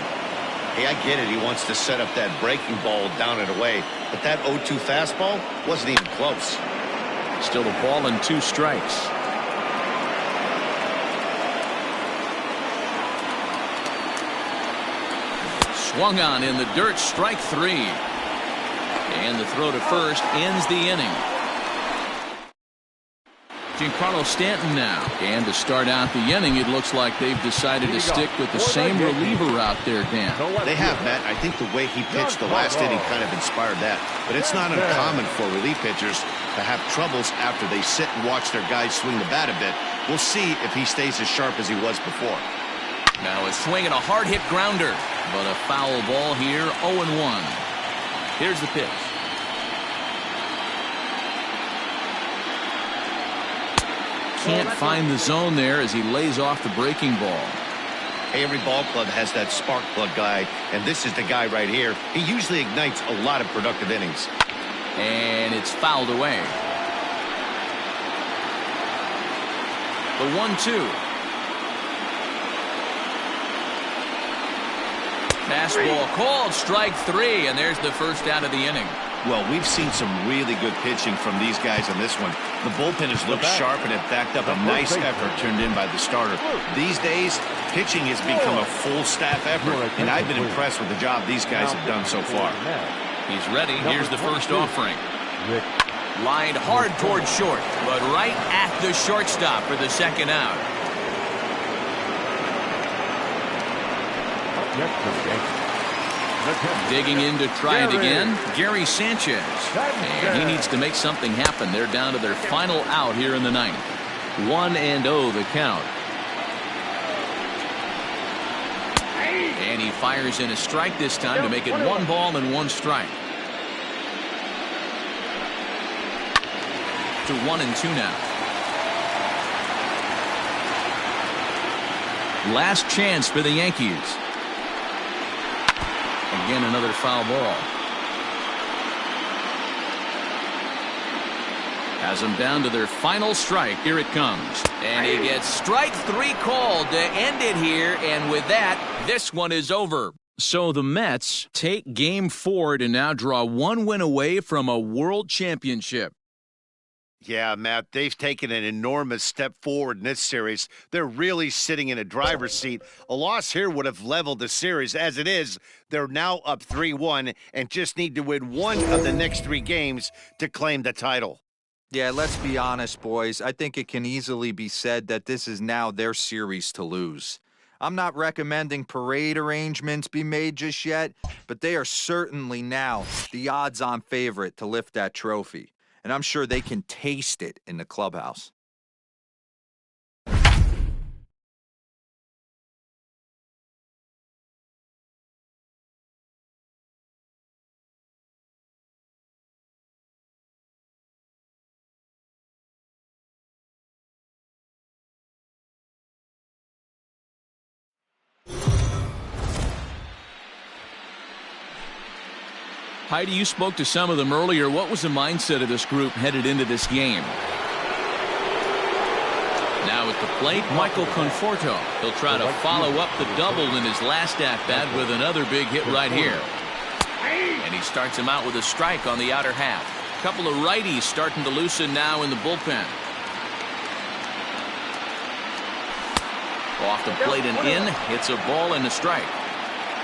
Hey, I get it. He wants to set up that breaking ball down and away, but that 0-2 fastball wasn't even close. Still a ball and 2 strikes. Swung on in the dirt, strike 3. And the throw to first ends the inning. Giancarlo Stanton now. And to start out the inning, it looks like they've decided to stick with the same reliever out there, Dan. They have, Matt. I think the way he pitched the last inning kind of inspired that. But it's not uncommon for relief pitchers to have troubles after they sit and watch their guys swing the bat a bit. We'll see if he stays as sharp as he was before. Now a swing and a hard hit grounder. But a foul ball here, 0-1. Here's the pitch. Can't find the zone there as he lays off the breaking ball. Every ball club has that spark plug guy, and this is the guy right here. He usually ignites a lot of productive innings. And it's fouled away. The 1-2. Fastball called, strike 3, and there's the first out of the inning. Well, we've seen some really good pitching from these guys on this one. The bullpen has looked sharp and have backed up a nice effort turned in by the starter. These days, pitching has become a full staff effort, and I've been impressed with the job these guys have done so far. He's ready. Here's the first offering. Lined hard towards short, but right at the shortstop for the second out. Digging in to try it again, Gary Sanchez. And he needs to make something happen. They're down to their final out here in the ninth. 1-0 the count. And he fires in a strike this time to make it 1 ball and 1 strike. To 1-2 now. Last chance for the Yankees. Again, another foul ball. Has them down to their final strike. Here it comes. And he gets strike 3 called to end it here. And with that, this one is over. So the Mets take Game 4 to now draw 1 win away from a world championship. Yeah, Matt, they've taken an enormous step forward in this series. They're really sitting in a driver's seat. A loss here would have leveled the series. As it is, they're now up 3-1 and just need to win 1 of the next 3 games to claim the title. Yeah, let's be honest, boys. I think it can easily be said that this is now their series to lose. I'm not recommending parade arrangements be made just yet, but they are certainly now the odds-on favorite to lift that trophy. And I'm sure they can taste it in the clubhouse. Heidi, you spoke to some of them earlier. What was the mindset of this group headed into this game? Now at the plate, Michael Conforto. He'll try to follow up the double in his last at-bat with another big hit right here. And he starts him out with a strike on the outer half. A couple of righties starting to loosen now in the bullpen. Off the plate and in, hits a ball and a strike.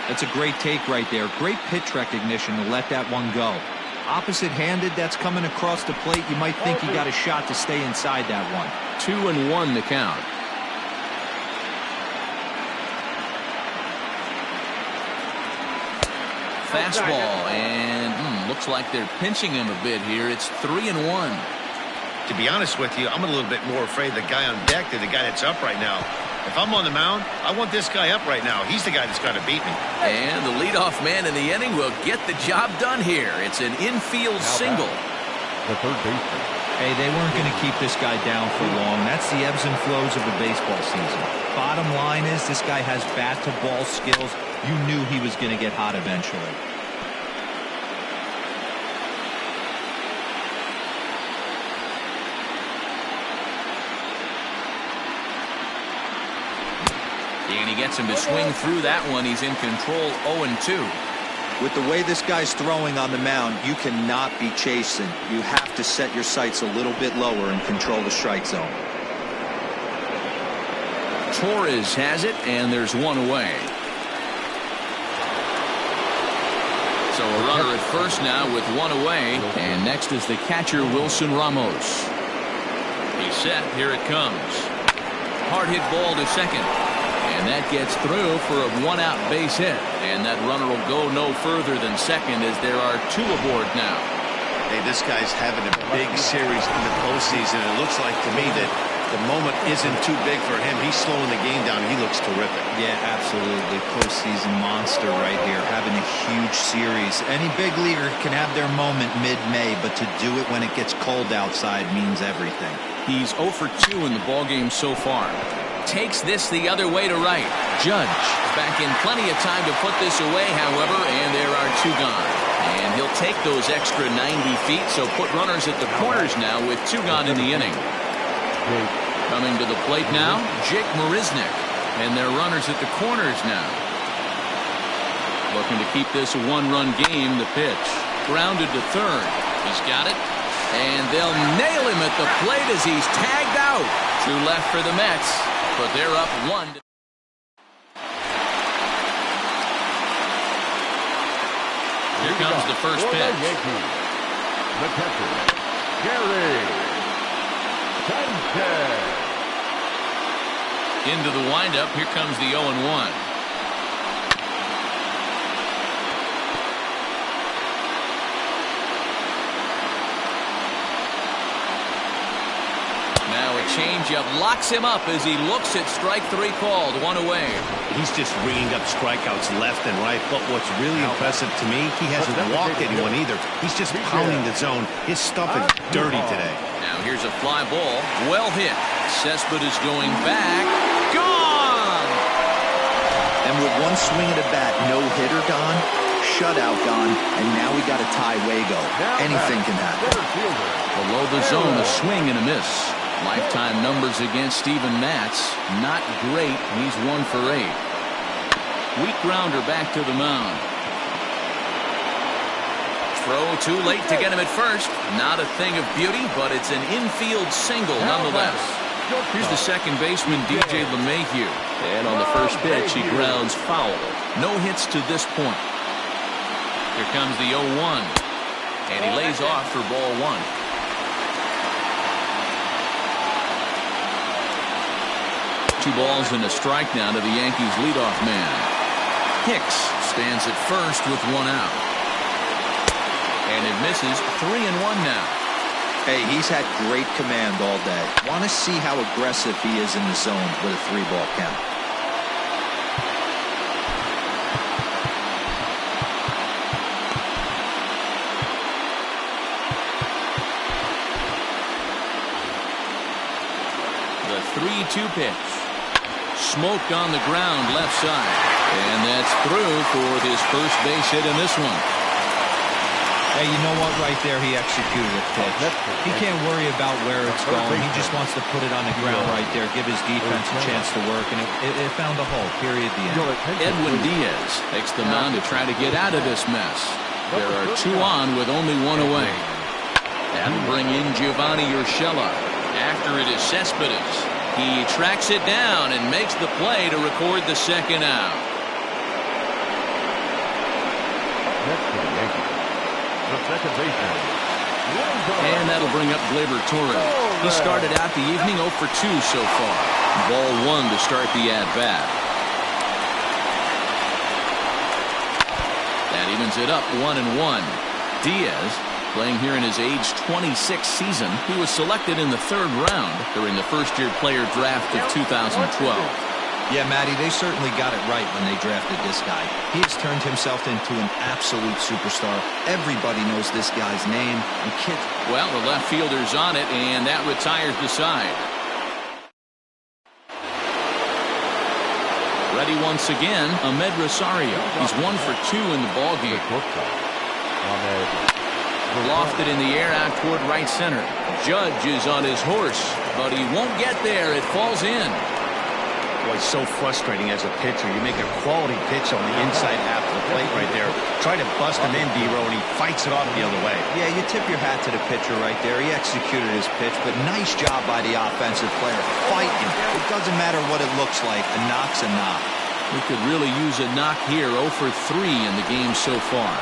That's a great take right there. Great pitch recognition to let that one go. Opposite-handed, that's coming across the plate. You might think he got a shot to stay inside that one. 2-1 the count. Fastball, and looks like they're pinching him a bit here. It's 3-1. To be honest with you, I'm a little bit more afraid of the guy on deck than the guy that's up right now. If I'm on the mound, I want this guy up right now. He's the guy that's got to beat me. And the leadoff man in the inning will get the job done here. It's an infield single. The third baseman. Hey, they weren't going to keep this guy down for long. That's the ebbs and flows of a baseball season. Bottom line is this guy has bat-to-ball skills. You knew he was going to get hot eventually. And he gets him to swing through that one. He's in control 0-2. With the way this guy's throwing on the mound, you cannot be chasing. You have to set your sights a little bit lower and control the strike zone. Torres has it, and there's one away. So a runner at first now with one away. And next is the catcher, Wilson Ramos. He's set. Here it comes. Hard hit ball to second. And that gets through for a one-out base hit. And that runner will go no further than second as there are 2 aboard now. Hey, this guy's having a big series in the postseason. It looks like to me that the moment isn't too big for him. He's slowing the game down. He looks terrific. Yeah, absolutely. Postseason monster right here. Having a huge series. Any big leaguer can have their moment mid-May, but to do it when it gets cold outside means everything. He's 0 for 2 in the ballgame so far. Takes this the other way to right. Judge back in plenty of time to put this away, however, and there are 2 gone. And he'll take those extra 90 feet, so put runners at the corners now with 2 gone in the inning. Coming to the plate now, Jake Marisnick. And they're runners at the corners now. Looking to keep this a one-run game. The pitch. Grounded to third. He's got it. And they'll nail him at the plate as he's tagged out. Two left for the Mets, but they're up 1. Here comes the first pitch. The catcher, Gary Sanchez. Into the windup. Here comes the 0-1. Now a changeup locks him up as he looks at strike 3 called. 1 away. He's just ringing up strikeouts left and right. But what's really impressive to me, he hasn't walked anyone either. He's just pounding the zone. His stuff is dirty today. Now here's a fly ball. Well hit. Cespedes going back. Gone! And with one swing of the bat, no hitter gone, shutout gone, and now we got a tie Wago. Anything can happen. Below the zone, a swing and a miss. Lifetime numbers against Steven Matz. Not great. He's 1 for 8. Weak grounder back to the mound. Throw too late to get him at first. Not a thing of beauty, but it's an infield single nonetheless. Here's the second baseman, DJ LeMahieu. And on the first pitch, he grounds foul. No hits to this point. Here comes the 0-1. And he lays off for ball 1. 2 balls and a strike now to the Yankees leadoff man. Hicks stands at first with 1 out. And it misses. 3-1 now. Hey, he's had great command all day. Want to see how aggressive he is in the zone with a 3-ball count. The 3-2 pitch. Smoked on the ground left side. And that's through for his first base hit in this one. Hey, you know what? Right there, he executed a pitch. He can't worry about where it's going. He just wants to put it on the ground right there, give his defense a chance to work, and it found a hole. Period. The end. Edwin Diaz takes the mound to try to get out of this mess. There are 2 on with only 1 away. That'll bring in Giovanni Urshela. After it is Cespedes. He tracks it down and makes the play to record the second out. And that'll bring up Gleyber Torres. He started out the evening 0 for 2 so far. Ball 1 to start the at-bat. That evens it up 1-1. Diaz, playing here in his age 26 season, he was selected in the 3rd round during the first-year player draft of 2012. Yeah, Matty, they certainly got it right when they drafted this guy. He has turned himself into an absolute superstar. Everybody knows this guy's name. And kids. Well, the left fielder's on it, and that retires the side. Ready once again, Ahmed Rosario. He's 1 for 2 in the ballgame. Lofted in the air out toward right center. Judge is on his horse, but he won't get there. It falls in. Boy, it's so frustrating as a pitcher. You make a quality pitch on the inside half of the plate right there. Try to bust him in, D-Row, and he fights it off the other way. Yeah, you tip your hat to the pitcher right there. He executed his pitch, but nice job by the offensive player. Fighting. It doesn't matter what it looks like. A knock's a knock. We could really use a knock here. 0 for 3 in the game so far.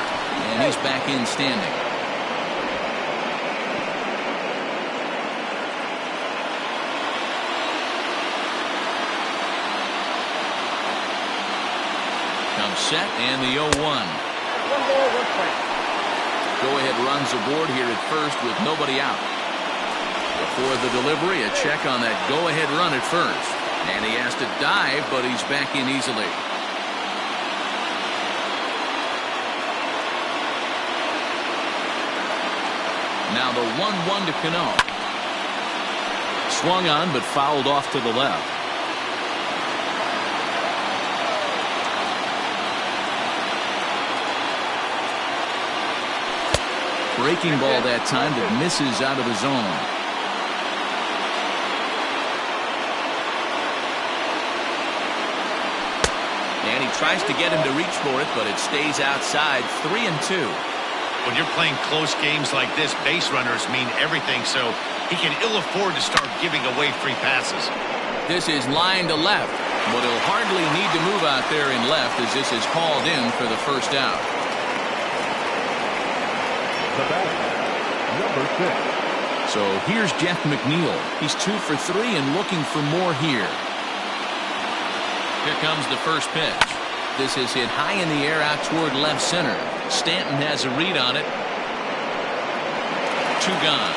And he's back in standing. Set and the 0-1. 1 ball, 1 strike. Go-ahead runs aboard here at first with nobody out. Before the delivery, a check on that go-ahead run at first. And he has to dive, but he's back in easily. Now the 1-1 to Cano. Swung on, but fouled off to the left. Breaking ball that time that misses out of the zone. And And he tries to get him to reach for it, but it stays outside. 3-2. When you're playing close games like this, base runners mean everything, so he can ill afford to start giving away free passes. This is line to left, but he'll hardly need to move out there in left as this is called in for the first out. The batter, number 6. So here's Jeff McNeil. He's 2 for 3 and looking for more here. Here comes the first pitch. This is hit high in the air out toward left center. Stanton has a read on it. 2 gone.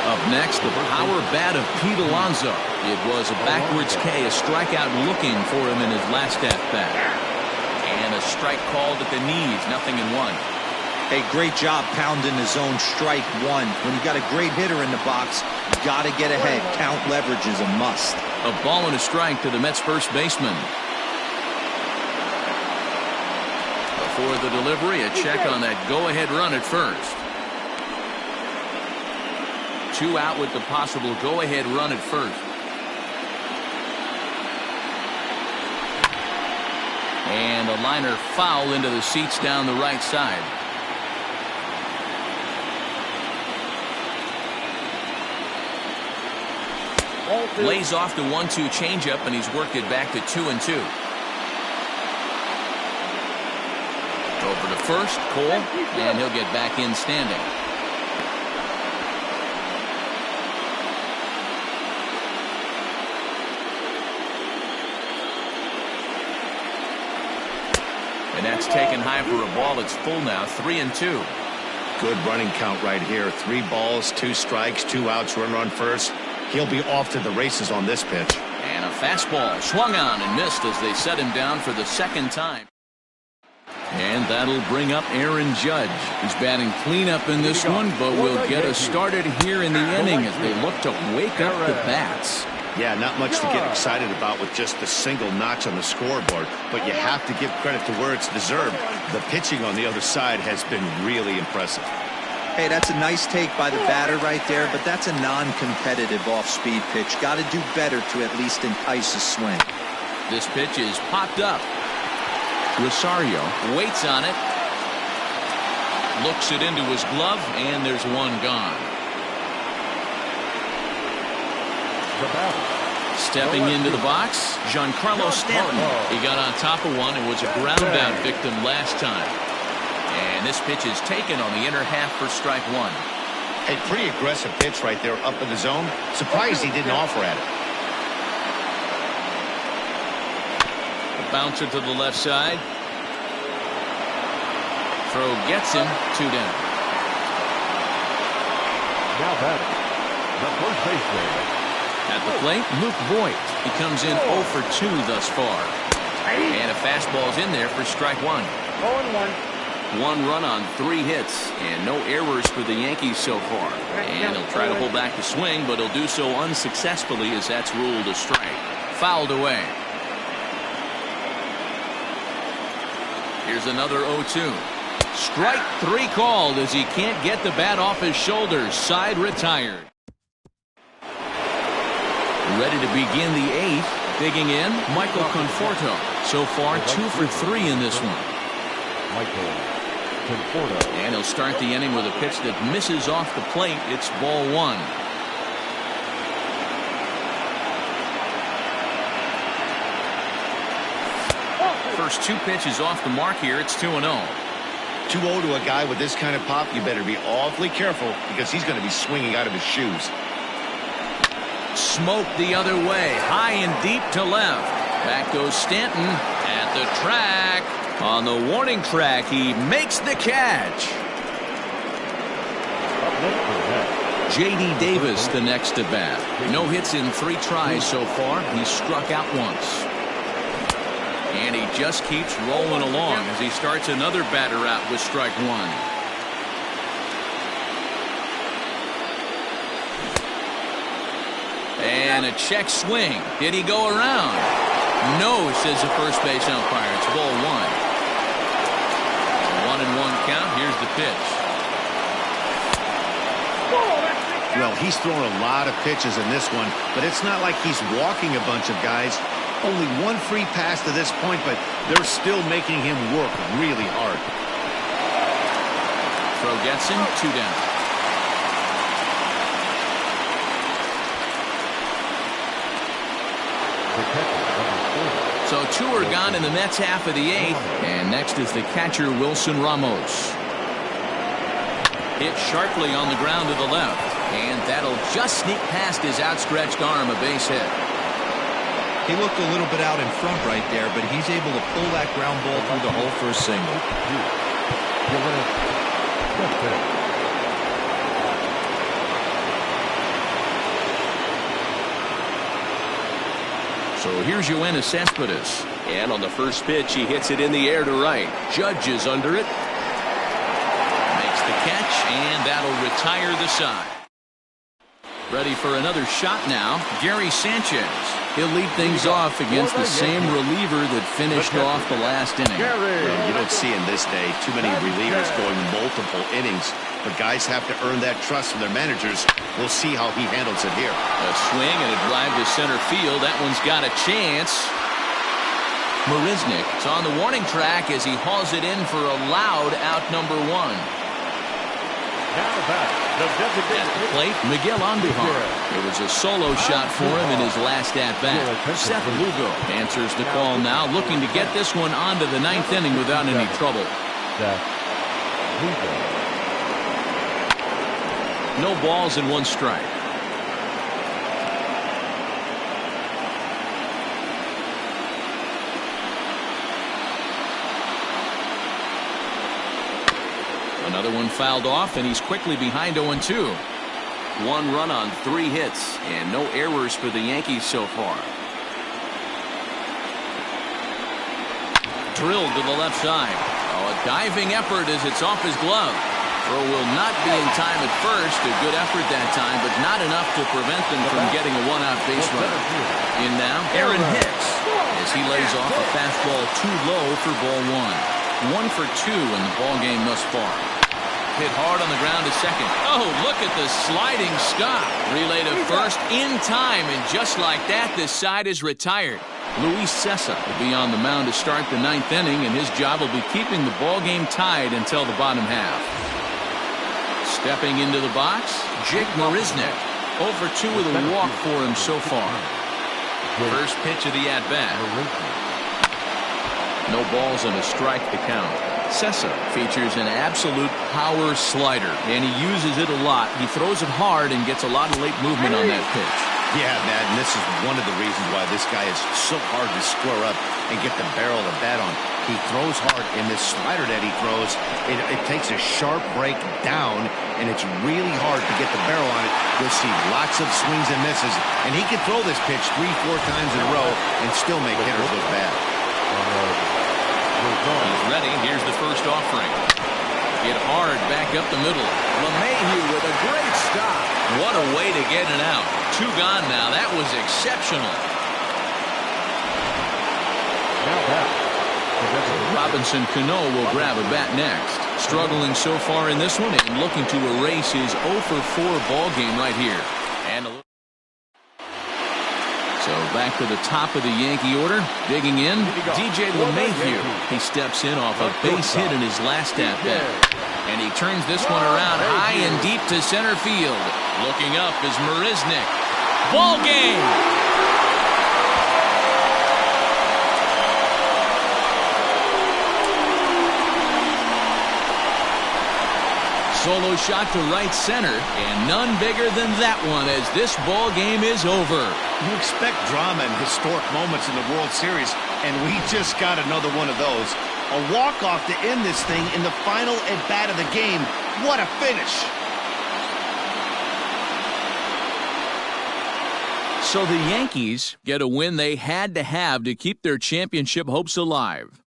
Up next, the power bat of Pete Alonso. It was a backwards K, a strikeout looking for him in his last at-bat. And a strike called at the knees, 0-1. Hey, great job pounding the zone strike one. When you got a great hitter in the box, you got to get ahead. Count leverage is a must. A ball and a strike to the Mets first baseman. Before the delivery, a check on that go-ahead run at first. 2 out with the possible go-ahead run at first. And a liner foul into the seats down the right side. Lays off the 1-2 changeup, and he's worked it back to 2-2. Over to first, Cole, and he'll get back in standing. And that's taken high for a ball. It's full now, 3-2. Good running count right here. 3 balls, 2 strikes, 2 outs, runner on first. He'll be off to the races on this pitch. And a fastball swung on and missed as they set him down for the second time. And that'll bring up Aaron Judge. He's batting cleanup in this one, but will get us started here in the inning as they look to wake up the bats. Yeah, not much to get excited about with just the single notch on the scoreboard, but you have to give credit to where it's deserved. The pitching on the other side has been really impressive. Hey, that's a nice take by the batter right there, but that's a non-competitive off-speed pitch. Got to do better to at least entice a swing. This pitch is popped up. Rosario waits on it. Looks it into his glove, and there's one gone. Stepping into the box, Giancarlo Stanton. He got on top of one and was a ground out victim last time. And this pitch is taken on the inner half for strike 1. Hey, pretty aggressive pitch right there up in the zone. Surprised he didn't offer at it. A bouncer to the left side. Throw gets him, 2 down. Now batting, the first baseman. At the plate, Luke Voigt. He comes in 0 for 2 thus far. And a fastball's in there for strike 1. 0-1. 1 run on 3 hits, and no errors for the Yankees so far. And he'll try to hold back the swing, but he'll do so unsuccessfully as that's ruled a strike. Fouled away. Here's another 0-2. Strike 3 called as he can't get the bat off his shoulders. Side retired. Ready to begin the 8th. Digging in, Michael Conforto. So far, 2 for 3 in this one. Michael Conforto. And he'll start the inning with a pitch that misses off the plate. It's ball 1. First 2 pitches off the mark here. It's 2-0. 2-0 to a guy with this kind of pop, you better be awfully careful because he's going to be swinging out of his shoes. Smoke the other way, high and deep to left. Back goes Stanton at the track. On the warning track, he makes the catch. J.D. Davis the next at bat. No hits in 3 tries so far. He's struck out once. And he just keeps rolling along as he starts another batter out with strike 1. And a check swing. Did he go around? No, says the first base umpire. It's ball 1. 1-1 count. Here's the pitch. Well, he's throwing a lot of pitches in this one, but it's not like he's walking a bunch of guys. Only one free pass to this point, but they're still making him work really hard. Throw gets him, 2 down. So 2 are gone in the Mets half of the 8th, and next is the catcher Wilson Ramos. Hit sharply on the ground to the left, and that'll just sneak past his outstretched arm, a base hit. He looked a little bit out in front right there, but he's able to pull that ground ball through the hole for a single. So here's Yoenis Cespedes. And on the first pitch, he hits it in the air to right. Judge is under it. Makes the catch, and that'll retire the side. Ready for another shot now, Gary Sanchez. He'll lead things off against the same reliever that finished off the last inning. Well, you don't see in this day too many relievers going multiple innings, but guys have to earn that trust from their managers. We'll see how he handles it here. A swing and a drive to center field. That one's got a chance. Marisnick is on the warning track as he hauls it in for a loud out number 1. At the plate, Miguel Andujar. It was a solo shot for him in his last at-bat. Seth Lugo answers the call now, looking to get this one onto the 9th inning without any trouble. No balls and 1 strike. Another one fouled off, and he's quickly behind 0-2. 1 run on 3 hits, and no errors for the Yankees so far. Drilled to the left side. Oh, a diving effort as it's off his glove. Throw will not be in time at first. A good effort that time, but not enough to prevent them from getting a 1-out base runner. In now, Aaron Hicks, as he lays off a fastball too low for ball 1. 1 for 2 in the ball game thus far. Hit hard on the ground to second. Oh, look at the sliding stop. Relay to first in time, and just like that, this side is retired. Luis Cessa will be on the mound to start the 9th inning, and his job will be keeping the ball game tied until the bottom half. Stepping into the box, Jake Marisnick. 0 for 2 with a walk for him so far. First pitch of the at-bat. No balls and a strike to count. Cessa features an absolute power slider, and he uses it a lot. He throws it hard and gets a lot of late movement on that pitch. Yeah, Matt, and this is one of the reasons why this guy is so hard to square up and get the barrel of the bat on. He throws hard, and this slider that he throws, it takes a sharp break down, and it's really hard to get the barrel on it. You'll see lots of swings and misses, and he can throw this pitch 3-4 times in a row and still make hitters look bad. He's ready. Here's the first offering. Hit hard back up the middle. LeMahieu with a great stop. What a way to get it out. 2 gone now. That was exceptional. Robinson Cano will grab a bat next. Struggling so far in this one and looking to erase his 0 for 4 ball game right here. And so back to the top of the Yankee order. Digging in, DJ LeMahieu. He steps in off a base hit in his last at-bat. And he turns this one around high and deep to center field. Looking up is Marisnick. Ball game! Solo shot to right center, and none bigger than that one as this ball game is over. You expect drama and historic moments in the World Series, and we just got another one of those. A walk-off to end this thing in the final at-bat of the game. What a finish! So the Yankees get a win they had to have to keep their championship hopes alive.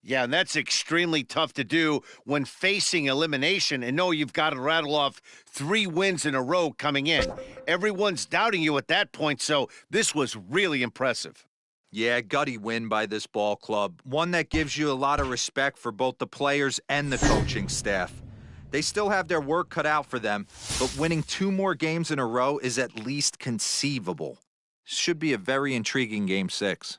Yeah, and that's extremely tough to do when facing elimination and know you've got to rattle off 3 wins in a row coming in. Everyone's doubting you at that point, so this was really impressive. Yeah, gutty win by this ball club. One that gives you a lot of respect for both the players and the coaching staff. They still have their work cut out for them, but winning 2 more games in a row is at least conceivable. Should be a very intriguing Game 6.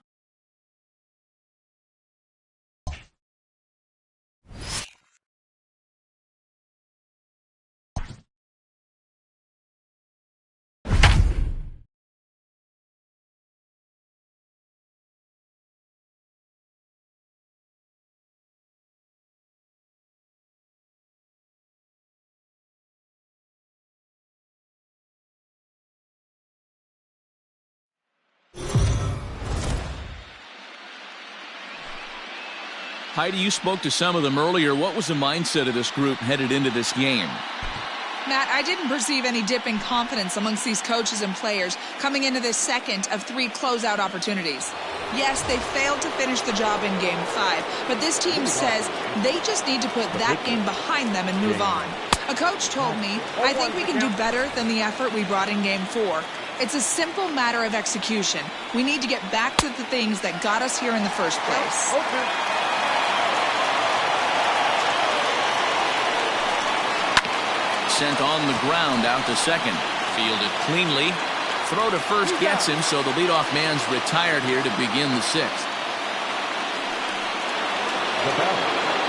Heidi, you spoke to some of them earlier. What was the mindset of this group headed into this game? Matt, I didn't perceive any dip in confidence amongst these coaches and players coming into this second of 3 closeout opportunities. Yes, they failed to finish the job in Game 5, but this team says they just need to put that game behind them and move on. A coach told me, I think we can do better than the effort we brought in Game 4. It's a simple matter of execution. We need to get back to the things that got us here in the first place. Sent on the ground out to second. Fielded cleanly. Throw to first gets him, so the leadoff man's retired here to begin the 6th.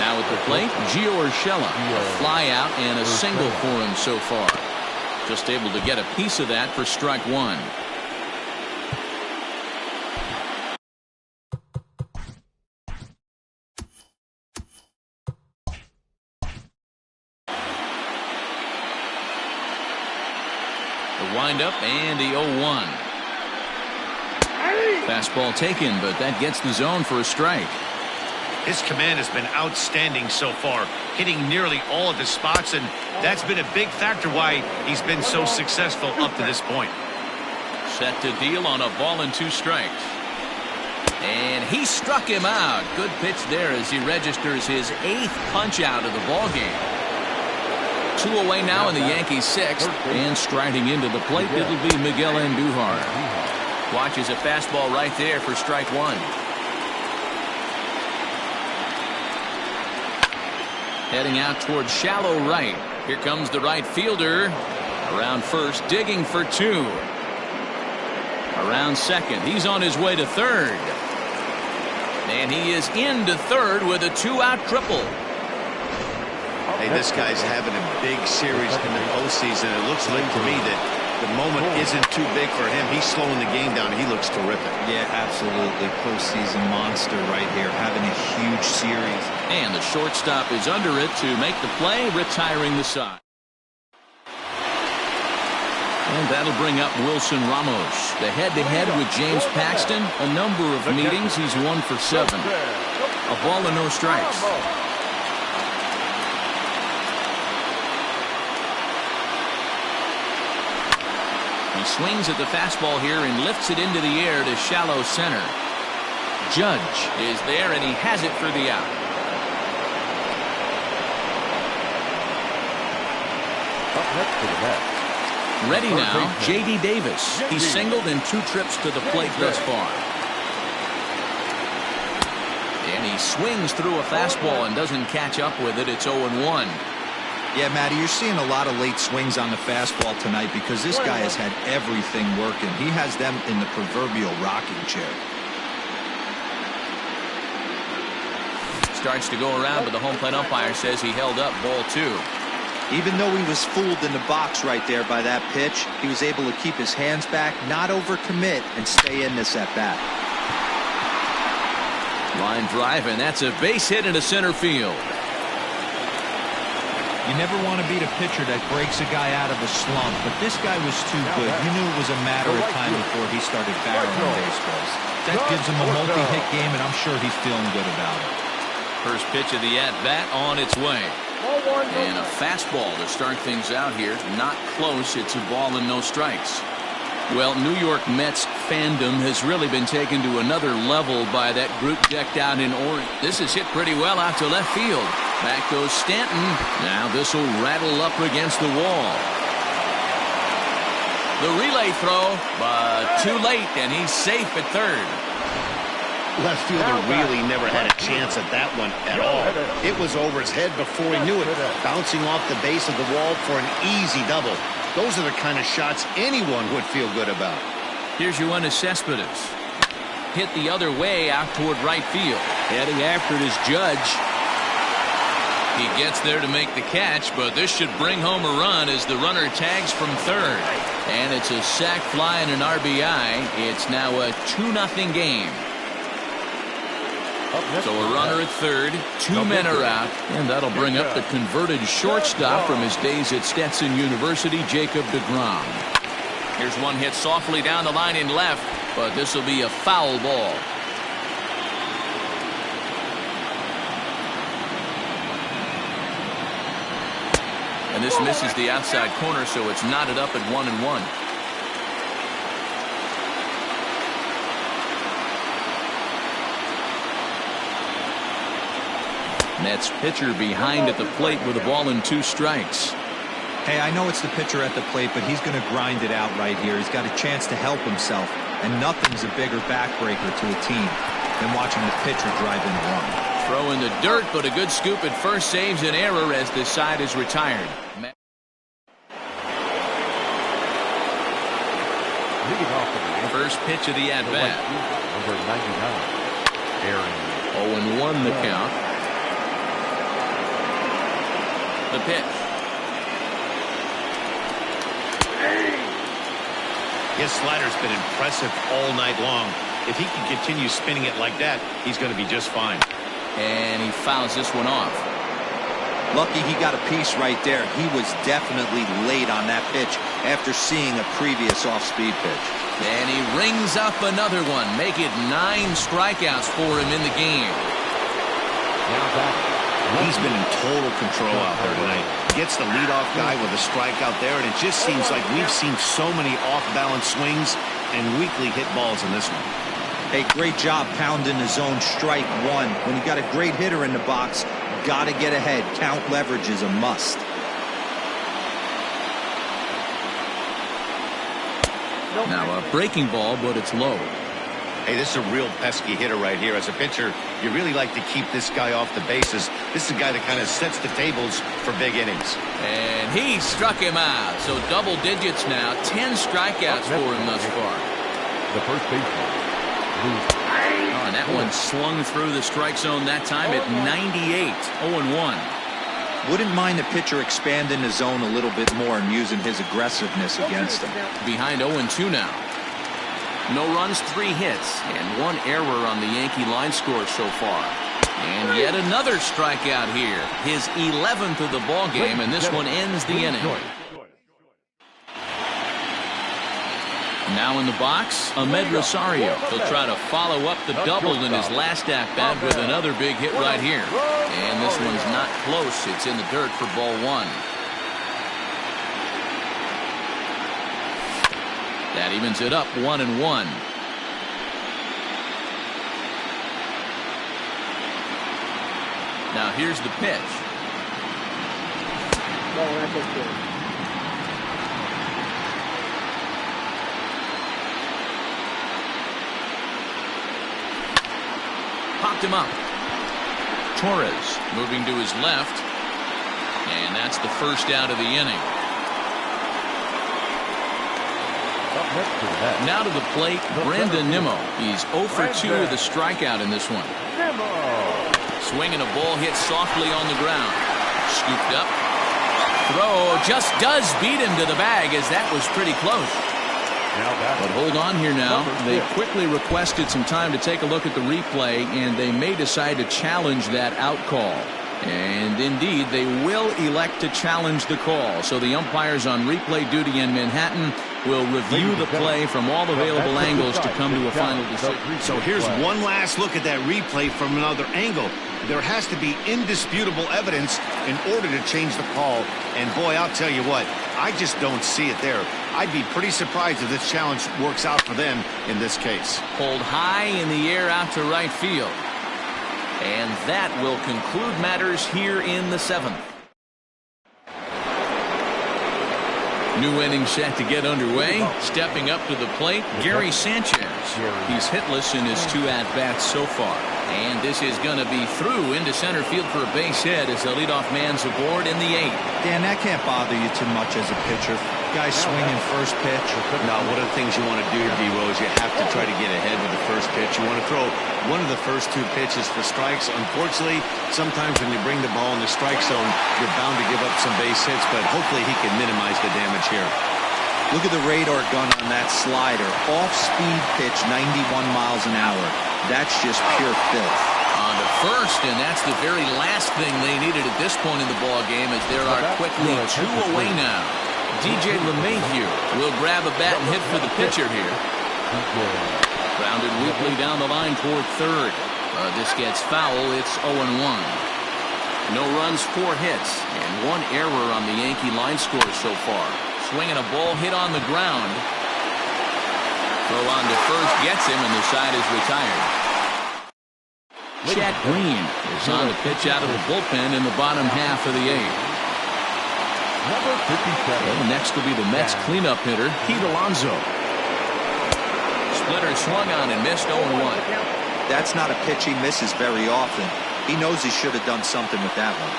Now at the plate, Gio Urshela. A fly out and a single for him so far. Just able to get a piece of that for strike 1. Wind up and the 0-1. Fastball taken, but that gets the zone for a strike. His command has been outstanding so far, hitting nearly all of his spots, and that's been a big factor why he's been so successful up to this point. Set to deal on a ball and 2 strikes. And he struck him out. Good pitch there as he registers his 8th punch out of the ball game. 2 away now in the Yankees 6th, and striding into the plate, it'll be Miguel Andujar. Watches a fastball right there for strike 1. Heading out towards shallow right. Here comes the right fielder. Around first, digging for 2. Around second, he's on his way to third. And he is into third with a 2-out triple. Hey, this guy's having a big series in the postseason. It looks like to me that the moment isn't too big for him. He's slowing the game down. He looks terrific. Yeah, absolutely. Postseason monster right here, having a huge series. And the shortstop is under it to make the play, retiring the side. And that'll bring up Wilson Ramos. The head-to-head with James Paxton. A number of meetings. He's 1 for 7. A ball and no strikes. He swings at the fastball here and lifts it into the air to shallow center. Judge is there, and he has it for the out. Up next to the bat. Ready now, J.D. Davis. He's singled in 2 trips to the plate thus far. And he swings through a fastball and doesn't catch up with it. It's 0-1. Yeah, Matty, you're seeing a lot of late swings on the fastball tonight because this guy has had everything working. He has them in the proverbial rocking chair. Starts to go around, but the home plate umpire says he held up ball 2. Even though he was fooled in the box right there by that pitch, he was able to keep his hands back, not overcommit, and stay in this at-bat. Line drive, and that's a base hit into center field. You never want to beat a pitcher that breaks a guy out of a slump, but this guy was too good. You knew it was a matter of time before he started barreling baseballs. That gives him a multi-hit game, and I'm sure he's feeling good about it. First pitch of the at-bat on its way. And a fastball to start things out here. Not close. It's a ball and no strikes. Well, New York Mets fandom has really been taken to another level by that group decked out in orange. This is hit pretty well out to left field. Back goes Stanton. Now this will rattle up against the wall. The relay throw, but too late, and he's safe at third. Left fielder really never had a chance at that one at all. It was over his head before he knew it, bouncing off the base of the wall for an easy double. Those are the kind of shots anyone would feel good about. Here's your one to Cespedes. Hit the other way out toward right field. Heading after it is Judge. He gets there to make the catch, but this should bring home a run as the runner tags from third. And it's a sac fly and an RBI. It's now a 2-0 game. So a runner at third, 2 men are out, and that'll bring up the converted shortstop from his days at Stetson University, Jacob deGrom. Here's one hit softly down the line in left, but this will be a foul ball. And this misses the outside corner, so it's knotted up at 1-1. Mets pitcher behind at the plate with a ball and 2 strikes. Hey, I know it's the pitcher at the plate, but he's going to grind it out right here. He's got a chance to help himself, and nothing's a bigger backbreaker to a team than watching the pitcher drive in a run. Throw in the dirt, but a good scoop at first saves an error as this side is retired. First pitch of the at-bat. Number 99. 0-1 the count. The pitch. His slider's been impressive all night long. If he can continue spinning it like that, he's going to be just fine. And he fouls this one off. Lucky he got a piece right there. He was definitely late on that pitch after seeing a previous off-speed pitch. And he rings up another one. Make it 9 strikeouts for him in the game. He's been in total control out there tonight. Gets the leadoff guy with a strikeout there, and it just seems like we've seen so many off-balance swings and weakly hit balls in this one. Hey, great job pounding the zone strike 1. When you got a great hitter in the box, got to get ahead. Count leverage is a must. Now a breaking ball, but it's low. Hey, this is a real pesky hitter right here. As a pitcher, you really like to keep this guy off the bases. This is a guy that kind of sets the tables for big innings. And he struck him out. So double digits now. 10 strikeouts for him thus far. The first baseman. Oh, and that one slung through the strike zone that time at 98. 0-1. Wouldn't mind the pitcher expanding the zone a little bit more and using his aggressiveness against him. Behind 0-2 now. No runs, 3 hits, and 1 error on the Yankee line score so far. And yet another strikeout here. His 11th of the ball game, and this one ends the inning. Now in the box, Ahmed Rosario. He'll try to follow up the double in his last at-bat with another big hit right here. And this one's not close. It's in the dirt for ball 1. That evens it up 1-1. Now here's the pitch. Popped him up. Torres moving to his left. And that's the first out of the inning. Now to the plate, Brandon Nimmo. He's 0 for 2 with a strikeout in this one. Swinging a ball hit softly on the ground. Scooped up. Throw just does beat him to the bag, as that was pretty close. But hold on here now. They quickly requested some time to take a look at the replay, and they may decide to challenge that out call. And indeed, they will elect to challenge the call. So the umpires on replay duty in Manhattan will review the play from all available angles to come to a final decision. So here's one last look at that replay from another angle. There has to be indisputable evidence in order to change the call. And boy, I'll tell you what, I just don't see it there. I'd be pretty surprised if this challenge works out for them in this case. Pulled high in the air out to right field. And that will conclude matters here in the 7th. New inning set to get underway. Stepping up to the plate, Gary Sanchez. He's hitless in his 2 at-bats so far. And this is going to be through into center field for a base hit as the leadoff man's aboard in the 8th. Dan, that can't bother you too much as a pitcher. Guy swinging first pitch. Now, one of the things you want to do, D-Rose, you have to try to get ahead with the first pitch. You want to throw one of the first 2 pitches for strikes. Unfortunately, sometimes when you bring the ball in the strike zone, you're bound to give up some base hits, but hopefully he can minimize the damage here. Look at the radar gun on that slider. Off-speed pitch, 91 miles an hour. That's just pure filth. On to first, and that's the very last thing they needed at this point in the ball game, as there are quickly 2 away now. DJ LeMahieu will grab a bat and hit for the pitcher here. Grounded weakly down the line toward third. This gets foul. It's 0-1. No runs, 4 hits, and 1 error on the Yankee line score so far. Swinging a ball hit on the ground. Throw on to first gets him, and the side is retired. Chad Green is on to pitch out of the bullpen in the bottom half of the 8th. Number 57. Well, next will be the Mets cleanup hitter, Pete Alonso. Splitter swung on and missed 0-1. That's not a pitch he misses very often. He knows he should have done something with that one.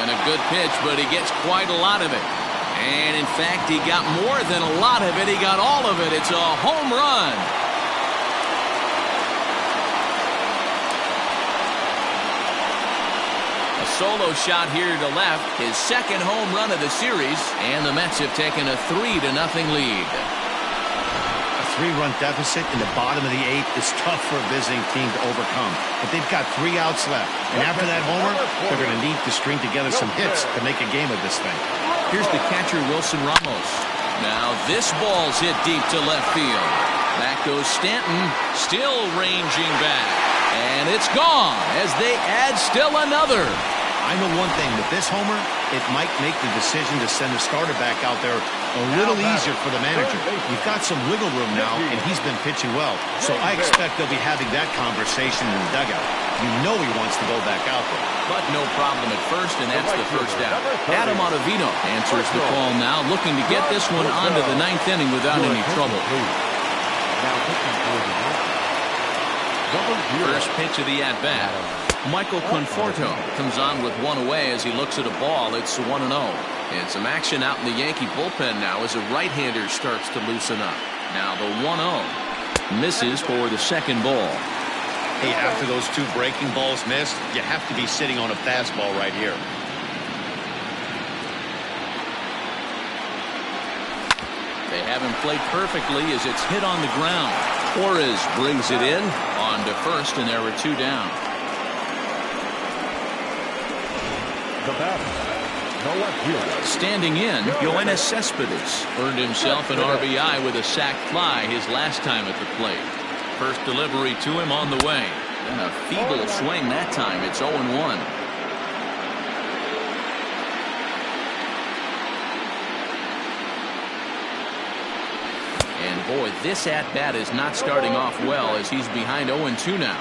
And a good pitch, but he gets quite a lot of it. And in fact, he got more than a lot of it. He got all of it. It's a home run. A solo shot here to left, his 2nd home run of the series, and the Mets have taken a 3-0 lead. A 3-run deficit in the bottom of the 8th is tough for a visiting team to overcome. But they've got 3 outs left. And after that homer, they're going to need to string together some hits to make a game of this thing. Here's the catcher, Wilson Ramos. Now this ball's hit deep to left field. Back goes Stanton, still ranging back. And it's gone as they add still another. I know one thing, with this homer, it might make the decision to send the starter back out there a little easier for the manager. You've got some wiggle room now, and he's been pitching well. So I expect they'll be having that conversation in the dugout. You know he wants to go back out there. But no problem at first, and that's the first out. Adam Ottavino answers the call now, looking to get this one onto the 9th inning without any trouble. First pitch of the at-bat. Michael Conforto comes on with 1 away as he looks at a ball. It's 1-0. And some action out in the Yankee bullpen now as a right-hander starts to loosen up. Now the 1-0 misses for the 2nd ball. Hey, after those 2 breaking balls missed, you have to be sitting on a fastball right here. They haven't played perfectly as it's hit on the ground. Torres brings it in on to first, and there are 2 down. The batter, no left. Standing in, Yoenis Cespedes earned himself an RBI with a sac fly his last time at the plate. First delivery to him on the way. And a feeble swing that time. It's 0-1. And boy, this at-bat is not starting off well as he's behind 0-2 now.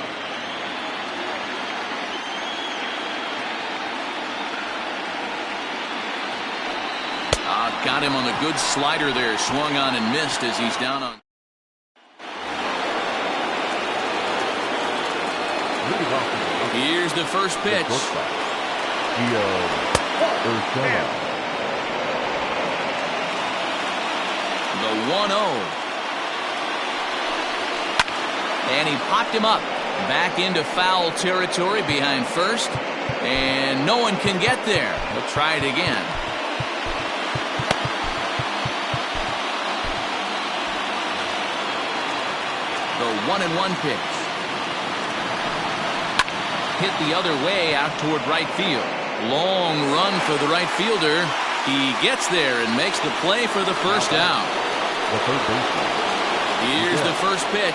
Got him on the good slider there. Swung on and missed as he's down on. Here's the first pitch. The 1-0. And he popped him up. Back into foul territory behind first. And no one can get there. He'll try it again. The 1-1 pitch. Hit the other way out toward right field. Long run for the right fielder. He gets there and makes the play for the first out. Here's the first pitch.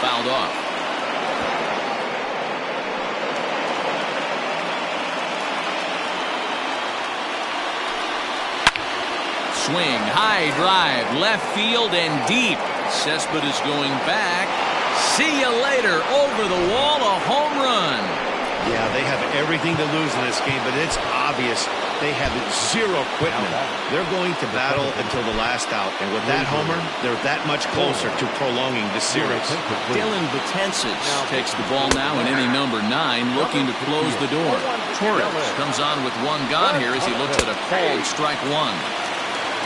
Fouled off. swing, high drive, left field and deep. Cespedes going back. See you later. Over the wall, a home run. Yeah, they have everything to lose in this game, but it's obvious they have zero quitting. They're going to battle until the last out, and with that homer, they're that much closer to prolonging the series. Dylan Betances takes the ball now in inning number 9, looking to close the door. Torres comes on with one gone here as he looks at a cold strike 1.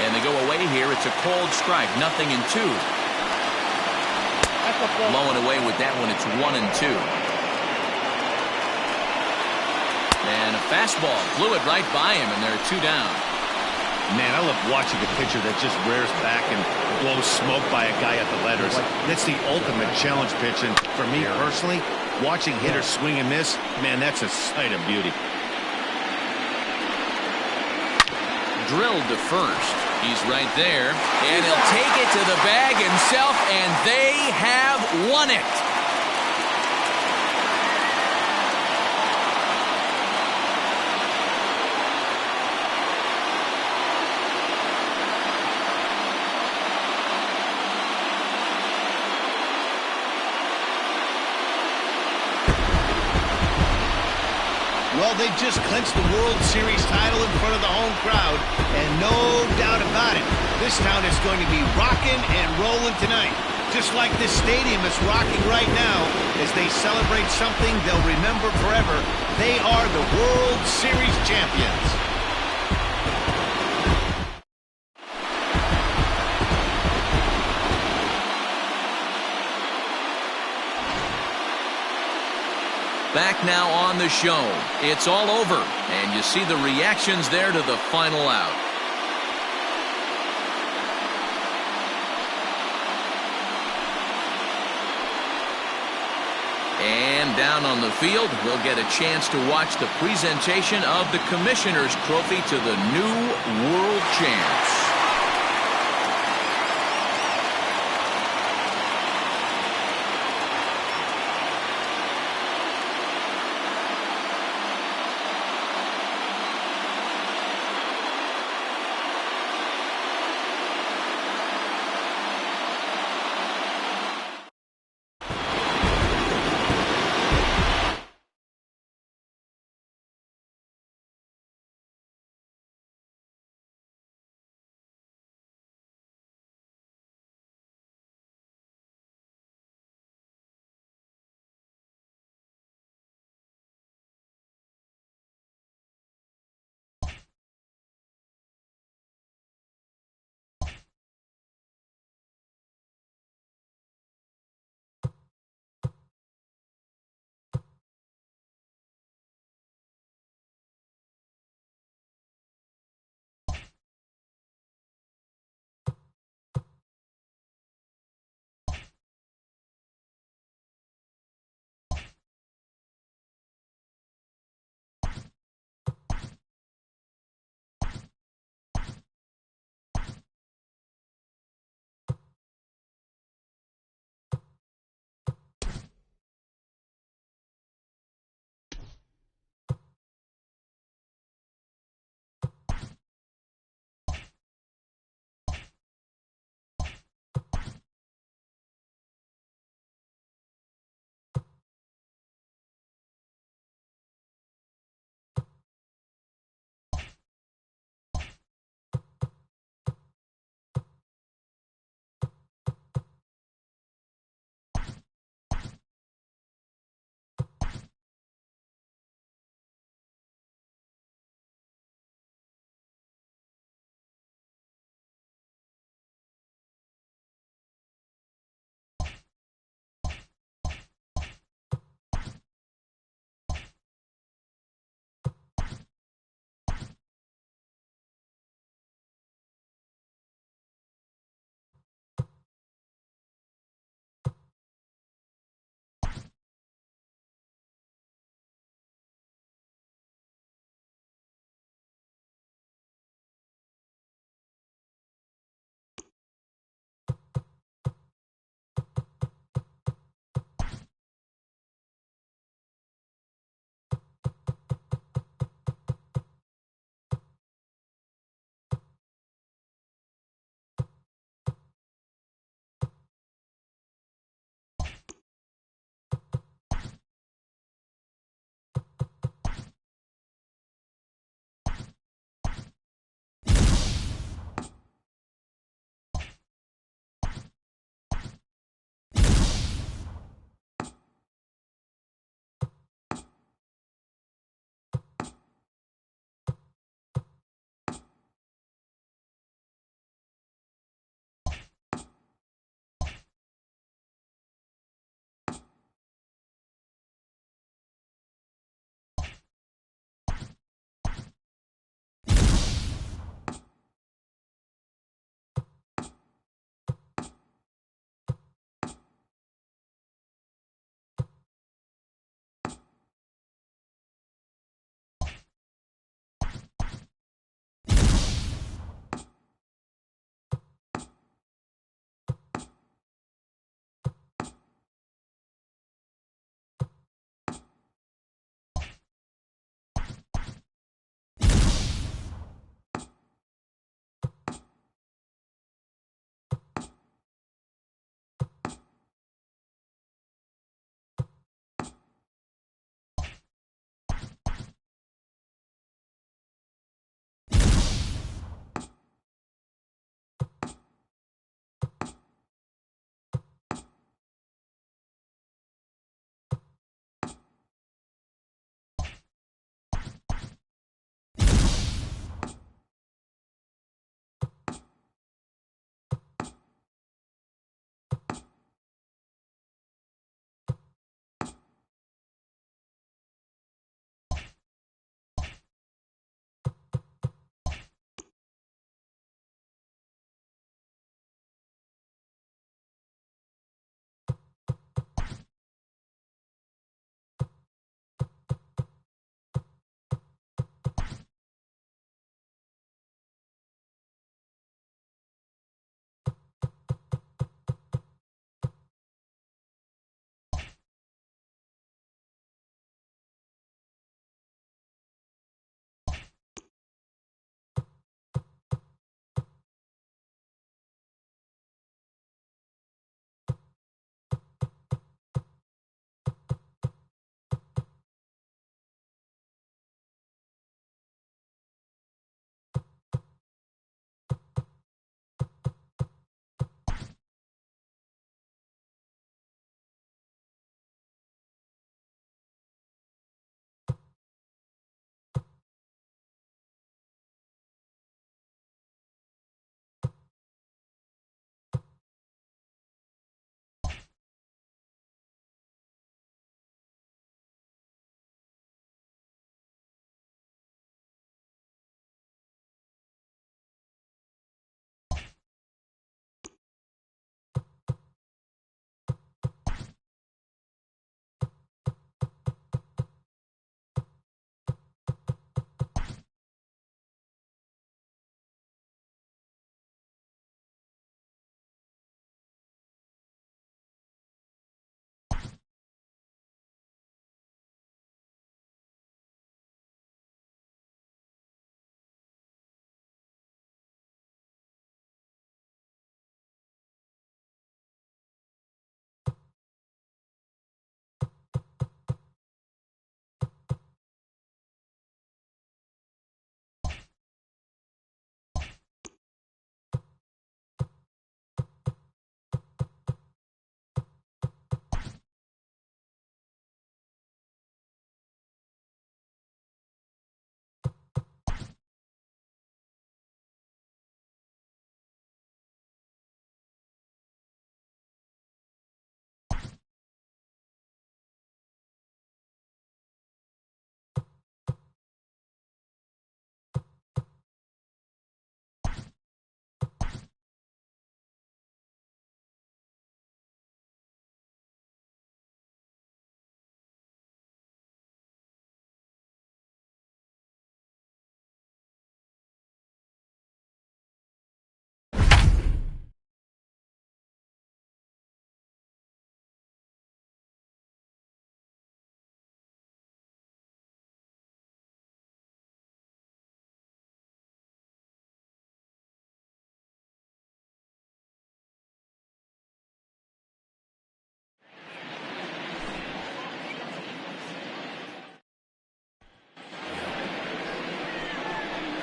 And they go away here. It's a cold strike, 0-2. Blowing away with that one, it's 1-2. And a fastball blew it right by him, and they're 2 down. Man, I love watching a pitcher that just rears back and blows smoke by a guy at the letters. That's the ultimate challenge pitch, and for me personally, watching hitters swing and miss, man, that's a sight of beauty. Drilled to first. He's right there, and he'll take it to the bag himself, and they have won it. Well, they just clinched the World Series title in front of the home crowd, and no doubt about it, this town is going to be rocking and rolling tonight. Just like this stadium is rocking right now as they celebrate something they'll remember forever. They are the World Series champions. Back now on the show. It's all over, and you see the reactions there to the final out. And down on the field, we'll get a chance to watch the presentation of the Commissioner's Trophy to the new World Champs.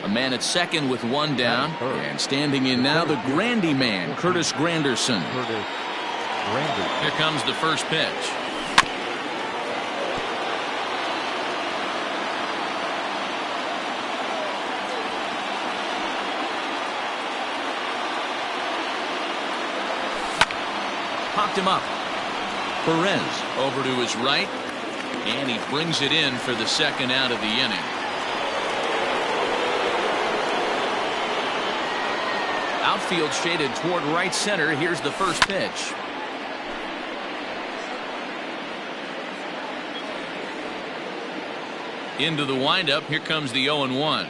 A man at second with one down. And standing in now, the Grandy man, Curtis Granderson. Here comes the first pitch. Popped him up. Perez over to his right. And he brings it in for the second out of the inning. Outfield shaded toward right center. Here's the first pitch. Into the windup. Here comes the 0-1.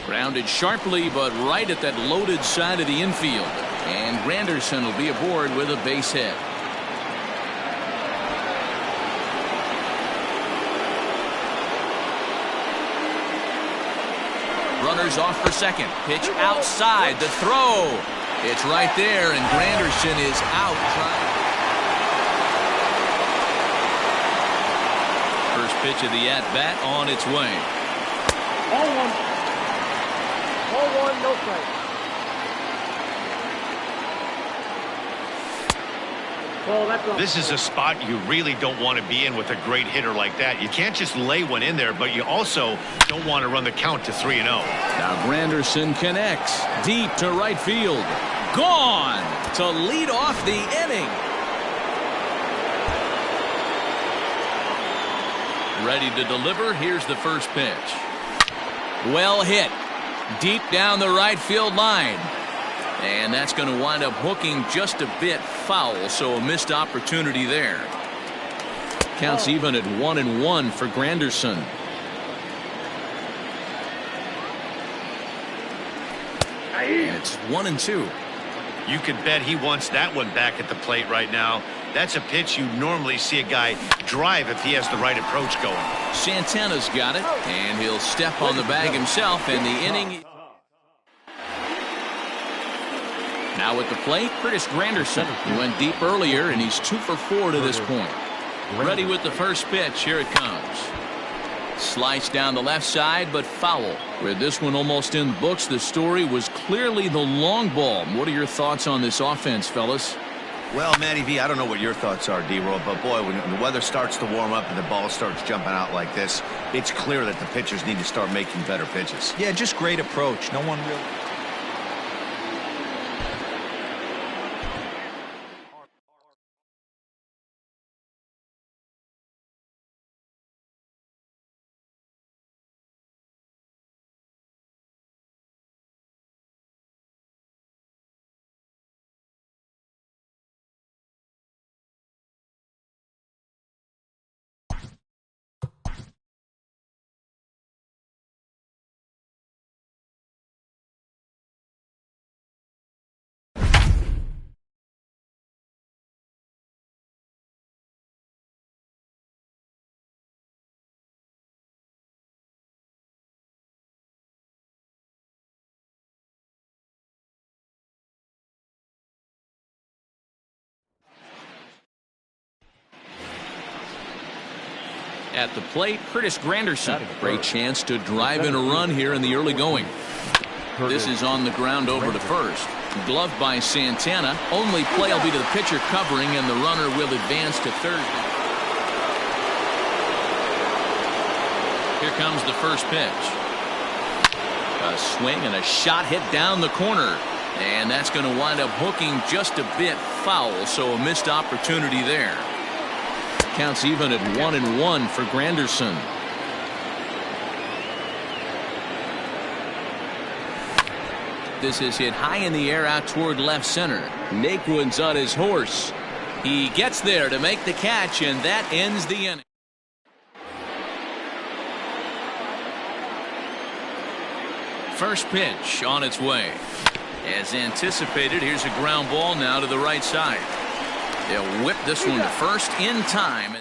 Grounded sharply, but right at that loaded side of the infield. And Granderson will be aboard with a base hit. Runners off for second. Pitch outside. The throw. It's right there, and Granderson is out. First pitch of the at-bat on its way. 0-1. 0-1, no strike. This is a spot you really don't want to be in with a great hitter like that. You can't just lay one in there, but you also don't want to run the count to 3-0. Now Granderson connects deep to right field. Gone to lead off the inning. Ready to deliver. Here's the first pitch. Well hit. Deep down the right field line. And that's going to wind up hooking just a bit foul, so a missed opportunity there. Counts even at 1-1 for Granderson. And it's 1-2. You could bet he wants that one back at the plate right now. That's a pitch you normally see a guy drive if he has the right approach going. Santana's got it, and he'll step on the bag himself, and the inning. Now at the plate, Curtis Granderson. He went deep earlier, and he's 2 for 4 to this point. Ready with the first pitch. Here it comes. Slice down the left side, but foul. With this one almost in the books, the story was clearly the long ball. What are your thoughts on this offense, fellas? Well, Matty V, I don't know what your thoughts are, D-Roll, but boy, when the weather starts to warm up and the ball starts jumping out like this, it's clear that the pitchers need to start making better pitches. Yeah, just great approach. No one really. At the plate, Curtis Granderson. Great chance to drive in a run here in the early going. This is on the ground over to first. Gloved by Santana. Only play will be to the pitcher covering, and the runner will advance to third. Here comes the first pitch. A swing and a shot hit down the corner. And that's going to wind up hooking just a bit foul, so a missed opportunity there. Counts even at 1-1 for Granderson. This is hit high in the air out toward left center. Naquin's on his horse. He gets there to make the catch, and that ends the inning. First pitch on its way. As anticipated, here's a ground ball now to the right side. They'll whip this one to first in time.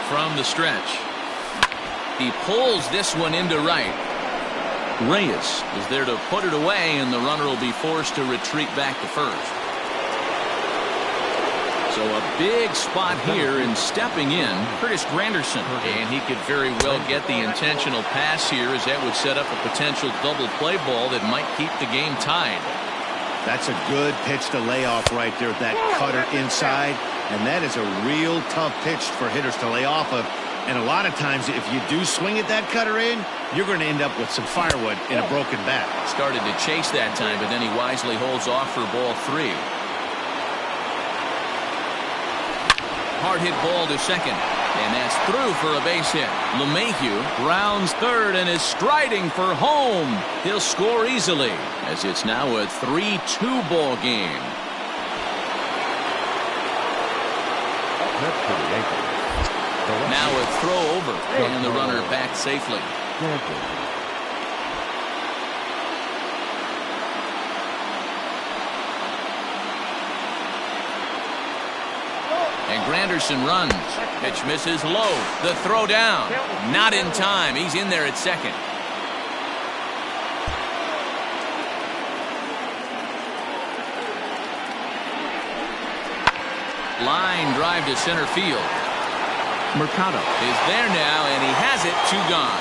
From the stretch. He pulls this one into right. Reyes is there to put it away, and the runner will be forced to retreat back to first. So a big spot here in stepping in, Curtis Granderson. And he could very well get the intentional pass here, as that would set up a potential double play ball that might keep the game tied. That's a good pitch to lay off right there, that cutter inside. And that is a real tough pitch for hitters to lay off of. And a lot of times, if you do swing at that cutter in, you're going to end up with some firewood in a broken bat. Started to chase that time, but then he wisely holds off for ball 3. Hard hit ball to second. And that's through for a base hit. LeMahieu rounds third and is striding for home. He'll score easily, as it's now a 3-2 ball game. Now a throw over, and the runner back safely. And Granderson runs. Pitch misses low. The throw down. Not in time. He's in there at second. Line drive to center field. Mercado is there now, and he has it. 2 gone.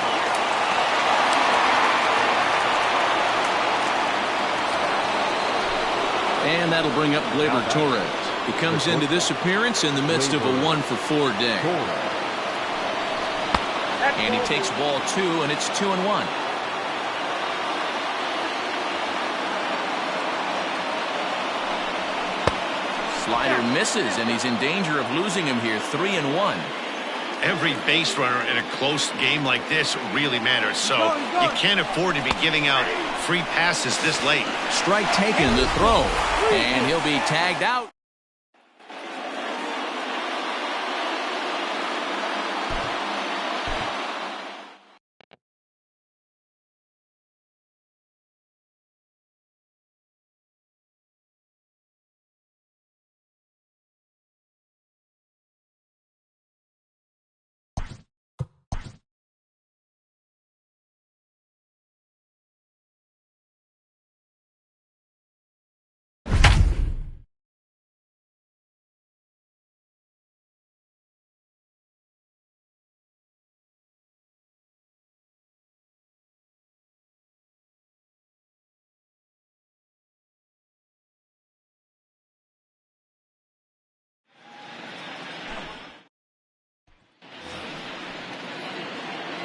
And that'll bring up Gleyber Torres. He comes into this appearance in the midst of a 1-for-4 day. And he takes ball 2, and it's 2-1. Slider misses, and he's in danger of losing him here. 3-1. Every base runner in a close game like this really matters, so you can't afford to be giving out free passes this late. Strike taken, the throw, and he'll be tagged out.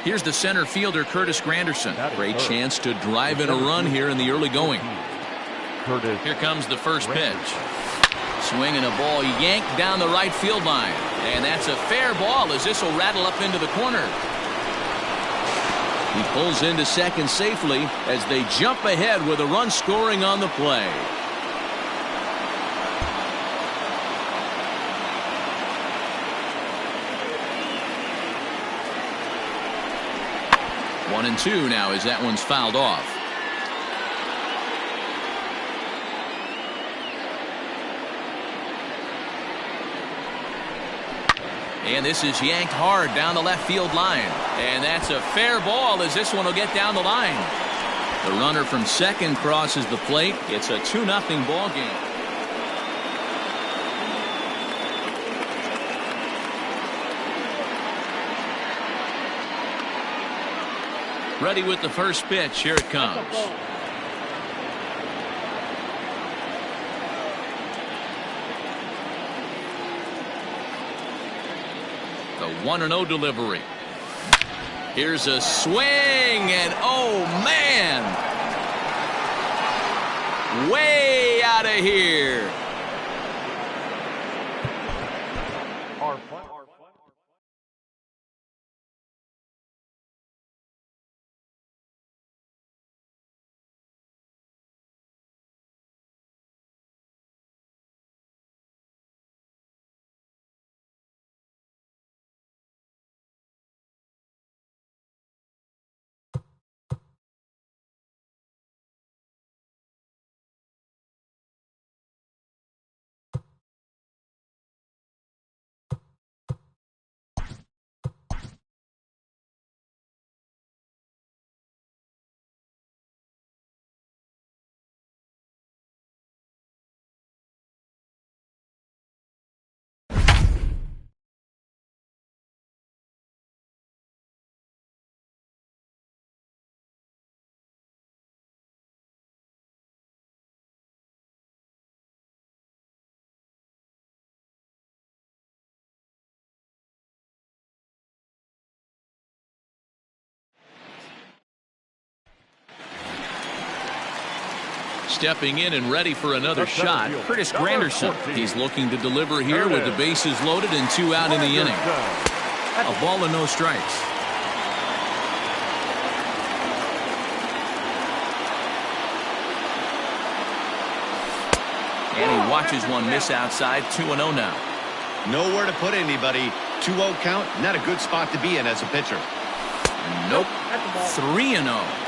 Here's the center fielder, Curtis Granderson. Great chance to drive in a run here in the early going. Here comes the first pitch. Swinging a ball yanked down the right field line. And that's a fair ball, as this will rattle up into the corner. He pulls into second safely as they jump ahead with a run scoring on the play. One and two now as that one's fouled off. And this is yanked hard down the left field line. And that's a fair ball, as this one will get down the line. The runner from second crosses the plate. It's a 2-0 ball game. Ready with the first pitch. Here it comes. The 1-0 delivery. Here's a swing, and oh man, way out of here. Stepping in and ready for another shot, Curtis Granderson. He's looking to deliver here with the bases loaded and 2 out in the inning. A ball and no strikes. And he watches one miss outside. 2-0 now. Nowhere to put anybody. 2-0 count. Not a good spot to be in as a pitcher. Nope. 3-0.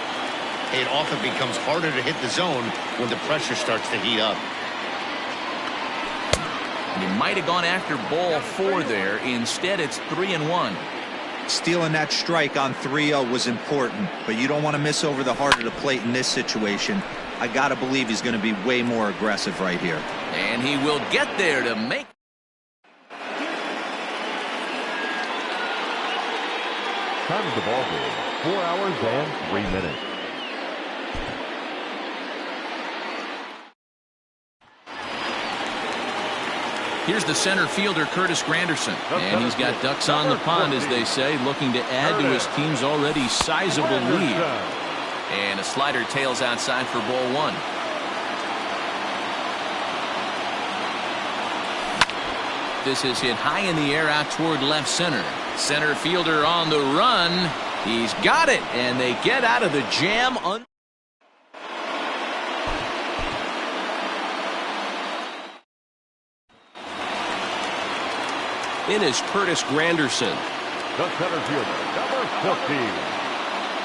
It often becomes harder to hit the zone when the pressure starts to heat up. And he might have gone after ball 4 there. Instead, it's 3-1. Stealing that strike on 3-0 was important, but you don't want to miss over the heart of the plate in this situation. I got to believe he's going to be way more aggressive right here. And he will get there to make. Time of the ball game, 4 hours and 3 minutes. Here's the center fielder, Curtis Granderson. And he's got ducks on the pond, as they say, looking to add to his team's already sizable lead. And a slider tails outside for ball 1. This is hit high in the air out toward left center. Center fielder on the run. He's got it, and they get out of the jam. In is Curtis Granderson. The center fielder, number 15,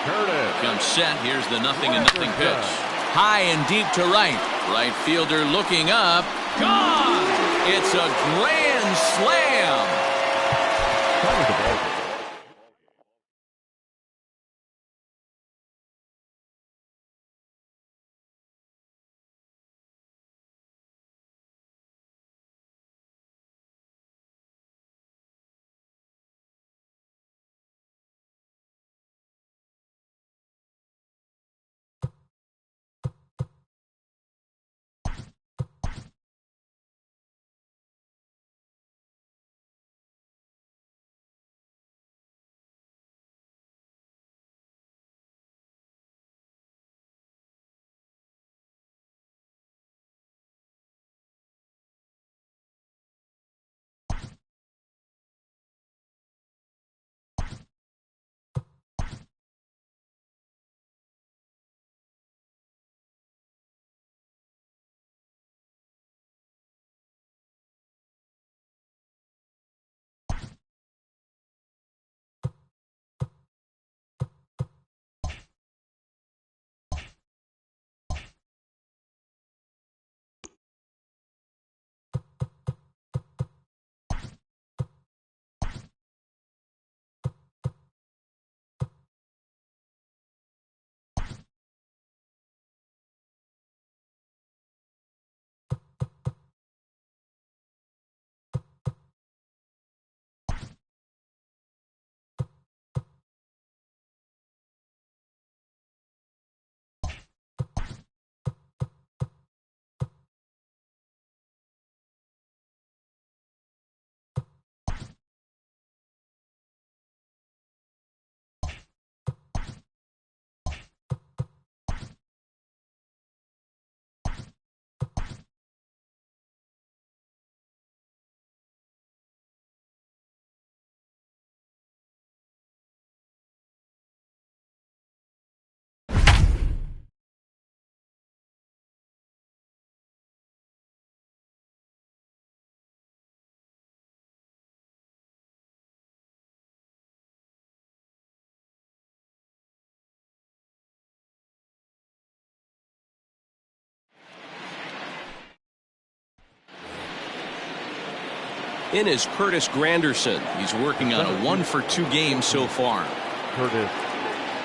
Curtis. Comes set. Here's the 0-0 pitch. High and deep to right. Right fielder looking up. Gone! It's a grand slam. Time of the ball game. In is Curtis Granderson. He's working on a 1-for-2 game so far. Curtis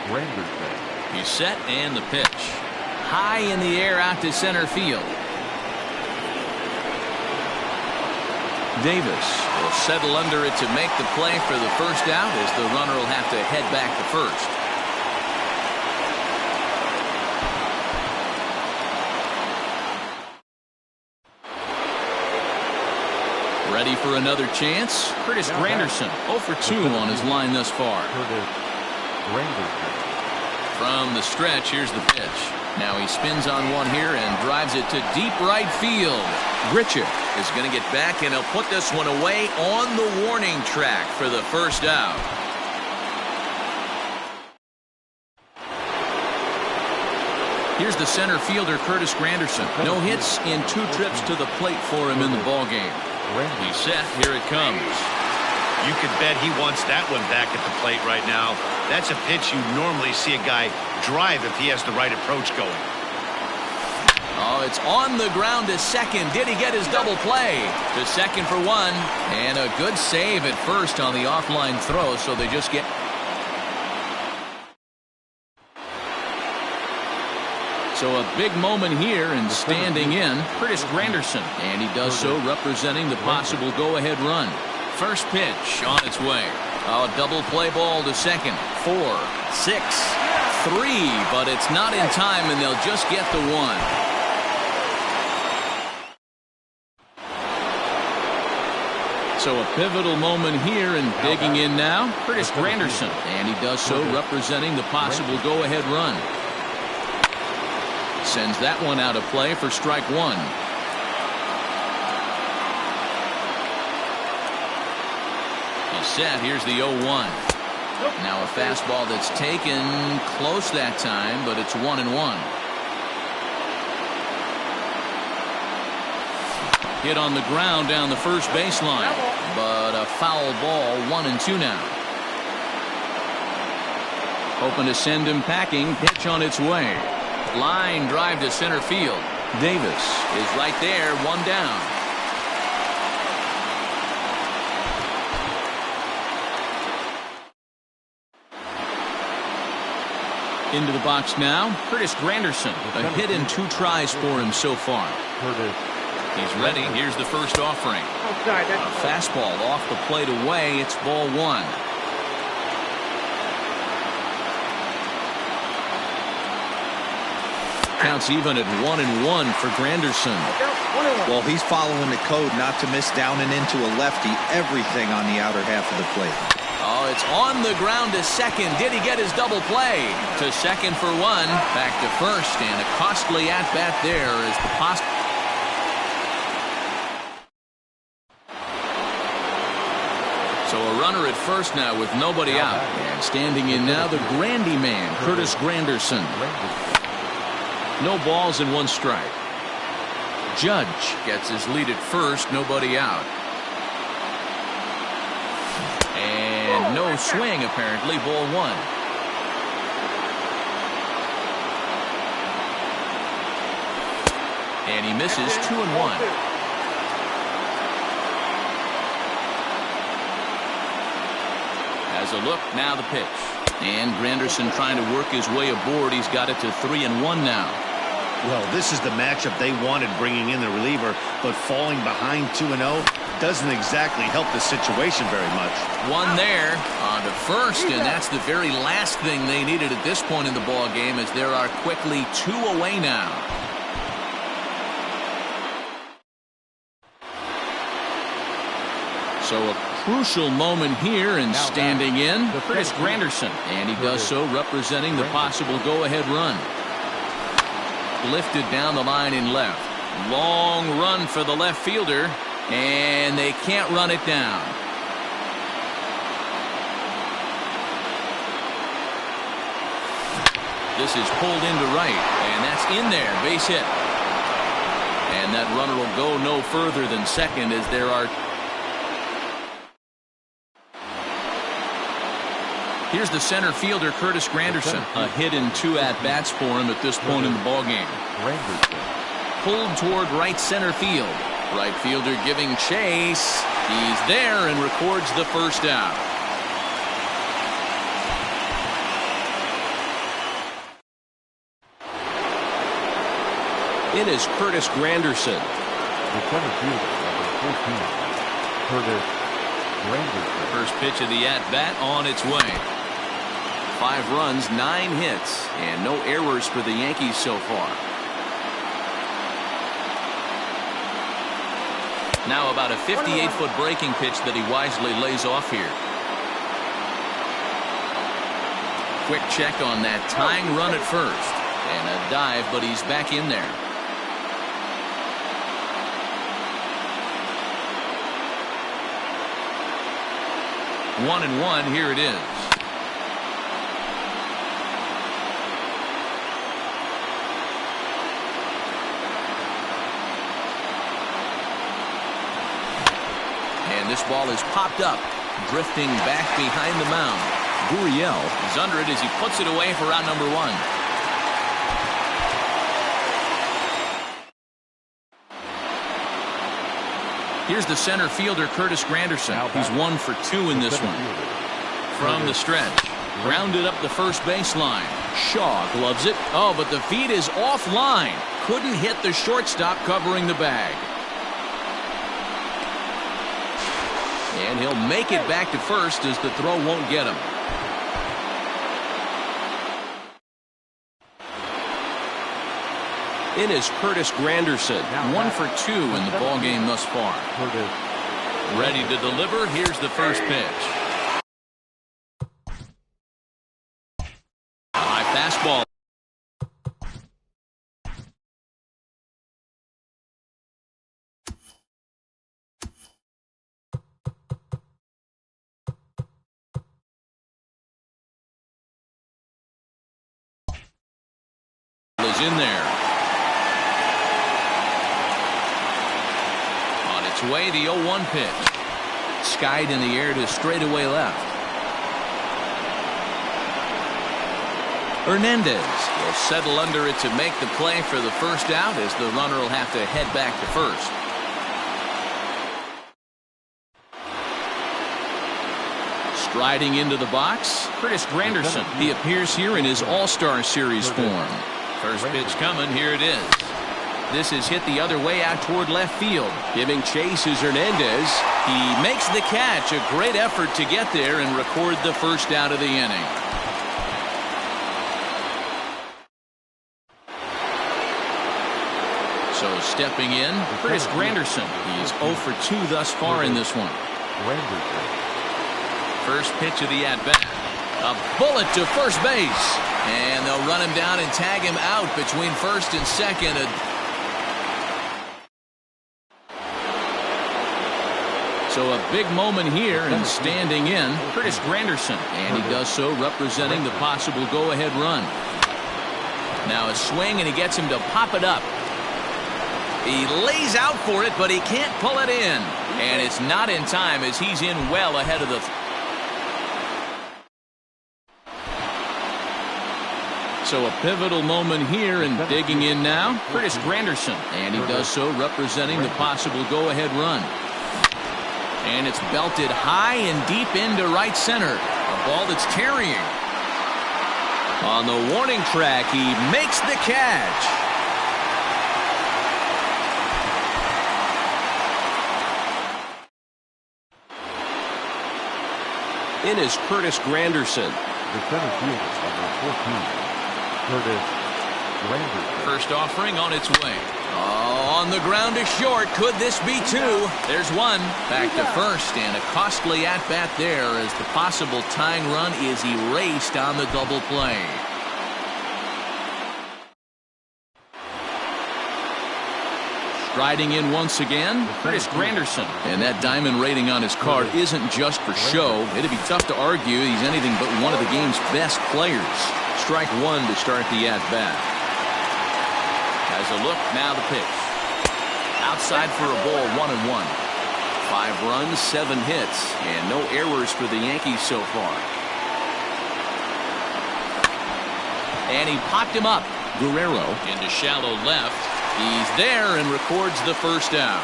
Granderson. He's set, and the pitch. High in the air out to center field. Davis will settle under it to make the play for the first out, as the runner will have to head back to first. Ready for another chance? Curtis Granderson, 0-for-2 on his line thus far. Curtis Granderson. From the stretch, here's the pitch. Now he spins on one here and drives it to deep right field. Richard is going to get back, and he'll put this one away on the warning track for the first out. Here's the center fielder, Curtis Granderson. No hits in 2 trips to the plate for him in the ballgame. He's set. Here it comes. You could bet he wants that one back at the plate right now. That's a pitch you normally see a guy drive if he has the right approach going. Oh, it's on the ground to second. Did he get his double play? To second for 1. And a good save at first on the offline throw, so they just get... So a big moment here, and standing in, Curtis Granderson. And he does so representing the possible go-ahead run. First pitch on its way. Oh, double play ball to second. 4, 6, 3, but it's not in time, and they'll just get the 1. So a pivotal moment here, and digging in now, Curtis Granderson. And he does so representing the possible go-ahead run. Sends that one out of play for strike 1. He's set. Here's the 0-1. Now a fastball that's taken close that time, but it's 1-1. Hit on the ground down the first baseline, but a foul ball. 1-2 now. Hoping to send him packing. Pitch on its way. Line drive to center field. Davis is right there, 1 down. Into the box now, Curtis Granderson. A hit in 2 tries for him so far. He's ready. Here's the first offering. A fastball off the plate away. It's ball 1. Counts even at 1-1 for Granderson. Well, he's following the code not to miss down and into a lefty. Everything on the outer half of the plate. Oh, it's on the ground to second. Did he get his double play? To second for 1. Back to first, and a costly at-bat there is the So a runner at first now with nobody out. And standing in now, the Grandy man, Curtis Granderson. No balls and 1 strike. Judge gets his lead at first, nobody out. And no swing, apparently, ball 1. And he misses 2-1. As a look, now the pitch. And Granderson trying to work his way aboard. He's got it to 3-1 now. Well, this is the matchup they wanted, bringing in the reliever, but falling behind 2-0 doesn't exactly help the situation very much. 1 there on to first, and that's the very last thing they needed at this point in the ball game, as there are quickly 2 away now. So a crucial moment here, and standing in, Curtis Granderson, and he does so representing the possible go-ahead run. Lifted down the line in left. Long run for the left fielder, and they can't run it down. This is pulled into right, and that's in there. Base hit. And that runner will go no further than second, as there are... Here's the center fielder, Curtis Granderson. A hit in 2 at-bats for him at this point in the ballgame. Pulled toward right center field. Right fielder giving chase. He's there and records the first out. It is Curtis Granderson. The center fielder, number 14, Curtis Granderson. First pitch of the at-bat on its way. 5 runs, 9 hits, and no errors for the Yankees so far. Now about a 58-foot breaking pitch that he wisely lays off here. Quick check on that tying run at first. And a dive, but he's back in there. One and one, here it is. And this ball is popped up, drifting back behind the mound. Gurriel is under it as he puts it away for out number one. Here's the center fielder, Curtis Granderson. He's 1 for 2 in this one. From the stretch, grounded up the first baseline. Shaw gloves it. Oh, but the feed is offline. Couldn't hit the shortstop covering the bag. And he'll make it back to first as the throw won't get him. In is Curtis Granderson. 1 for 2 in the ballgame thus far. Ready to deliver. Here's the first pitch. High fastball. Is in there. On its way, the 0-1 pitch. Skied in the air to straightaway left. Hernandez will settle under it to make the play for the first out as the runner will have to head back to first. Striding into the box, Curtis Granderson. He appears here in his All-Star Series form. First pitch coming, here it is. This is hit the other way out toward left field. Giving chase is Hernandez. He makes the catch. A great effort to get there and record the first out of the inning. So stepping in, Curtis Granderson. He's 0 for 2 thus far in this one. First pitch of the at-bat. A bullet to first base. And they'll run him down and tag him out between first and second. So a big moment here, and standing in, Curtis Granderson. And he does so representing the possible go-ahead run. Now a swing, and he gets him to pop it up. He lays out for it, but he can't pull it in. And it's not in time as he's in well ahead of the... So a pivotal moment here, and digging in now, Curtis Granderson. And he does so representing the possible go-ahead run. And it's belted high and deep into right center. A ball that's carrying. On the warning track, he makes the catch. In is Curtis Granderson. The center fielder, number 14. Curtis Granderson. First offering on its way. Oh, on the ground to short. Could this be two? There's one. Back to first, and a costly at-bat there as the possible tying run is erased on the double play. Striding in once again, Curtis Granderson. And that diamond rating on his card isn't just for show. It'd be tough to argue he's anything but one of the game's best players. Strike one to start the at-bat. Has a look, now the pitch. Outside for a ball, 1-1. 5 runs, 7 hits, and no errors for the Yankees so far. And he popped him up. Guerrero into shallow left. He's there and records the first out.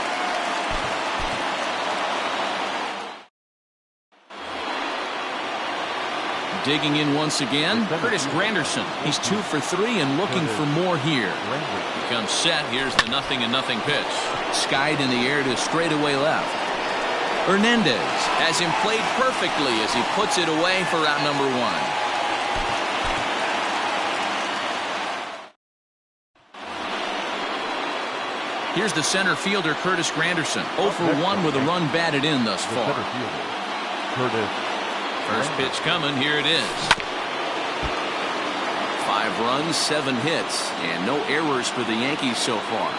Digging in once again, Curtis Granderson. He's 2 for 3 and looking for more here. He comes set. Here's the 0-0 pitch. Skied in the air to straightaway left. Hernandez has him played perfectly as he puts it away for out number 1. Here's the center fielder, Curtis Granderson. 0 for 1 with a run batted in thus far. First pitch coming. Here it is. 5 runs, 7 hits, and no errors for the Yankees so far.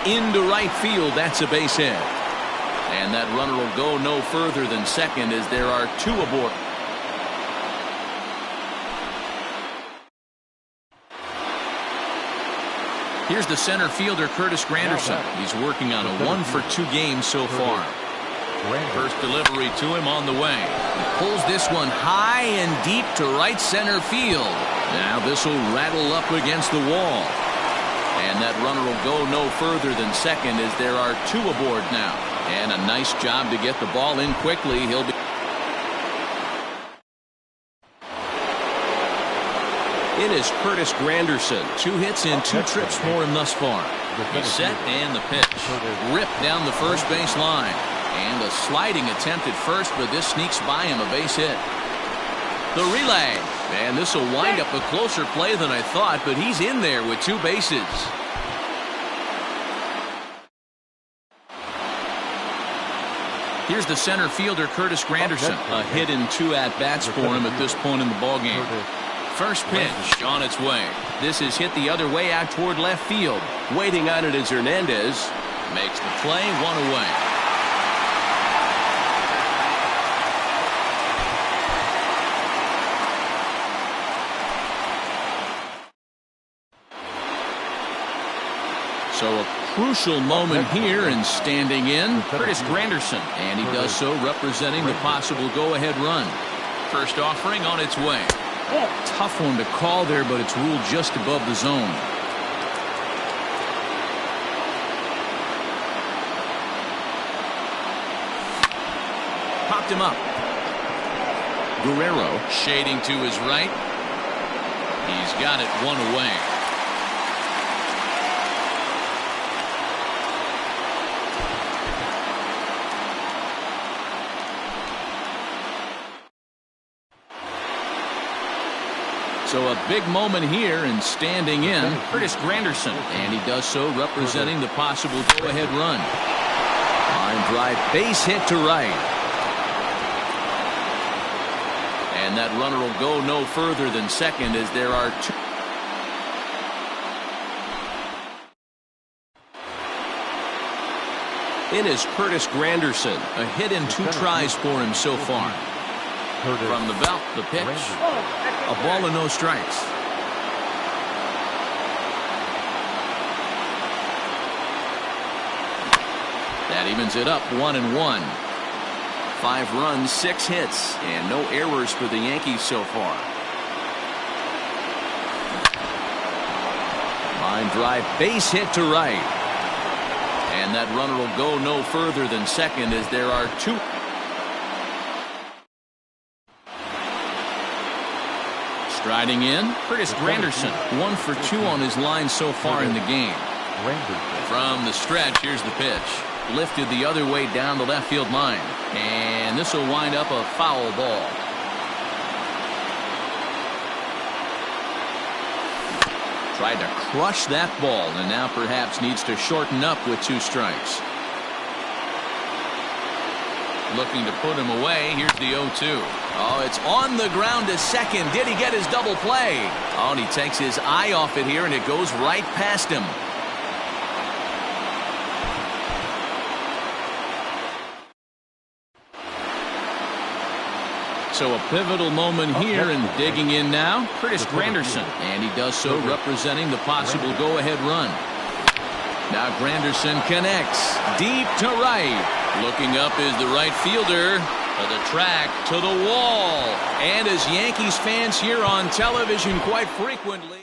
Into right field, that's a base hit. And that runner will go no further than second as there are 2 aboard. Here's the center fielder, Curtis Granderson. He's working on a 1-for-2 game so far. First delivery to him on the way. He pulls this one high and deep to right center field. Now this will rattle up against the wall. And that runner will go no further than second as there are 2 aboard now. And a nice job to get the ball in quickly. He'll be... It is Curtis Granderson. 2 hits in 2 trips for him thus far. He's set and the pitch. Ripped down the first base line. And a sliding attempt at first, but this sneaks by him, a base hit. The relay. And this will wind up a closer play than I thought, but he's in there with 2 bases. Here's the center fielder, Curtis Granderson. A hit in 2 at-bats for him at this point in the ballgame. First pitch on its way. This is hit the other way out toward left field. Waiting on it is Hernandez. Makes the play, 1 away. So a crucial moment here, and standing in, Curtis Granderson. And he does so representing the possible go-ahead run. First offering on its way. Tough one to call there, but it's ruled just above the zone. Popped him up. Guerrero shading to his right. He's got it, 1 away. So a big moment here, and standing in, Curtis Granderson. And he does so representing the possible go-ahead run. Line drive, base hit to right. And that runner will go no further than second as there are 2. It is Curtis Granderson. A hit in 2 tries for him so far. From the belt, the pitch. A ball and no strikes. That evens it up, 1-1. 5 runs, 6 hits, and no errors for the Yankees so far. Line drive, base hit to right. And that runner will go no further than second as there are 2. Striding in, Curtis Granderson. 1 for 2 on his line so far in the game. From the stretch, here's the pitch. Lifted the other way down the left field line. And this will wind up a foul ball. Tried to crush that ball, and now perhaps needs to shorten up with 2 strikes. Looking to put him away. Here's the 0-2. Oh, it's on the ground to second. Did he get his double play? Oh, and he takes his eye off it here, and it goes right past him. So a pivotal moment here, and digging in now, Curtis Granderson. And he does so representing the possible go-ahead run. Now Granderson connects deep to right. Looking up is the right fielder. To the track, to the wall. And as Yankees fans hear on television quite frequently,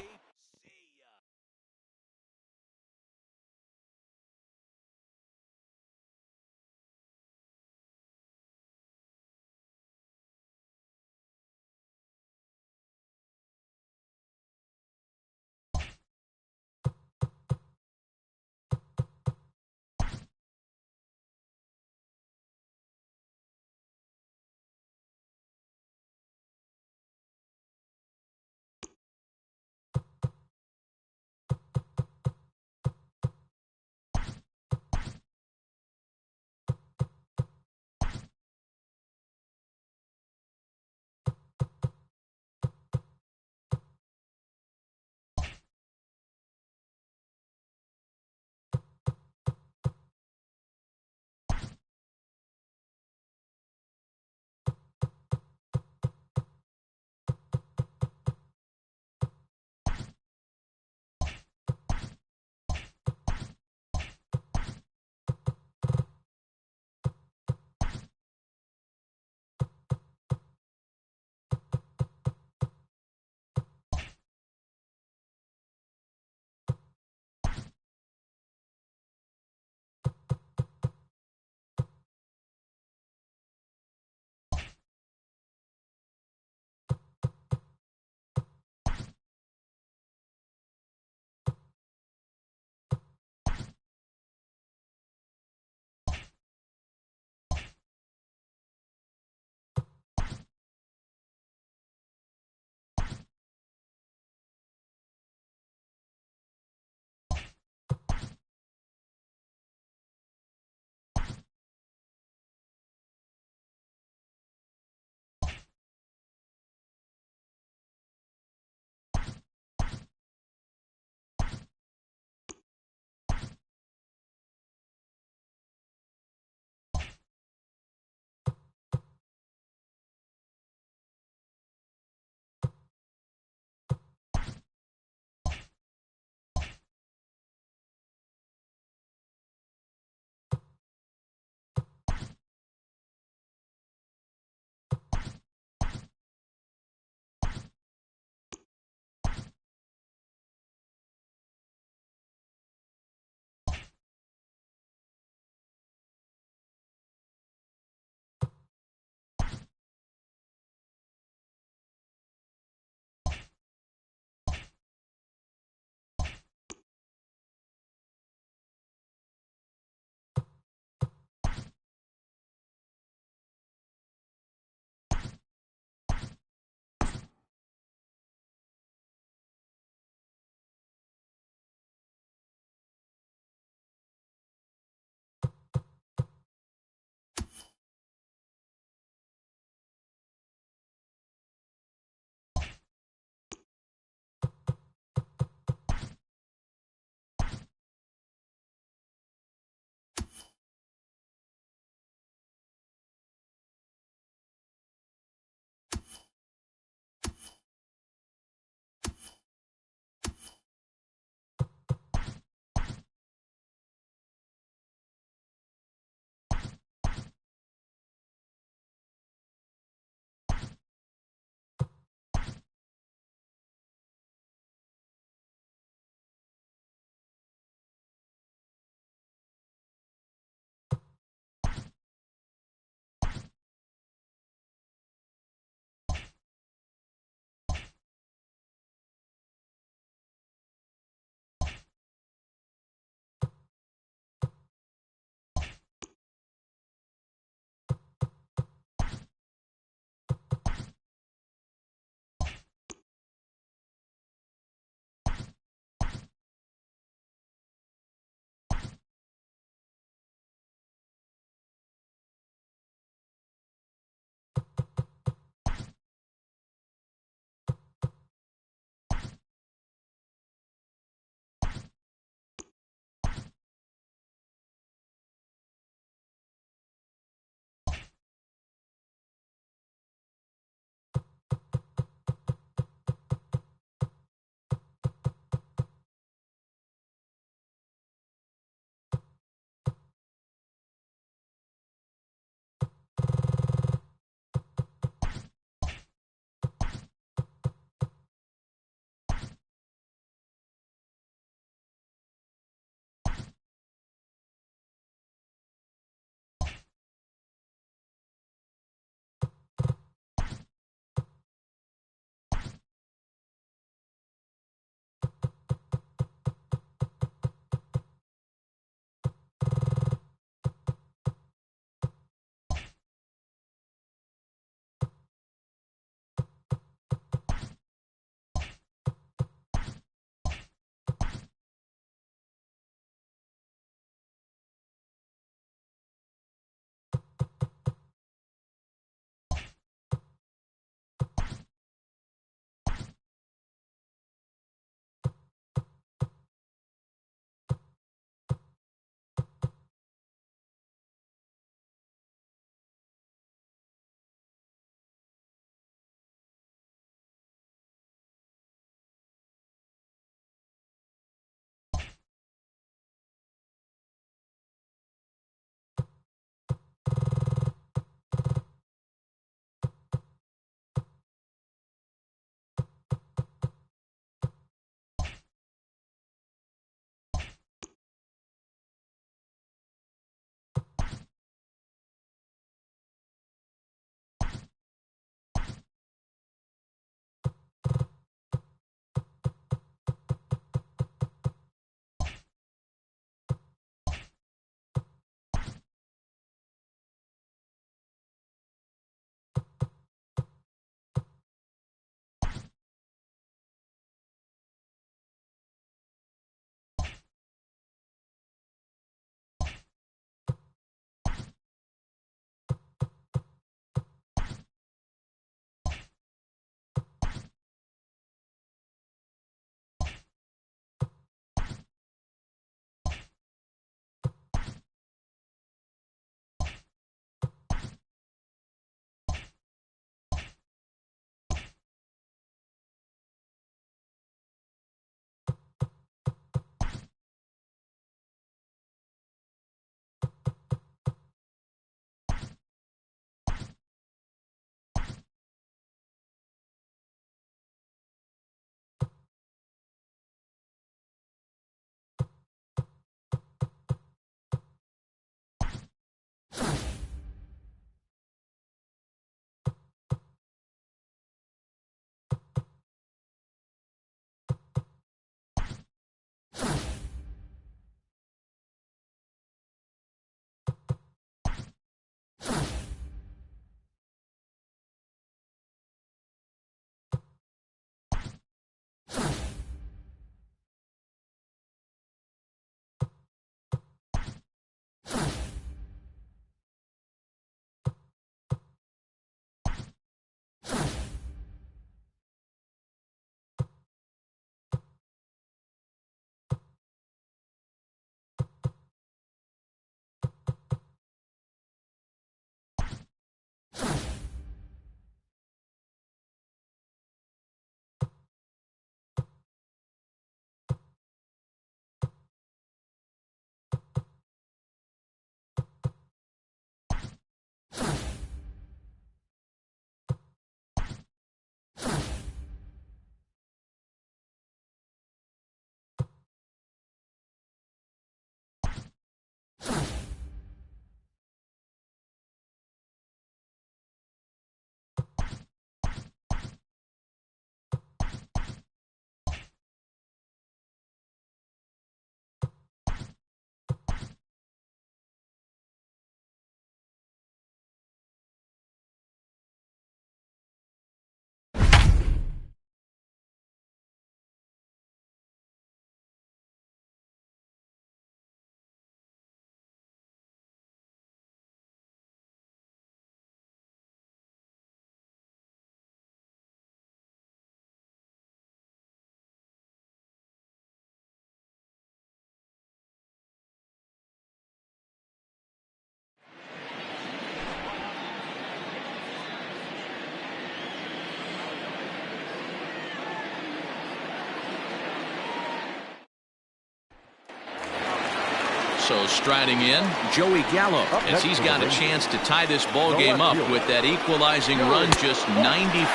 So striding in, Joey Gallo, as he's got a chance to tie this ball game up with that equalizing run just 90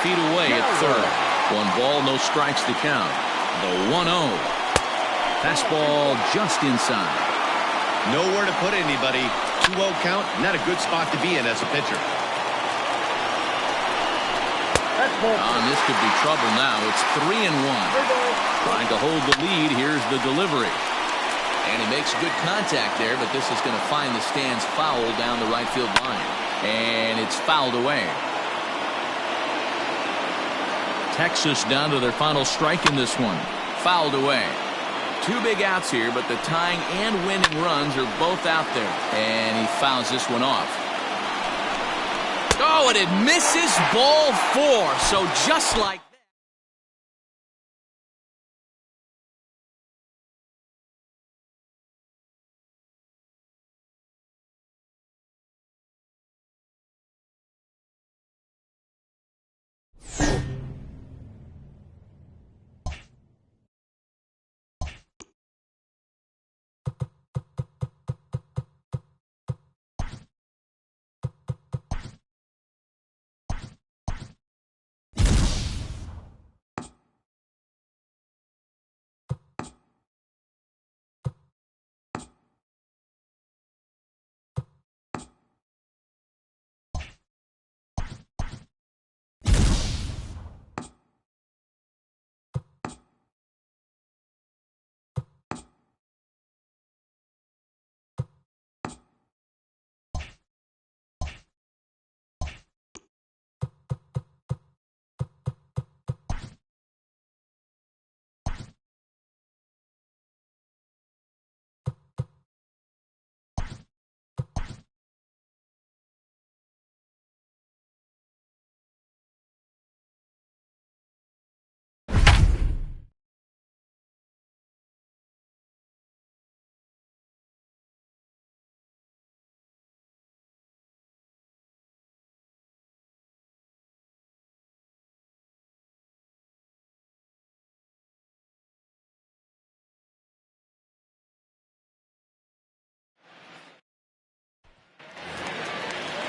feet away at third. 1 ball, no strikes to count. The 1-0. Fastball just inside. Nowhere to put anybody. 2-0 count, not a good spot to be in as a pitcher. And this could be trouble now. It's 3-1. Trying to hold the lead. Here's the delivery. And he makes good contact there, but this is going to find the stands foul down the right field line. And it's fouled away. Texas down to their final strike in this one. Fouled away. 2 big outs here, but the tying and winning runs are both out there. And he fouls this one off. Oh, and it misses ball 4. So just like that.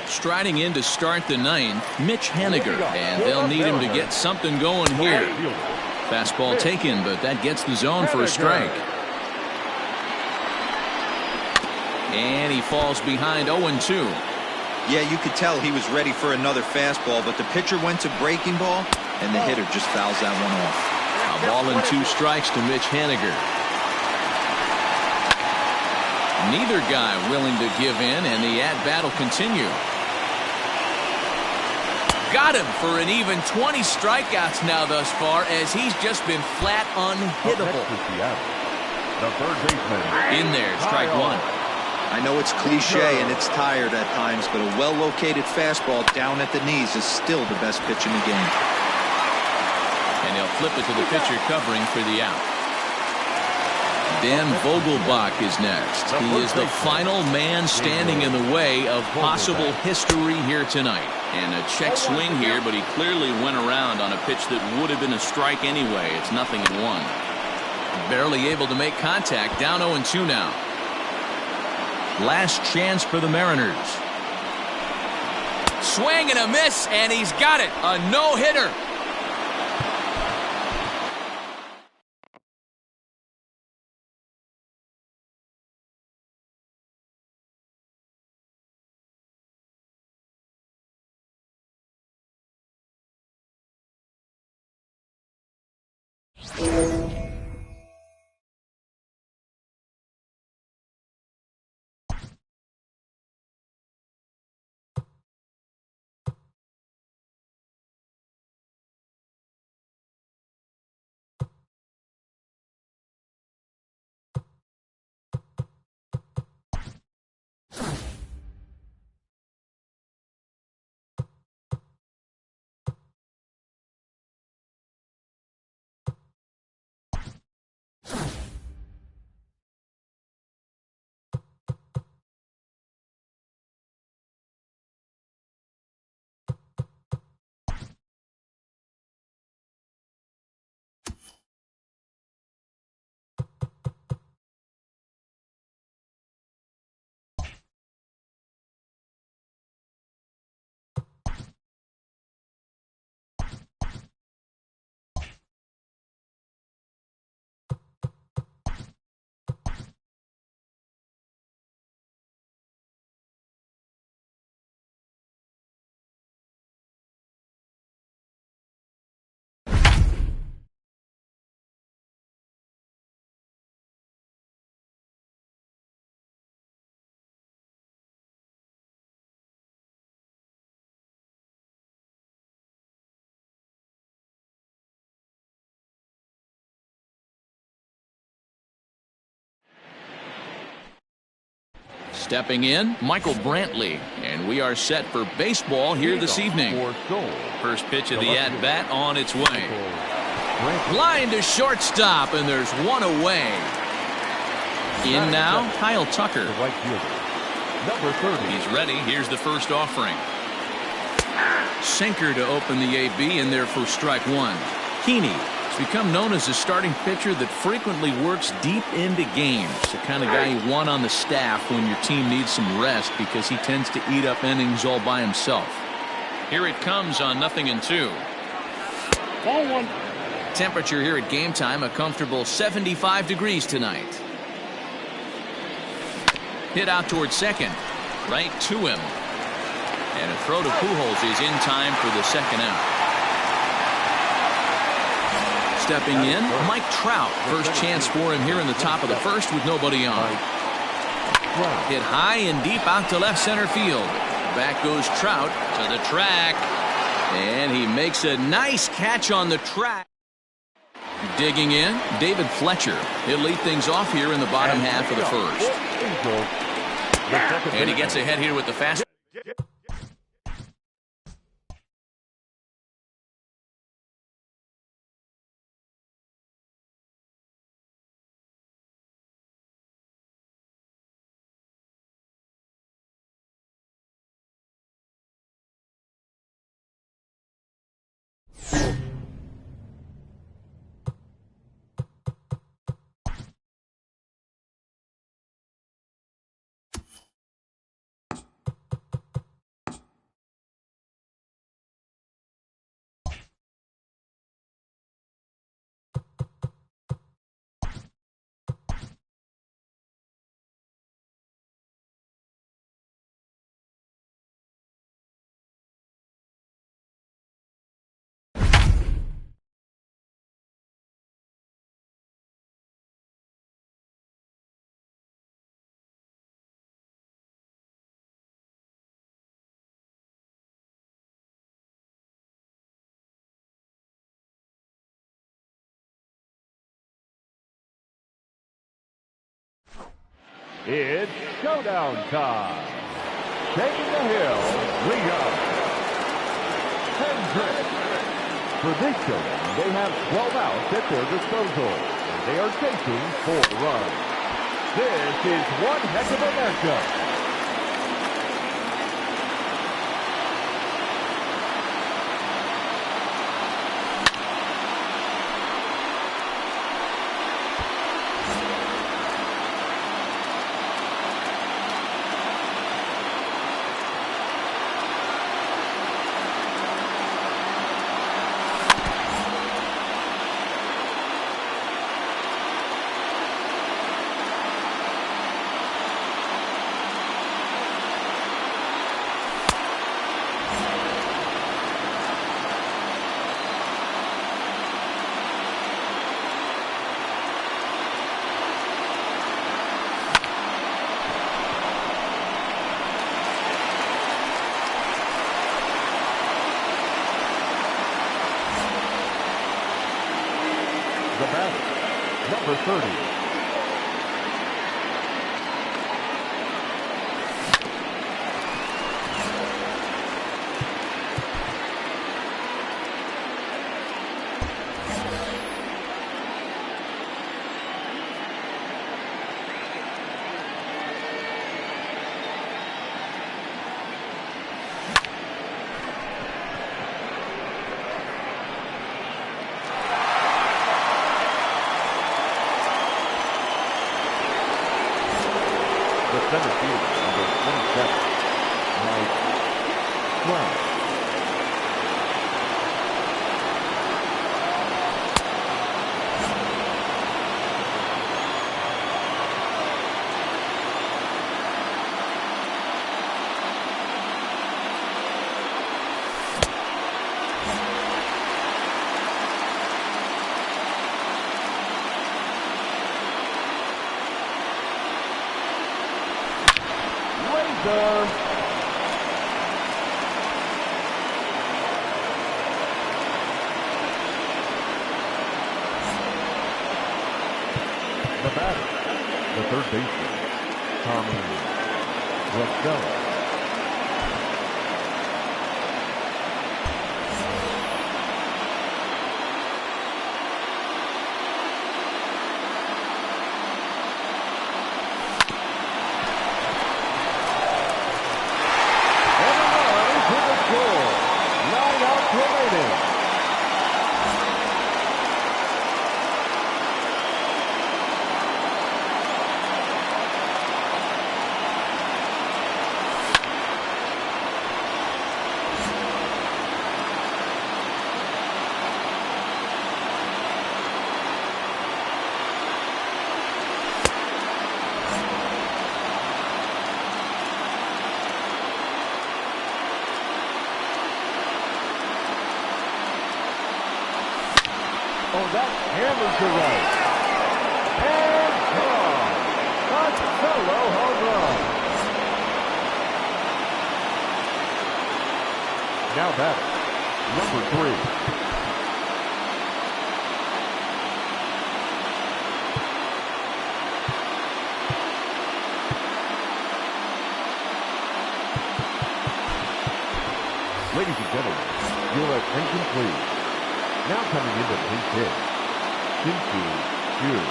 Striding in to start the 9th, Mitch Haniger, and they'll need him to get something going here. Fastball taken, but that gets the zone for a strike. And he falls behind 0-2. Yeah, you could tell he was ready for another fastball, but the pitcher went to breaking ball, and the hitter just fouls that one off. A ball and 2 strikes to Mitch Haniger. Neither guy willing to give in, and the at-bat will continue. Got him for an even 20 strikeouts now thus far, as he's just been flat unhittable. In there, strike 1. I know it's cliche and it's tired at times, but a well-located fastball down at the knees is still the best pitch in the game. And he'll flip it to the pitcher covering for the out. Dan Vogelbach is next. He is the final man standing in the way of possible history here tonight. And a check swing here, but he clearly went around on a pitch that would have been a strike anyway. It's 0-1. Barely able to make contact. Down 0-2 now. Last chance for the Mariners. Swing and a miss, and he's got it. A no-hitter. Stepping in, Michael Brantley. And we are set for baseball here this evening. First pitch of the at-bat on its way. Line to shortstop, and there's one away. In now, Kyle Tucker. Number 30. He's ready. Here's the first offering. Sinker to open the AB, in there for strike one. Heaney has become known as a starting pitcher that frequently works deep into games. The kind of guy you want on the staff when your team needs some rest because he tends to eat up innings all by himself. Here it comes on 0-2. Ball one. Temperature here at game time, a comfortable 75 degrees tonight. Hit out towards second. Right to him. And a throw to Pujols is in time for the second out. Stepping in, Mike Trout. First chance for him here in the top of the first with nobody on. Hit high and deep out to left center field. Back goes Trout to the track. And he makes a nice catch on the track. Digging in, David Fletcher. He'll lead things off here in the bottom half of the first. And he gets ahead here with the fast. It's showdown time. Taking the hill, Leo. Hendricks. For this showdown, they have 12 outs at their disposal. And they are chasing 4 runs. This is one heck of a matchup. The batter, number 30. The center fielder, number 27, Mike Brown. The batter, the third baseman, Tommy Let's go. Oh, that hammers to right. And gone. A solo home run. Now batter, number 3. Ladies and gentlemen, your attention please. Now coming into pinch hit, Shin-Soo Choo.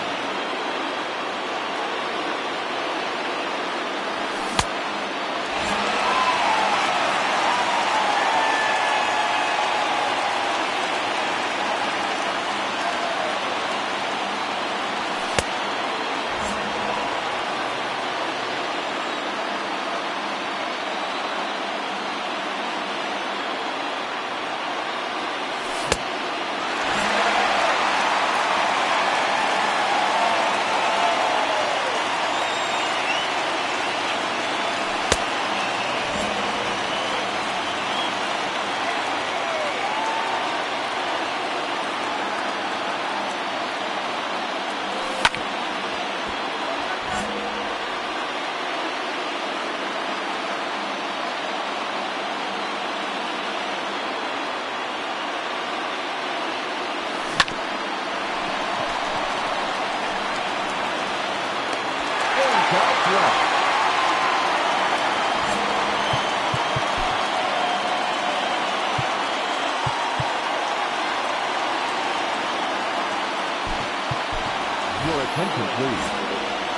Your attention, please.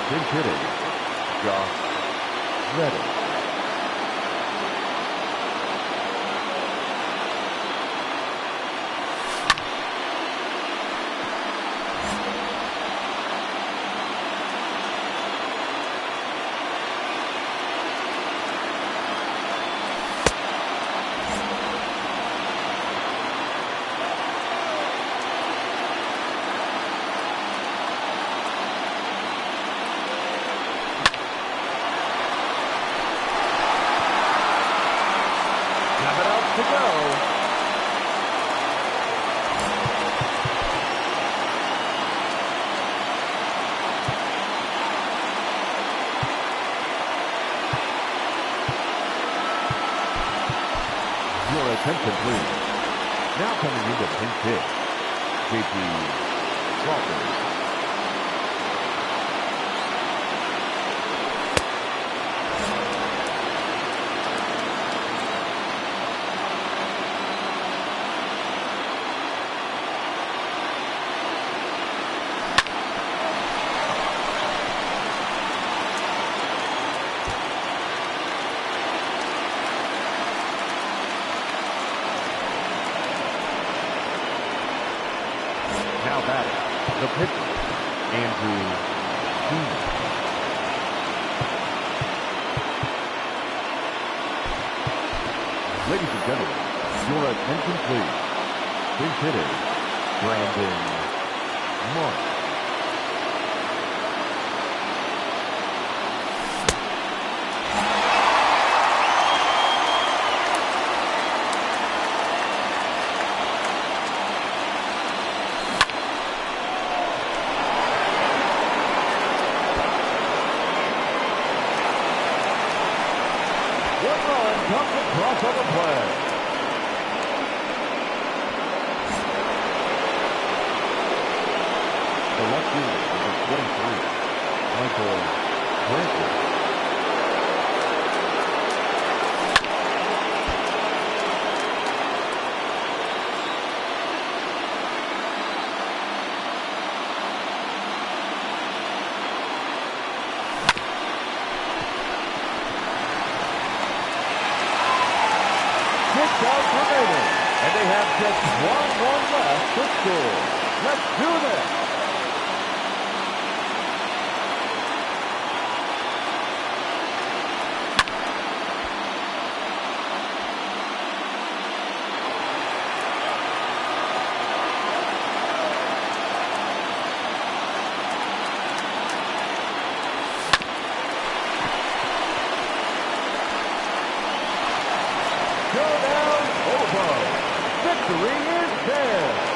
Pinch hitting, Josh Reddick. To go. Your attention, please. Now coming into pinch hit, JP Crawford. Now batting, the pitcher, Andrew Heaney. Ladies and gentlemen, your attention please. Pinch hitter, Brandon Mark. Comes across on the play. The left fielder, number 23, Michael Brantley. outs remaining. And they have just 1-1 left to score. Let's do this. Showdown over. Victory is theirs.